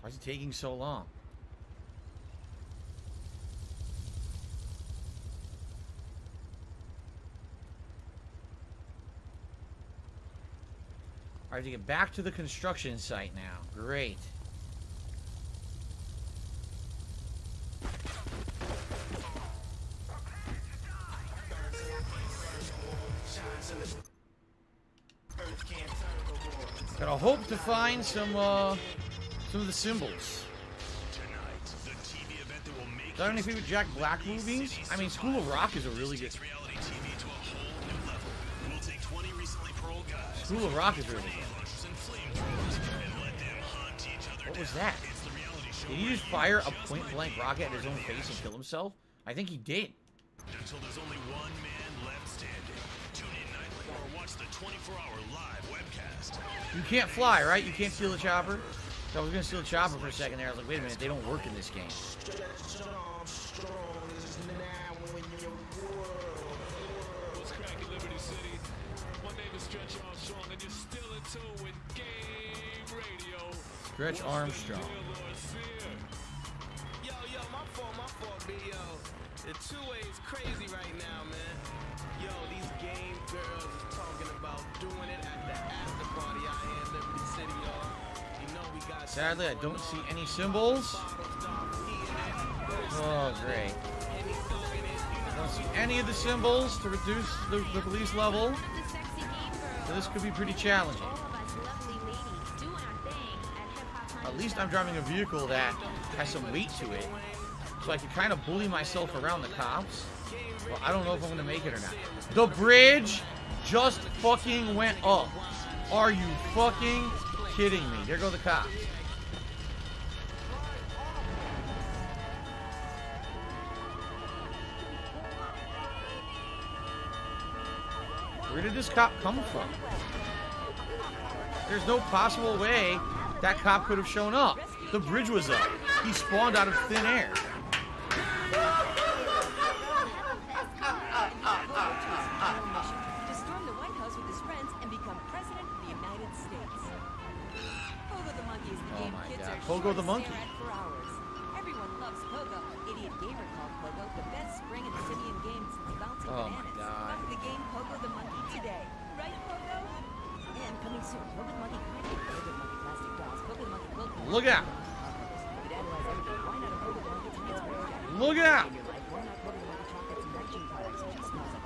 Why is it taking so long? I have to get back to the construction site now. Great. Gotta hope to find some of the symbols. Do I have any favorite Jack Black movies? I mean, School of Rock is a really good. School of Rock is really good. What was that? Did he just fire a point-blank rocket at his own face and kill himself? I think he did. Until there's only one man left standing. Tune in nightly or watch the 24-hour live webcast. You can't fly, right? You can't steal the chopper? So I was gonna steal the chopper for a second there. I was like, wait a minute, they don't work in this game. What's cracking, Liberty City? My name is Stretch Armstrong, and you're still in tune with Game Radio. Stretch Armstrong. Yo, my fault, B, yo. The two-way is crazy right now, man. Yo, these game girls is talking about doing it at the after party out here in Liberty City, y'all. You know we got. Sadly, I don't see any symbols. Oh, great. I don't see any of the symbols to reduce the police level. So this could be pretty challenging. At least I'm driving a vehicle that has some weight to it, so I can kind of bully myself around the cops. Well, I don't know if I'm going to make it or not. The bridge just fucking went up. Are you fucking kidding me? There go the cops. Where did this cop come from? There's no possible way that cop could have shown up. The bridge was up. He spawned out of thin air. To storm the White House with his friends and become president of the United States. Pogo the Monkey is the game kids are Pogo the Monkey. stare at for hours. Everyone loves Pogo. Idiot Gamer called Pogo the best spring and simian game since bouncing Oh my bananas. God. Buy the game Pogo the Monkey today. Right, Pogo? And coming soon, Pogo the Monkey cricket, Pogo the Monkey plastic dolls, Pogo the Monkey quilt. Look out. You'd analyze everything. Why not a Pogo the Monkey tonight's Look out. in your life? Why not Pogo the Monkey chocolates and hygiene products? Just smells like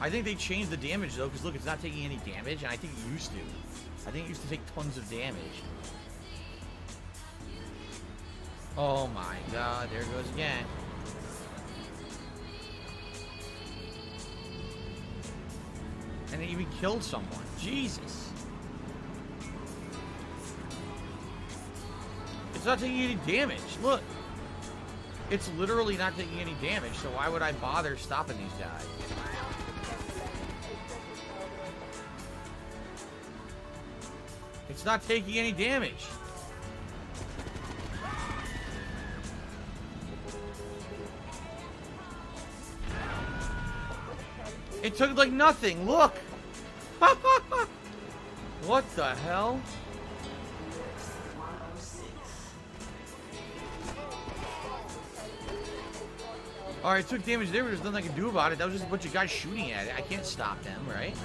I think they changed the damage, though, because look, it's not taking any damage, and I think it used to. I think it used to take tons of damage. Oh my god, there it goes again. And it even killed someone. Jesus. It's not taking any damage. Look. It's literally not taking any damage, so why would I bother stopping these guys? It's not taking any damage. It took like nothing. Look. What the hell? Alright, it took damage there, but there's nothing I can do about it. That was just a bunch of guys shooting at it. I can't stop them, right?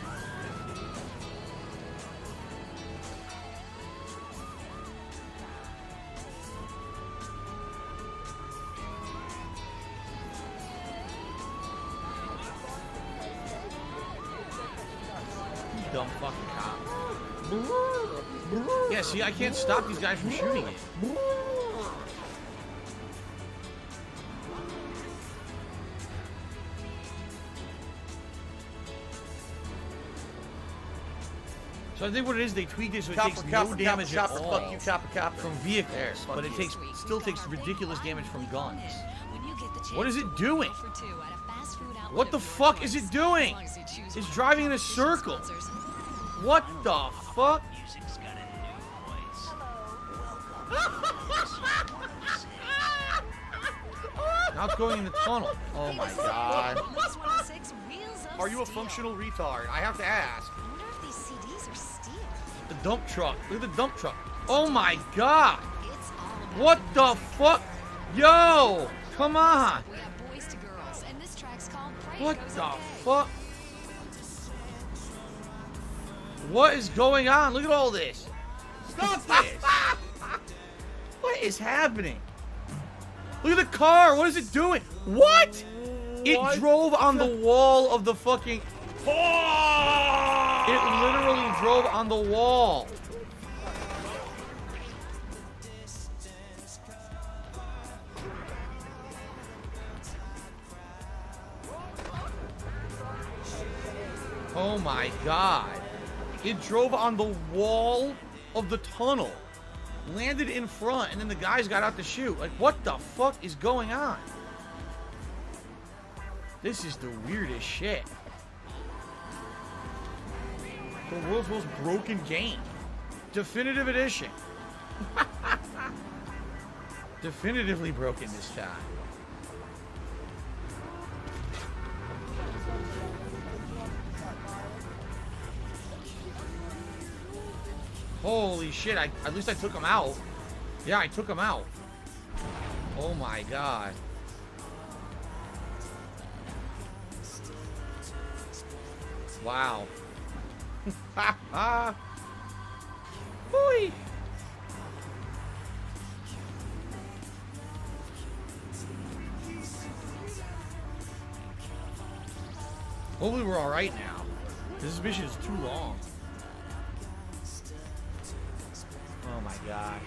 Dumb fucking cop. Yeah, see, I can't stop these guys from shooting it. So I think what it is, they tweaked it so it takes no damage at all from vehicles, but it still takes ridiculous damage from guns. What is it doing? What the fuck is it doing? It's driving in a circle. What the fuck? Now it's going in the tunnel. Oh my god. Are you a functional retard? I have to ask. The dump truck. Look at the dump truck. Oh my god. What the fuck? Yo! Come on. What the fuck? What is going on? Look at all this. Stop this. What is happening? Look at the car. What is it doing? What? It drove on the wall of the fucking... It literally drove on the wall. Oh my god. It drove on the wall of the tunnel. Landed in front, and then the guys got out to shoot. Like, what the fuck is going on? This is the weirdest shit. The world's most broken game. Definitive edition. Definitively broken this time. Holy shit, at least I took him out. Yeah, I took him out. Oh my god. Wow. Ha ha. Boy. Hopefully we're alright now. This mission is too long. Oh my gosh.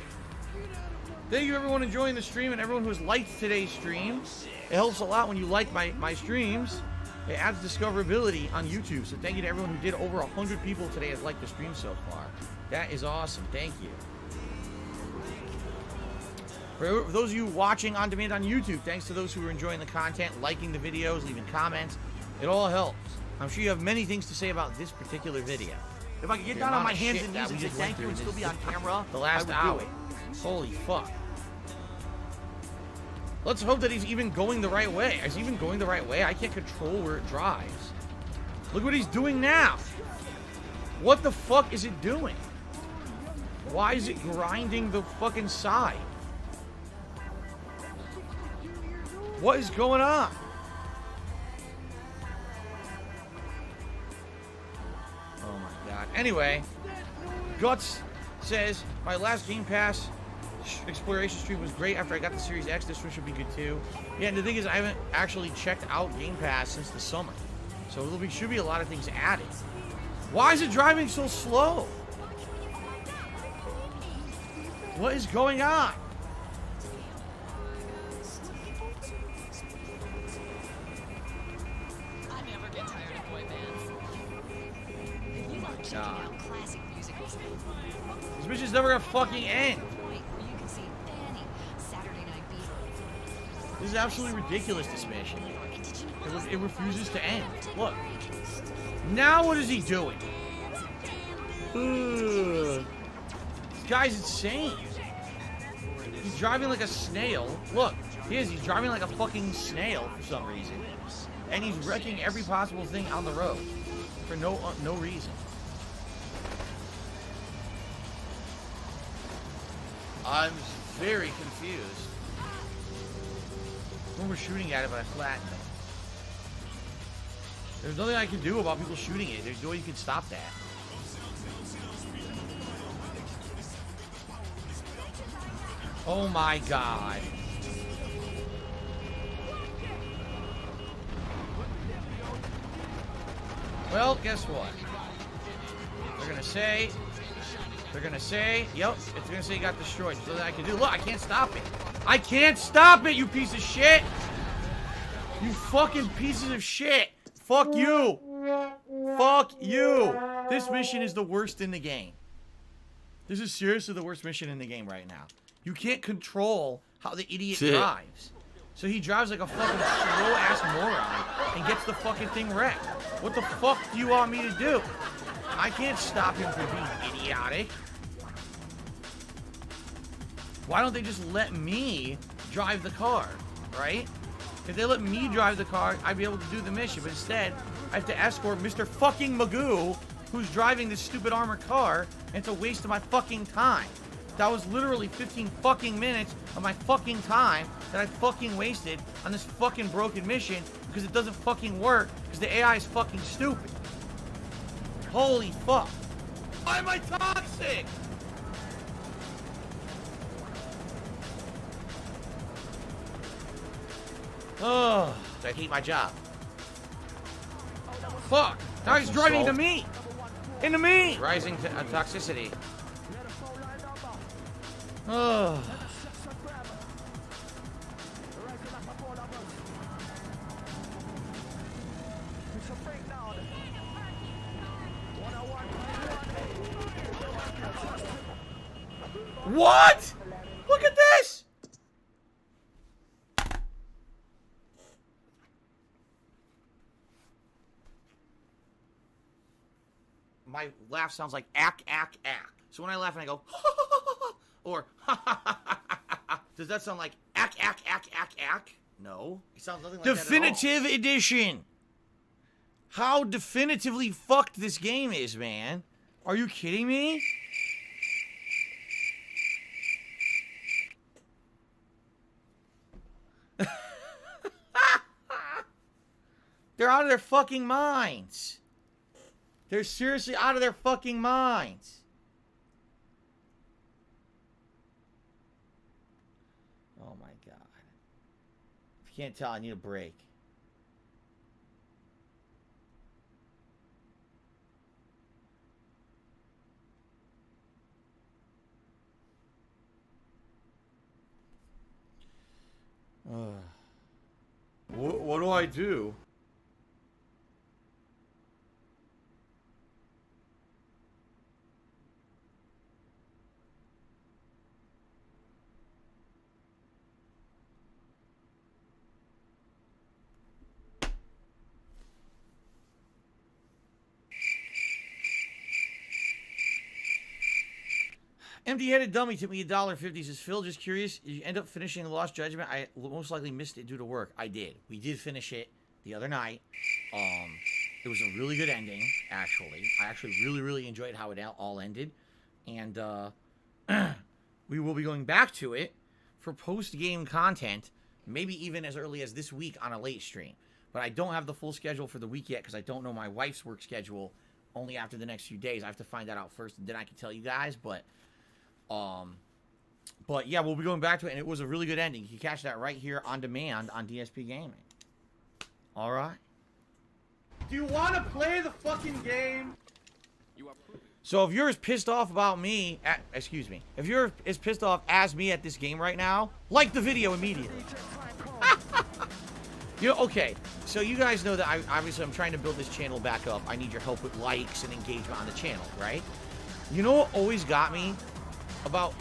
Thank you everyone enjoying the stream and everyone who has liked today's stream. It helps a lot when you like my streams. It adds discoverability on YouTube. So thank you to everyone who did. Over 100 people today has liked the stream so far. That is awesome. Thank you. For those of you watching on demand on YouTube, thanks to those who are enjoying the content, liking the videos, leaving comments. It all helps. I'm sure you have many things to say about this particular video. If I could get down on my hands and knees and say thank you and still be on camera, the last hour. Holy fuck. Let's hope that he's even going the right way. Is he even going the right way? I can't control where it drives. Look what he's doing now. What the fuck is it doing? Why is it grinding the fucking side? What is going on? Oh my god. Anyway, Guts says, my last Game Pass exploration stream was great after I got the Series X. This one should be good too. Yeah, and the thing is, I haven't actually checked out Game Pass since the summer. So should be a lot of things added. Why is it driving so slow? What is going on? I never get tired of boy bands. Oh my Checking god. out classic musicals. This mission's never gonna fucking end. Point where you can see Fanny, Saturday Night Fever. This is absolutely ridiculous, this mission. It refuses to end. Look. Now what is he doing? Ugh. This guy's insane. He's driving like a snail. Look, he's driving like a fucking snail for some reason. And he's wrecking every possible thing on the road. For no reason. I'm very confused. When we're shooting at it, but I flattened it. There's nothing I can do about people shooting it. There's no way you can stop that. Oh my god. Well, guess what? They're gonna say, yep, it's gonna say it got destroyed. So that I can do. Look, I can't stop it. I can't stop it, you piece of shit! You fucking pieces of shit! Fuck you! Fuck you! This mission is the worst in the game. This is seriously the worst mission in the game right now. You can't control how the idiot drives. So he drives like a fucking slow-ass moron and gets the fucking thing wrecked. What the fuck do you want me to do? I can't stop him from being idiotic. Why don't they just let me drive the car, right? If they let me drive the car, I'd be able to do the mission. But instead, I have to escort Mr. fucking Magoo, who's driving this stupid armored car, and it's a waste of my fucking time. That was literally 15 fucking minutes of my fucking time that I fucking wasted on this fucking broken mission because it doesn't fucking work because the AI is fucking stupid. Holy fuck. Why am I toxic? Oh, I hate my job. Fuck. Now he's driving into me. Into me. Rising to toxicity. Oh. What? Look at this. My laugh sounds like ack, ack, ack. So when I laugh and I go, or does that sound like ack, ack, ack, ack, ack? No. It sounds nothing like Definitive that at all. Edition. How definitively fucked this game is, man. Are you kidding me? They're out of their fucking minds. They're seriously out of their fucking minds. Oh my god. If you can't tell, I need a break. What do I do? Empty-headed dummy tipped me $1.50. Says, Phil, just curious, did you end up finishing The Lost Judgment? I most likely missed it due to work. I did. We did finish it the other night. It was a really good ending, actually. I actually really enjoyed how it all ended. And we will be going back to it for post-game content, maybe even as early as this week on a late stream. But I don't have the full schedule for the week yet because I don't know my wife's work schedule only after the next few days. I have to find that out first, and then I can tell you guys, but yeah, we'll be going back to it, and it was a really good ending. You can catch that right here on demand on DSP Gaming. All right. Do you want to play the fucking game? So if you're as pissed off about me, excuse me, if you're as pissed off as me at this game right now, like the video immediately. You know, okay, so you guys know that obviously I'm trying to build this channel back up. I need your help with likes and engagement on the channel, right? You know what always got me about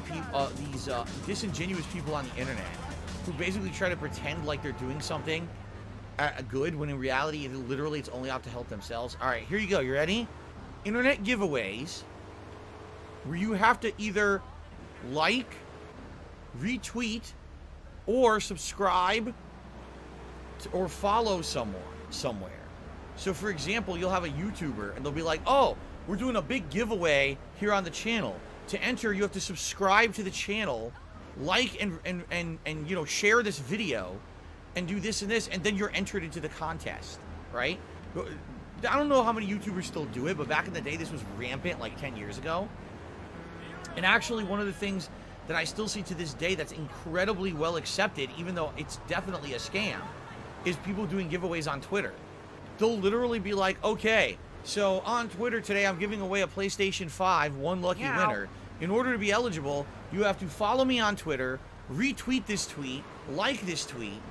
people, these disingenuous people on the internet who basically try to pretend like they're doing something good when in reality, literally, it's only out to help themselves. All right, here you go. You ready? Internet giveaways where you have to either like, retweet, or subscribe to, or follow someone somewhere. So for example, you'll have a YouTuber and they'll be like, oh, we're doing a big giveaway here on the channel. To enter, you have to subscribe to the channel, like and you know, share this video and do this and this, and then you're entered into the contest, right? I don't know how many YouTubers still do it, but back in the day, this was rampant, like 10 years ago. And actually, one of the things that I still see to this day that's incredibly well accepted, even though it's definitely a scam, is people doing giveaways on Twitter. They'll literally be like, okay, so on Twitter today, I'm giving away a PlayStation 5, one lucky winner. In order to be eligible, you have to follow me on Twitter, retweet this tweet, like this tweet,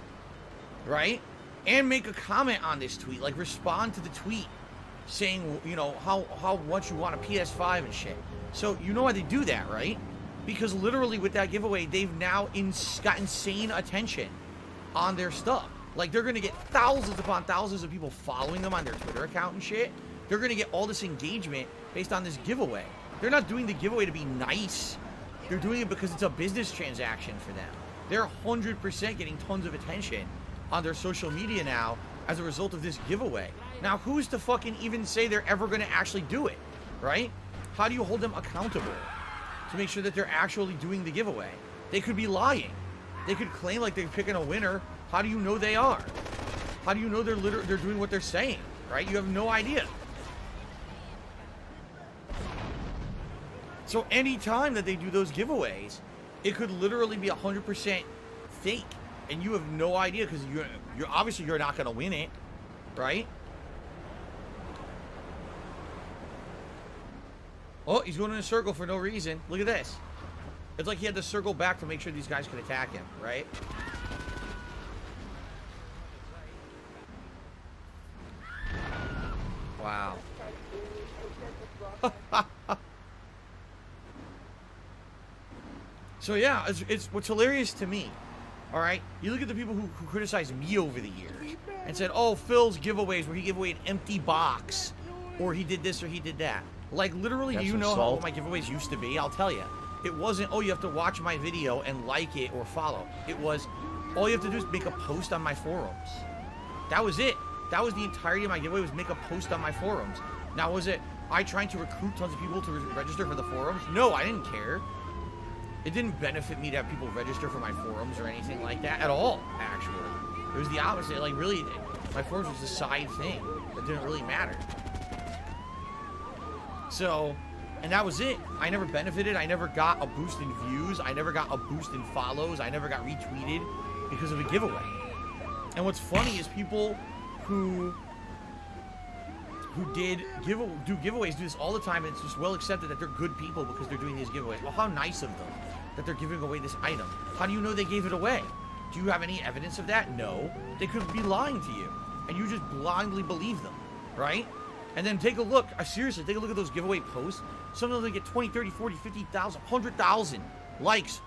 right? And make a comment on this tweet, like respond to the tweet saying, you know, how much you want a PS5 and shit. So you know why they do that, right? Because literally with that giveaway, they've now got insane attention on their stuff. Like they're going to get thousands upon thousands of people following them on their Twitter account and shit. They're going to get all this engagement based on this giveaway. They're not doing the giveaway to be nice. They're doing it because it's a business transaction for them. They're 100% getting tons of attention on their social media now as a result of this giveaway. Now, who's to fucking even say they're ever going to actually do it, right? How do you hold them accountable to make sure that they're actually doing the giveaway? They could be lying. They could claim like they're picking a winner. How do you know they are? How do you know they're doing what they're saying, right? You have no idea. So any time that they do those giveaways, it could literally be 100% fake. And you have no idea because you're obviously you're not going to win it, right? Oh, he's going in a circle for no reason. Look at this. It's like he had to circle back to make sure these guys could attack him, right? Wow. So yeah, it's what's hilarious to me. All right, you look at the people who criticized me over the years and said, oh, Phil's giveaways where he gave away an empty box or he did this or he did that. Like literally, you know what my giveaways used to be. I'll tell you. It wasn't, oh, you have to watch my video and like it or follow. It was, all you have to do is make a post on my forums. That was it. That was the entirety of my giveaway, was make a post on my forums. Now, was it I trying to recruit tons of people to register for the forums? No, I didn't care. It didn't benefit me to have people register for my forums or anything like that at all, actually. It was the opposite. Like, really, my forums was a side thing that didn't really matter. So, and that was it. I never benefited. I never got a boost in views. I never got a boost in follows. I never got retweeted because of a giveaway. And what's funny is people who do giveaways do this all the time, and it's just well accepted that they're good people because they're doing these giveaways. Well, how nice of them that they're giving away this item. How do you know they gave it away? Do you have any evidence of that? No. They could be lying to you, and you just blindly believe them, right? And then take a look. Seriously, take a look at those giveaway posts. Some of them get 20, 30, 40, 50,000, 100,000 likes,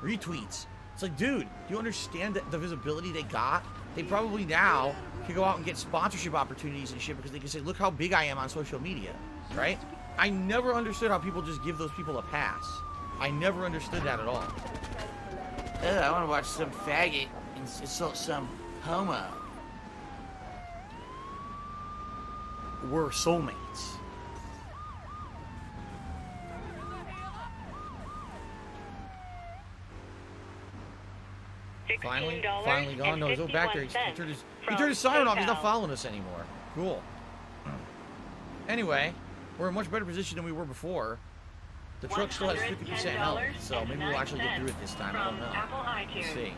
retweets. It's like, dude, do you understand the visibility they got? They probably now can go out and get sponsorship opportunities and shit because they can say, look how big I am on social media, right? I never understood how people just give those people a pass. I never understood that at all. I want to watch some faggot insult some homo. We're soulmates. Finally gone. No, he's go back there. He turned his siren off. He's not following us anymore. Cool. Anyway, we're in a much better position than we were before. The truck still has 50% health, so maybe we'll actually get through it this time. I don't know. Let's see.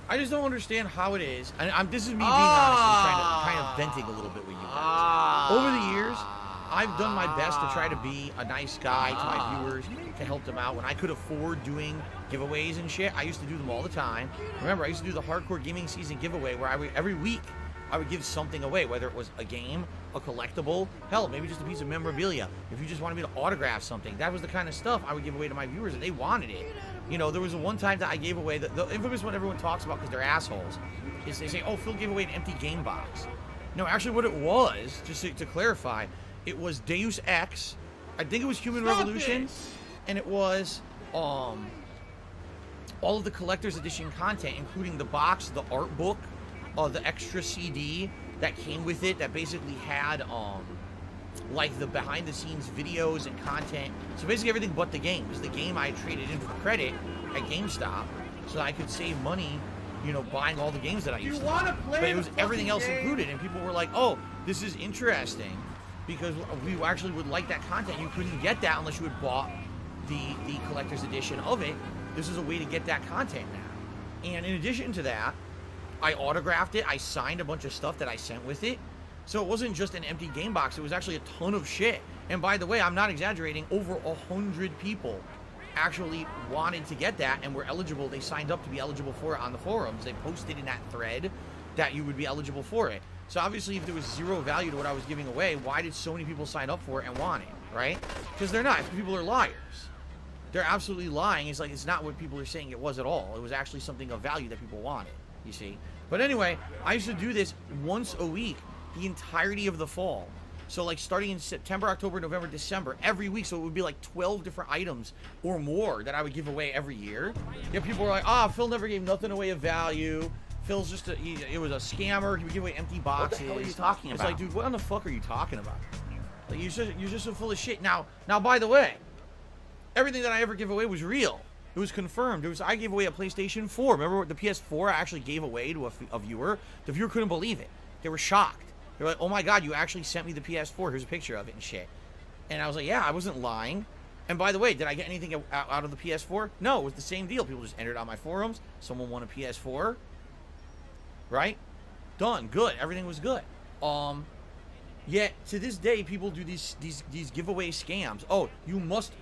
I just don't understand how it is. And this is me being honest and kind of venting a little bit with you guys. Over the years, I've done my best to try to be a nice guy to my viewers, to help them out. When I could afford doing giveaways and shit, I used to do them all the time. Remember, I used to do the Hardcore Gaming Season giveaway where every week I would give something away, whether it was a game, a collectible, hell, maybe just a piece of memorabilia. If you just wanted me to autograph something, that was the kind of stuff I would give away to my viewers, and they wanted it. You know, there was one time that I gave away, the infamous one everyone talks about because they're assholes, is they say, oh, Phil gave away an empty game box. No, actually what it was, just to clarify, it was Deus Ex, I think it was Human Revolution, and it was all of the collector's edition content, including the box, the art book, the extra CD that came with it that basically had like the behind the scenes videos and content. So basically everything but the game. It was the game I traded in for credit at GameStop so that I could save money, you know, buying all the games that I used to buy. But it was everything else included, and people were like, oh, this is interesting because we actually would like that content. You couldn't get that unless you had bought the collector's edition of it. This is a way to get that content now. And in addition to that, I autographed it. I signed a bunch of stuff that I sent with it. So it wasn't just an empty game box. It was actually a ton of shit. And by the way, I'm not exaggerating. Over 100 people actually wanted to get that and were eligible. They signed up to be eligible for it on the forums. They posted in that thread that you would be eligible for it. So obviously, if there was zero value to what I was giving away, why did so many people sign up for it and want it, right? Because they're not. People are liars. They're absolutely lying. It's like, it's not what people are saying it was at all. It was actually something of value that people wanted. You see? But anyway, I used to do this once a week, the entirety of the fall. So like starting in September, October, November, December, every week. So it would be like 12 different items or more that I would give away every year. Yeah, people were like, Phil never gave nothing away of value. Phil's just it was a scammer. He would give away empty boxes. What the hell are you talking about? It's like, dude, what in the fuck are you talking about? Like, you're just so full of shit. Now, by the way, everything that I ever give away was real. It was confirmed. I gave away a PlayStation 4. Remember the PS4 I actually gave away to a viewer? The viewer couldn't believe it. They were shocked. They were like, oh my god, you actually sent me the PS4. Here's a picture of it and shit. And I was like, yeah, I wasn't lying. And by the way, did I get anything out of the PS4? No, it was the same deal. People just entered on my forums. Someone won a PS4. Right? Done. Good. Everything was good. Yet, to this day, people do these giveaway scams. Oh, you must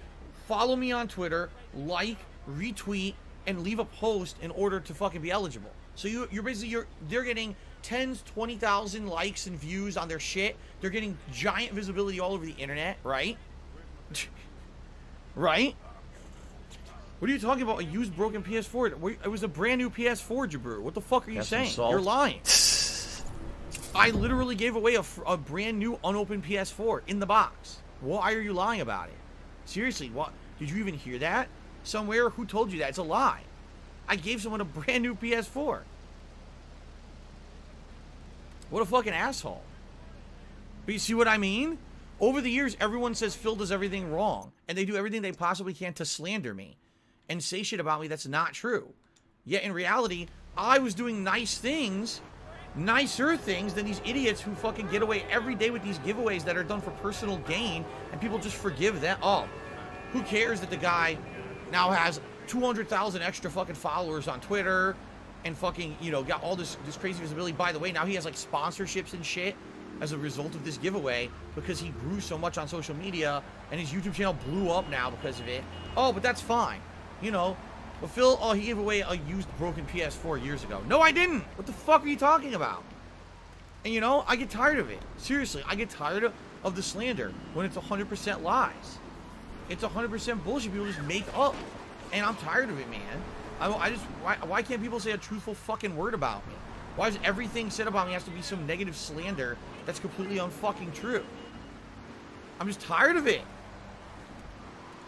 follow me on Twitter, like, retweet, and leave a post in order to fucking be eligible. So you're basically, they're getting 10s, 20,000 likes and views on their shit. They're getting giant visibility all over the internet, right? Right? What are you talking about? A used broken PS4? It was a brand new PS4, Jabru. What the fuck are you saying? You're lying. I literally gave away a brand new unopened PS4 in the box. Why are you lying about it? Seriously, what? Did you even hear that? Somewhere? Who told you that? It's a lie. I gave someone a brand new PS4. What a fucking asshole. But you see what I mean? Over the years, everyone says Phil does everything wrong. And they do everything they possibly can to slander me. And say shit about me that's not true. Yet in reality, I was doing nice things. Nicer things than these idiots who fucking get away every day with these giveaways that are done for personal gain. And people just forgive that. Oh, who cares that the guy now has 200,000 extra fucking followers on Twitter and fucking, you know, got all this crazy visibility. By the way, now he has like sponsorships and shit as a result of this giveaway because he grew so much on social media and his YouTube channel blew up now because of it. Oh, but that's fine. You know, but Phil, he gave away a used broken PS4 years ago. No, I didn't. What the fuck are you talking about? And you know, I get tired of it. Seriously, I get tired of the slander when it's 100% lies. It's 100% bullshit people just make up. And I'm tired of it, man. Why can't people say a truthful fucking word about me? Why does everything said about me has to be some negative slander that's completely unfucking true? I'm just tired of it.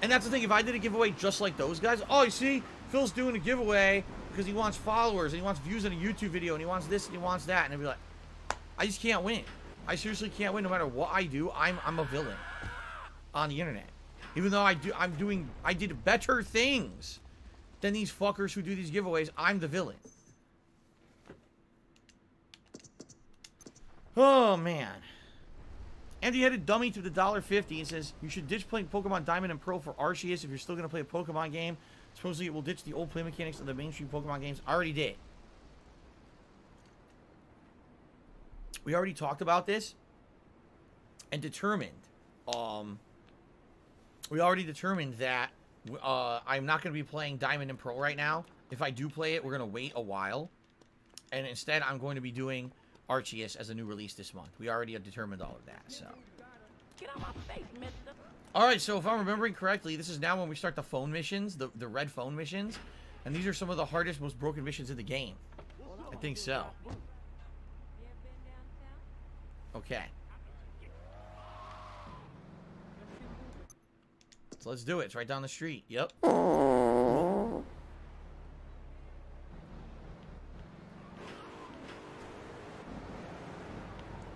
And that's the thing, if I did a giveaway just like those guys, oh, you see, Phil's doing a giveaway because he wants followers and he wants views in a YouTube video and he wants this and he wants that, and I'd be like, I just can't win. I seriously can't win no matter what I do. I'm a villain on the internet. Even though I did better things than these fuckers who do these giveaways, I'm the villain. Oh, man. Empty-headed dummy to the $1.50 and says, you should ditch playing Pokemon Diamond and Pearl for Arceus if you're still going to play a Pokemon game. Supposedly it will ditch the old play mechanics of the mainstream Pokemon games. I already did. we already talked about this and determined. We already determined that I'm not going to be playing Diamond and Pearl right now. If I do play it, we're going to wait a while. And instead, I'm going to be doing Arceus as a new release this month. We already have determined all of that, so. Alright, so if I'm remembering correctly, this is now when we start the phone missions, the red phone missions. And these are some of the hardest, most broken missions in the game. I think so. Okay. So let's do it. It's right down the street. Yep.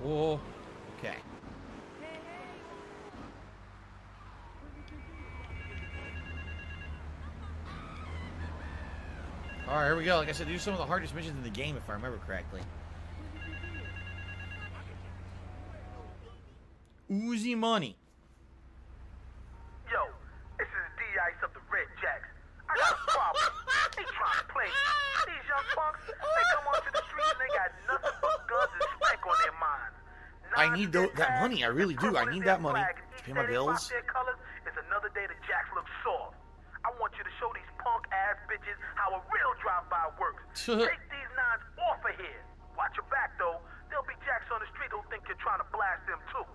Whoa. Okay. Alright, here we go. Like I said, these are some of the hardest missions in the game, if I remember correctly. Uzi money. Yo, this is D-Ice of the Red Jacks. I got a problem. They trying to play. These young punks, they come onto the streets and they got nothing but guns and spank on their minds. I need that money. I really do. I need that money to pay my bills. Their colors is another day the Jacks look soft. I want you to show these punk ass bitches how a real drive-by works. Take these nines off of here. Watch your back though. There'll be Jacks on the street who think you're trying to blast them too.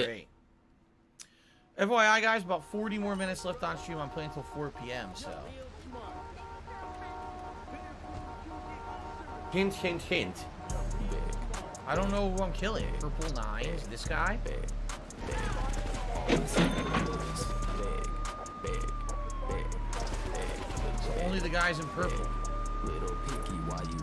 Great. FYI, guys, about 40 more minutes left on stream. I'm playing until 4 p.m., so. Hint, hint, hint. I don't know who I'm killing. Purple Nines, this guy? So only the guys in purple. Little picky while you.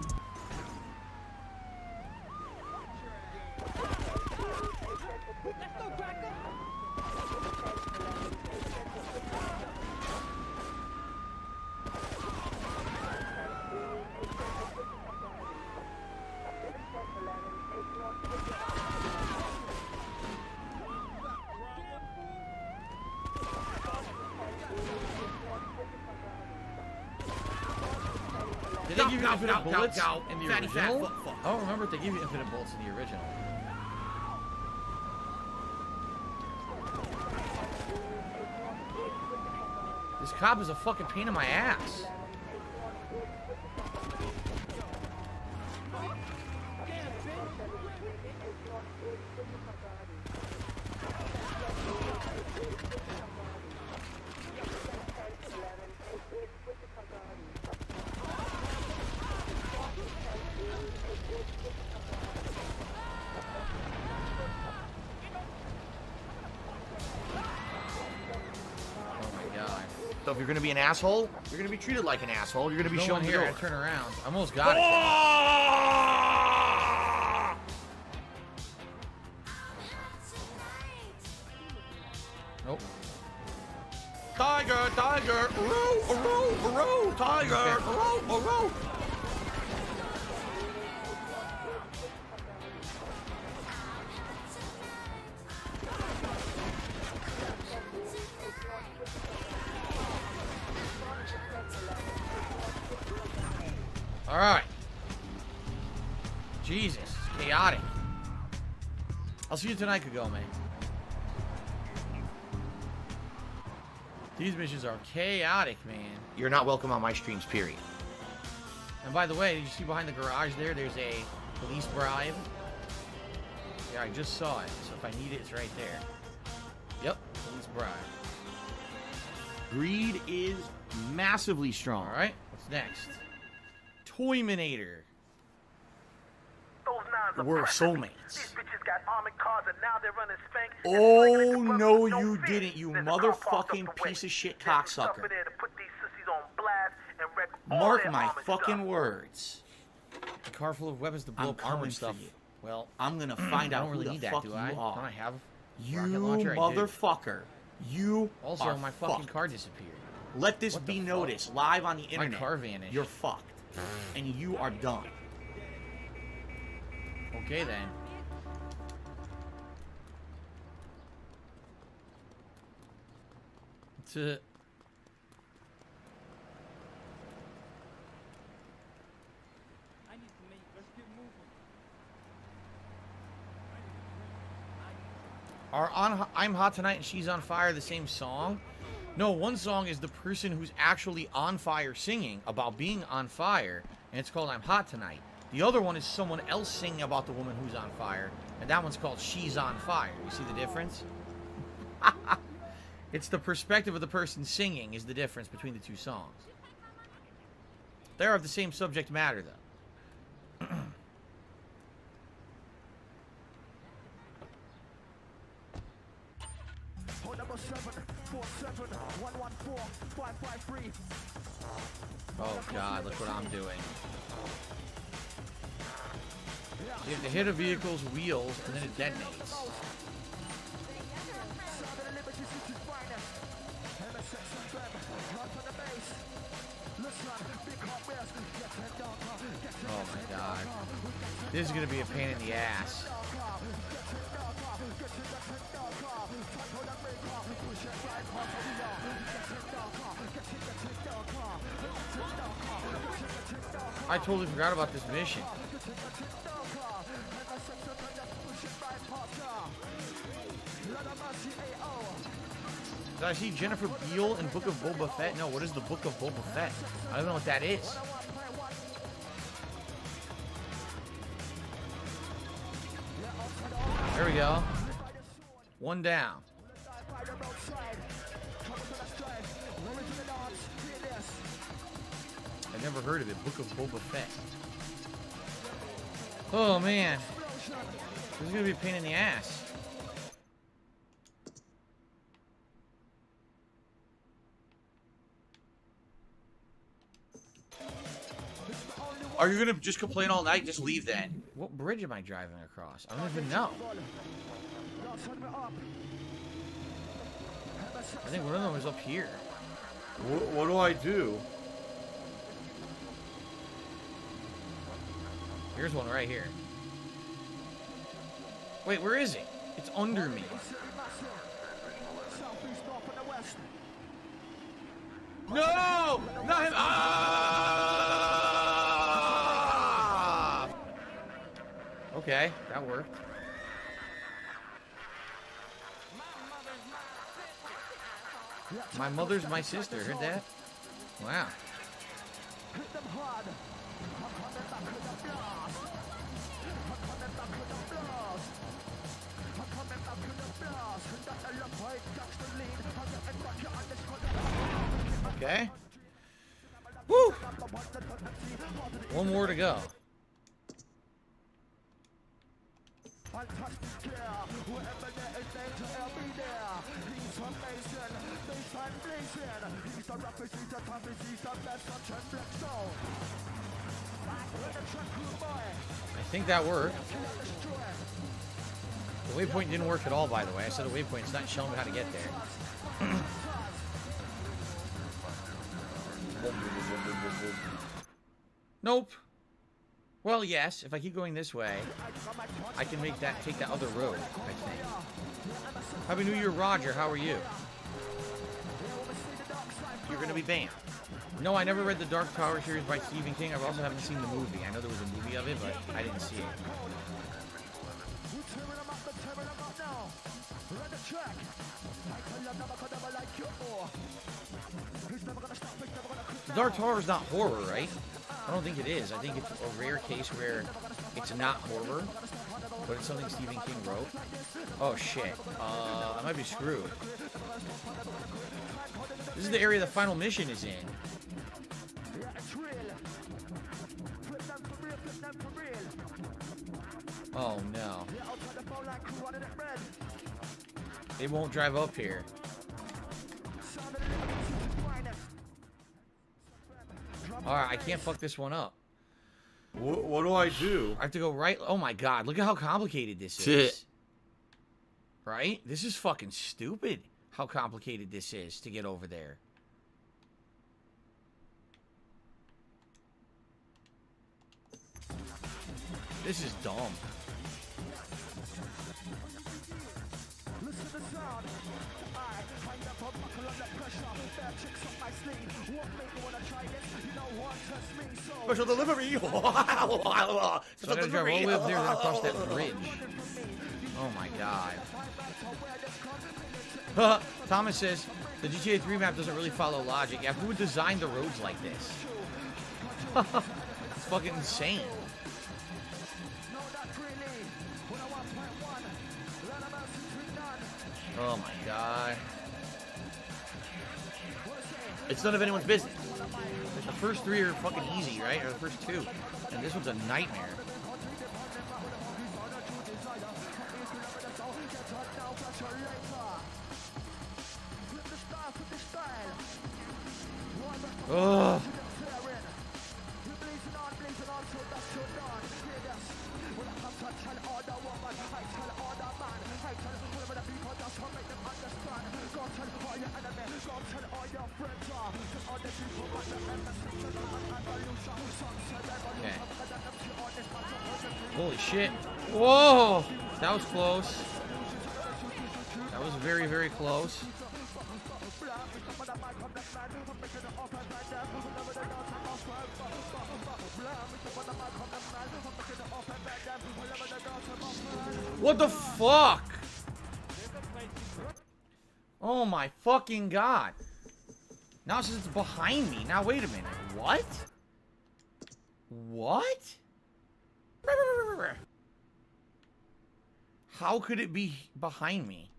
Did they give you infinite bullets in the original? I don't remember if they gave you infinite bullets in the original. This cop is a fucking pain in my ass. So if you're gonna be an asshole, you're gonna be treated like an asshole. You're gonna be shown here. Turn around. I almost got it. Nope. Tiger, tiger, row, tiger, row. All right. Jesus, it's chaotic. I'll see you tonight, Kagome. These missions are chaotic, man. You're not welcome on my streams, period. And by the way, did you see behind the garage there? There's a police bribe. Yeah, I just saw it. So if I need it, it's right there. Yep, police bribe. Greed is massively strong. All right, what's next? Toyminator. We're soulmates. These bitches got armored cars and now they're running spank. Oh, no, you didn't, you motherfucking piece of shit cocksucker. Mark my fucking words. A car full of weapons to blow up armored stuff. Well, I'm gonna find out who the fuck you are. Don't I have You rocket launcher? motherfucker. You Also, are my fucking fucked. car disappeared. Let this be noticed live on the internet. My car vanished. You're fucked. And you are done. Okay, then. It's a... Are I'm Hot Tonight and She's on Fire the same song? No, one song is the person who's actually on fire singing about being on fire, and it's called I'm Hot Tonight. The other one is someone else singing about the woman who's on fire, and that one's called She's on Fire. You see the difference? It's the perspective of the person singing is the difference between the two songs. They're of the same subject matter, though. Oh God, look what I'm doing. You have to hit a vehicle's wheels and then it detonates. Oh my God. This is gonna be a pain in the ass. I totally forgot about this mission. Did I see Jennifer Beal in Book of Boba Fett? No, what is the Book of Boba Fett? I don't know what that is. There we go. One down. I've never heard of it. Book of Boba Fett. Oh man. This is gonna be a pain in the ass. Are you gonna just complain all night? Just leave then. What bridge am I driving across? I don't even know. I think one of them is up here. What do I do? Here's one right here. Wait, where is it? It's under me. No! Not him! Ah! Okay, that worked. My mother's my sister. Heard that? Wow. Okay. Woo! One more to go. I think that worked. The waypoint didn't work at all, by the way. I said a waypoint. It's not showing me how to get there. Nope. Well, yes. If I keep going this way, I can take that other road, I think. Happy New Year, Roger. How are you? You're going to be banned. No, I never read the Dark Tower series by Stephen King. I also haven't seen the movie. I know there was a movie of it, but I didn't see it. The Dark Tower is not horror, right? I don't think it is. I think it's a rare case where it's not horror, but it's something Stephen King wrote. Oh shit. I might be screwed. This is the area the final mission is in. Oh no. They won't drive up here. Alright, I can't fuck this one up. What do I do? I have to go right. Oh my god, look at how complicated this is. Right? This is fucking stupid how complicated this is to get over there. This is dumb. Special delivery! So I gotta drive all the way up there and then across that bridge. Oh my god. Thomas says, the GTA 3 map doesn't really follow logic. Yeah, who would design the roads like this? It's fucking insane. Oh my god. It's none of anyone's business. Like the first 3 are fucking easy, right? Or the first 2. And this one's a nightmare. Ugh. Okay. Holy shit. Whoa! That was close. That was very, very close. What the fuck? Oh my fucking god. Now it says it's behind me. Now wait a minute. What? What? How could it be behind me?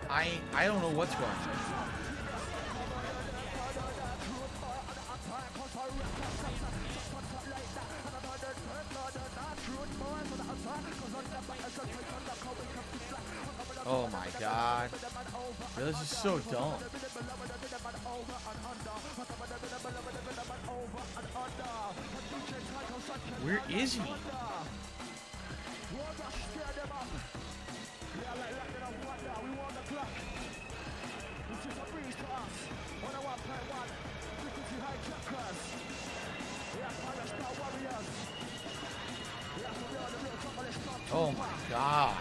I don't know what's going on. Oh my god. Yo, this is so dumb. Where is he? Oh my god.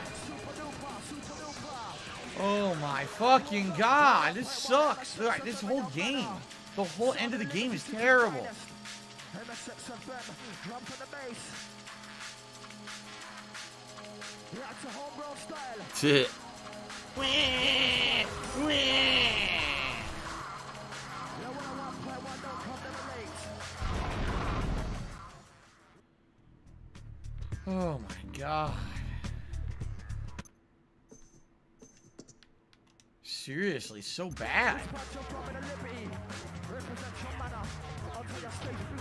Oh my fucking god. This sucks. This whole game. The whole end of the game is terrible. Shit. Oh my god. Seriously, so bad.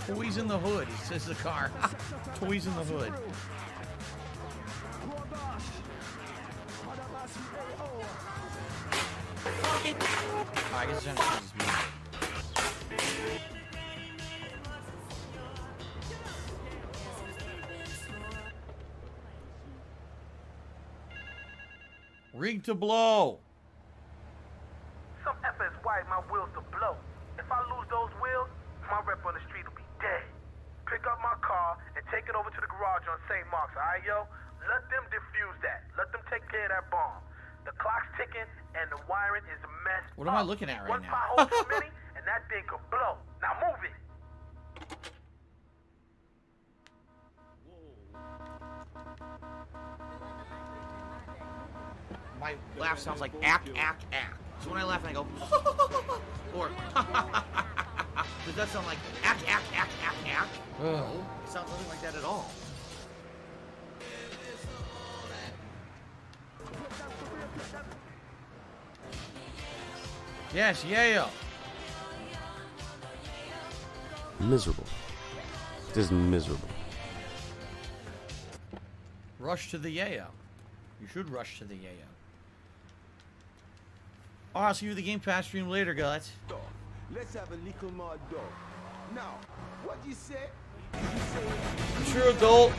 Toys in the hood, it says the car. Toys in the hood. I guess it's gonna choose me. Rig to blow. Some FS wired my wheels to blow. If I lose those wheels, my rep on the street will be dead. Pick up my car and take it over to the garage on St. Mark's, alright, yo? Let them defuse that. Let them take care of that bomb. The clock's ticking and the wiring is a mess. What am I looking at right One now? pothole too many and that thing could blow. Now move it. My laugh sounds like ack, ack, ack. So when I laugh, I go, or, does that sound like ack, ack, ack, ack, ack? No, it sounds nothing like that at all. Yes, yeah. Miserable. Just miserable. Rush to the yayo. You should rush to the yayo. Oh, I'll see you at the Game Pass stream later, guys. Let's have a little more dough. Now, what you say? I'm sure adult.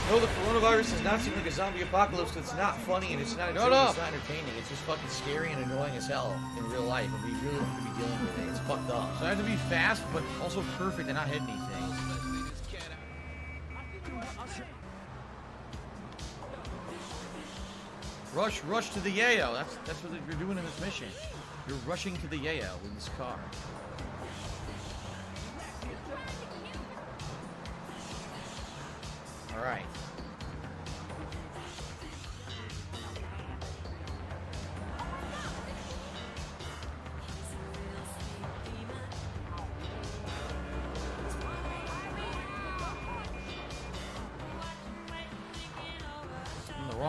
No, the coronavirus does not seem like a zombie apocalypse. It's not funny and it's not it's not entertaining. It's just fucking scary and annoying as hell in real life, and we really don't have to be dealing with it. It's fucked up. So I have to be fast, but also perfect and not hit anything. Rush to the yayo. That's what you're doing in this mission. You're rushing to the yayo with this car. All right.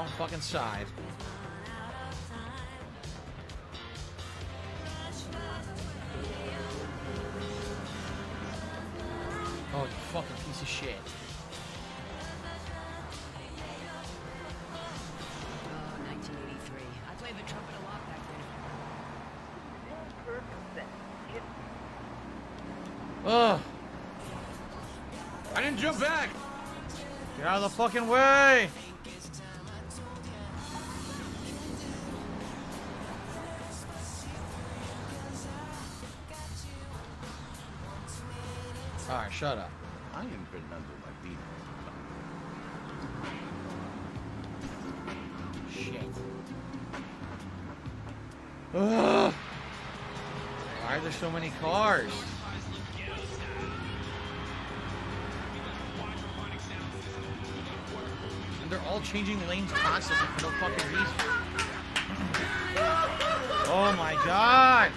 wrong fucking side. Oh, you fucking piece of shit. Oh, 1983. I played the trumpet a lot back then. Ugh. I didn't jump back. Get out of the fucking way. Alright, shut up. I ain't been under my beat. Shit. Ugh. Why are there so many cars? And they're all changing lanes constantly for no fucking reason. Oh my god!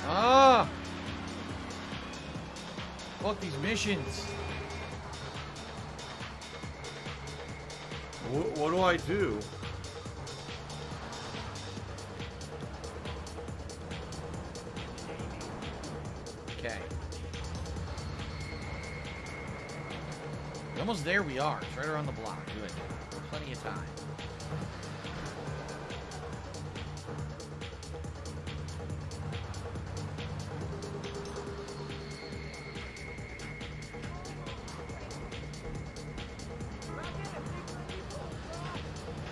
Oh! Fuck these missions. What do I do? Okay. We're almost there, we are. It's right around the block. Good. Plenty of time.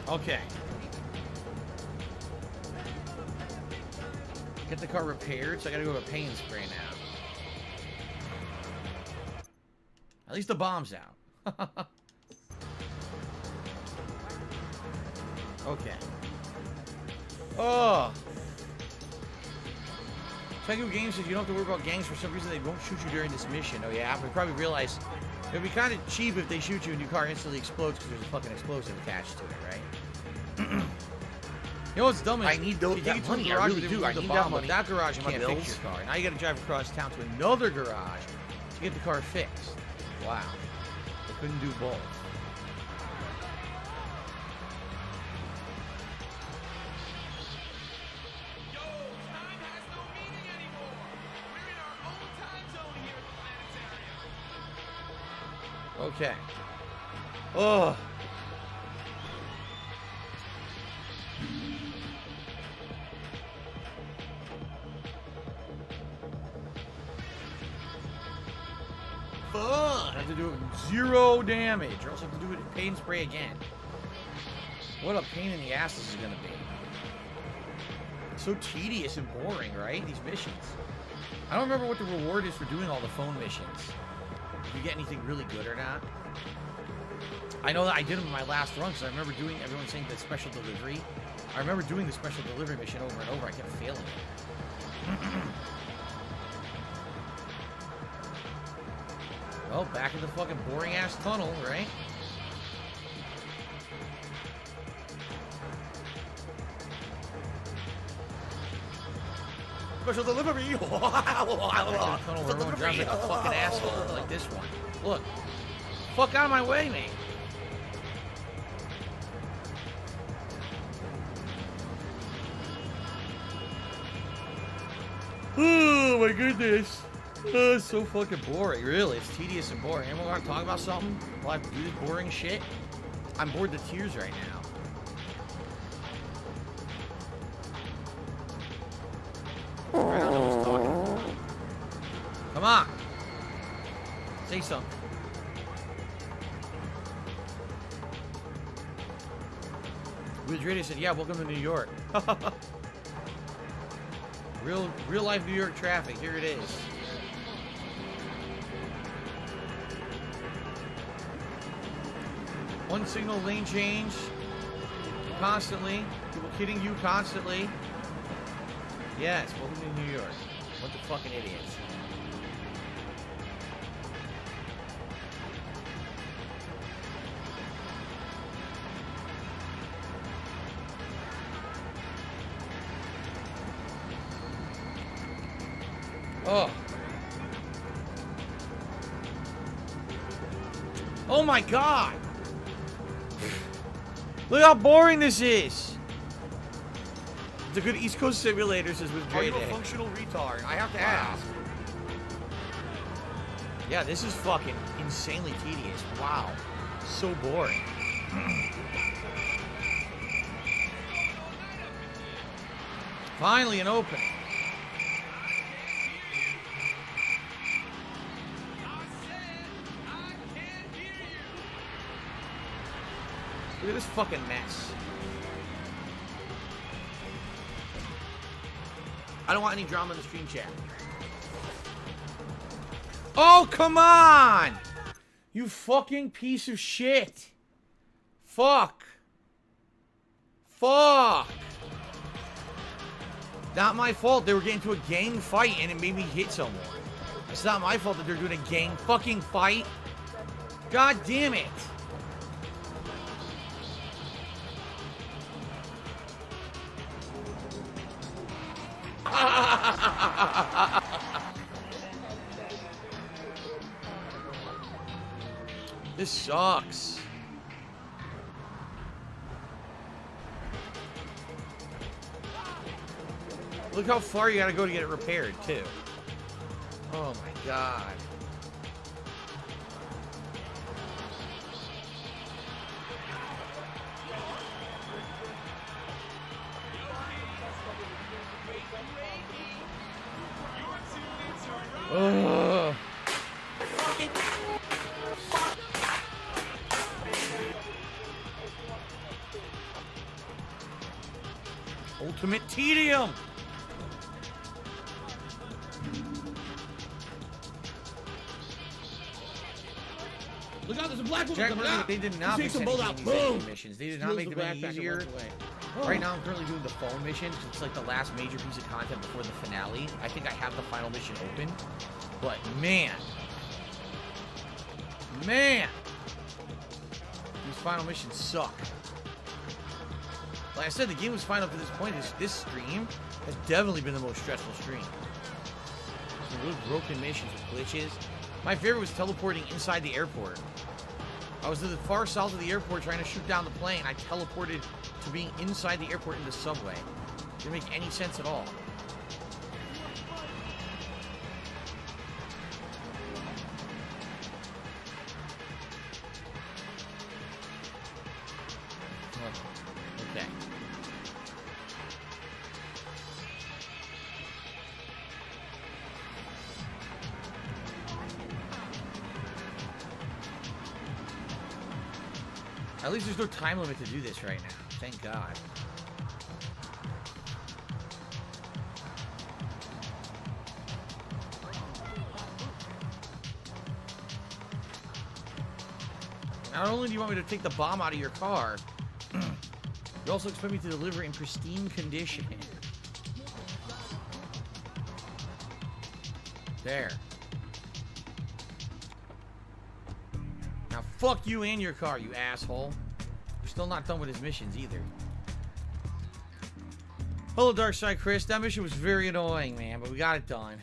Okay. Get the car repaired, so I gotta go to a paint spray now. At least the bomb's out. Okay. Oh! Tycoon Games says you don't have to worry about gangs for some reason. They won't shoot you during this mission. Oh yeah, we probably realize it would be kind of cheap if they shoot you and your car instantly explodes because there's a fucking explosive attached to it, right? You know what's dumb is I need that money. I really do. I need that money. That garage you My can't fix bills. your car. Now you got to drive across town to another garage to get the car fixed. Wow, they couldn't do both. Okay. Oh. Fuck. I have to do it with 0 damage, or else I have to do it in paint spray again. What a pain in the ass this is gonna be. It's so tedious and boring, right? These missions. I don't remember what the reward is for doing all the phone missions. If you get anything really good or not. I know that I did them in my last run because I remember doing everyone saying the special delivery. I remember doing the special delivery mission over and over. I kept failing it. Well, back in the fucking boring ass tunnel, right? Special delivery! Tunnel where everyone drives like a fucking asshole, like this one. Look. Fuck out of my way, man. Oh my goodness. Oh, it's so fucking boring, really. It's tedious and boring. Anyone want to talk about something while I do this boring shit? I'm bored to tears right now. I don't know who's talking. Come on. Say something. Madrid said, yeah, welcome to New York. Real life New York traffic. Here it is. One signal lane change. Constantly. People kidding you constantly. Yes, welcome to New York. What the fucking idiots. Oh. Oh my god! Look how boring this is. It's a good East Coast simulator, says with Are you a J-Day. functional retard? I have to ask. Yeah, this is fucking insanely tedious. Wow. So boring. Finally, an opening. Look at this fucking mess. I don't want any drama in the stream chat. Oh, come on! You fucking piece of shit. Fuck. Fuck. Not my fault. They were getting into a gang fight and it made me hit someone. It's not my fault that they're doing a gang fucking fight. God damn it. This sucks. Look how far you gotta go to get it repaired, too. Oh my god. Ugh. Ultimate tedium. Look out, there's a black woman Jack coming Murphy, out. they did not He make takes them any both out. easy Boom. missions. They did Steals not make the them any backpack and easier. runs away. Right now, I'm currently doing the phone mission. It's like the last major piece of content before the finale. I think I have the final mission open. But, man. Man. These final missions suck. Like I said, the game was fine up to this point. This stream has definitely been the most stressful stream. Some really broken missions with glitches. My favorite was teleporting inside the airport. I was in the far south of the airport trying to shoot down the plane. I teleported to being inside the airport in the subway. Didn't make any sense at all. Okay. At least there's no time limit to do this right now. Thank God. Not only do you want me to take the bomb out of your car, you also expect me to deliver in pristine condition. There. Now fuck you and your car, you asshole. We're still not done with his missions either. Hello, Darkside Chris. That mission was very annoying, man, but we got it done.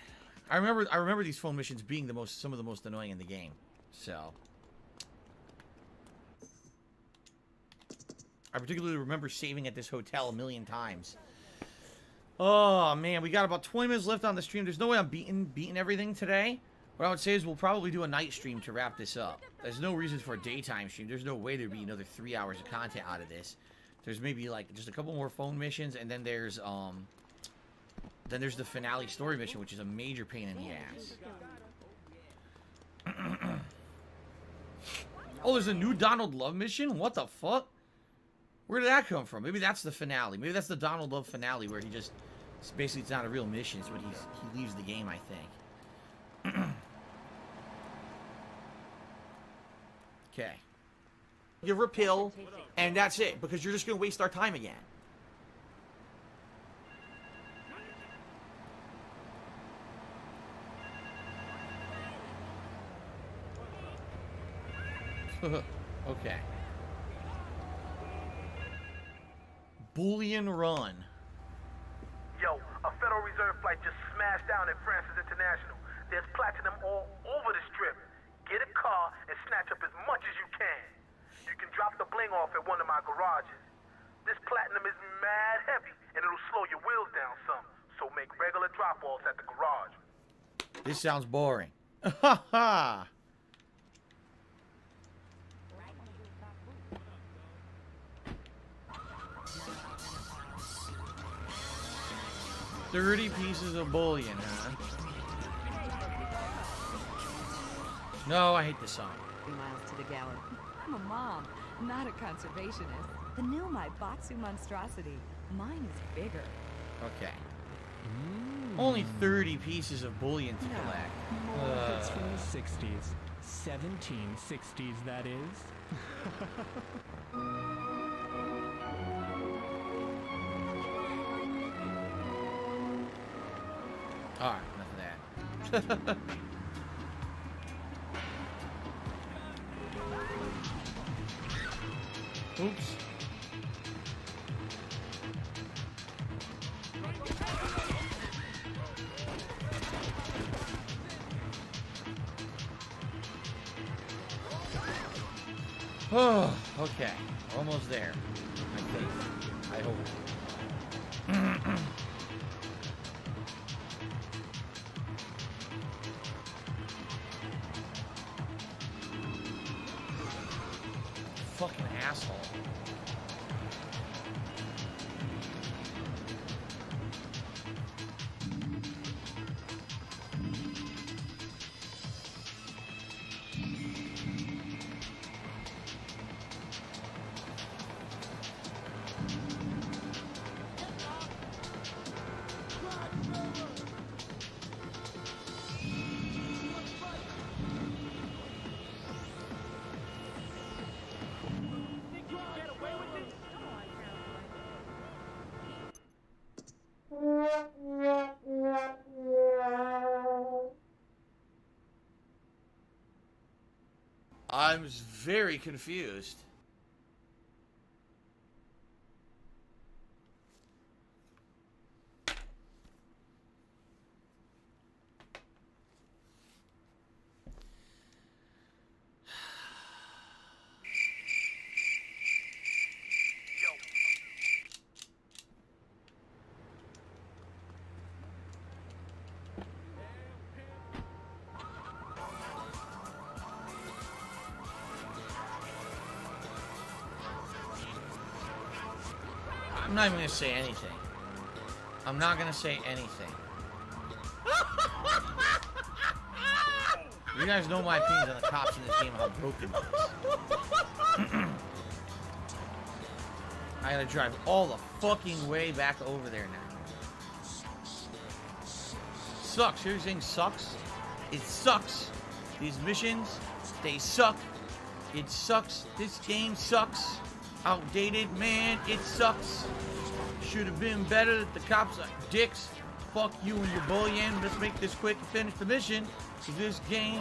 I remember these phone missions being some of the most annoying in the game. So I particularly remember saving at this hotel a million times. Oh man, we got about 20 minutes left on the stream. There's no way I'm beating everything today. What I would say is we'll probably do a night stream to wrap this up. There's no reason for a daytime stream. There's no way there'd be another 3 hours of content out of this. There's maybe like just a couple more phone missions, and then there's the finale story mission, which is a major pain in the ass. Oh, there's a new Donald Love mission? What the fuck? Where did that come from? Maybe that's the finale. Maybe that's the Donald Love finale where he just basically it's not a real mission. It's when he leaves the game, I think. Okay. Give her a pill, and that's it, because you're just going to waste our time again. Okay. Bullion Run. Yo, a Federal Reserve flight just smashed down at Francis International. There's platinum all over the strip. Get a car and snatch up as much as you can. You can drop the bling off at one of my garages. This platinum is mad heavy, and it'll slow your wheels down some. So make regular drop-offs at the garage. This sounds boring. Ha ha! 30 pieces of bullion, huh? No, I hate this song. 3 miles to the gallon. I'm a mom, not a conservationist. The new My Batsu monstrosity. Mine is bigger. Okay. Only 30 pieces of bullion to collect. More hits from the 60s. 1760s, that is. Alright, enough of that. Oops. Oh, okay. Almost there. I think. I hope. Fucking asshole. I'm very confused. I'm not even gonna say anything. I'm not gonna say anything. You guys know my opinions on the cops in this game, how broken it is. I gotta drive all the fucking way back over there now. Sucks. Here's the thing, sucks. It sucks. These missions, they suck. It sucks. This game sucks. Outdated, man, it sucks. Should have been better. The cops are dicks. Fuck you and your bullion. Let's make this quick and finish the mission. Cause this game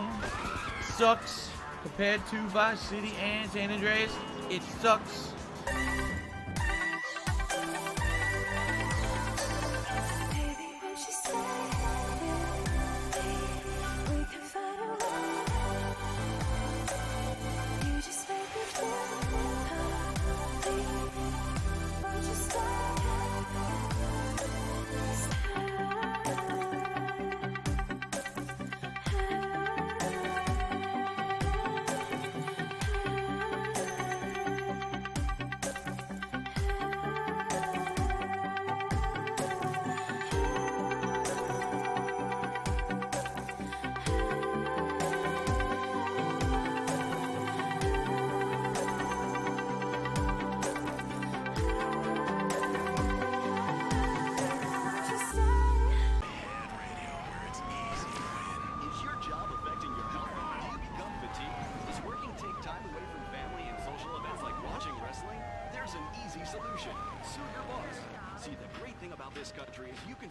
sucks compared to Vice City and San Andreas. It sucks.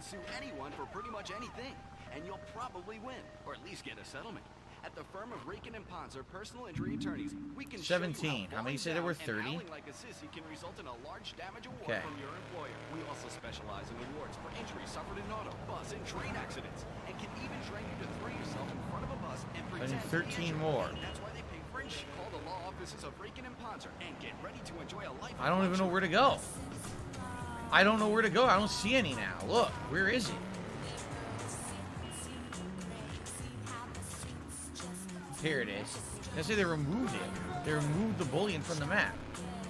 Sue anyone for pretty much anything, and you'll probably win, or at least get a settlement. At the firm of Rakin and Ponser personal injury attorneys, we can 17. How many say there were 30? Like a sissy can result in a large damage award Okay. from your employer. We also specialize in awards for injuries suffered in auto, bus, and train accidents, and can even train you to throw yourself in front of a bus and I need pretend 13 more. That's why they pay French. Call the law offices of Rakin and Ponzer and get ready to enjoy a life. I don't even know where to go. I don't know where to go. I don't see any now. Look, where is it? Here it is. They say they removed it. They removed the bullion from the map.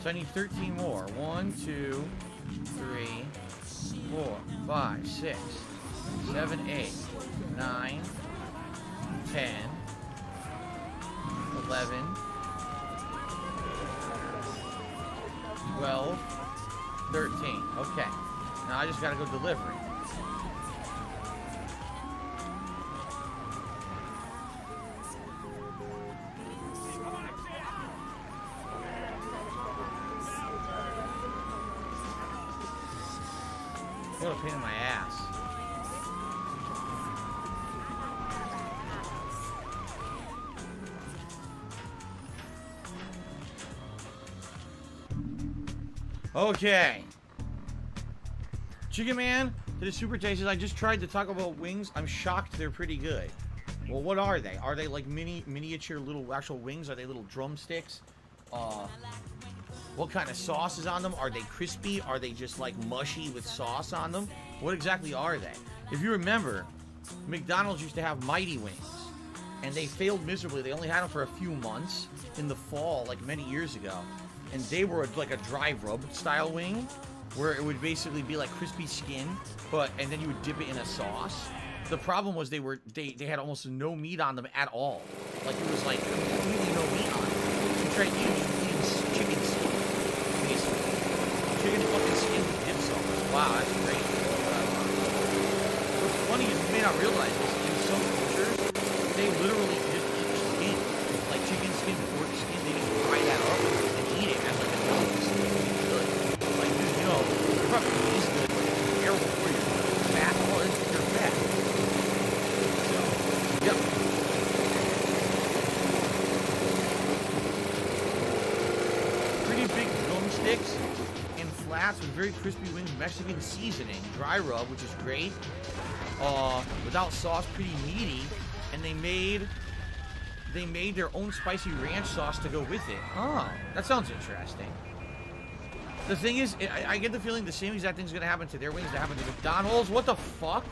So I need 13 more. 1, 2, 3, 4, 5, 6, 7, 8, 9, 10, 11, 12, 13. Okay. Now I just gotta go deliver it. What a pain in my ass. Okay. Chicken Man to the super tastes. I just tried the Taco Bell wings. I'm shocked they're pretty good. Well, what are they? Are they like miniature little actual wings? Are they little drumsticks? What kind of sauce is on them? Are they crispy? Are they just like mushy with sauce on them? What exactly are they? If you remember, McDonald's used to have Mighty Wings, and they failed miserably. They only had them for a few months in the fall, like many years ago, and they were like a dry rub style wing, where it would basically be like crispy skin, and then you would dip it in a sauce. The problem was they had almost no meat on them at all. Like it was like completely no meat on them. You tried eating chicken skin, basically. Chicken fucking skin with dip sauce. Wow, that's great. What's funny is you may not realize this, in some cultures, they literally just eat skin. Like chicken skin, pork skin, they just fry that up and eat it as like a delicacy. It's really good. Like, dude, you know, it probably tastes good, but it's terrible for you. Fat, well, it's pure fat. So, yep. Pretty big drumsticks and flats with very crispy wings, Mexican seasoning, dry rub, which is great. Without sauce, pretty meaty, and they made their own spicy ranch sauce to go with it. Oh, that sounds interesting. The thing is, I get the feeling the same exact thing's gonna happen to their wings that happened to McDonald's. What the fuck?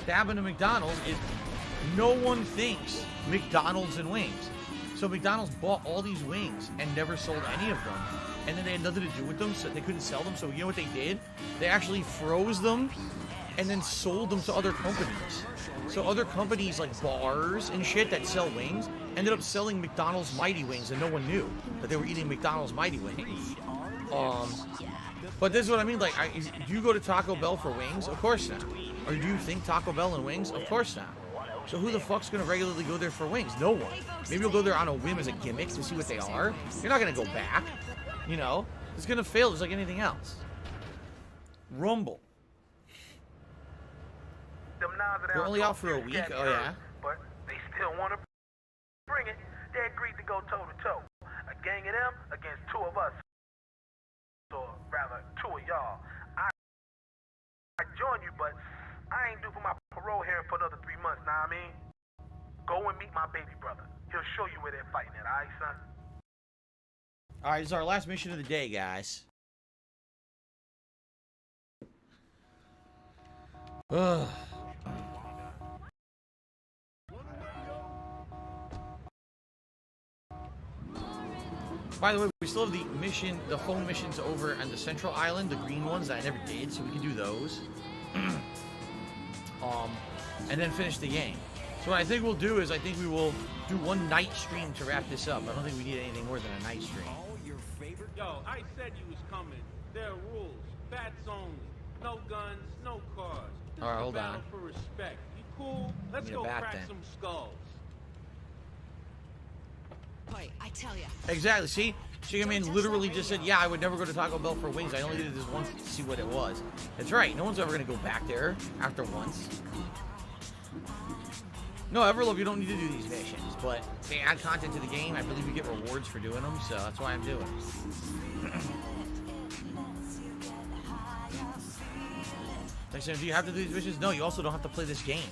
That happened to McDonald's is no one thinks McDonald's and wings. So McDonald's bought all these wings and never sold any of them. And then they had nothing to do with them, so they couldn't sell them. So you know what they did? They actually froze them and then sold them to other companies. So other companies like bars and shit that sell wings ended up selling McDonald's Mighty Wings, and no one knew that they were eating McDonald's Mighty Wings. But this is what I mean. Like, do you go to Taco Bell for wings? Of course not. Or do you think Taco Bell and wings? Of course not. So who the fuck's gonna regularly go there for wings? No one. Maybe you'll go there on a whim as a gimmick to see what they are. You're not gonna go back. You know, it's gonna fail just like anything else. Rumble. They're only out for a week. Oh yeah. But they still want to bring it. They agreed to go toe to toe. A gang of them against two of us. Or rather, two of y'all. I join you, but I ain't due for my parole here for another 3 months, know what I mean? Go and meet my baby brother. He'll show you where they're fighting at, alright, son? Alright, this is our last mission of the day, guys. Ugh. By the way, we still have the mission, the phone missions over on the Central Island, the green ones that I never did, so we can do those. And then finish the game. So what I think we'll do is I think we will do one night stream to wrap this up. I don't think we need anything more than a night stream. Yo, I said you was coming. There are rules. Bats only. No guns, no cars. All right, hold on. For respect. You cool? Let's go crack some skulls. Wait, I tell ya. Exactly. See, Chicken Man literally just said, "Yeah, I would never go to Taco Bell for wings. I only did this once to see what it was." That's right. No one's ever gonna go back there after once. No, Everlove, you don't need to do these missions, but they add content to the game. I believe you get rewards for doing them, so that's why I'm doing it. Like, so do you have to do these missions? No, you also don't have to play this game.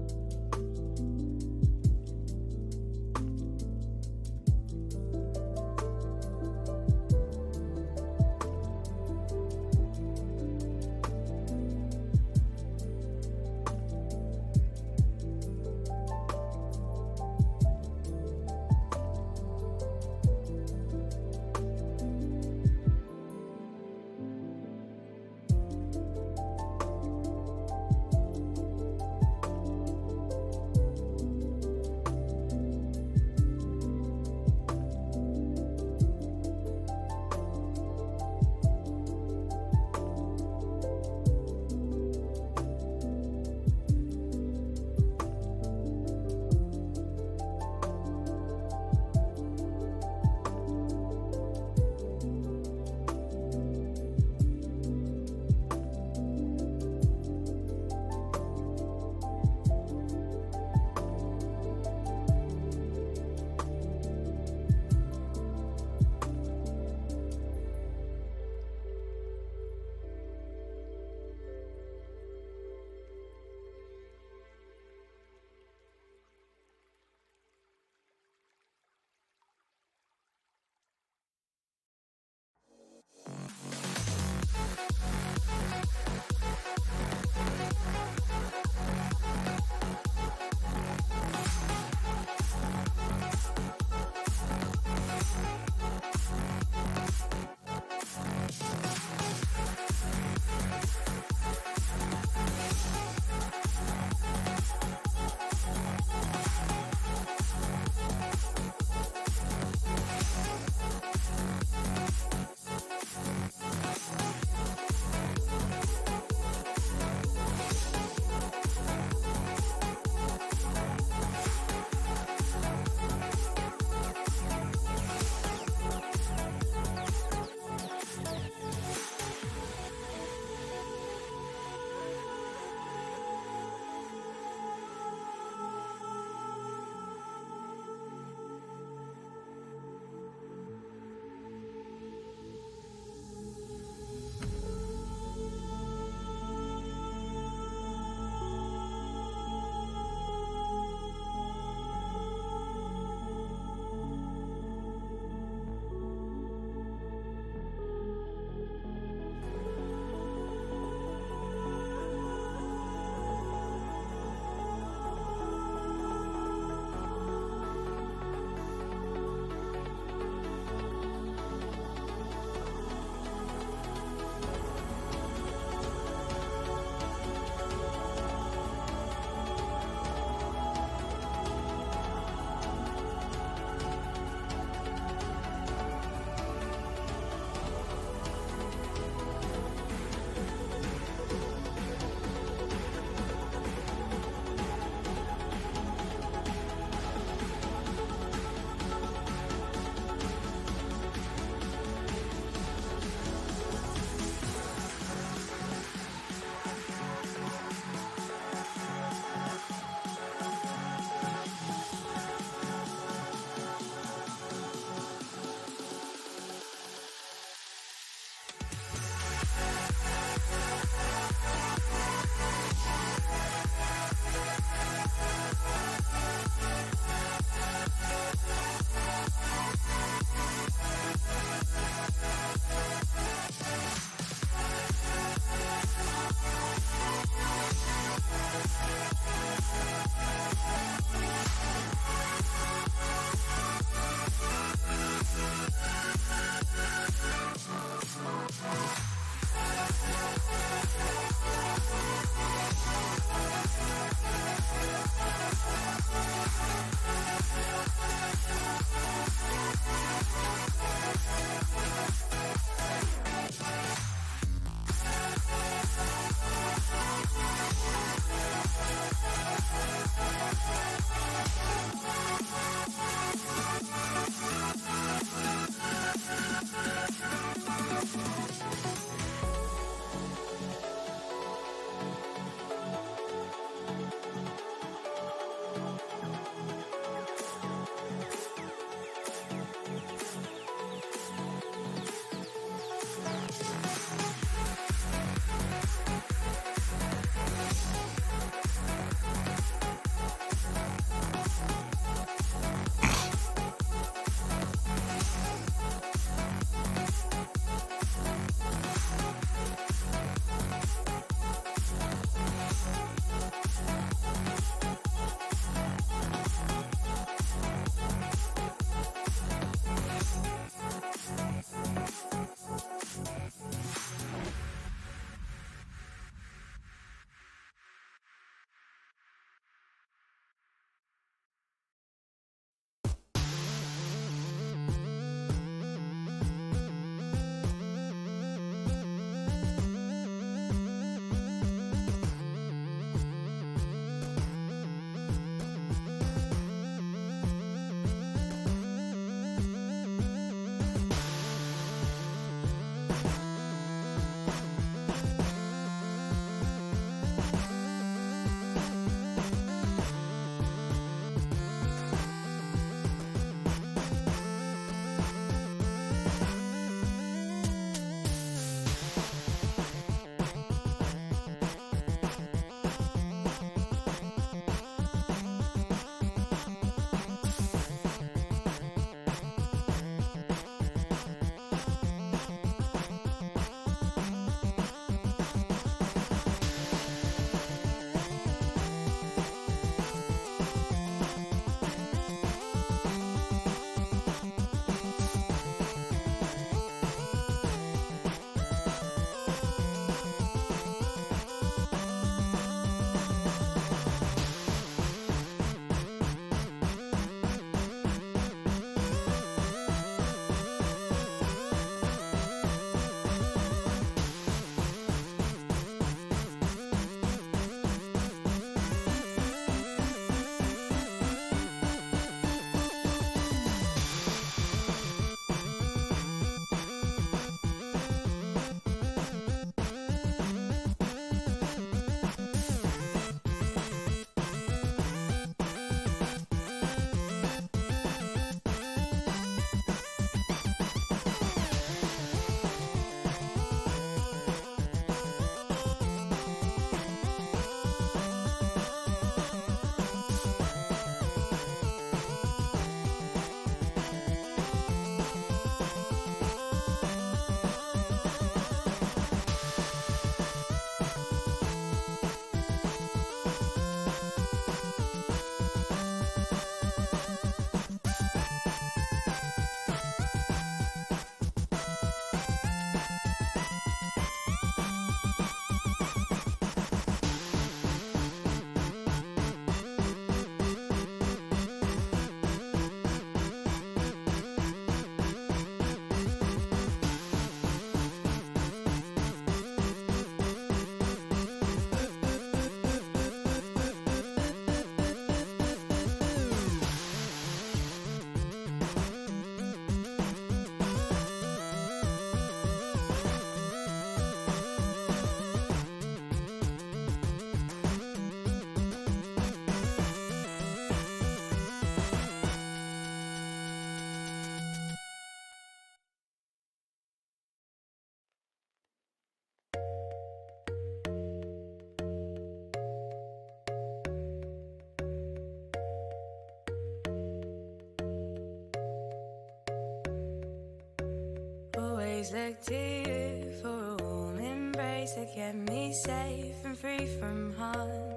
always look to you for a warm embrace that kept me safe and free from harm.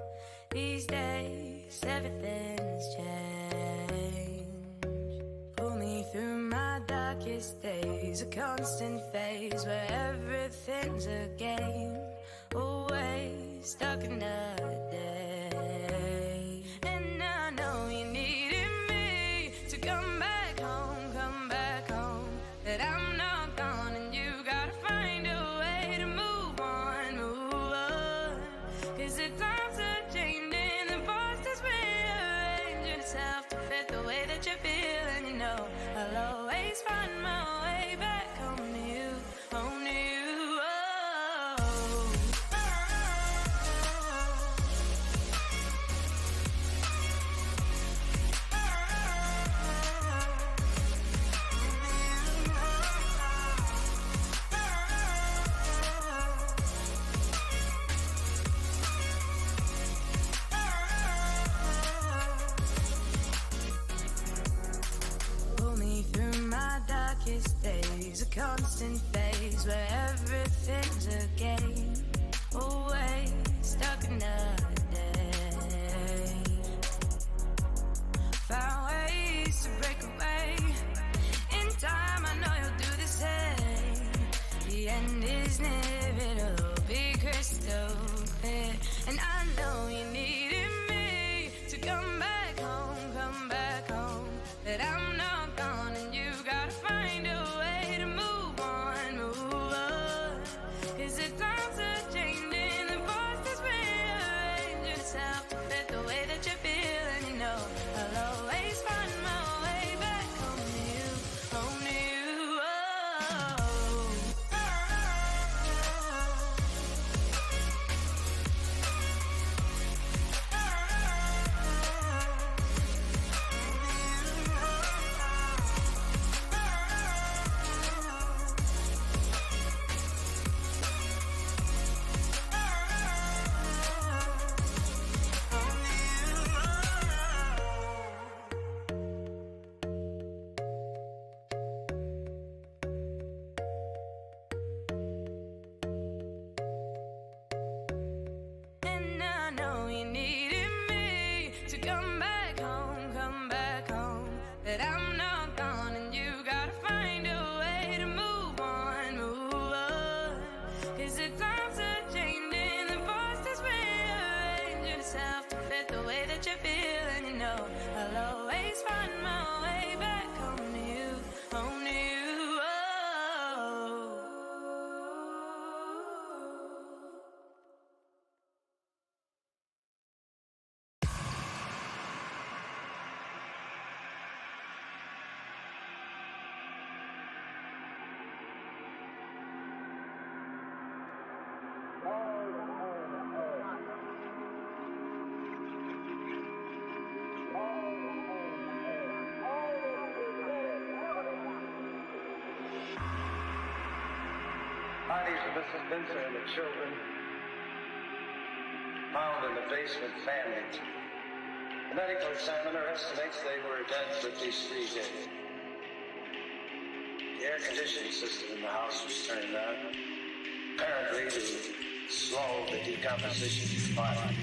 These days, everything's changed. Pull me through my darkest days, a constant phase where everything's a game. Always stuck another day. And I know you needed me to come back home, but I'm not gone and you gotta find a way to move on, cause the times are changing, the past is rearranging yourself to fit the way that you feel. And you know I'll always find my way back home to you, home to you. Days, a constant phase where everything's a game. Always stuck another day. Found ways to break away. In time, I know you'll do the same. The end is near, it'll all be crystal clear. And I know you needed me to come back home, but I'm not gone and you gotta find a way to move on, cause the times are changing, the past is rearranging yourself to fit the way that you feel. And you know I'll always find my way back home to you, home to you. And I know you needed me to come back home, but I'm not gone and you gotta find a way to move on, cause the times are changing, the past is rearranging yourself to fit the way that you feel. And you know I'll always find my way back home to you, home to you. Bodies of Mrs. Benson and the children found in the basement families. The medical examiner estimates they were dead for at least 3 days. The air conditioning system in the house was turned on, apparently to slow the decomposition of the body.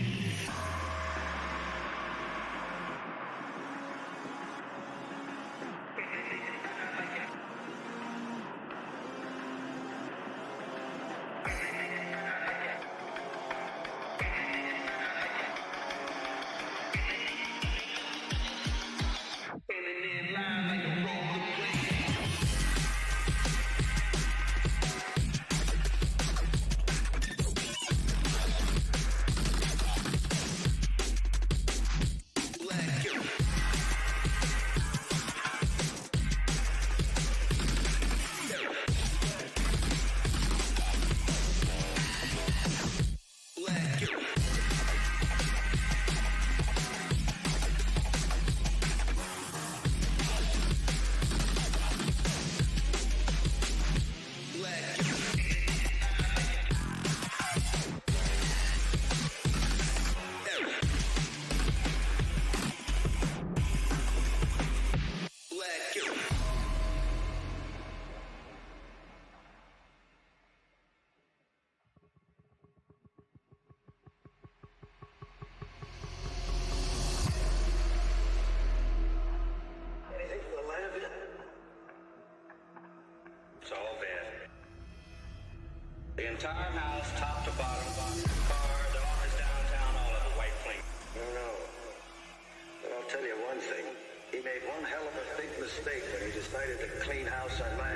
entire house, top to bottom. Car, the office downtown, all of it, white flame. No. But I'll tell you one thing. He made one hell of a big mistake when he decided to clean house on my...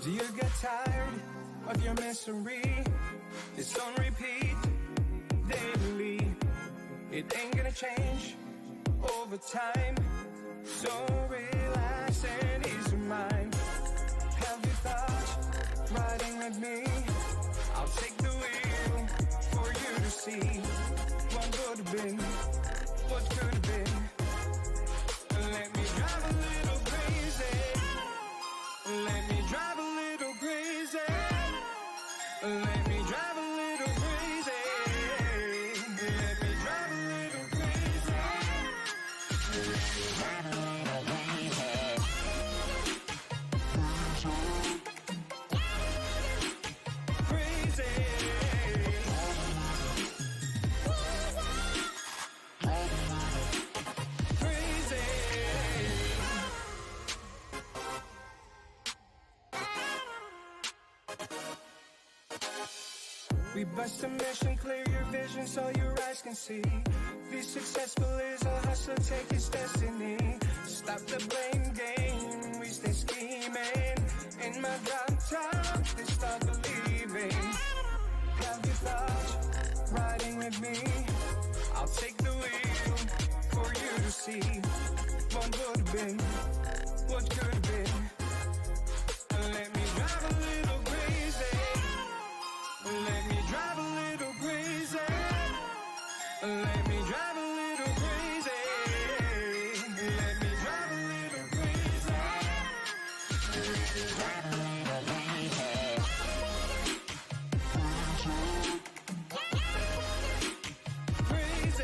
Do you get tired of your misery? It's on repeat daily. It ain't gonna change over time. So relax and ease your mind. Have you thought riding with me? I'll take the wheel for you to see what would have been, what could have been. Let me drive a little crazy. Let me drive a little crazy. Let me drive a little crazy. Let me drive a little crazy. Let me drive a little crazy. Crazy. We bust a mission, clear your vision so your eyes can see. Be successful is a hustler, take his destiny. Stop the blame game, we stay scheming. In my downtown, they start believing. Have you thought riding with me? I'll take the wheel for you to see what would have been, what could have been. Let me drive a little crazy. Let me drive a little crazy. Let me drive a little crazy. Let me drive a little crazy. Let me drive a little crazy. Crazy.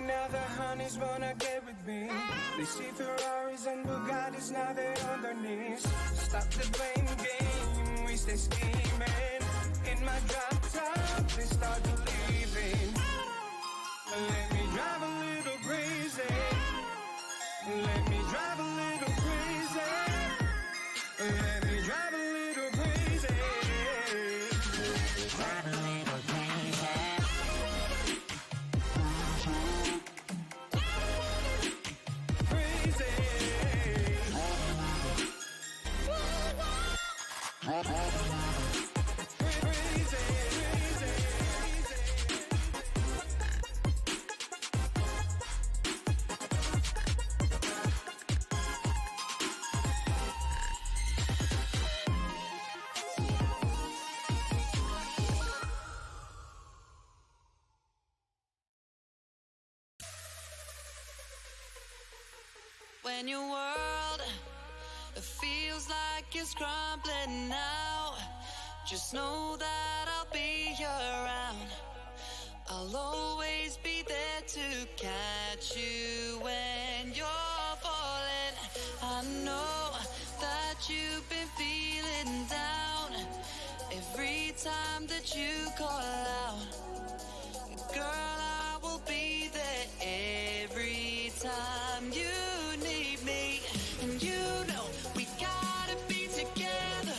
Now the honeys wanna get with me. They see Ferraris and Bugattis, now they're on their knees. Stop the blame game, we stay scheming. In my drop top, they start believing. Let me drive a little crazy. Let me drive a little crazy. Let me drive a little crazy. Drive a little crazy. When your world feels like it's crumbling now, just know that I'll be around. I'll always be there to catch you when you're falling. I know that you've been feeling down every time that you call out. Girl, I will be there every time you need me. And you know we gotta be together,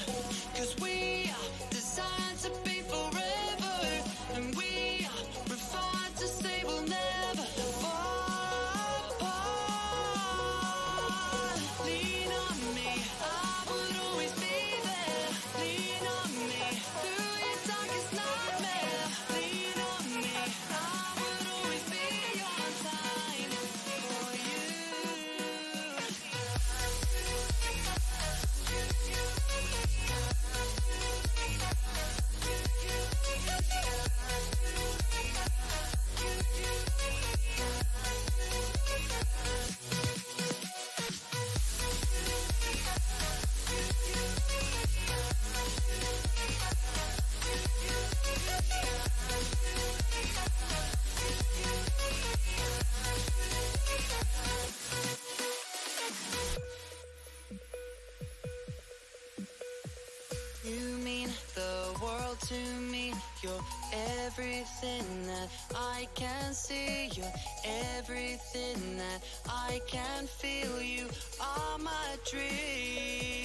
'cause we are designed to be forever. And we are refined to say we'll never fall apart. Lean on me, I would always be there. Lean on me through your darkest nightmare. Lean on me, I would always be on time for you. You mean the world to me. You're everything that I can see. You're everything that I can feel. You are my dream.